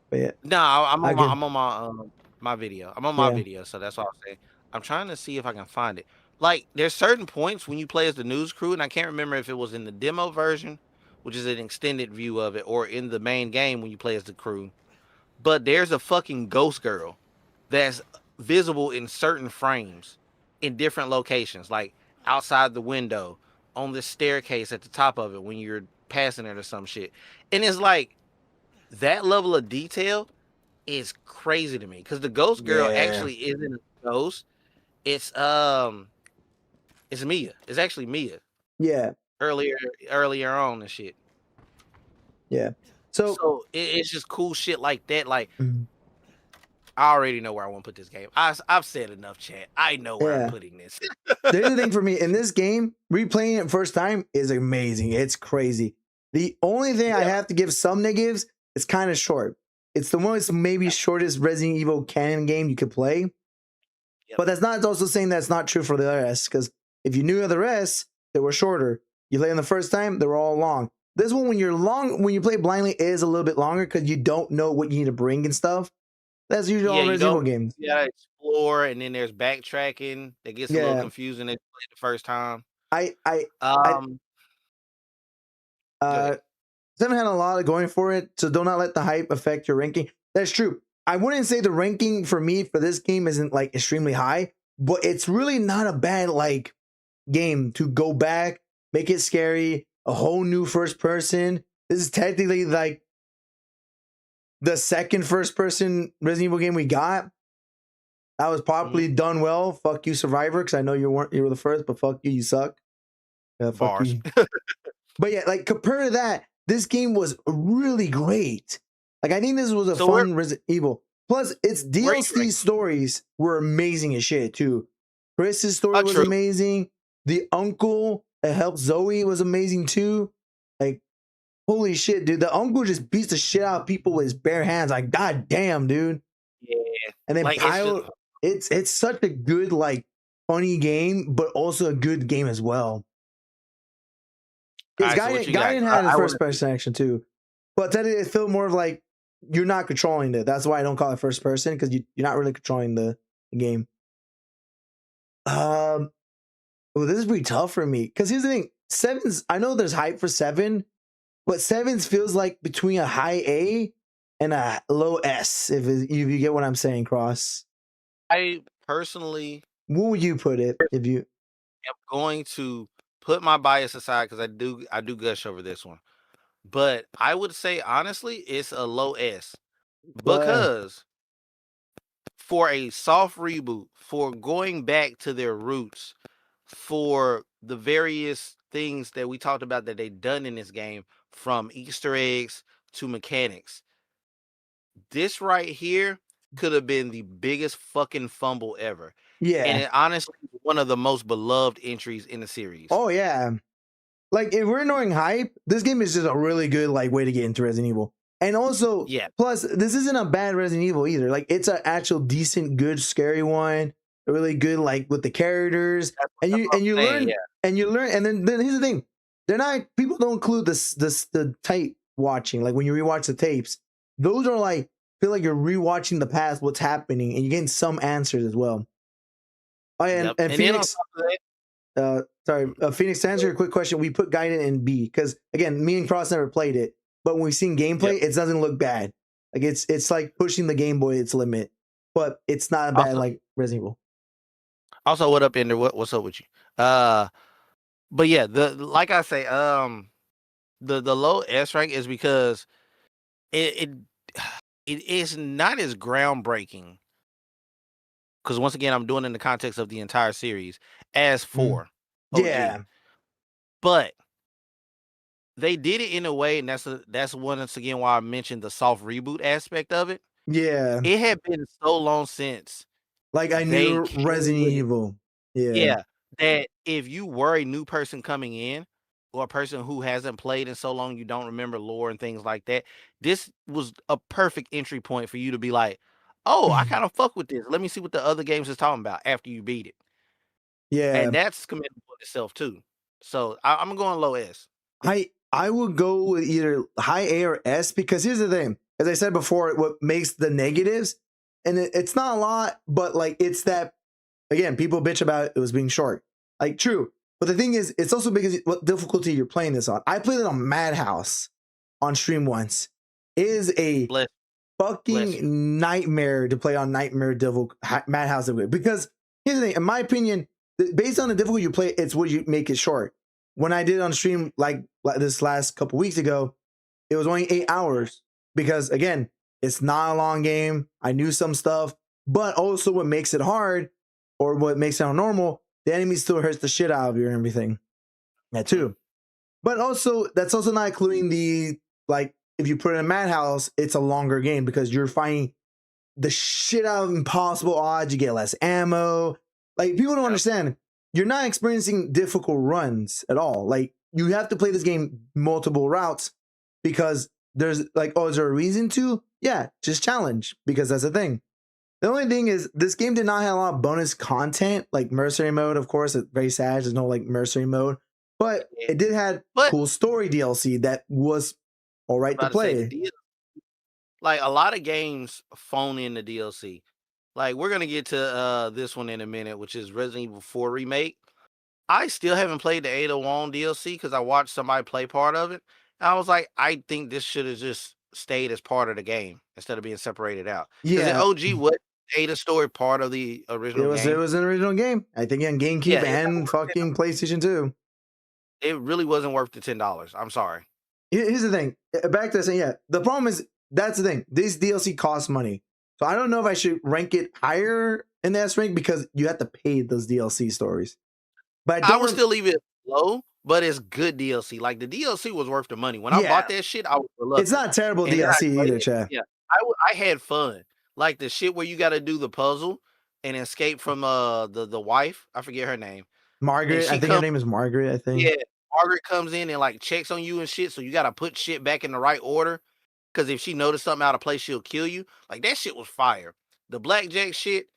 but yeah. no, I'm I on can- my, I'm on my video. I'm on my Yeah. video, so that's what I'm saying. I'm trying to see if I can find it. Like, there's certain points when you play as the news crew, and I can't remember if it was in the demo version, which is an extended view of it, or in the main game when you play as the crew. But there's a fucking ghost girl that's visible in certain frames in different locations, like outside the window, on the staircase at the top of it when you're passing it or some shit. And it's like that level of detail is crazy to me because the ghost girl Yeah. actually isn't a ghost. It's Mia. It's actually Mia Yeah, earlier on and shit. yeah. So So it's just cool shit like that. Like Mhm. I already know where I want to put this game. I've said enough, chat. I know where Yeah. I'm putting this. the other thing for me in this game, replaying it first time is amazing. It's crazy. The only thing I Yeah. have to give some negatives, it's kind of short. it's the most maybe shortest Resident Evil canon game you could play. Yep. But that's not also saying that's not true for the rest, because if you knew the rest, they were shorter. You play them the first time, they were all long. This one, when you play blindly, is a little bit longer because you don't know what you need to bring and stuff. That's usually all Resident Evil games. You gotta explore, and then there's backtracking that gets a little confusing if you play it the first time. Seven had a lot of going for it, so do not let the hype affect your ranking. That's true. I wouldn't say the ranking for me for this game isn't like extremely high, but it's really not a bad like game to go back, make it scary, a whole new first person. This is technically like the second first person Resident Evil game we got. That was probably done well. Fuck you, Survivor, because I know you were the first, but fuck you, you suck. Fuck you. But yeah, like compared to that, this game was really great. Like I think this was a fun Resident Evil. Plus, its DLC stories were amazing as shit too. Chris's story was amazing. The uncle that helped Zoe was amazing too. Like, holy shit, dude! The uncle just beats the shit out of people with his bare hands. Like, god damn, dude. Yeah. And then like, it's such a good like funny game, but also a good game as well. Because Gaiden had a first person action too, but technically it felt more of like you're not controlling it. That's why I don't call it first person, because you're not really controlling the game. Well, this is pretty tough for me because here's the thing: Sevens. I know there's hype for 7, but Sevens feels like between a high A and a low S. If you get what I'm saying, Cross. I personally, where would you put it if you? I'm going to put my bias aside because I do gush over this one, but I would say honestly it's a low S because for a soft reboot, for going back to their roots, for the various things that we talked about that they've done in this game, from Easter eggs to mechanics, this right here could have been the biggest fucking fumble ever. Yeah. And it honestly is one of the most beloved entries in the series. Oh yeah. Like if we're knowing hype, this game is just a really good like way to get into Resident Evil. And also, plus this isn't a bad Resident Evil either. Like it's an actual decent, good, scary one. A really good like with the characters. And you learn and then here's the thing. People don't include the tape watching. Like when you rewatch the tapes, those are like feel like you're rewatching the past, what's happening, and you're getting some answers as well. Oh yeah, and Phoenix. Phoenix, to answer your quick question, we put Gaiden in B because again, me and Cross never played it, but when we've seen gameplay, it doesn't look bad. Like it's like pushing the Game Boy its limit, but it's not bad like Resident Evil. Also, what up, Ender? What's up with you? But yeah, like I say, the low S rank is because it is not as groundbreaking. Because once again, I'm doing it in the context of the entire series as 4. Yeah. But they did it in a way, and that's once again why I mentioned the soft reboot aspect of it. Yeah. It had been so long since. Like I knew Resident Evil. Yeah. Yeah. That if you were a new person coming in, or a person who hasn't played in so long you don't remember lore and things like that, this was a perfect entry point for you to be like, oh, I kind of fuck with this. Let me see what the other games is talking about after you beat it. Yeah. And that's commendable itself too. So I'm going low S. I will go with either high A or S because here's the thing. As I said before, what makes the negatives, and it's not a lot, but like it's that, again, people bitch about it was being short. Like true. But the thing is, it's also because what difficulty you're playing this on. I played it on Madhouse on stream once. It is a fucking nightmare to play on Madhouse because here's the thing. In my opinion, based on the difficulty you play, it's what you make it short. When I did it on stream like this last couple weeks ago, it was only 8 hours because again, it's not a long game. I knew some stuff, but also what makes it hard or what makes it normal, the enemy still hurts the shit out of you and everything. That too. But also, that's also not including the, like, if you put it in Madhouse, it's a longer game because you're fighting the shit out of impossible odds. You get less ammo. Like, people don't understand. You're not experiencing difficult runs at all. Like, you have to play this game multiple routes because there's like, oh, is there a reason to? Yeah, just challenge, because that's the thing. The only thing is, this game did not have a lot of bonus content, like mercenary mode. Of course, it's very sad. There's no like mercenary mode, but it did have But- cool story DLC that was all right to About to say, the play. DLC like a lot of games phone in the DLC. Like we're gonna get to this one in a minute, which is Resident Evil 4 Remake. I still haven't played the Ada Wong DLC because I watched somebody play part of it. And I was like, I think this should have just stayed as part of the game instead of being separated out. Because Yeah, the OG was Ada story part of the original it game. was an original game. I think on GameCube Yeah, and fucking PlayStation 2. It really wasn't worth the $10. I'm sorry. Here's the thing. Back to saying, yeah, the problem is, that's the thing. This DLC costs money. So I don't know if I should rank it higher in the S rank because you have to pay those DLC stories. But I would still leave it low, but it's good DLC. Like the DLC was worth the money. When I bought that shit, I was reluctant. It's not terrible And then I DLC played either, it. Chad. Yeah, I had fun. Like the shit where you got to do the puzzle and escape from the wife. I forget her name. Margaret, she I think her name is Margaret, I think. Yeah, Margaret comes in and like checks on you and shit. So you got to put shit back in the right order. Because if she noticed something out of place, she'll kill you. Like that shit was fire. The blackjack shit,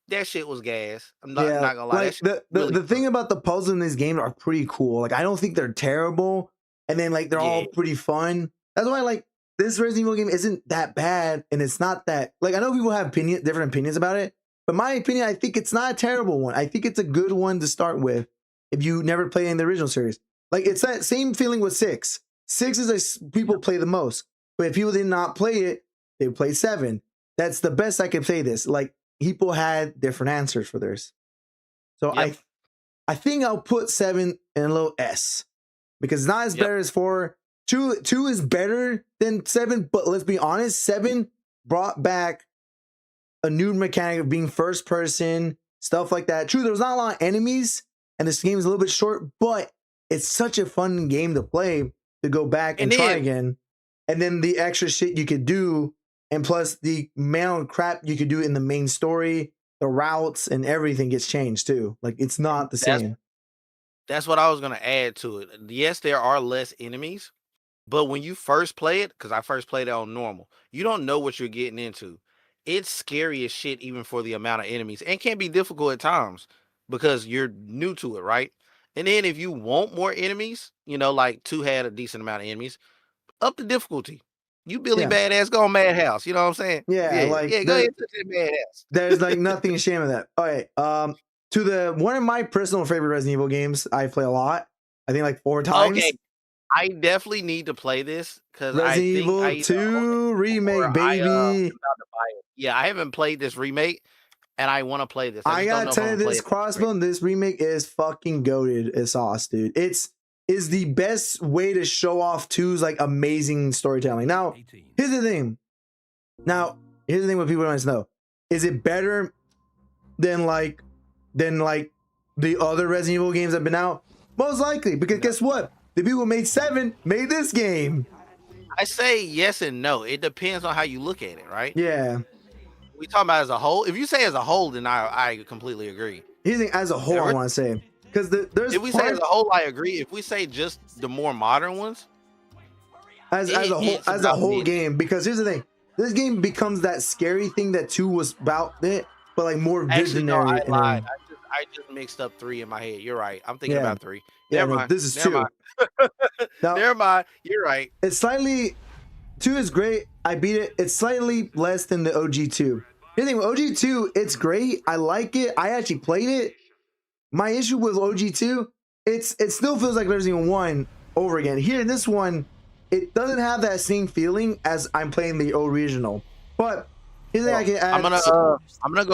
that shit was gas. I'm not gonna lie. Like the thing about the puzzles in this game are pretty cool. Like I don't think they're terrible, and then like they're all pretty fun. That's why like this Resident Evil game isn't that bad, and it's not that like I know people have different opinions about it, but my opinion, I think it's not a terrible one. I think it's a good one to start with if you never played in the original series. Like it's that same feeling with 6. 6 is people play the most. But if people did not play it, they would play 7. That's the best I could say this. Like people had different answers for this. So I think I'll put 7 in a little S because it's not as better as 4. 2 is better than 7, but let's be honest, 7 brought back a new mechanic of being first person, stuff like that. True, there was not a lot of enemies, and this game is a little bit short, but it's such a fun game to play to go back and try again. And then the extra shit you could do, and plus the amount of crap you could do in the main story, the routes and everything gets changed too. Like it's not the same. That's what I was gonna add to it. Yes, there are less enemies, but when you first play it, because I first played it on normal, you don't know what you're getting into. It's scary as shit, even for the amount of enemies, and can be difficult at times because you're new to it, right? And then if you want more enemies, you know, like 2 had a decent amount of enemies. Up the difficulty. You Billy Badass go on Madhouse. You know what I'm saying? Yeah, like go ahead and touch that Madhouse. There's like nothing shame of that. All right. To the one of my personal favorite Resident Evil games, I play a lot. I think like 4 times. Okay. I definitely need to play this because Resident Evil 2 remake, baby. Yeah, I haven't played this remake, and I want to play this. I gotta tell you, this Crossbone, this remake is fucking goated as sauce, dude. It's the best way to show off 2's like amazing storytelling. Now, here's the thing. What people want to know. Is it better than like the other Resident Evil games that have been out? Most likely, because guess what? The people who made 7 made this game. I say yes and no. It depends on how you look at it, right? Yeah. We talking about as a whole. If you say as a whole, then I completely agree. Here's the thing, as a whole, I want to say. Because if we say as a whole, I agree. If we say just the more modern ones, as a whole game, because here's the thing, this game becomes that scary thing that 2 was about it, but like more visionary. Actually, no, I lied. I just mixed up 3 in my head. You're right. I'm thinking about 3. Never mind. This is 2. Now, never mind. You're right. It's slightly 2 is great. I beat it. It's slightly less than the OG 2. Here's the thing, with OG 2, it's great. I like it. I actually played it. My issue with OG 2, it still feels like Resident Evil 1 over again. Here in this one, it doesn't have that same feeling as I'm playing the original. But here's the thing I can add. I'm gonna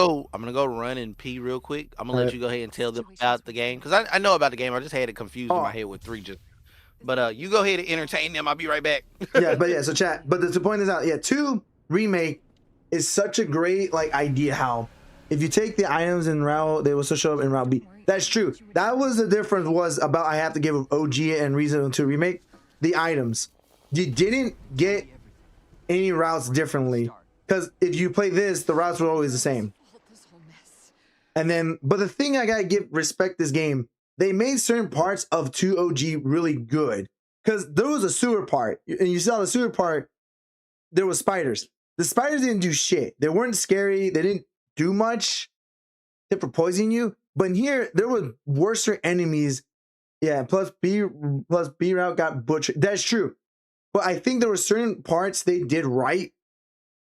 go run and pee real quick. I'm gonna let you go ahead and tell them about the game because I know about the game. I just had it confused in my head with 3 just. But you go ahead and entertain them. I'll be right back. So chat. But the point is out. 2 remake is such a great like idea. How if you take the items in route, they will still show up in route B. That's true. That was the difference. Was about I have to give OG and Resident Evil 2 remake the items. You didn't get any routes differently because if you play this, the routes were always the same. And then, but the thing I gotta give respect this game, they made certain parts of 2 OG really good. because there was a sewer part, and you saw the sewer part. There was spiders. The spiders didn't do shit. They weren't scary. They didn't do much except for poisoning you. But in here, there were worser enemies. Yeah, plus B route got butchered. That's true. But I think there were certain parts they did right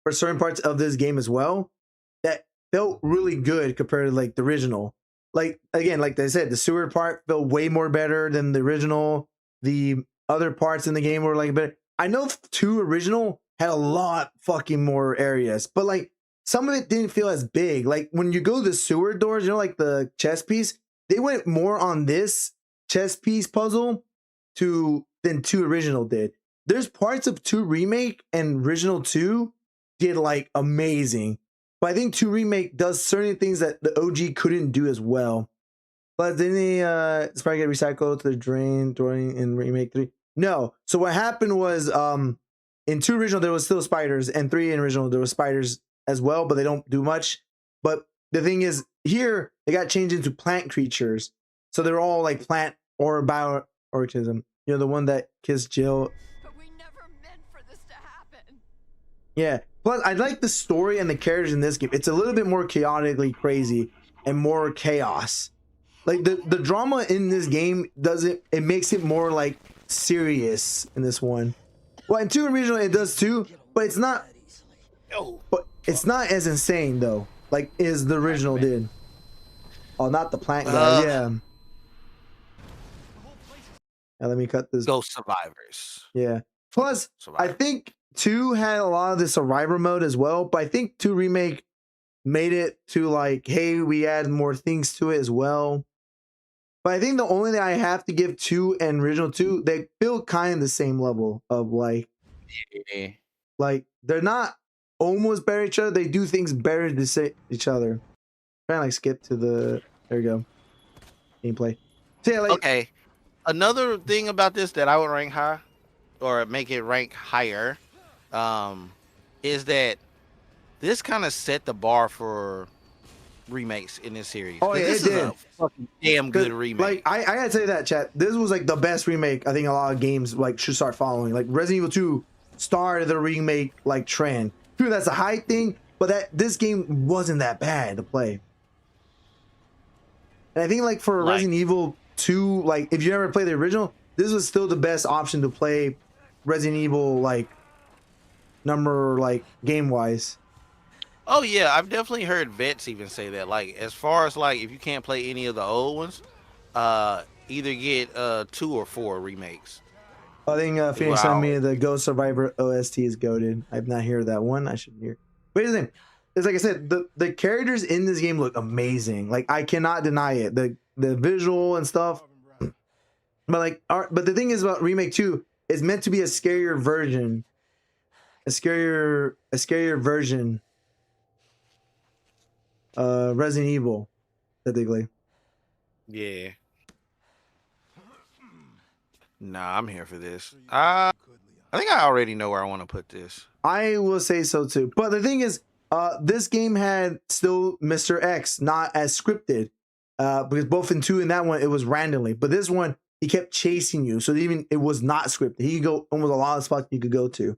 for certain parts of this game as well that felt really good compared to like the original. Like again, like I said, the sewer part felt way more better than the original. The other parts in the game were like better. I know 2 original had a lot fucking more areas, but like some of it didn't feel as big. Like when you go to the sewer doors, you know, like the chess piece, they went more on this chess piece puzzle than 2 original did. There's parts of 2 remake and original 2 did like amazing, but I think 2 remake does certain things that the OG couldn't do as well. But then it's probably get recycled to the drain during in remake 3. No, so what happened was in 2 original there was still spiders, and 3 in original there was spiders as well, but they don't do much. But the thing is, here they got changed into plant creatures, so they're all like plant or bioorganism. You know, the one that kissed Jill. But we never meant for this to happen. Yeah. Plus, I like the story and the characters in this game. It's a little bit more chaotically crazy and more chaos. Like the drama in this game it makes it more like serious in this one. Well, in 2 original it does too, but it's not. But it's not as insane though, like as the original did. Oh, not the plant guy. Yeah. Now let me cut this. Ghost Survivors. Yeah. Plus, I think 2 had a lot of the survivor mode as well, but I think 2 remake made it to like, hey, we add more things to it as well. But I think the only thing I have to give 2 and original 2, they feel kind of the same level of like, Yeah. like they're not almost better each other. They do things better to each other. Trying to like skip to the there you go gameplay. So yeah, like Okay. Another thing about this that I would rank high, or make it rank higher, is that this kind of set the bar for remakes in this series. Oh yeah, this it is did. a fucking damn good remake. Like I gotta tell you that, chat. This was like the best remake. I think a lot of games like should start following. Like Resident Evil 2 started the remake like trend. True, that's a high thing, but this game wasn't that bad to play. And I think like for Resident Evil 2, like if you never played the original, this was still the best option to play Resident Evil like number like game wise. Oh yeah, I've definitely heard vets even say that. Like as far as like if you can't play any of the old ones, either get 2 or 4 remakes. I think Phoenix sent me the Ghost Survivor OST is goated. I've not heard that one. I should hear. But here's the thing. It's like I said, the characters in this game look amazing. Like I cannot deny it. The visual and stuff. But like, but the thing is about remake 2, it's meant to be a scarier version. A scarier version. Resident Evil, typically. Yeah. Nah, I'm here for this. I think I already know where I want to put this. I will say so too. But the thing is, this game had still Mr. X, not as scripted. Because both in 2 and that one, it was randomly. But this one, he kept chasing you. So even it was not scripted. He could go almost a lot of spots you could go to.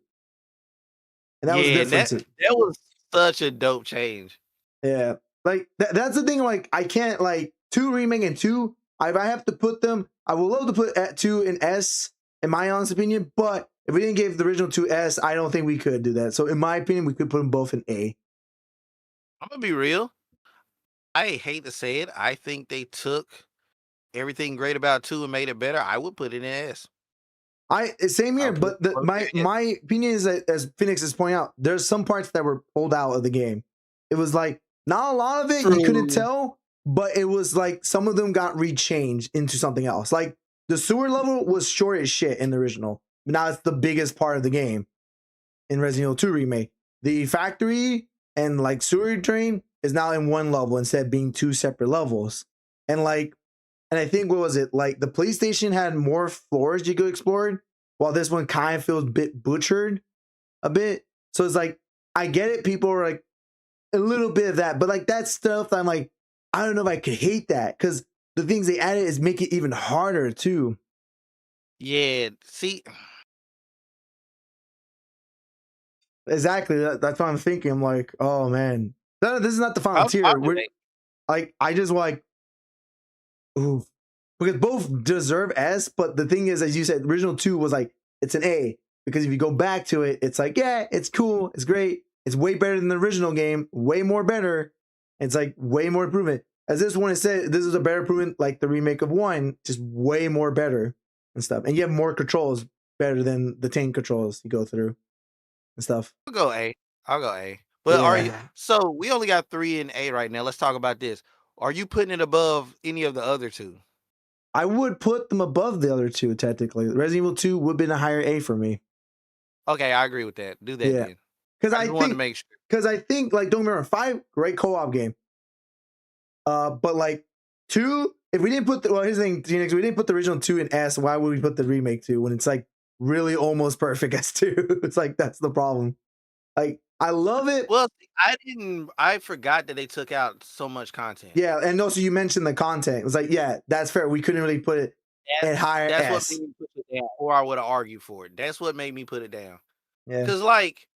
And that was different. That was such a dope change. Yeah. Like that's the thing. Like I can't like 2 remake and 2. If I have to put them, I would love to put 2 in S, in my honest opinion. But if we didn't give the original 2 S, I don't think we could do that. So in my opinion, we could put them both in A. I'm gonna be real. I hate to say it. I think they took everything great about 2 and made it better. I would put it in S. Same here, but my opinion is that, as Phoenix is pointing out, there's some parts that were pulled out of the game. It was like not a lot of it, you couldn't tell, but it was like some of them got rechanged into something else. Like the sewer level was short as shit in the original, but now it's the biggest part of the game in Resident Evil 2 remake. The factory and like sewer drain is now in one level instead of being 2 separate levels. And I think, what was it? Like the police station had more floors you could explore, while this one kind of feels a bit butchered a bit. So it's like, I get it. People are like a little bit of that, but like that stuff, I'm like, I don't know if I could hate that, because the things they added is make it even harder too. Yeah, see, Exactly. That's what I'm thinking. I'm like, oh man, no, this is not the final I'm fine tier. with We're it. like, I just like, ooh, because both deserve S. But the thing is, as you said, original 2 was like, it's an A, because if you go back to it, it's like, yeah, it's cool, it's great, it's way better than the original game, way more better. It's like way more improvement. As this one is said, this is a better improvement, like the remake of 1, just way more better and stuff. And you have more controls, better than the tank controls you go through and stuff. I'll go A. I'll go A. But are you? Yeah. So we only got 3 in A right now. Let's talk about this. Are you putting it above any of the other 2? I would put them above the other 2, technically. Resident Evil 2 would have been a higher A for me. Okay, I agree with that. Do that Yeah. then. Because I just wanted to make sure. Because I think, like, don't get me wrong, 5, great co-op game. But like 2, if we didn't put the, well, here's the thing, Phoenix, we didn't put the original 2 in S. Why would we put the remake 2 when it's like really almost perfect as 2? It's like that's the problem. Like, I love it. Well, I forgot that they took out so much content. Yeah, and also you mentioned the content. It was like, yeah, that's fair. We couldn't really put it at higher That's S. what made me put it down, or I would have argued for it. That's what made me put it down. Yeah. Because, like,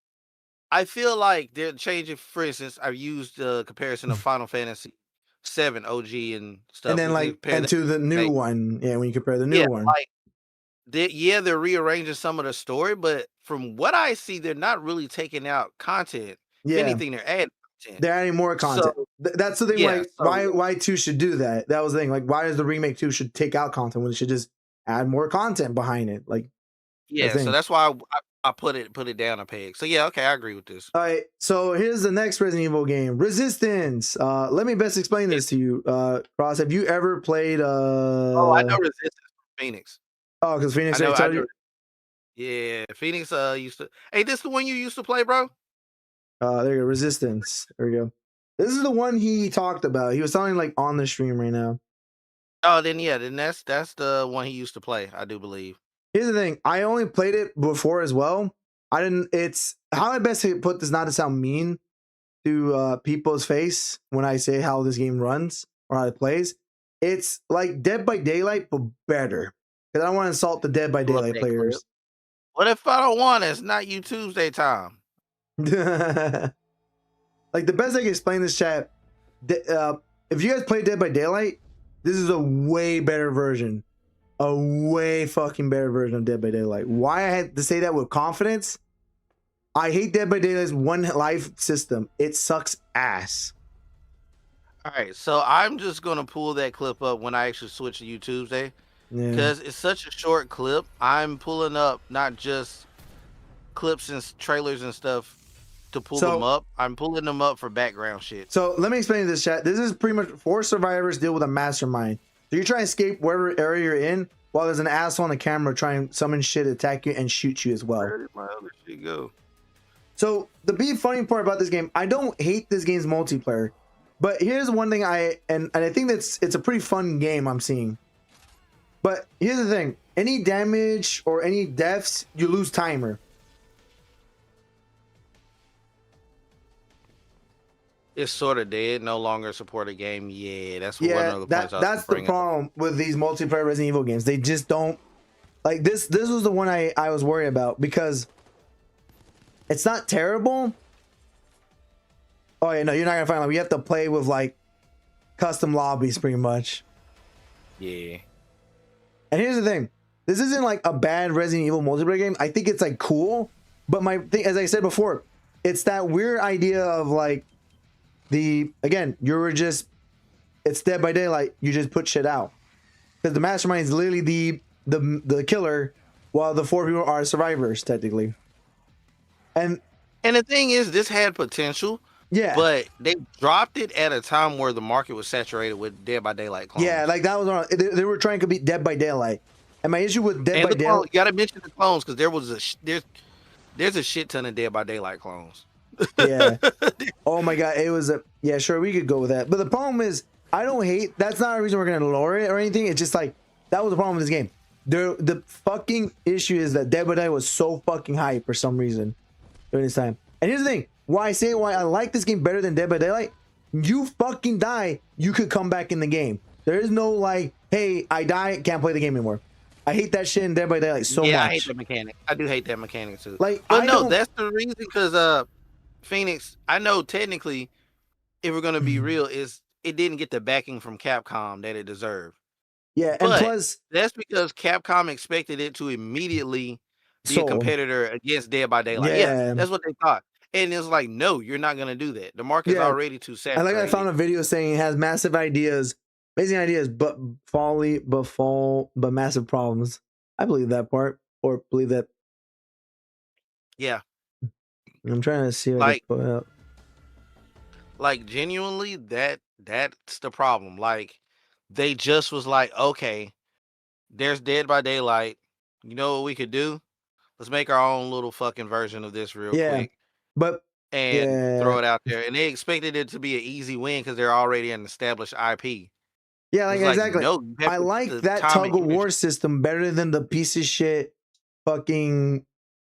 I feel like they're changing. For instance, I've used the comparison of Final Fantasy 7 OG and stuff, And then like, and to the new one, yeah, when you compare the new one, like they're rearranging some of the story, but from what I see, they're not really taking out content. yeah, If anything, they're adding content. they're adding more content. So, That's the thing. yeah, Like, so- why 2 should do that? That was the thing. Like, why does the remake 2 should take out content when it should just add more content behind it? Like, yeah, thing. so that's why I put it down a peg. So yeah, okay, I agree with this. all right. So here's the next Resident Evil game, Resistance. Let me best explain this to you, Ross. Have you ever played? Oh, I know Resistance from Phoenix. Oh, because Phoenix. I know, told you? Yeah, Phoenix used to. Hey, this the one you used to play, bro? There you go. Resistance. There we go. This is the one he talked about. He was telling like on the stream right now. Oh, then that's the one he used to play, I do believe. Here's the thing. I only played it before as well. I didn't. It's how I best put this, not to sound mean to people's face when I say how this game runs or how it plays. It's like Dead by Daylight, but better. Because I don't want to insult the Dead by Daylight players. What if I don't want it? It's not you Tuesday time. Like the best I can explain this, chat. If you guys play Dead by Daylight, this is a way better version. A way fucking better version of Dead by Daylight. Why I had to say that with confidence? I hate Dead by Daylight's one life system. It sucks ass. All right, so I'm just gonna pull that clip up when I actually switch to you Tuesday, Yeah. because it's such a short clip. I'm pulling up not just clips and trailers and stuff to pull So- them up. I'm pulling them up for background shit. So let me explain this, chat. This is pretty much 4 survivors deal with a mastermind. So you're trying to escape wherever area you're in, while there's an asshole on the camera trying to summon shit, attack you, and shoot you as well. Where did my other shit go? So the big funny part about this game, I don't hate this game's multiplayer, but here's one thing I think it's a pretty fun game I'm seeing. But here's the thing: any damage or any deaths, you lose timer. It's sort of dead. No longer support a game. Yeah, that's one Yeah, of the points I was that's the bringing up. problem with these multiplayer Resident Evil games. They just don't like this. This was the one I was worried about because it's not terrible. Oh yeah, no, you're not gonna find like you have to play with like custom lobbies pretty much. Yeah. And here's the thing: this isn't like a bad Resident Evil multiplayer game. I think it's like cool, but my thing, as I said before, it's that weird idea of like again, it's Dead by Daylight. You just put shit out because the mastermind is literally the killer, while the 4 people are survivors technically. And the thing is, this had potential. Yeah, but they dropped it at a time where the market was saturated with Dead by Daylight clones. Yeah, like that was wrong. They were trying to beat Dead by Daylight, and my issue with Dead by Daylight. You got to mention the clones because there's a shit ton of Dead by Daylight clones. Yeah. Oh my god, it was yeah. Sure, we could go with that. But the problem is, I don't hate. That's not a reason we're gonna lower it or anything. It's just like that was the problem with this game. The fucking issue is that Dead by Daylight was so fucking hype for some reason during this time. And here's the thing: why I like this game better than Dead by Daylight. You fucking die, you could come back in the game. There is no like, hey, I die, can't play the game anymore. I hate that shit in Dead by Daylight so yeah, much. I hate that mechanic. I do hate that mechanic too. Like, But I no, don't. that's the reason because Phoenix, I know technically, if we're gonna be real, is it didn't get the backing from Capcom that it deserved. Yeah, and But plus, that's because Capcom expected it to immediately be a so competitor against Dead by Daylight. Yeah, yeah, that's what they thought. And it's like, no, you're not gonna do that. The market's yeah. already too I like. I saturated. found a video saying it has massive ideas, amazing ideas, but massive problems. I believe that part, or believe that. Yeah, I'm trying to see if I like can put out. like genuinely, that's the problem. Like they just was like, okay, there's Dead by Daylight. You know what we could do? Let's make our own little fucking version of this real Yeah, quick but and yeah, throw it out there. And they expected it to be an easy win because they're already an established IP. yeah, like It's like, exactly. no, you have I to put like the that time and tug of war energy. system better than the piece of shit fucking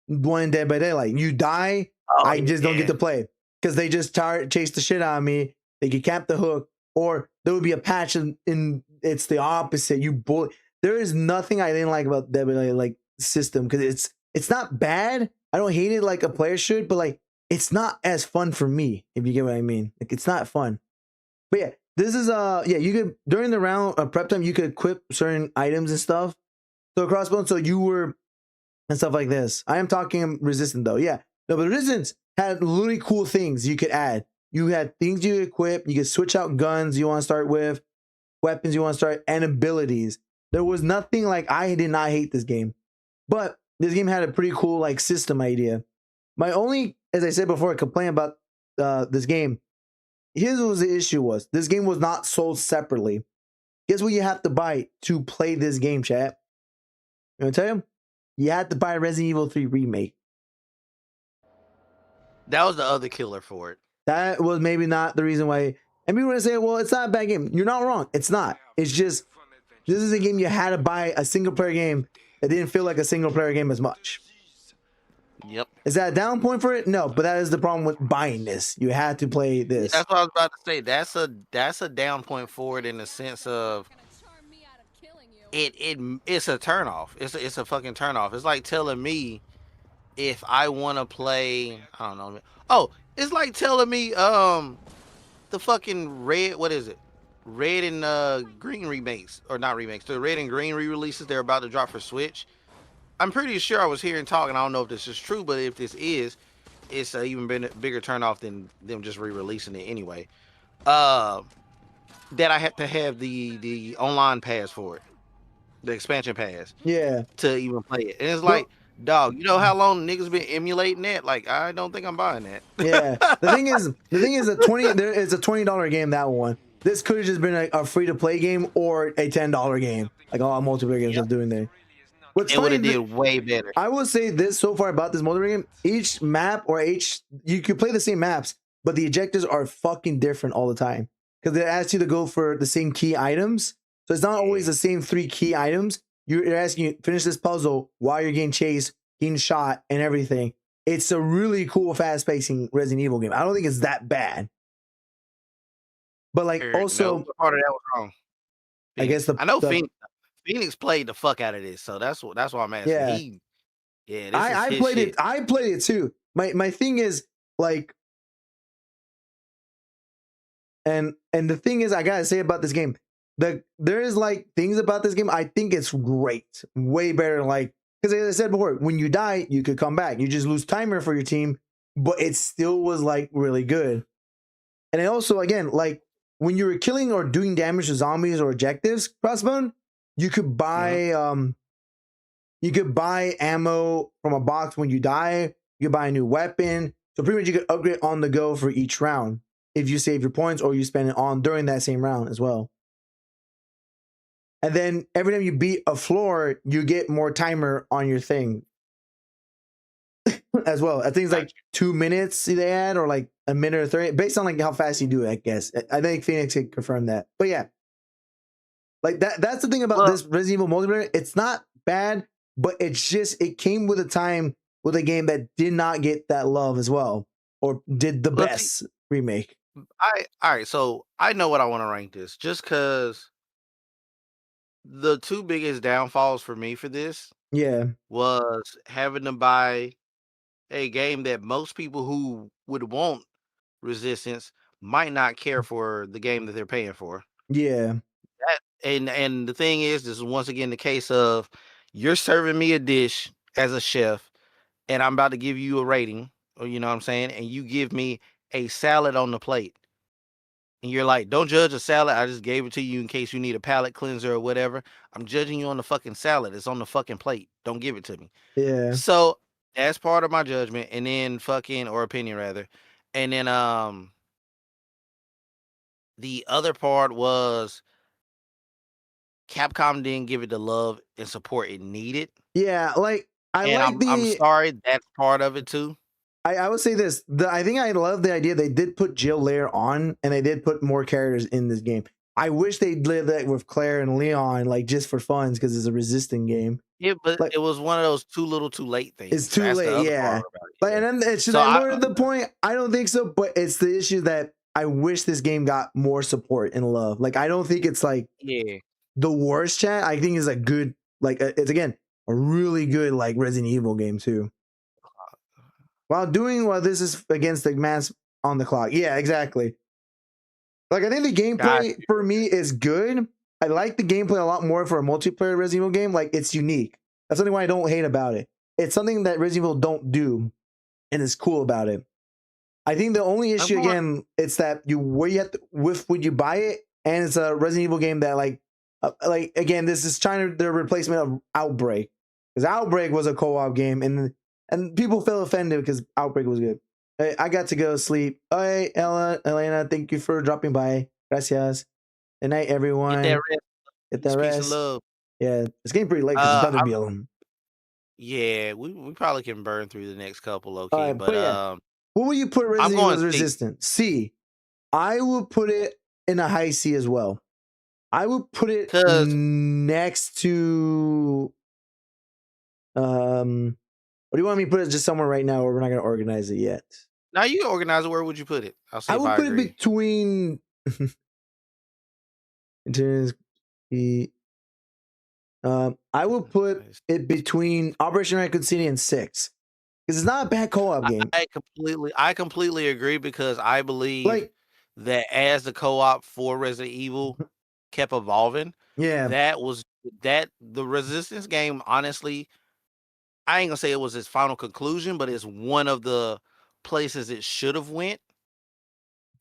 one in Dead by Daylight. You die, Oh, I just don't get yeah. to play because they just chase the shit out of me. They could cap the hook, or there would be a patch in it's the opposite. You bullet. There is nothing I didn't like about Dead by Daylight like system because it's not bad. I don't hate it like a player should, but like it's not as fun for me if you get what I mean. Like it's not fun. But yeah, this is yeah, you could during the round prep time you could equip certain items and stuff. So crossbow, so you were and stuff like this. I am talking resistant though. Yeah. No, but resistance had really cool things you could add. You had things you equip, you could switch out guns you want to start with, weapons you want to start, and abilities. There was nothing like I did not hate this game. But this game had a pretty cool like system idea. My only, as I said before, complaint about this game. Here's what the issue was. This game was not sold separately. Guess what you have to buy to play this game, chat? You want to tell you? You had to buy Resident Evil 3 Remake. That was the other killer for it. That was maybe not the reason why. And people would say, well, it's not a bad game. You're not wrong. It's not. It's just, this is a game you had to buy a single player game. It didn't feel like a single player game as much. Yep. Is that a down point for it? No, but that is the problem with buying this. You had to play this. That's what I was about to say. That's a down point for it in the sense of it's a turnoff. It's a fucking turnoff. It's like telling me if I want to play, I don't know. Oh, it's like telling me the fucking red, what is it? Red and green remakes, or not remakes, the red and green re-releases they're about to drop for Switch. I'm pretty sure I was hearing talk, and I don't know if this is true, but if this is, it's even been a bigger turnoff than them just re-releasing it anyway. That I have to have the online pass for it, the expansion pass. Yeah. To even play it, and it's like, dog, you know how long niggas been emulating that? Like, I don't think I'm buying that. Yeah. The thing is, it's a $20 game. That one. This could have just been a free to play game or a $10 game, like all multiplayer games are doing there. It would have did way better. I will say this so far about this multiplayer game: each map or you could play the same maps, but the objectives are fucking different all the time because they ask you to go for the same key items. So it's not always the same 3 key items. You're asking you finish this puzzle while you're getting chased, getting shot, and everything. It's a really cool, fast-pacing Resident Evil game. I don't think it's that bad. But like also, no, part of that was wrong. I guess I know Phoenix played the fuck out of this, so that's why I'm asking. Yeah, I played it. I played it too. My thing is like, and the thing is, I gotta say about this game, there is like things about this game. I think it's great, way better. Like, because as I said before, when you die, you could come back. You just lose timer for your team, but it still was like really good. And it also, again, like when you were killing or doing damage to zombies or objectives, Crossbone, you could buy ammo from a box when you die. You could buy a new weapon. So pretty much you could upgrade on the go for each round if you save your points or you spend it on during that same round as well. And then every time you beat a floor, you get more timer on your thing as well. I think it's like 2 minutes they add, or like a minute or 30, based on like how fast you do it, I guess. I think Phoenix can confirm that. But yeah, like that's the thing about this Resident Evil multiplayer. It's not bad, but it's just, it came with a time with a game that did not get that love as well, or did the best remake. All right, so I know what I want to rank this, just because the two biggest downfalls for me for this Yeah. was having to buy a game that most people who would want Resistance might not care for the game that they're paying for. Yeah. That and the thing is, this is once again the case of you're serving me a dish as a chef, and I'm about to give you a rating, or you know what I'm saying, and you give me a salad on the plate. And you're like, don't judge a salad. I just gave it to you in case you need a palate cleanser or whatever. I'm judging you on the fucking salad. It's on the fucking plate. Don't give it to me. Yeah. So that's part of my judgment, and then fucking or opinion rather. And then the other part was Capcom didn't give it the love and support it needed. Yeah, like I And like I'm the. sorry, that's part of it too. I would say this. I think I love the idea they did put Jill later on, and they did put more characters in this game. I wish they did that with Claire and Leon, like just for fun, because it's a resistant game. Yeah, but Like- it was one of those too little, too late things. It's too That's the late, other yeah. part about it, But yeah. and then should So I I- lower the point? I don't think so. But it's the issue that I wish this game got more support and love. Like I don't think it's like Yeah. the worst chat. I think it's a good, like it's again a really good like Resident Evil game too. While this is against the mass on the clock. Yeah, exactly. Like I think the gameplay for me is good. I like the gameplay a lot more for a multiplayer Resident Evil game. Like it's unique. That's something why I don't hate about it. It's something that Resident Evil don't do, and it's cool about it. I think the only issue again, it's that where you have to would you buy it, and it's a Resident Evil game that like again, this is trying to the replacement of Outbreak, because Outbreak was a co-op game, and people felt offended because Outbreak was good. I got to go to sleep. Hey, Elena, thank you for dropping by. Gracias. Good night, everyone. Get that rest. Get that Peace and rest. love. Yeah, it's getting pretty late because it's about to be I'm- alone. Yeah, we probably can burn through the next couple, okay. Alright, but but yeah. What will you put Resident going Evil's C. Resistance? C. I will put it in a high C as well. I would put it 'Cause- next to what do you want me to put it just somewhere right now where we're not gonna organize it yet? now you can organize it. Where would you put it? I'll see I if would I put agree. it between I will put it between Operation Raccoon City and 6. Because it's not a bad co-op game. I completely agree because I believe Like that as the co-op for Resident Evil kept evolving, yeah. the Resistance game, honestly, I ain't gonna say it was its final conclusion, but it's one of the places it should have went.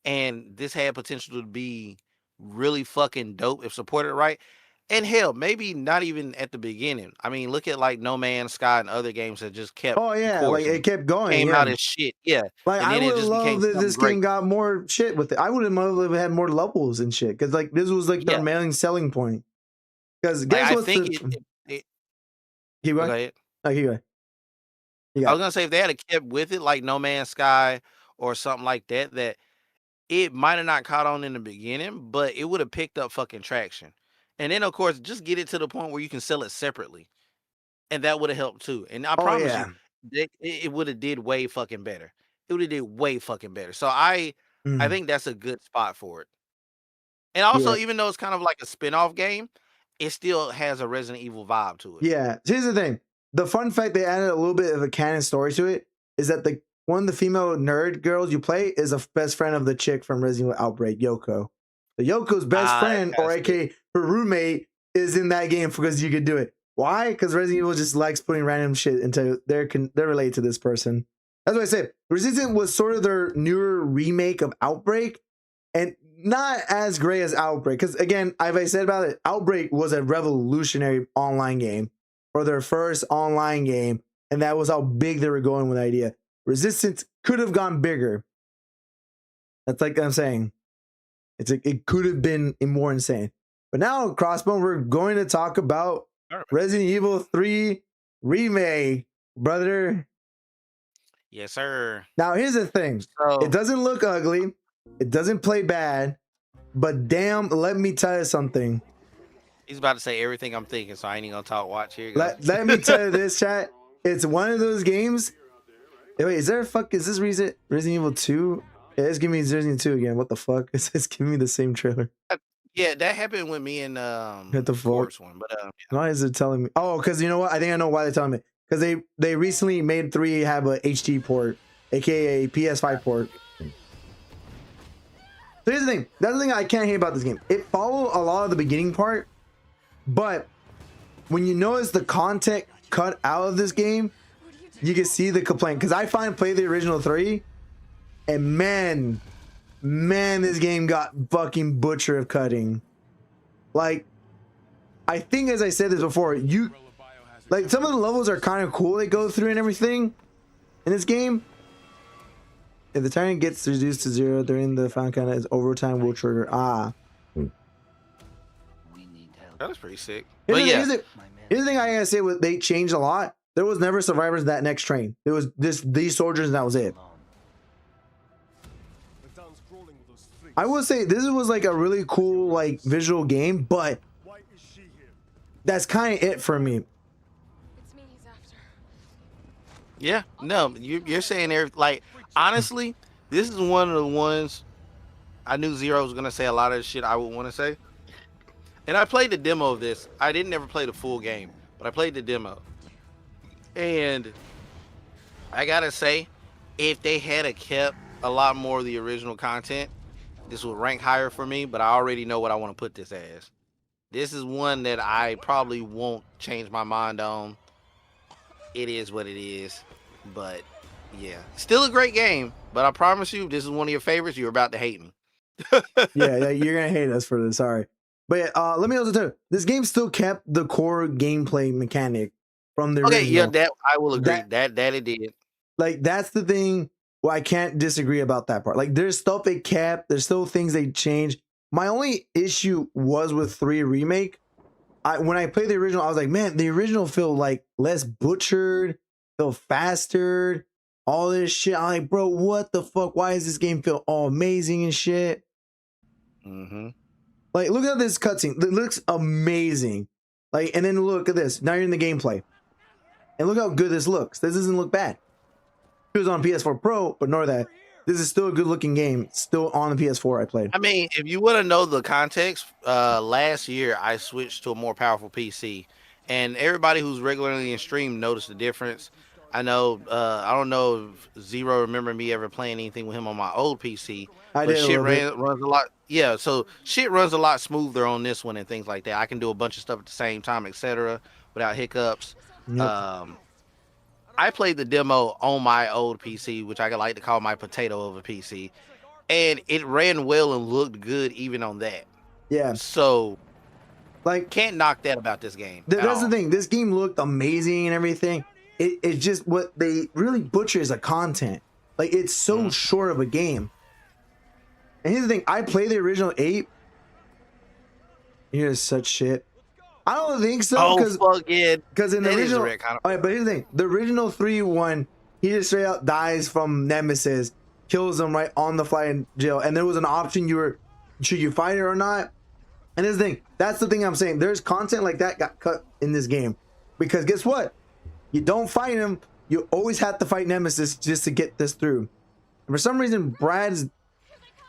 And this had potential to be really fucking dope if supported right. And hell, maybe not even at the beginning. I mean, look at like No Man's Sky and other games that just kept Oh yeah, like coursing. it kept going. Came yeah. out as shit. Yeah. Like and I then it would just love became that something this great. game got more shit with it. I would have loved if it had more levels and shit. Because like this was like their Yeah. main selling point. Because Like, guess I what's think the it keep go going? ahead. Oh, keep going. You I got was gonna say if they had kept with it like No Man's Sky or something like that, that it might have not caught on in the beginning, but it would have picked up fucking traction. And then of course just get it to the point where you can sell it separately. And that would have helped too. And I Oh, promise yeah. you, it would have did way fucking better. It would have did way fucking better. So I Mhm. think that's a good spot for it. And also, Yeah. even though it's kind of like a spin-off game, it still has a Resident Evil vibe to it. Yeah. So here's the thing. The fun fact they added a little bit of a canon story to it is that one of the female nerd girls you play is a best friend of the chick from Resident Evil Outbreak, Yoko. So Yoko's best friend, or that's aka her roommate, is in that game because you could do it. Why? Because Resident Evil just likes putting random shit into they're related to this person. That's what I said. Resistance was sort of their newer remake of Outbreak, and not as great as Outbreak. Because again, as I said about it, Outbreak was a revolutionary online game, or their first online game, and that was how big they were going with the idea. Resistance could have gone bigger. That's like I'm saying. It could have been more insane. But now, Crossbone, we're going to talk about Resident Evil 3 Remake, brother. Yes, sir. Now, here's the thing. So It doesn't look ugly. It doesn't play bad. But damn, let me tell you something. he's about to say everything I'm thinking, so I ain't even gonna talk. Watch here. You go. Let me tell you this, chat. It's one of those games. Wait, is this Resident Evil 2? Yeah, it's giving me Resident Evil 2 again. What the fuck? It's giving me the same trailer. Yeah, that happened with me in Hit the floor. first one, but Why is it telling me? Oh, because you know what? I think I know why they're telling me. Because they recently made 3 have a HD port, aka a PS5 port. So here's the thing. That's the thing I can't hate about this game. It followed a lot of the beginning part, but when you notice the content cut out of this game, you can see the complaint. Because I finally played the original 3, and man, this game got fucking butcher of cutting. Like, I think, as I said this before, like, some of the levels are kind of cool they go through and everything in this game. If the tyrant gets reduced to 0 during the final count, as overtime will trigger. that was pretty sick. Here's But the- yeah, here's the thing I gotta say: they changed a lot. There was never survivors that next train. There was these soldiers, and that was it. The town's crawling with those freaks. I would say this was like a really cool like visual game, but Why is she here? that's kind of it for me. It's me he's after. yeah, no, you're saying like honestly, this is one of the ones I knew Zero was gonna say a lot of the shit I would want to say. And I played the demo of this. I didn't ever play the full game, but I played the demo. And I gotta say, if they had kept a lot more of the original content, this would rank higher for me, but I already know what I want to put this as. This is one that I probably won't change my mind on. It is what it is. But yeah, still a great game. But I promise you, this is one of your favorites. You're about to hate me. Yeah, you're gonna hate us for this. Sorry, but let me also tell you, this game still kept the core gameplay mechanic from the Okay, original. yeah, that I will agree. That- That it did. Like, that's the thing where I can't disagree about that part. Like, there's stuff it kept, there's still things they changed. My only issue was with 3 remake. When I played the original, I was like, man, the original feel like less butchered, feel faster, all this shit. I'm like, bro, what the fuck? Why does this game feel all amazing and shit? Mm-hmm. Like, look at this cutscene. It looks amazing. Like, and then look at this. Now you're in the gameplay. And look how good this looks. This doesn't look bad. It was on PS4 Pro, but ignore that. This is still a good looking game. Still on the PS4 I played. I mean, if you want to know the context, last year I switched to a more powerful PC, and everybody who's regularly in stream noticed the difference. I know, I don't know if Zero remember me ever playing anything with him on my old PC, I but did a shit little bit. runs a lot. Yeah, so shit runs a lot smoother on this one and things like that. I can do a bunch of stuff at the same time, etc., without hiccups. Yep. I played the demo on my old PC, which I like to call my potato of a PC, and it ran well and looked good even on that. Yeah. So, Like, can't knock that about this game. at that's the all. thing. This game looked amazing and everything. It's just what they really butcher is the content. Like, it's so short of a game. And here's the thing. I played the original 8. Here's such shit. I don't think so. Oh, Because fuck yeah. in the That is original, a retcon. all right, but here's the thing: the original 3-1, he just straight out dies from Nemesis, kills him right on the fly in jail, and there was an option: should you fight it or not? And here's the thing: that's the thing I'm saying. There's content like that got cut in this game, because guess what? You don't fight him. You always have to fight Nemesis just to get this through. And for some reason, Brad's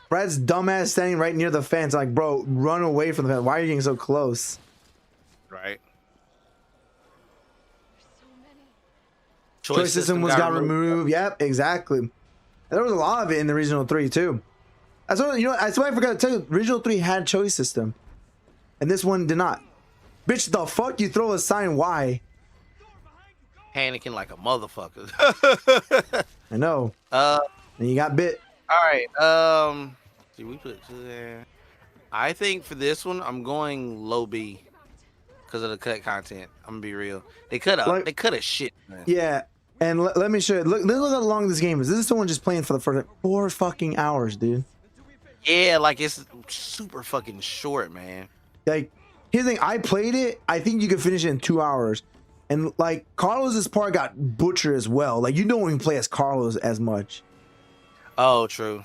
dumbass standing right near the fence, like, bro, run away from the fence. Why are you getting so close? Right. So many. Choice system was got removed. Yep, exactly. And there was a lot of it in the original 3 too. That's what, that's why I forgot to tell you. Original 3 had choice system, and this one did not. Bitch, the fuck you throw a sign? Why? Panicking like a motherfucker. I know. All And you got bit. right. See, we put two there. I think for this one, I'm going low B because of the cut content. I'm gonna be real. They cut a Like- shit. Man. Yeah. And let me show you. Look how long this game is. This is someone just playing for the first 4 fucking hours, dude. Yeah, like it's super fucking short, man. Like, here's the thing. I played it. I think you could finish it in 2 hours. And like, Carlos's part got butchered as well. Like, you don't even play as Carlos as much. Oh, true.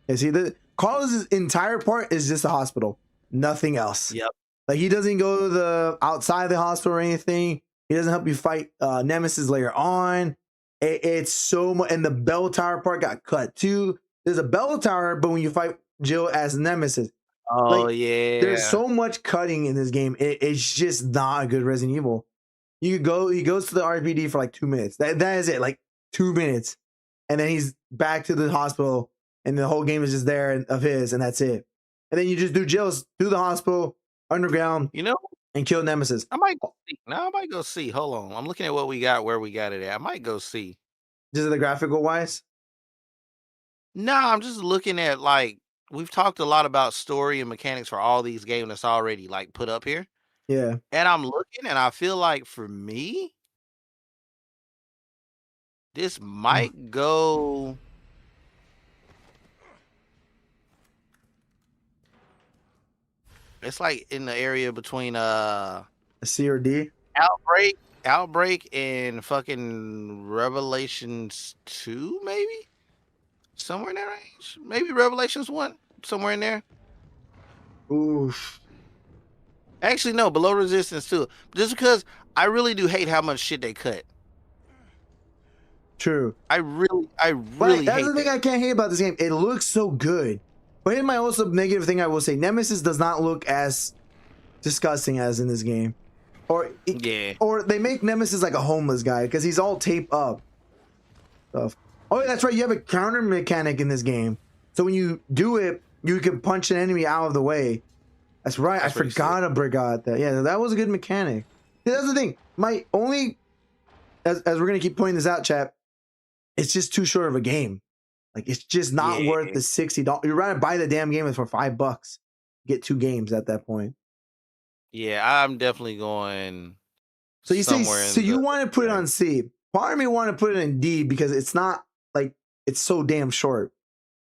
Yeah, see, Carlos's entire part is just a hospital, nothing else. Yep. Like, he doesn't go to the outside the hospital or anything. He doesn't help you fight Nemesis later on. It's so much, and the bell tower part got cut too. There's a bell tower, but when you fight Jill as Nemesis, Oh Like, yeah. there's so much cutting in this game. It's just not a good Resident Evil. He goes to the RPD for like 2 minutes. That is it, like 2 minutes, and then he's back to the hospital, and the whole game is just there of his, and that's it. And then you just do Jill's through the hospital, underground, You know, and kill Nemesis. I might go see. No, I might go see. Hold on. I'm looking at what we got, where we got it at. I might go see. Just the graphical wise. No, I'm just looking at like we've talked a lot about story and mechanics for all these games that's already like put up here. Yeah. And I'm looking and I feel like for me, this might go. It's like in the area between A C or D. Outbreak and fucking Revelations 2, maybe? Somewhere in that range. Maybe Revelations 1, somewhere in there. Oof. Actually, no, Below Resistance 2. Just because I really do hate how much shit they cut. True. I really That's hate the thing that. I can't hate about this game. It looks so good. But here's my also negative thing I will say. Nemesis does not look as disgusting as in this game. Yeah. Or they make Nemesis like a homeless guy because he's all taped up. Stuff. Oh, yeah, that's right. You have a counter mechanic in this game. So when you do it, you can punch an enemy out of the way. That's right. That's I forgot about that. Yeah, that was a good mechanic. See, that's the thing. My only, as we're going to keep pointing this out, chat, it's just too short of a game. Like, it's just not worth the $60. You'd rather buy the damn game for $5. Get 2 games at that point. Yeah, I'm definitely going. So you say, somewhere so in you the- want to put it on C. Part of me want to put it in D because it's not like it's so damn short.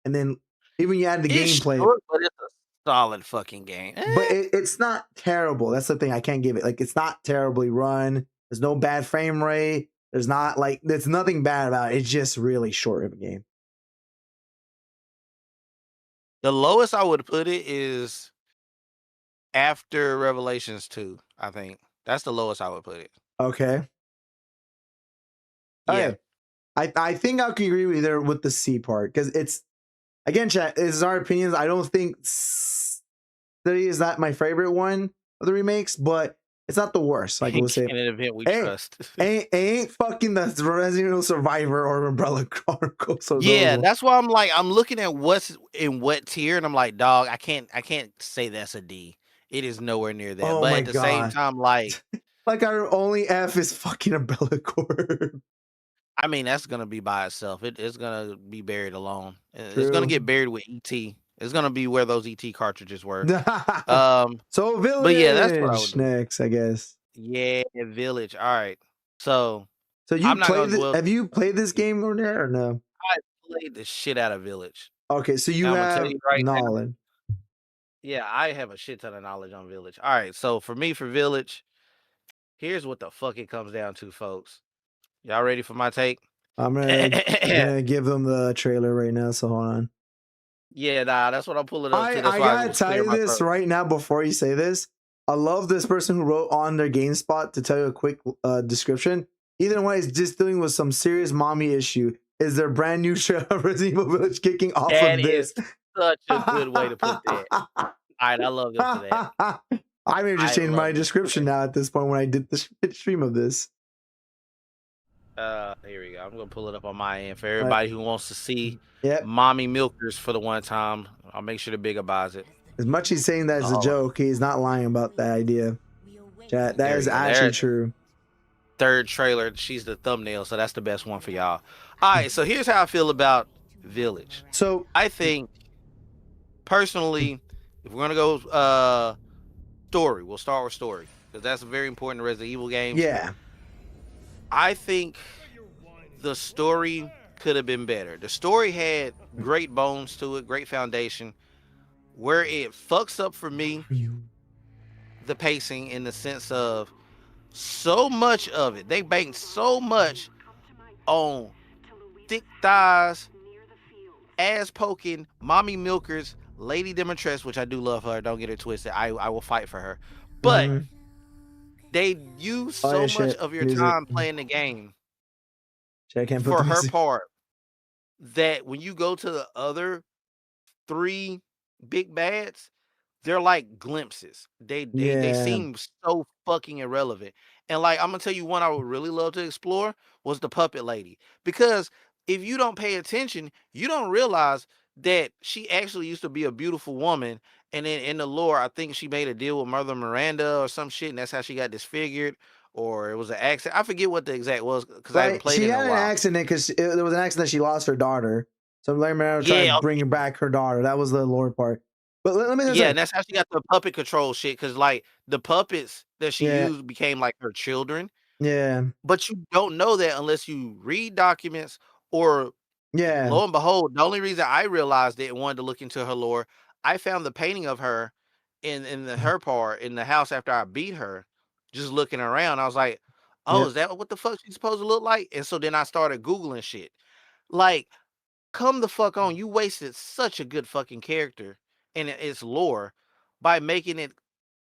And then even you add the It's gameplay, short, but it's a solid fucking game. but it's not terrible. That's the thing I can't give it. Like, it's not terribly run. There's no bad frame rate. There's not like there's nothing bad about it. It's just really short of a game. The lowest I would put it is after Revelations 2, I think. That's the lowest I would put it. Okay. Yeah. Okay. I think I can agree with either with the C part because it's again, chat. This is our opinions. I don't think 30 is not my favorite one of the remakes, but it's not the worst. Like we'll say, In an event we Hey, trust. ain't fucking the Resident Evil Survivor or Umbrella Chronicles. So Yeah, those- that's why I'm like, I'm looking at what's in what tier, and I'm like, dog, I can't say that's a D. It is nowhere near that. Oh but my at the same God. time, like, like our only F is fucking Umbrella Corp. I mean, that's gonna be by itself. It's gonna be buried alone. It's gonna True. get buried with ET. It's gonna be where those ET cartridges were. So Village but yeah, that's what I would do. next, I guess. Yeah, Village. All right. So So I'm not gonna dwell- have you played this game or no? I played the shit out of Village. Okay, so you Now, I'ma tell have you right now. knowledge. Yeah, I have a shit ton of knowledge on Village. All right, so for me, for Village, here's what the fuck it comes down to, folks. Y'all ready for my take? I'm gonna give them the trailer right now, so hold on. Yeah, nah, that's what I'm pulling up. I to. That's why gotta was tell clearing you my this throat. right now before you say this. I love this person who wrote on their GameSpot to tell you a quick description. Either way, is just dealing with some serious mommy issue. Is their brand new show Resident Evil Village kicking off That of this? is such a good way to put that. All right, I love them for that. I may have just I changed love my it for description now at this point when I did the stream of this. Here we go. I'm gonna pull it up on my end for everybody who wants to see Yep. Mommy Milkers for the one time. I'll make sure the bigger buys it. As much as he's saying that as a Oh. joke, he's not lying about that idea. Chat, that There is we go. actually There- true. Third trailer. She's the thumbnail, so that's the best one for y'all. All right, so here's how I feel about Village. So I think personally, if we're gonna go story, we'll start with story because that's very important to Resident Evil games. yeah, I think the story could have been better. The story had great bones to it, great foundation. Where it fucks up for me, the pacing in the sense of so much of it. They banked so much on thick thighs, ass poking, mommy milkers, Lady Dimitrescu, which I do love her. Don't get it twisted. I will fight for her. But Mhm. they use Oh, so yeah, much shit. of your Music. time playing the game Chat, I can't put for the her music. part that when you go to the other 3 big bads, they're like glimpses. They Yeah. seem so fucking irrelevant. And like I'm gonna tell you one I would really love to explore was the puppet lady. Because if you don't pay attention, you don't realize that she actually used to be a beautiful woman. And then in the lore, I think she made a deal with Mother Miranda or some shit, and that's how she got disfigured. Or it was an accident. I forget what the exact was because I haven't Right. played She it in had a an while. accident because there was an accident. She lost her daughter. So Lady Miranda tried Yeah, to bring back her daughter. That was the lore part. But let me just yeah, say, and that's how she got the puppet control shit. Because like the puppets that she yeah, used became like her children. yeah, But you don't know that unless you read documents or yeah, lo and behold, the only reason I realized it and wanted to look into her lore, I found the painting of her her part in the house after I beat her, just looking around. I was like, oh, yeah. is that what the fuck she's supposed to look like? And so then I started Googling shit. Like, come the fuck on, you wasted such a good fucking character and its lore by making it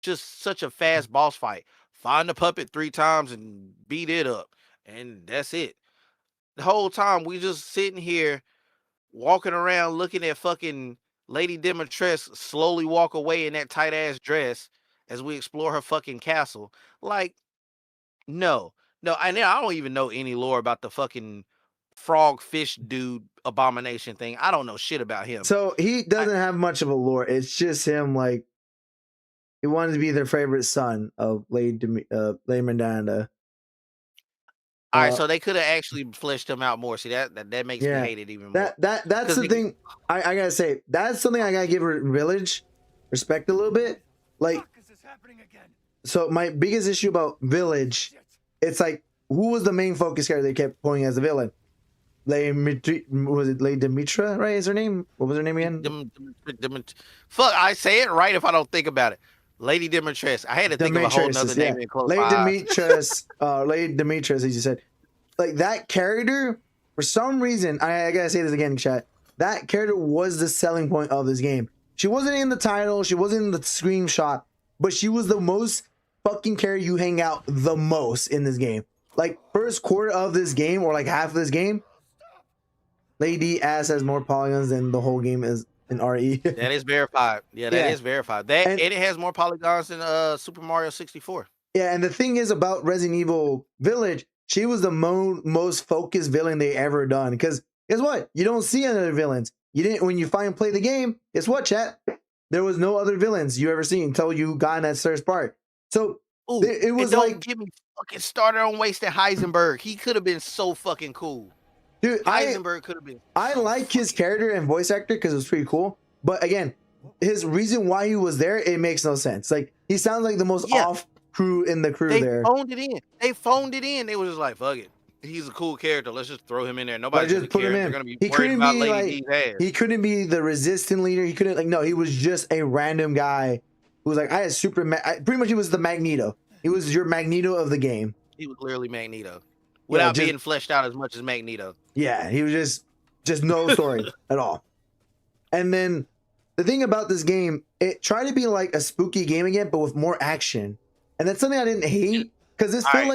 just such a fast boss fight. Find the puppet 3 times and beat it up. And that's it. The whole time we just sitting here walking around looking at fucking Lady Demetress slowly walk away in that tight ass dress as we explore her fucking castle. Like, no, no, I don't even know any lore about the fucking frog fish dude abomination thing. I don't know shit about him. So he doesn't have much of a lore. It's just him, like, he wanted to be their favorite son of Lady Miranda. All right, so they could have actually fleshed him out more. See that makes me Yeah. hate it even more. That's 'Cause the thing. I gotta say, that's something I gotta give Village respect a little bit. Like, Fuck is this happening again? so my biggest issue about Village, Shit. it's like, who was the main focus character they kept pointing as the villain? Was it Lady Demetra, right? Is her name? What was her name again? Fuck, I say it right if I don't think about it. Lady Demetress. I had to think of a whole nother name in close Lady my eyes. Demetress, Lady Demetress, as you said. Like, that character, for some reason, I gotta say this again, chat. That character was the selling point of this game. She wasn't in the title, she wasn't in the screenshot, but she was the most fucking character you hang out the most in this game. Like, first quarter of this game, or like half of this game, Lady Ass has more polygons than the whole game is in RE. That is verified. Yeah, that is verified. That and it has more polygons than Super Mario 64. Yeah, and the thing is about Resident Evil Village, she was the most focused villain they ever done. Because guess what? You don't see other villains. You didn't when you play the game. Guess what, chat? There was no other villains you ever seen until you got in that first part. So ooh, it was don't like, get me fucking started on wasting Heisenberg. He could have been so fucking cool. Dude, Heisenberg could have been. I like his character and voice actor because it was pretty cool. But again, his reason why he was there, it makes no sense. Like, he sounds like the most off crew in the crew there. They phoned it in. They was just like, fuck it. He's a cool character. Let's just throw him in there. Nobody's just put him in. They're gonna be He worried couldn't about be Lady D's ass. he couldn't be the resistant leader. He couldn't no. He was just a random guy who was like, I had pretty much he was the Magneto. He was your Magneto of the game. He was literally Magneto, without being fleshed out as much as Magneto. Yeah, he was just no story at all. And then the thing about this game, it tried to be like a spooky game again, but with more action. And that's something I didn't hate because this felt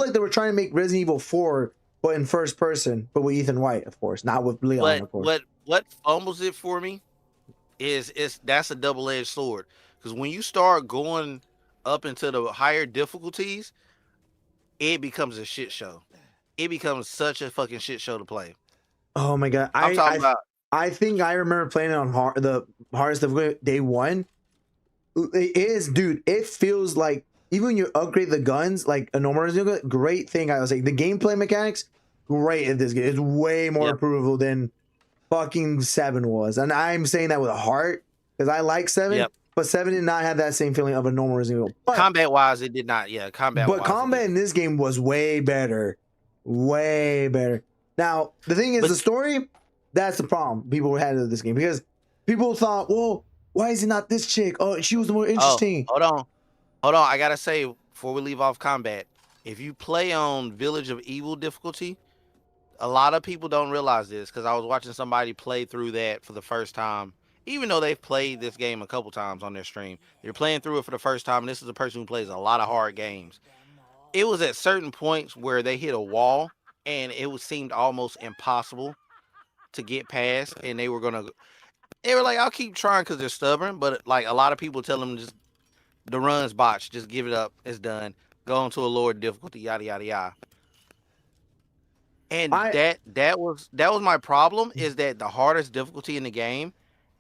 like they were trying to make Resident Evil 4, but in first person, but with Ethan White, of course, not with Leon. Of course. What fumbles it for me is that's a double-edged sword, because when you start going up into the higher difficulties, it becomes a shit show. It becomes such a fucking shit show to play. Oh my god! I think I remember playing it on the hardest difficulty day one. It is, dude. It feels like even when you upgrade the guns, like a normal Resident Evil, great thing. I was like, the gameplay mechanics, great in this game. It's way more improvable than fucking 7 was, and I'm saying that with a heart because I like 7. But 7 did not have that same feeling of a normal Resident Evil. But, combat-wise, it did not. Yeah, combat-wise. But combat in this game was way better. Way better. Now, the thing is, the story, that's the problem people had with this game. Because people thought, well, why is it not this chick? Oh, she was the more interesting. Hold on. I gotta say, before we leave off combat, if you play on Village of Evil difficulty, a lot of people don't realize this, because I was watching somebody play through that for the first time. Even though they've played this game a couple times on their stream, they're playing through it for the first time. And this is a person who plays a lot of hard games. It was at certain points where they hit a wall, and it seemed almost impossible to get past, and they were gonna. They were like, I'll keep trying because they're stubborn, but like a lot of people tell them just the run's botched, just give it up, it's done. Go on to a lower difficulty, yada yada yada. And I that was my problem, is that the hardest difficulty in the game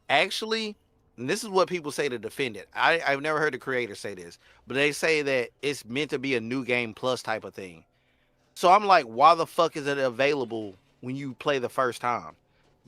actually, and this is what people say to defend it. I've never heard the creator say this, but they say that it's meant to be a new game plus type of thing. So I'm like, why the fuck is it available when you play the first time?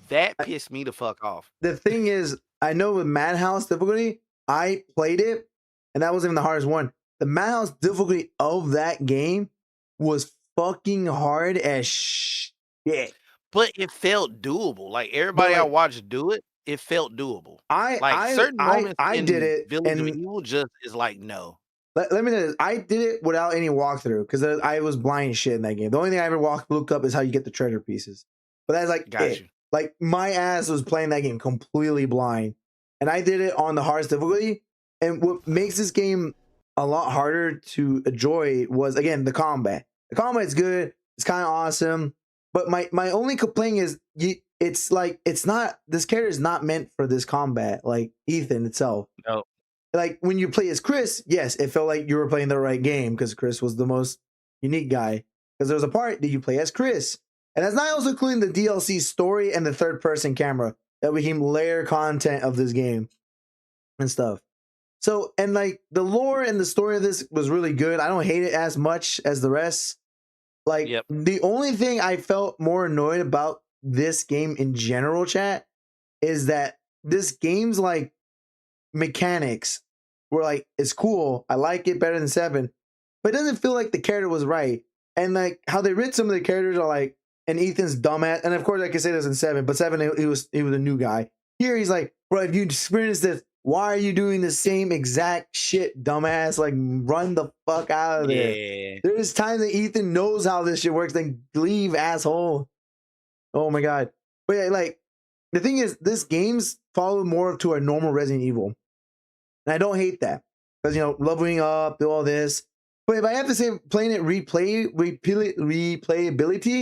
That pissed me the fuck off. the thing is, I know with Madhouse difficulty, I played it, and that wasn't even the hardest one. The Madhouse difficulty of that game was fucking hard as shit. But it felt doable. Like everybody I like- watched do it, it felt doable. Like certain moments I in did it, Village of and Evil just is like, no. let me tell you this. I did it without any walkthrough because I was blind as shit in that game. The only thing I ever looked up is how you get the treasure pieces. But that's like Got it. you. Like my ass was playing that game completely blind, and I did it on the hardest difficulty. And what makes this game a lot harder to enjoy was, again, the combat. The combat's good. It's kind of awesome. But my only complaint is it's like this character is not meant for this combat. Like Ethan itself. No. Like when you play as Chris, yes, it felt like you were playing the right game because Chris was the most unique guy. Because there was a part that you play as Chris. And that's not also including the DLC story and the third person camera that became layer content of this game and stuff. So, and like the lore and the story of this was really good. I don't hate it as much as the rest. Like Yep. the only thing I felt more annoyed about this game in general, chat, is that this game's like mechanics were like, it's cool. I like it better than 7, but it doesn't feel like the character was right. And like how they writ some of the characters are like, and Ethan's dumbass. And of course I can say this in 7, but 7 he was a new guy. Here he's like, bro, if you experienced this, why are you doing the same exact shit, dumbass? Like, run the fuck out of there. Yeah. There's times that Ethan knows how this shit works. Then leave, asshole. Oh my god. But yeah, like, the thing is, this game's follow more to a normal Resident Evil. And I don't hate that. Because, you know, leveling up, do all this. But if I have to say, playing it replayability,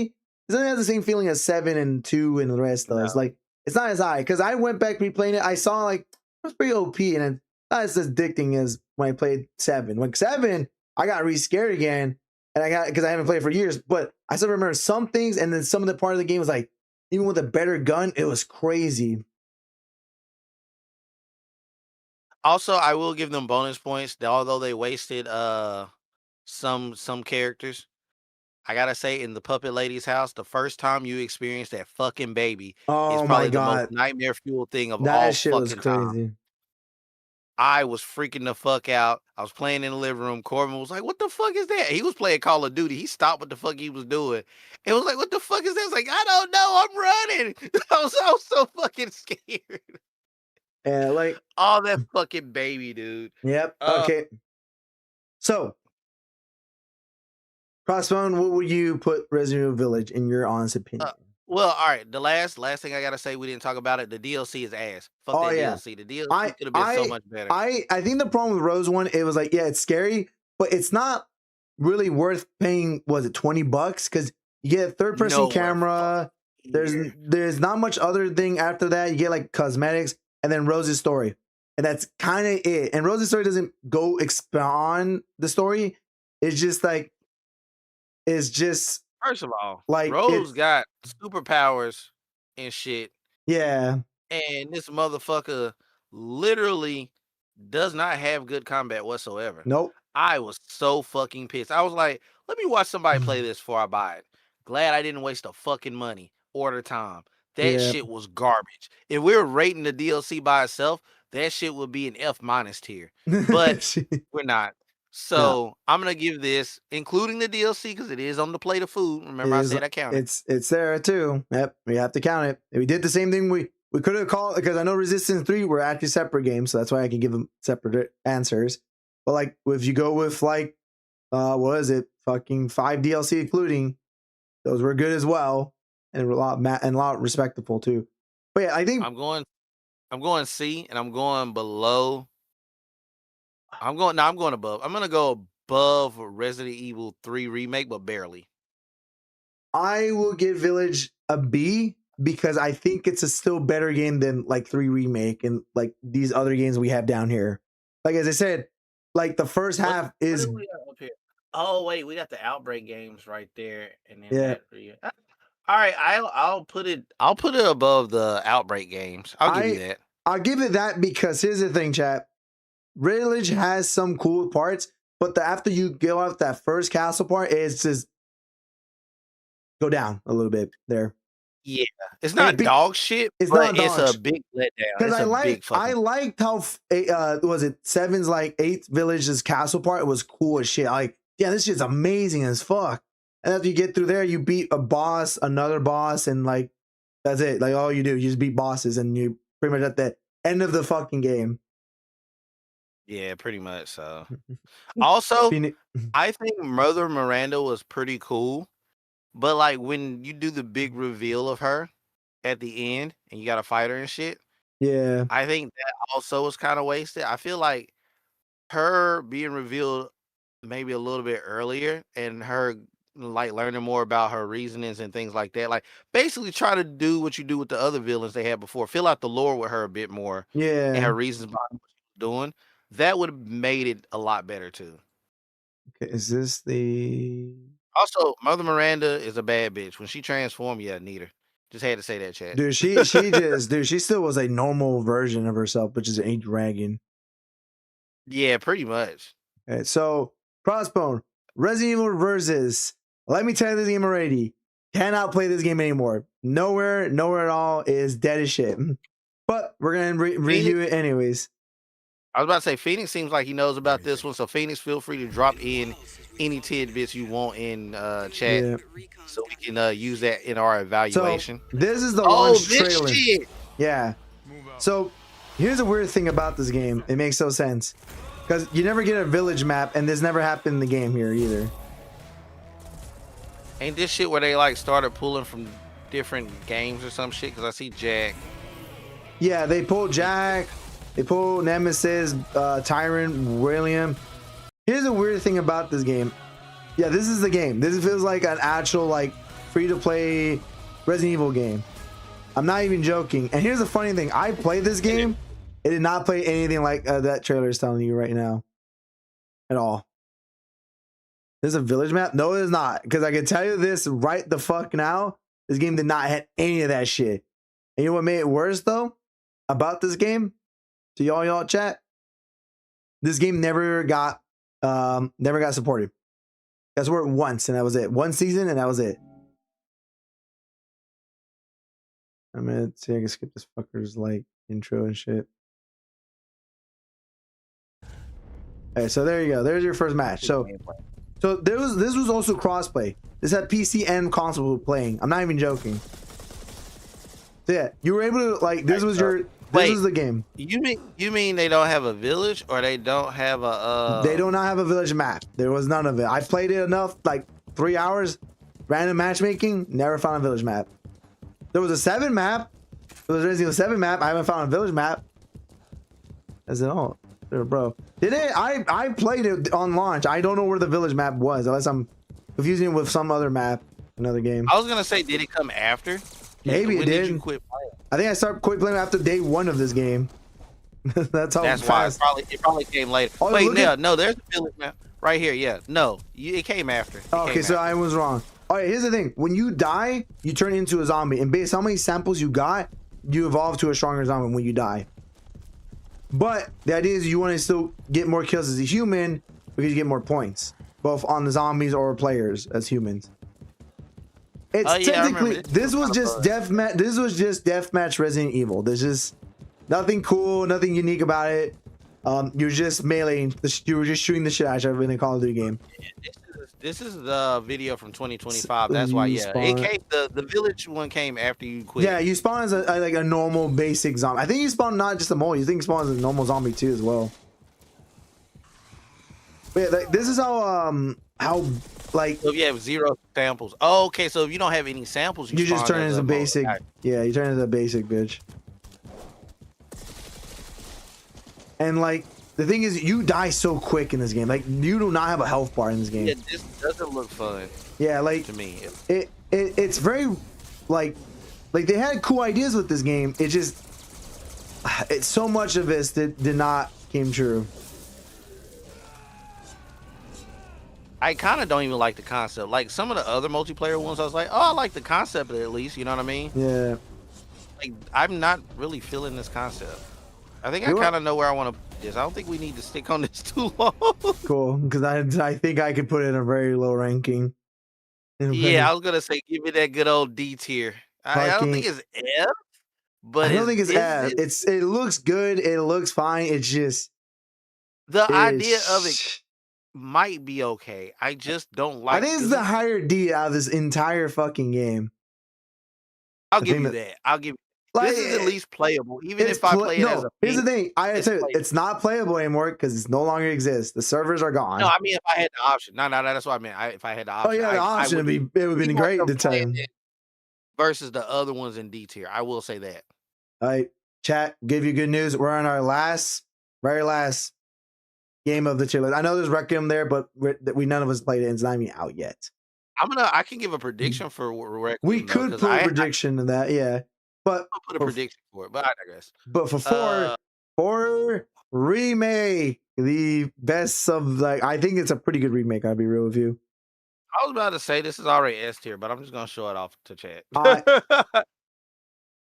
it doesn't have the same feeling as 7 and 2 and the rest does. No. Like, it's not as high. Because I went back replaying it, I saw, like, it was pretty OP, and it's not as addicting as when I played 7. Like 7, I got re-scared again, and because I haven't played it for years, but I still remember some things, and then some of the part of the game was like, even with a better gun, it was crazy. Also, I will give them bonus points, that although they wasted some characters. I gotta say, in the Puppet Lady's house, the first time you experience that fucking baby is Oh probably my the most god, nightmare fuel thing of all that shit was fucking time. crazy. I was freaking the fuck out. I was playing in the living room. Corbin was like, "What the fuck is that?" He was playing Call of Duty. He stopped what the fuck he was doing. It was like, "What the fuck is that?" I was like, "I don't know. I'm running." I was so fucking scared. Yeah, like, Oh, that fucking baby, dude. yep. Uh, Okay. So, Crossbone, what would you put Resident Evil Village in your honest opinion? Well, all right. The last thing I gotta say, we didn't talk about it. The DLC is ass. Fuck Oh, that yeah. DLC. The DLC I- could have been so much better. I think the problem with Rose one, it was like, yeah, it's scary, but it's not really worth paying. Was it $20? Because you get a third person Nowhere camera. There's not much other thing after that. You get like cosmetics and then Rose's story, and that's kind of it. And Rose's story doesn't go expand the story. It's just like, First of all, like, Rose got superpowers and shit, yeah. and this motherfucker literally does not have good combat whatsoever. Nope. I was so fucking pissed. I was like, let me watch somebody play this before I buy it. Glad I didn't waste the fucking money or the time. That Yeah. shit was garbage. If we were rating the DLC by itself, that shit would be an F- tier. But we're not. So I'm gonna give this, including the DLC, because it is on the plate of food. Remember, I said I counted. It's there too. Yep, we have to count it. We did the same thing. We could have called, because I know Resistance 3 were actually separate games, so that's why I can give them separate answers. But like, if you go with like, what is it? Fucking 5 DLC including, those were good as well, and a lot respectable too. But yeah, I think I'm going C, and I'm going below. I'm going above. I'm gonna go above Resident Evil 3 remake, but barely. I will give Village a B. because I think it's a still better game than like 3 Remake and like these other games we have down here. Like as I said, like the first half What is do we got up here? Oh wait, we got the Outbreak games right there, and then yeah. All right, I'll put it above the Outbreak games. I'll give you that. I'll give it that because here's the thing, chat. Village has some cool parts, but after you go off that first castle part, it's just go down a little bit there. Yeah, it's not dog shit. It's but not dog it's shit. a big letdown. Because I liked how was it 7's like 8th Village's castle part? It was cool as shit. Like, yeah, this shit's amazing as fuck. And after you get through there, you beat a boss, another boss, and like that's it. Like all you do, you just beat bosses, and you pretty much at the end of the fucking game. Yeah, pretty much. So, also, I think Mother Miranda was pretty cool, but like when you do the big reveal of her at the end, and you got to fight her and shit. Yeah, I think that also was kind of wasted. I feel like her being revealed maybe a little bit earlier, and her like learning more about her reasonings and things like that. Like basically try to do what you do with the other villains they had before. Fill out the lore with her a bit more. Yeah. And her reasons behind what she was doing. That would have made it a lot better too. Okay, is this the Also, Mother Miranda is a bad bitch. When she transformed, yeah, need her. Just had to say that, chat. Dude, she still was a normal version of herself, which is a dragon. Yeah, pretty much. Okay, so Crossbone, Resident Evil versus. Let me tell you this game already. Cannot play this game anymore. Nowhere at all is dead as shit. But we're gonna review it anyways. I was about to say Phoenix seems like he knows about this one, so Phoenix, feel free to drop in any tidbits you want in chat, so we can use that in our evaluation. So, this is the launch this trailer. shit. Yeah. So here's a weird thing about this game. It makes no sense because you never get a village map, and this never happened in the game here either. Ain't this shit where they like started pulling from different games or some shit? Because I see Jack. Yeah, they pulled Jack. They pulled Nemesis, Tyrant, William. Here's a weird thing about this game. Yeah, this is the game. This feels like an actual like free-to-play Resident Evil game. I'm not even joking. And here's the funny thing. I played this game. It did not play anything like that trailer is telling you right now. At all. There's a village map? No, it is not. Because I can tell you this right the fuck now. This game did not have any of that shit. And you know what made it worse though? About this game? To y'all chat? This game never got supported. That's where once, and that was it. One season, and that was it. I'm gonna see. I can skip this fucker's like intro and shit. Okay, so there you go. There's your first match. So this was also crossplay. This had PC and console playing. I'm not even joking. So yeah, you were able to like. This was your. This is the game. You mean they don't have a village, or they don't have a? They do not have a village map. There was none of it. I played it enough, like 3 hours, random matchmaking. Never found a village map. There was a 7 map. There was a Resident Evil 7 map. I haven't found a village map. That's it all, bro. Did it? I played it on launch. I don't know where the village map was, unless I'm confusing it with some other map, another game. I was gonna say, did it come after? Maybe it did. You quit playing? I think I quit playing after day 1 of this game. That's why it probably came later. Oh, wait, no, there's the village map right here. Yeah, no, it came after. Okay, so I was wrong. All right, here's the thing: when you die, you turn into a zombie, and based on how many samples you got, you evolve to a stronger zombie when you die. But the idea is you want to still get more kills as a human because you get more points, both on the zombies or players as humans. It's technically this was just deathmatch. This was just deathmatch Resident Evil. There's just nothing cool, nothing unique about it. You're just meleeing. You were just shooting the shit out of in a Call of Duty game. This is the video from 2025. That's why, yeah, it came. The village one came after you quit. Yeah, you spawn as like a normal basic zombie. I think you spawn not just a mole. You think you spawn as a normal zombie too as well. But yeah, like, this is how like. So you have 0 samples. Oh, okay, so if you don't have any samples, you just turn as a basic. Yeah, you turn as a basic bitch. And like the thing is, you die so quick in this game. Like you do not have a health bar in this game. Yeah, this doesn't look fun. Yeah, like to me, it's very like like they had cool ideas with this game. It just it's so much of this that did not came true. I kind of don't even like the concept. Like some of the other multiplayer ones, I was like, oh, I like the concept at least. You know what I mean? Yeah. Like I'm not really feeling this concept. I think You I are- kind of know where I want to put this. I don't think we need to stick on this too long. Cool, because I think I could put it in a very low ranking. Yeah, I was gonna say give me that good old D tier. I don't think it's F, but I don't think it's F. It looks good. It looks fine. It's just The idea of it might be okay. I just don't like. I think it's the higher D out of this entire fucking game. I'll give you that. I'll give. This is at least playable, even if I play it as a. Here's the thing. It's not playable anymore because it no longer exists. The servers are gone. No, I mean if I had the option. No, that's what I meant. If I had the option. Oh yeah, the option would be. It would have been great to tell you. Versus the other ones in D tier, I will say that. All right, chat. Give you good news. We're on our very last game of the tier list. I know there's Requiem there, but we none of us played it. And it's not even out yet. I can give a prediction for Requiem. We could put a prediction in that, yeah. But I'll put a prediction for it, but I digress. But for four remake, the best of I think it's a pretty good remake. I'll be real with you. I was about to say this is already S tier, but I'm just gonna show it off to chat.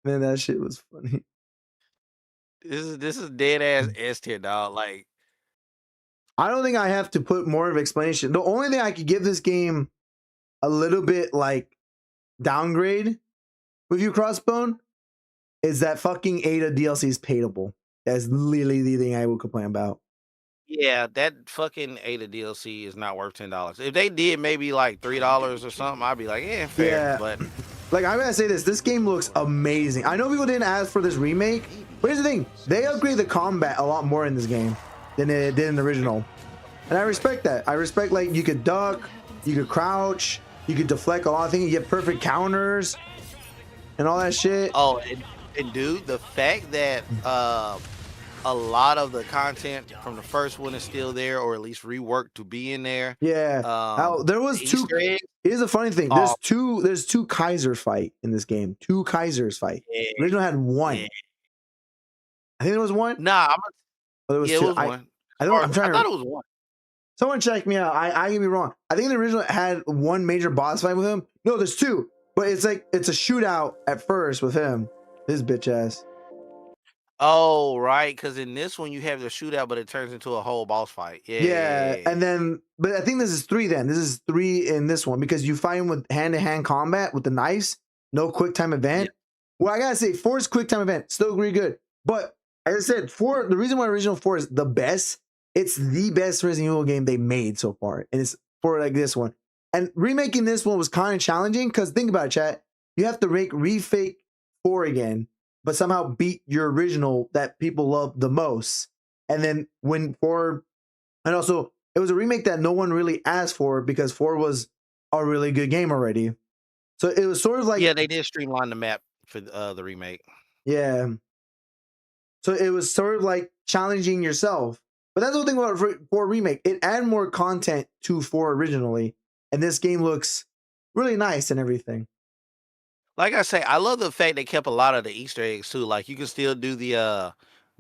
Man, that shit was funny. This is dead ass S tier, dog. Like, I don't think I have to put more of explanation. The only thing I could give this game a little bit downgrade with you, Crossbone, is that fucking Ada DLC is payable. That's literally the thing I will complain about. Yeah, that fucking Ada DLC is not worth $10. If they did maybe like $3 or something, I'd be like, yeah, fair. Yeah. But I'm gonna say this game looks amazing. I know people didn't ask for this remake, but here's the thing: they upgrade the combat a lot more in this game than it did in the original, and I respect that. I respect you could duck, you could crouch, you could deflect a lot of things. You get perfect counters and all that shit. Oh, and dude, the fact that a lot of the content from the first one is still there, or at least reworked to be in there. Yeah. There was two. Here's the funny thing: there's two Kaiser fight in this game. Two Kaisers fight. Yeah. The original had one. Yeah. I think there was one. Nah, it was two. It was one. I thought it was one. Someone check me out. I can be wrong. I think the original had one major boss fight with him. No, there's two, but it's a shootout at first with him. His bitch ass. Oh, right, because in this one you have the shootout, but it turns into a whole boss fight. Yeah. And then, but I think this is 3 then. This is 3 in this one because you fight him with hand-to-hand combat with the knives, no quick time event. Yeah. Well, I gotta say, 4's quick time event, still really good. But as I said, 4, the reason why original 4 is the best, it's the best Resident Evil game they made so far. And it's for this one. And remaking this one was kind of challenging because think about it, chat. You have to refake 4 again, but somehow beat your original that people love the most. And then when 4, and also it was a remake that no one really asked for because 4 was a really good game already. So it was sort of yeah, they did streamline the map for the remake. Yeah. So it was sort of challenging yourself. But that's the thing about 4 remake. It added more content to 4 originally. And this game looks really nice and everything. Like I say, I love the fact they kept a lot of the Easter eggs too. Like you can still do the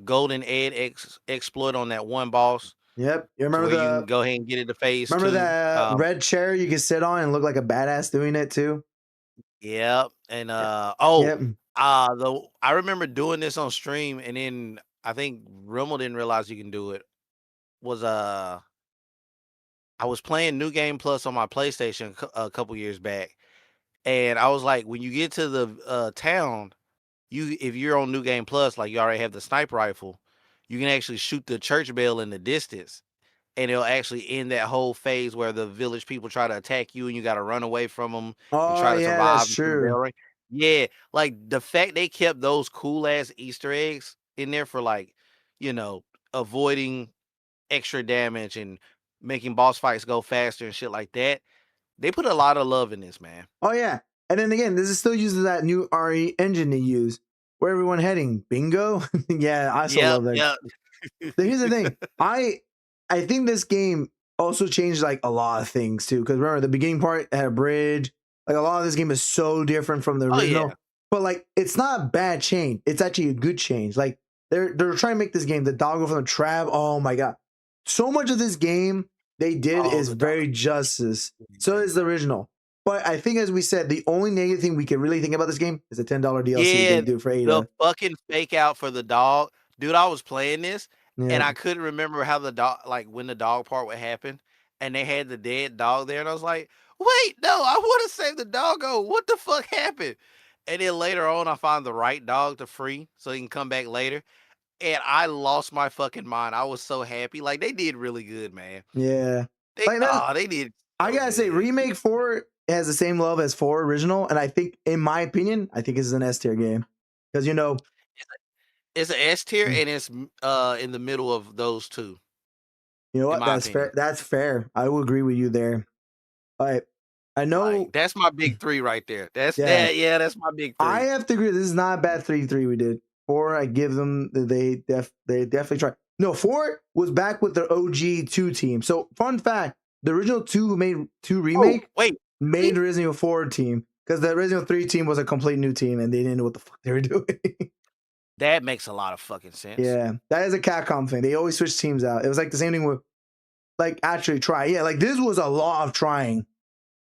golden egg exploit on that one boss. Yep. You remember you can go ahead and get it to phase 2. Remember that red chair you can sit on and look like a badass doing it too? Yep. And I remember doing this on stream, and then I think Rimmel didn't realize you can do it. I was playing New Game Plus on my PlayStation a couple years back. And I was like, when you get to the town, if you're on New Game Plus, you already have the sniper rifle, you can actually shoot the church bell in the distance, and it'll actually end that whole phase where the village people try to attack you, and you got to run away from them and try to survive. That's true. Yeah, the fact they kept those cool ass Easter eggs in there for avoiding extra damage and making boss fights go faster and shit like that. They put a lot of love in this, man. Oh, yeah. And then again, this is still using that new RE engine they use. Where everyone heading? Bingo? Yeah, I still love that. Yeah. So here's the thing. I think this game also changed a lot of things too. Because remember, the beginning part had a bridge. A lot of this game is so different from the original. but like it's not a bad change. It's actually a good change. Like they're trying to make this game the doggo from the trap. Oh my god, so much of this game they did is very justice. So is the original. But I think, as we said, the only negative thing we can really think about this game is the $10 DLC they do for Ada. The fucking fake out for the dog. Dude, I was playing this and I couldn't remember how the dog, like when the dog part would happen. And they had the dead dog there. And I was like, wait, no, I want to save the doggo. What the fuck happened? And then later on, I found the right dog to free so he can come back later. And I lost my fucking mind. I was so happy. Like, they did really good, man. Yeah. They did. I gotta say, Remake 4 has the same love as 4 original, and I think, in my opinion, I think this is an S tier game because it's an S tier, and it's in the middle of those two. You know what? That's fair. That's fair. I will agree with you there. All right, I know that's my big 3 right there. That's my big 3. I have to agree. This is not a bad 3-3 we did. 4, I give them. They definitely tried. No, 4 was back with their OG 2 team. So, fun fact: the original 2 who made 2 remake made the Resident Evil 4 team because the Resident Evil 3 team was a complete new team and they didn't know what the fuck they were doing. That makes a lot of fucking sense. Yeah, that is a Capcom thing. They always switch teams out. It was like the same thing with, like, actually try. Yeah, like this was a lot of trying.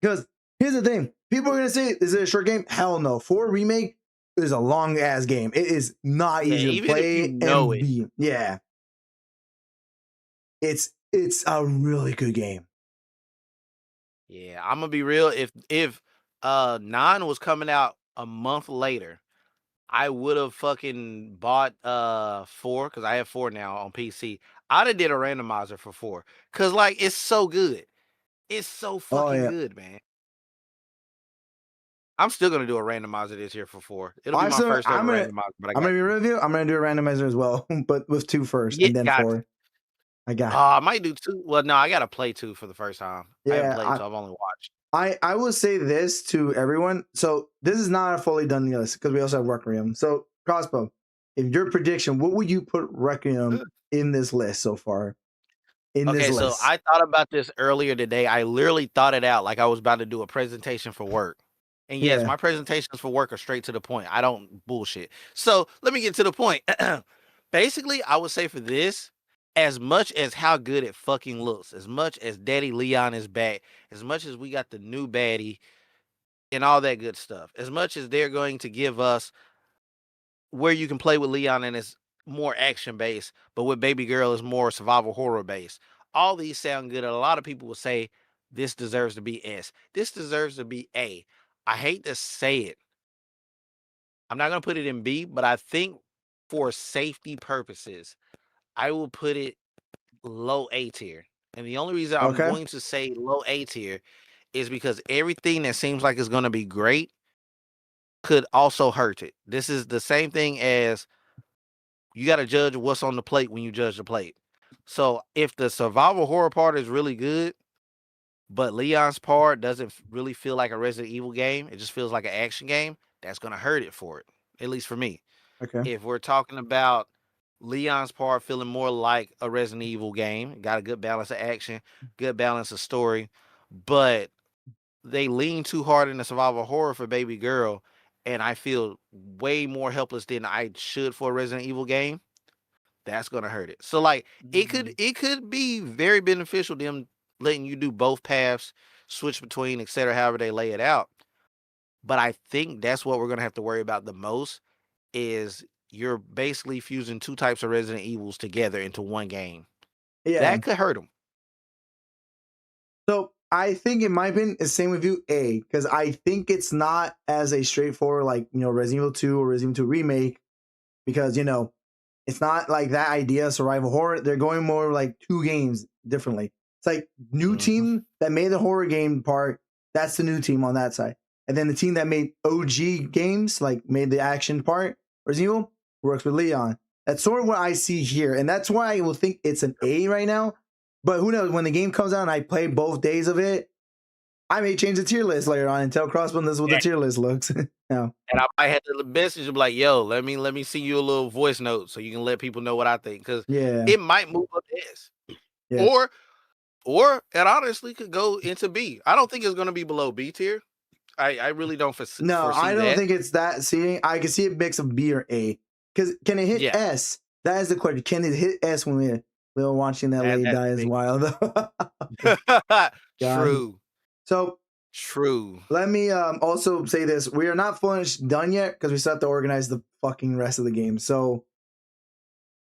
Because here's the thing: people are gonna say, "Is it a short game?" Hell no. 4 remake is a long ass game. It is not easy to play and beat. Yeah. It's a really good game. Yeah, I'm gonna be real. If 9 was coming out a month later, I would have fucking bought 4 because I have 4 now on PC. I'd have did a randomizer for 4 because like it's so good. It's so fucking good, man. I'm still gonna do a randomizer this year for 4. It'll be my first ever randomizer. But I'm gonna be real with you. I'm gonna do a randomizer as well, but with 2 first and then 4. I might do 2. Well, no, I gotta play 2 for the first time. I haven't played, so I've only watched. I will say this to everyone. So this is not a fully done list because we also have Requiem. So Crossbow, in your prediction, what would you put Requiem in this list so far? So I thought about this earlier today. I literally thought it out like I was about to do a presentation for work. And yes, my presentations for work are straight to the point. I don't bullshit. So let me get to the point. Basically, I would say for this, as much as how good it fucking looks, as much as Daddy Leon is back, as much as we got the new baddie and all that good stuff, as much as they're going to give us where you can play with Leon and it's more action based, but with Baby Girl is more survival horror based. All these sound good. And a lot of people will say this deserves to be S. This deserves to be A. I hate to say it. I'm not going to put it in B, but I think for safety purposes, I will put it low A tier. And the only reason I'm going to say low A tier is because everything that seems like it's going to be great could also hurt it. This is the same thing as you got to judge what's on the plate when you judge the plate. So if the survival horror part is really good, but Leon's part doesn't really feel like a Resident Evil game, it just feels like an action game, that's going to hurt it for it, at least for me. Okay. If we're talking about Leon's part feeling more like a Resident Evil game, got a good balance of action, good balance of story, but they lean too hard in the survival horror for Baby Girl, and I feel way more helpless than I should for a Resident Evil game, that's gonna hurt it. So like it could be very beneficial them letting you do both paths, switch between, etc., however they lay it out. But I think that's what we're gonna have to worry about the most is you're basically fusing 2 types of Resident Evils together into one game. Yeah. That could hurt them. So I think in my opinion, it's same with you, A, because I think it's not as a straightforward like, Resident Evil 2 or Resident Evil 2 Remake, because, it's not like that idea of survival horror. They're going more like 2 games differently. It's like new team that made the horror game part, that's the new team on that side. And then the team that made OG games, like made the action part, Resident Evil, works with Leon. That's sort of what I see here. And that's why I will think it's an A right now. But who knows, when the game comes out and I play both days of it, I may change the tier list later on and tell Crossbone this is what the tier list looks. No. And I might have to message you like, yo, let me see you a little voice note so you can let people know what I think. Because it might move up to S. Yeah. Or it honestly could go into B. I don't think it's going to be below B tier. I really don't foresee No, I don't that. think it's that seating. I can see a mix of B or A. Because can it hit Yeah. S? That is the question. Can it hit S when we're watching that lady That's die as big. wild? True. So True. let me also say this. We are not finished done yet because we still have to organize the fucking rest of the game. So,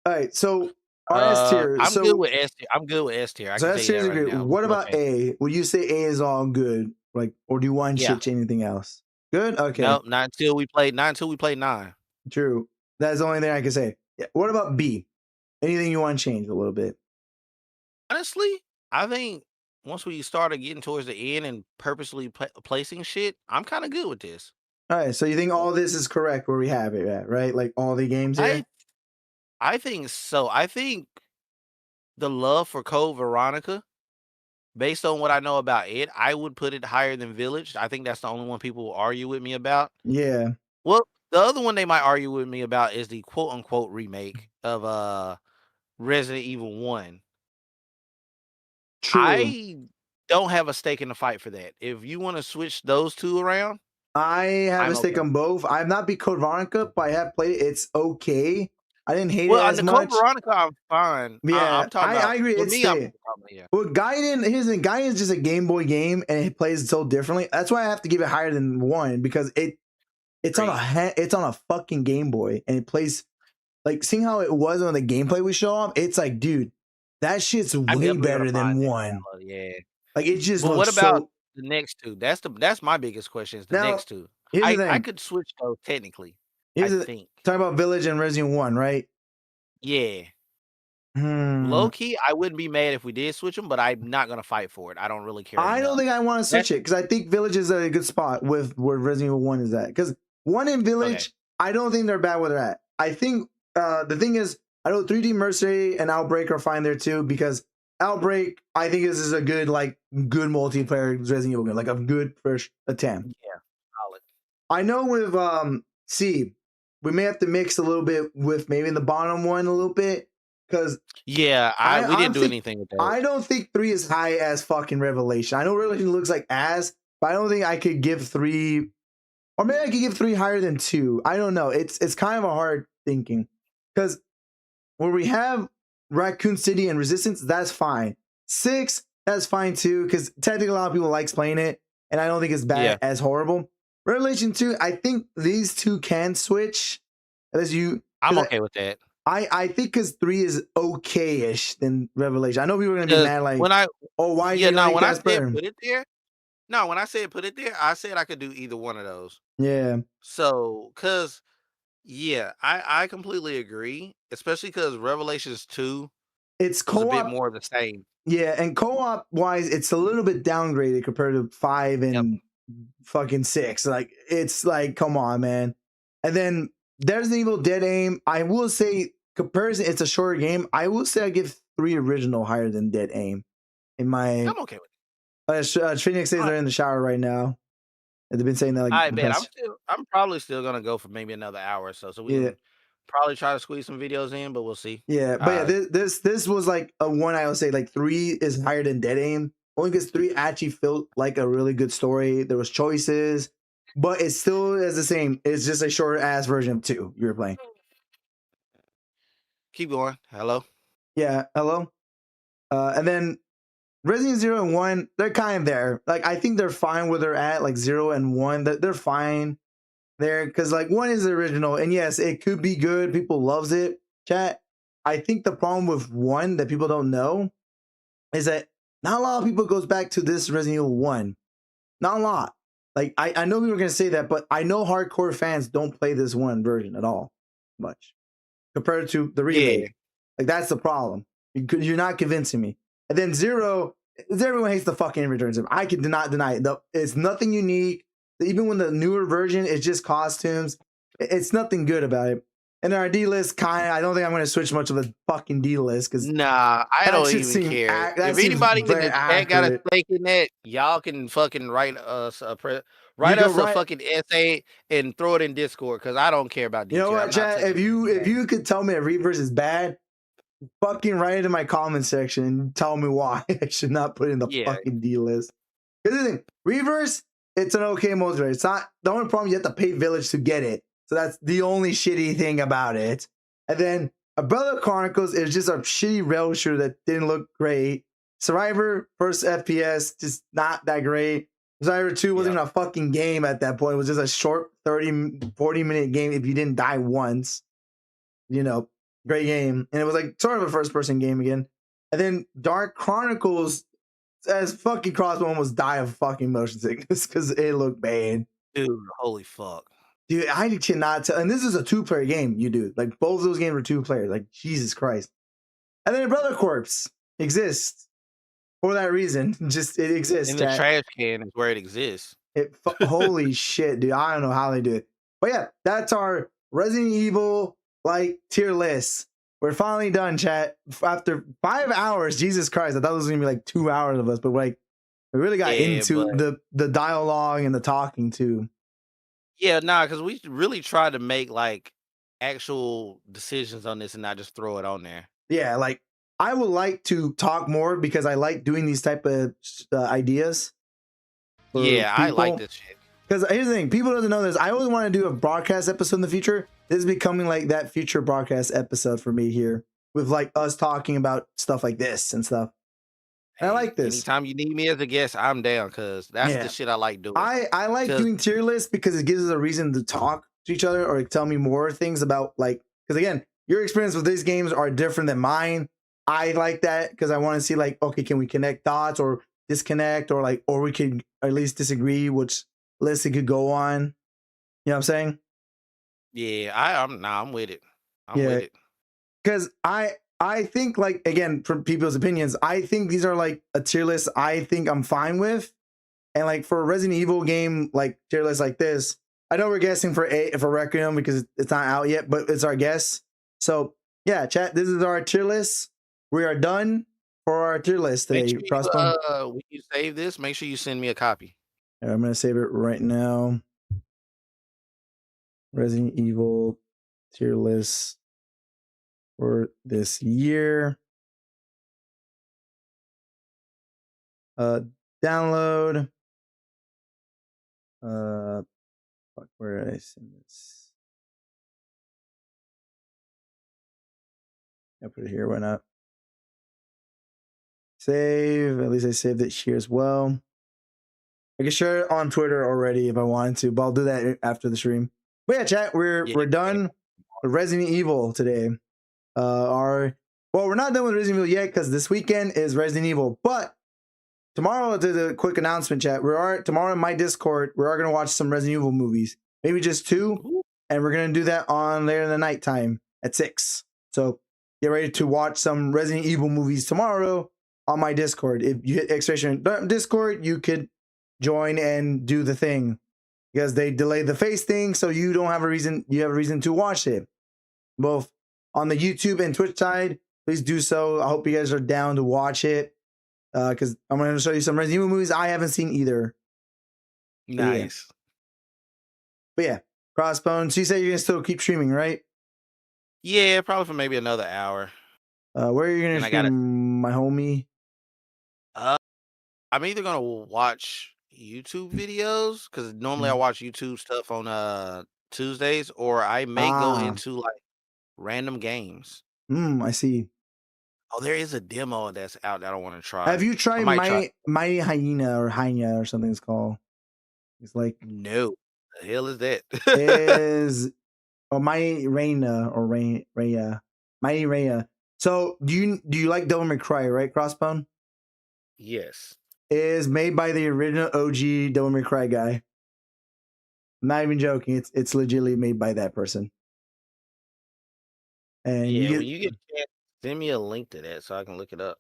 all right. So, our S tier. I'm So, good with S tier. I'm good with S tier. I so can S tell tier you is that right great. now. What No about change. A? Would you say A is all good? Like, or do you want to Yeah. change anything else? Good? Okay. No, not until we played 9. True. That's the only thing I can say. Yeah. What about B? Anything you want to change a little bit? Honestly, I think once we started getting towards the end and purposely placing shit, I'm kind of good with this. All right. So you think all this is correct where we have it at, right? Like all the games here? I think so. I think the love for Code Veronica, based on what I know about it, I would put it higher than Village. I think that's the only one people will argue with me about. Yeah. Well, the other one they might argue with me about is the quote unquote remake of Resident Evil 1. True. I don't have a stake in the fight for that. If you want to switch those two around, I have I'm a stake okay. on both. I've not beat Code Veronica, but I have played it. It's okay. I didn't hate Well, it on as the much. Code Veronica, I'm fine. Yeah, I'm talking about. I agree. For It's me, I'm stay. yeah. Well, Gaiden, here's the thing. Gaiden is just a Game Boy game, and it plays so differently. That's why I have to give it higher than 1 because it's on a fucking Game Boy, and it plays like seeing how it was on the gameplay we show off. It's like, dude, that shit's way better than 1. Yeah. Like it just. But looks what about so... the next two? That's my biggest question. Is the Now, next two? Here's the thing. I could switch those technically. Here's I think. Talking about Village and Resident 1, right? Yeah. Hmm. Low key, I wouldn't be mad if we did switch them, but I'm not gonna fight for it. I don't really care. I don't think I want to switch it because I think Village is a good spot with where Resident Evil 1 is at. Because 1 and Village, I don't think they're bad where they're at. I think the thing is, I know 3D Mercenary and Outbreak are fine there too because Outbreak, I think this is a good multiplayer Resident Evil game, like a good first attempt. Yeah, solid. I know with C, we may have to mix a little bit with maybe the bottom one a little bit. Because we didn't do anything with that. I don't think 3 is high as fucking Revelation. I know Revelation looks like ass, but I don't think I could give 3, or maybe I could give 3 higher than 2. I don't know. It's kind of a hard thinking because where we have Raccoon City and Resistance, that's fine. 6, that's fine too because technically a lot of people likes playing it, and I don't think it's bad as horrible. Revelation 2, I think these two can switch. I'm okay with that. I think because 3 is okay-ish than Revelation. I know people are gonna be mad like, why you like when I Casper? said put it there, when I said put it there, I said I could do either one of those. Yeah. So, I completely agree, especially because Revelations 2 it's was co-op, a bit more of the same. Yeah, and co-op wise, it's a little bit downgraded compared to 5 and fucking 6. Like it's like, come on, man. And then there's the Evil Dead Aim. I will say comparison, it's a shorter game. I will say I give 3 original higher than Dead Aim. I'm okay with it. Phoenix says they're in the shower right now. They've been saying that like I bet I'm probably still gonna go for maybe another hour or so. So we can probably try to squeeze some videos in, but we'll see. Yeah, but this was like a one I would say like 3 is higher than Dead Aim. Only because 3 actually felt like a really good story. There was choices, but it still is the same. It's just a shorter ass version of 2 you were playing. Keep going. Hello. Yeah, hello. And then Resident 0 and 1, they're kind of there. Like I think they're fine where they're at. Like 0 and 1, they're fine there because like 1 is the original, and yes, it could be good. People loves it. Chat. I think the problem with 1 that people don't know is that not a lot of people goes back to this Resident Evil 1. Not a lot. Like I know people are gonna say that, but I know hardcore fans don't play this 1 version at all much compared to the remake. Yeah. Like that's the problem. You're not convincing me. And then 0, everyone hates the fucking returns. I can not deny it. It's nothing unique. Even when the newer version is just costumes, it's nothing good about it. And our D list I don't think I'm going to switch much of the fucking D list because I don't even care. If anybody in the chat got a stake in that, y'all can fucking write us a fucking essay and throw it in Discord because I don't care about. You know what, chat? If you could tell me a Reverse is bad, fucking write it in my comment section and tell me why I should not put it in the fucking D list. Because the thing, Reverse, it's an okay multiplayer. It's not the only problem. You have to pay Village to get it, so that's the only shitty thing about it. And then Umbrella Chronicles is just a shitty rail shooter that didn't look great. Survivor first FPS just not that great. Survivor 2 wasn't even a fucking game at that point. It was just a short 40 minute game if you didn't die once. You know, great game. And it was like sort of a first person game again. And then Dark Chronicles, as fucking Crossbow almost die of fucking motion sickness because it looked bad. Dude, holy fuck. Dude, I cannot tell. And this is a 2-player game, you do. Like, both of those games are 2 players. Like, Jesus Christ. And then Brother Corpse exists for that reason. Just, it exists. In the trash can is where it exists. Holy shit, dude. I don't know how they do it. But yeah, that's our Resident Evil, like, tier list. We're finally done, chat. After 5 hours, Jesus Christ. I thought it was going to be like 2 hours of us. But, like, we really got into the dialogue and the talking, too. Yeah, nah, because we really tried to make like actual decisions on this and not just throw it on there. Yeah, like I would like to talk more because I like doing these type of ideas. Yeah, I like this shit. Because here's the thing, people doesn't know this. I always want to do a broadcast episode in the future. This is becoming like that future broadcast episode for me here with like us talking about stuff like this and stuff. And I like this. Anytime you need me as a guest, I'm down because that's the shit I like doing. I like doing tier lists because it gives us a reason to talk to each other or tell me more things about like, because again, your experience with these games are different than mine. I like that because I want to see like, okay, can we connect dots or disconnect or like, or we could at least disagree which list it could go on. You know what I'm saying? Yeah, I'm with it. I'm with it. Because I think, like, again, from people's opinions, I think these are like a tier list I think I'm fine with. And like for a Resident Evil game, like tier list like this, I know we're guessing for Requiem because it's not out yet, but it's our guess. So yeah, chat, this is our tier list. We are done for our tier list today. When you save this, make sure you send me a copy. I'm going to save it right now. Resident Evil tier list for this year. Download. Fuck, where did I send this? I put it here. Why not? Save. At least I saved it here as well. I can share it on Twitter already if I wanted to, but I'll do that after the stream. But yeah, chat, we're done with Resident Evil today. We're not done with Resident Evil yet because this weekend is Resident Evil. But tomorrow, to the quick announcement, chat, tomorrow in my Discord, we are gonna watch some Resident Evil movies, maybe just 2, and we're gonna do that on later in the nighttime at 6. So get ready to watch some Resident Evil movies tomorrow on my Discord. If you hit exclamation Discord, you could join and do the thing because they delayed the face thing, so you don't have a reason. You have a reason to watch it, both on the YouTube and Twitch side. Please do so. I hope you guys are down to watch it because I'm going to show you some Resident Evil movies I haven't seen either. Nice. But yeah, Crossbones. So you say you're going to still keep streaming, right? Yeah, probably for maybe another hour. Where are you going to stream, my homie? I'm either going to watch YouTube videos because normally I watch YouTube stuff on Tuesdays, or I may go into like random games. I see. Oh, there is a demo that's out that I want to try. Have you tried Mighty Hyena or something it's called? It's like no. The hell is that? Mighty Raya. Mighty Raya. So do you like Devil May Cry, right, Crossbone? Yes. It is made by the original OG Devil May Cry guy. I'm not even joking. It's legitimately made by that person. And yeah, when you get a chance, send me a link to that so I can look it up.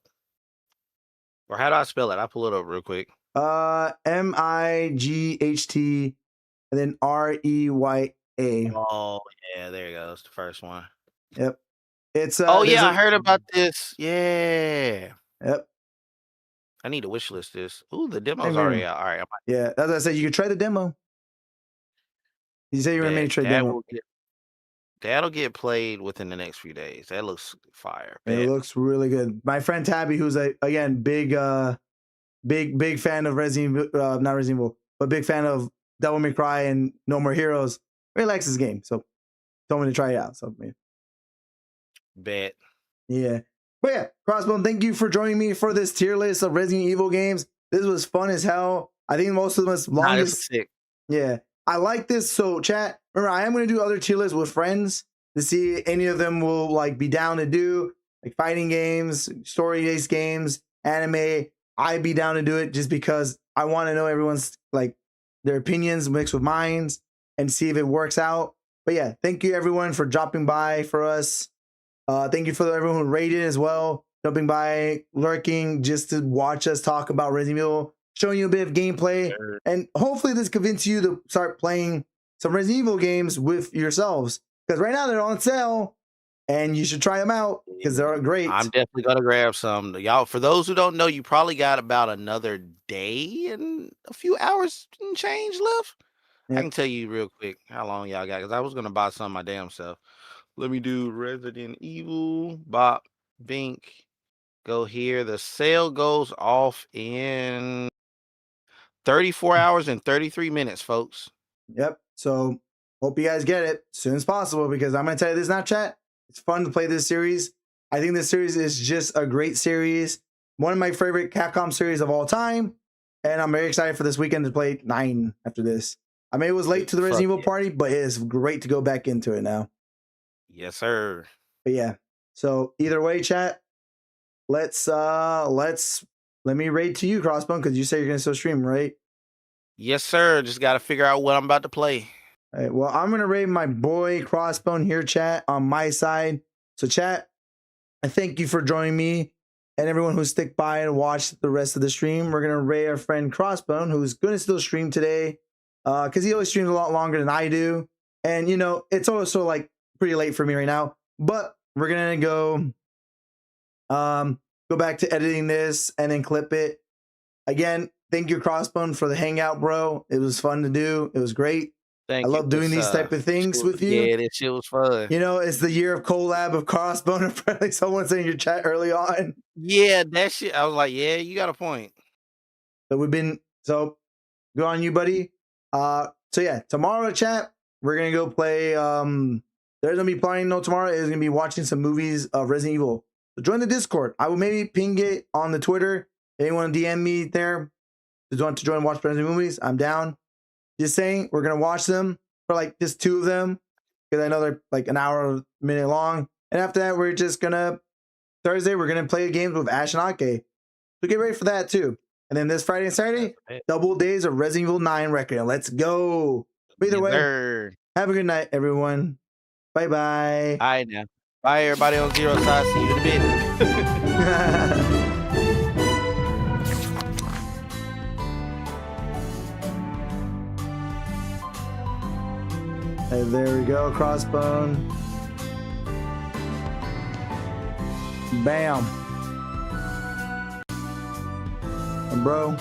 Or how do I spell it? I'll pull it up real quick. MIGHT and then REYA. Oh yeah, there you go. It's the first one. Yep. It's I heard about this. Yeah. Yep. I need to wishlist this. Ooh, the demo's already out. All right. Yeah, as I said, you could try the demo. You say you're gonna make a demo. That'll get played within the next few days. That looks fire. It looks really good. My friend Tabby, who's again big fan of not Resident Evil, but big fan of Devil May Cry and No More Heroes. Really likes this game, so told me to try it out. So Bet. yeah. But yeah, Crossbone, thank you for joining me for this tier list of Resident Evil games. This was fun as hell. I think most of them was Nah, this longest. is sick. Yeah, I like this. So chat, remember, I am going to do other tier lists with friends to see any of them will like be down to do, like fighting games, story-based games, anime. I'd be down to do it just because I want to know everyone's like their opinions mixed with mine and see if it works out. But yeah, thank you everyone for dropping by for us. Thank you for everyone who rated as well, jumping by, lurking just to watch us talk about Resident Evil, showing you a bit of gameplay, Sure. and hopefully this convinces you to start playing some Resident Evil games with yourselves, because right now they're on sale and you should try them out because they're great. I'm definitely gonna grab some. Y'all, for those who don't know, you probably got about another day and a few hours and change left. I Yep. can tell you real quick how long y'all got, because I was gonna buy some my damn self. Let me do Resident Evil, Bop, Bink, go here. The sale goes off in 34 hours and 33 minutes, folks. Yep. So hope you guys get it as soon as possible, because I'm going to tell you this now, chat. It's fun to play this series. I think this series is just a great series. One of my favorite Capcom series of all time. And I'm very excited for this weekend to play 9 after this. I mean, it was late to the Resident Fuck Evil yeah. party, but it is great to go back into it now. Yes, sir. But yeah. So either way, chat, let me raid to you, Crossbone, because you say you're going to still stream, right? Yes, sir. Just got to figure out what I'm about to play. All right, well, I'm going to raid my boy Crossbone here, chat, on my side. So, chat, I thank you for joining me and everyone who stick by and watched the rest of the stream. We're going to raid our friend Crossbone, who's going to still stream today because he always streams a lot longer than I do. And, you know, it's also like pretty late for me right now. But we're going to go back to editing this and then clip it. Again, thank you, Crossbone, for the hangout, bro. It was fun to do. It was great. Thank I you. love doing these type of things with you. Yeah, this shit was fun. You know, it's the year of collab of Crossbone. Apparently, someone said in your chat early on. Yeah, that shit. I was like, yeah, you got a point. But so good on you, buddy. So yeah, tomorrow, chat, we're gonna go play. There's gonna be playing tomorrow is gonna be watching some movies of Resident Evil. So join the Discord. I will maybe ping it on the Twitter. Anyone DM me there? Just want to join and watch Resident Evil movies? I'm down. Just saying, we're gonna watch them for like just 2 of them because I know they're like an hour, a minute long. And after that, we're just gonna Thursday we're gonna play games with Ash and Ake. So get ready for that too. And then this Friday and Saturday, double days of Resident Evil 9 record. Let's go. But either way, have a good night, everyone. Bye bye. All right now. Bye everybody on Zero Side. See you in a bit. Hey, there we go, Crossbone. Bam. And bro,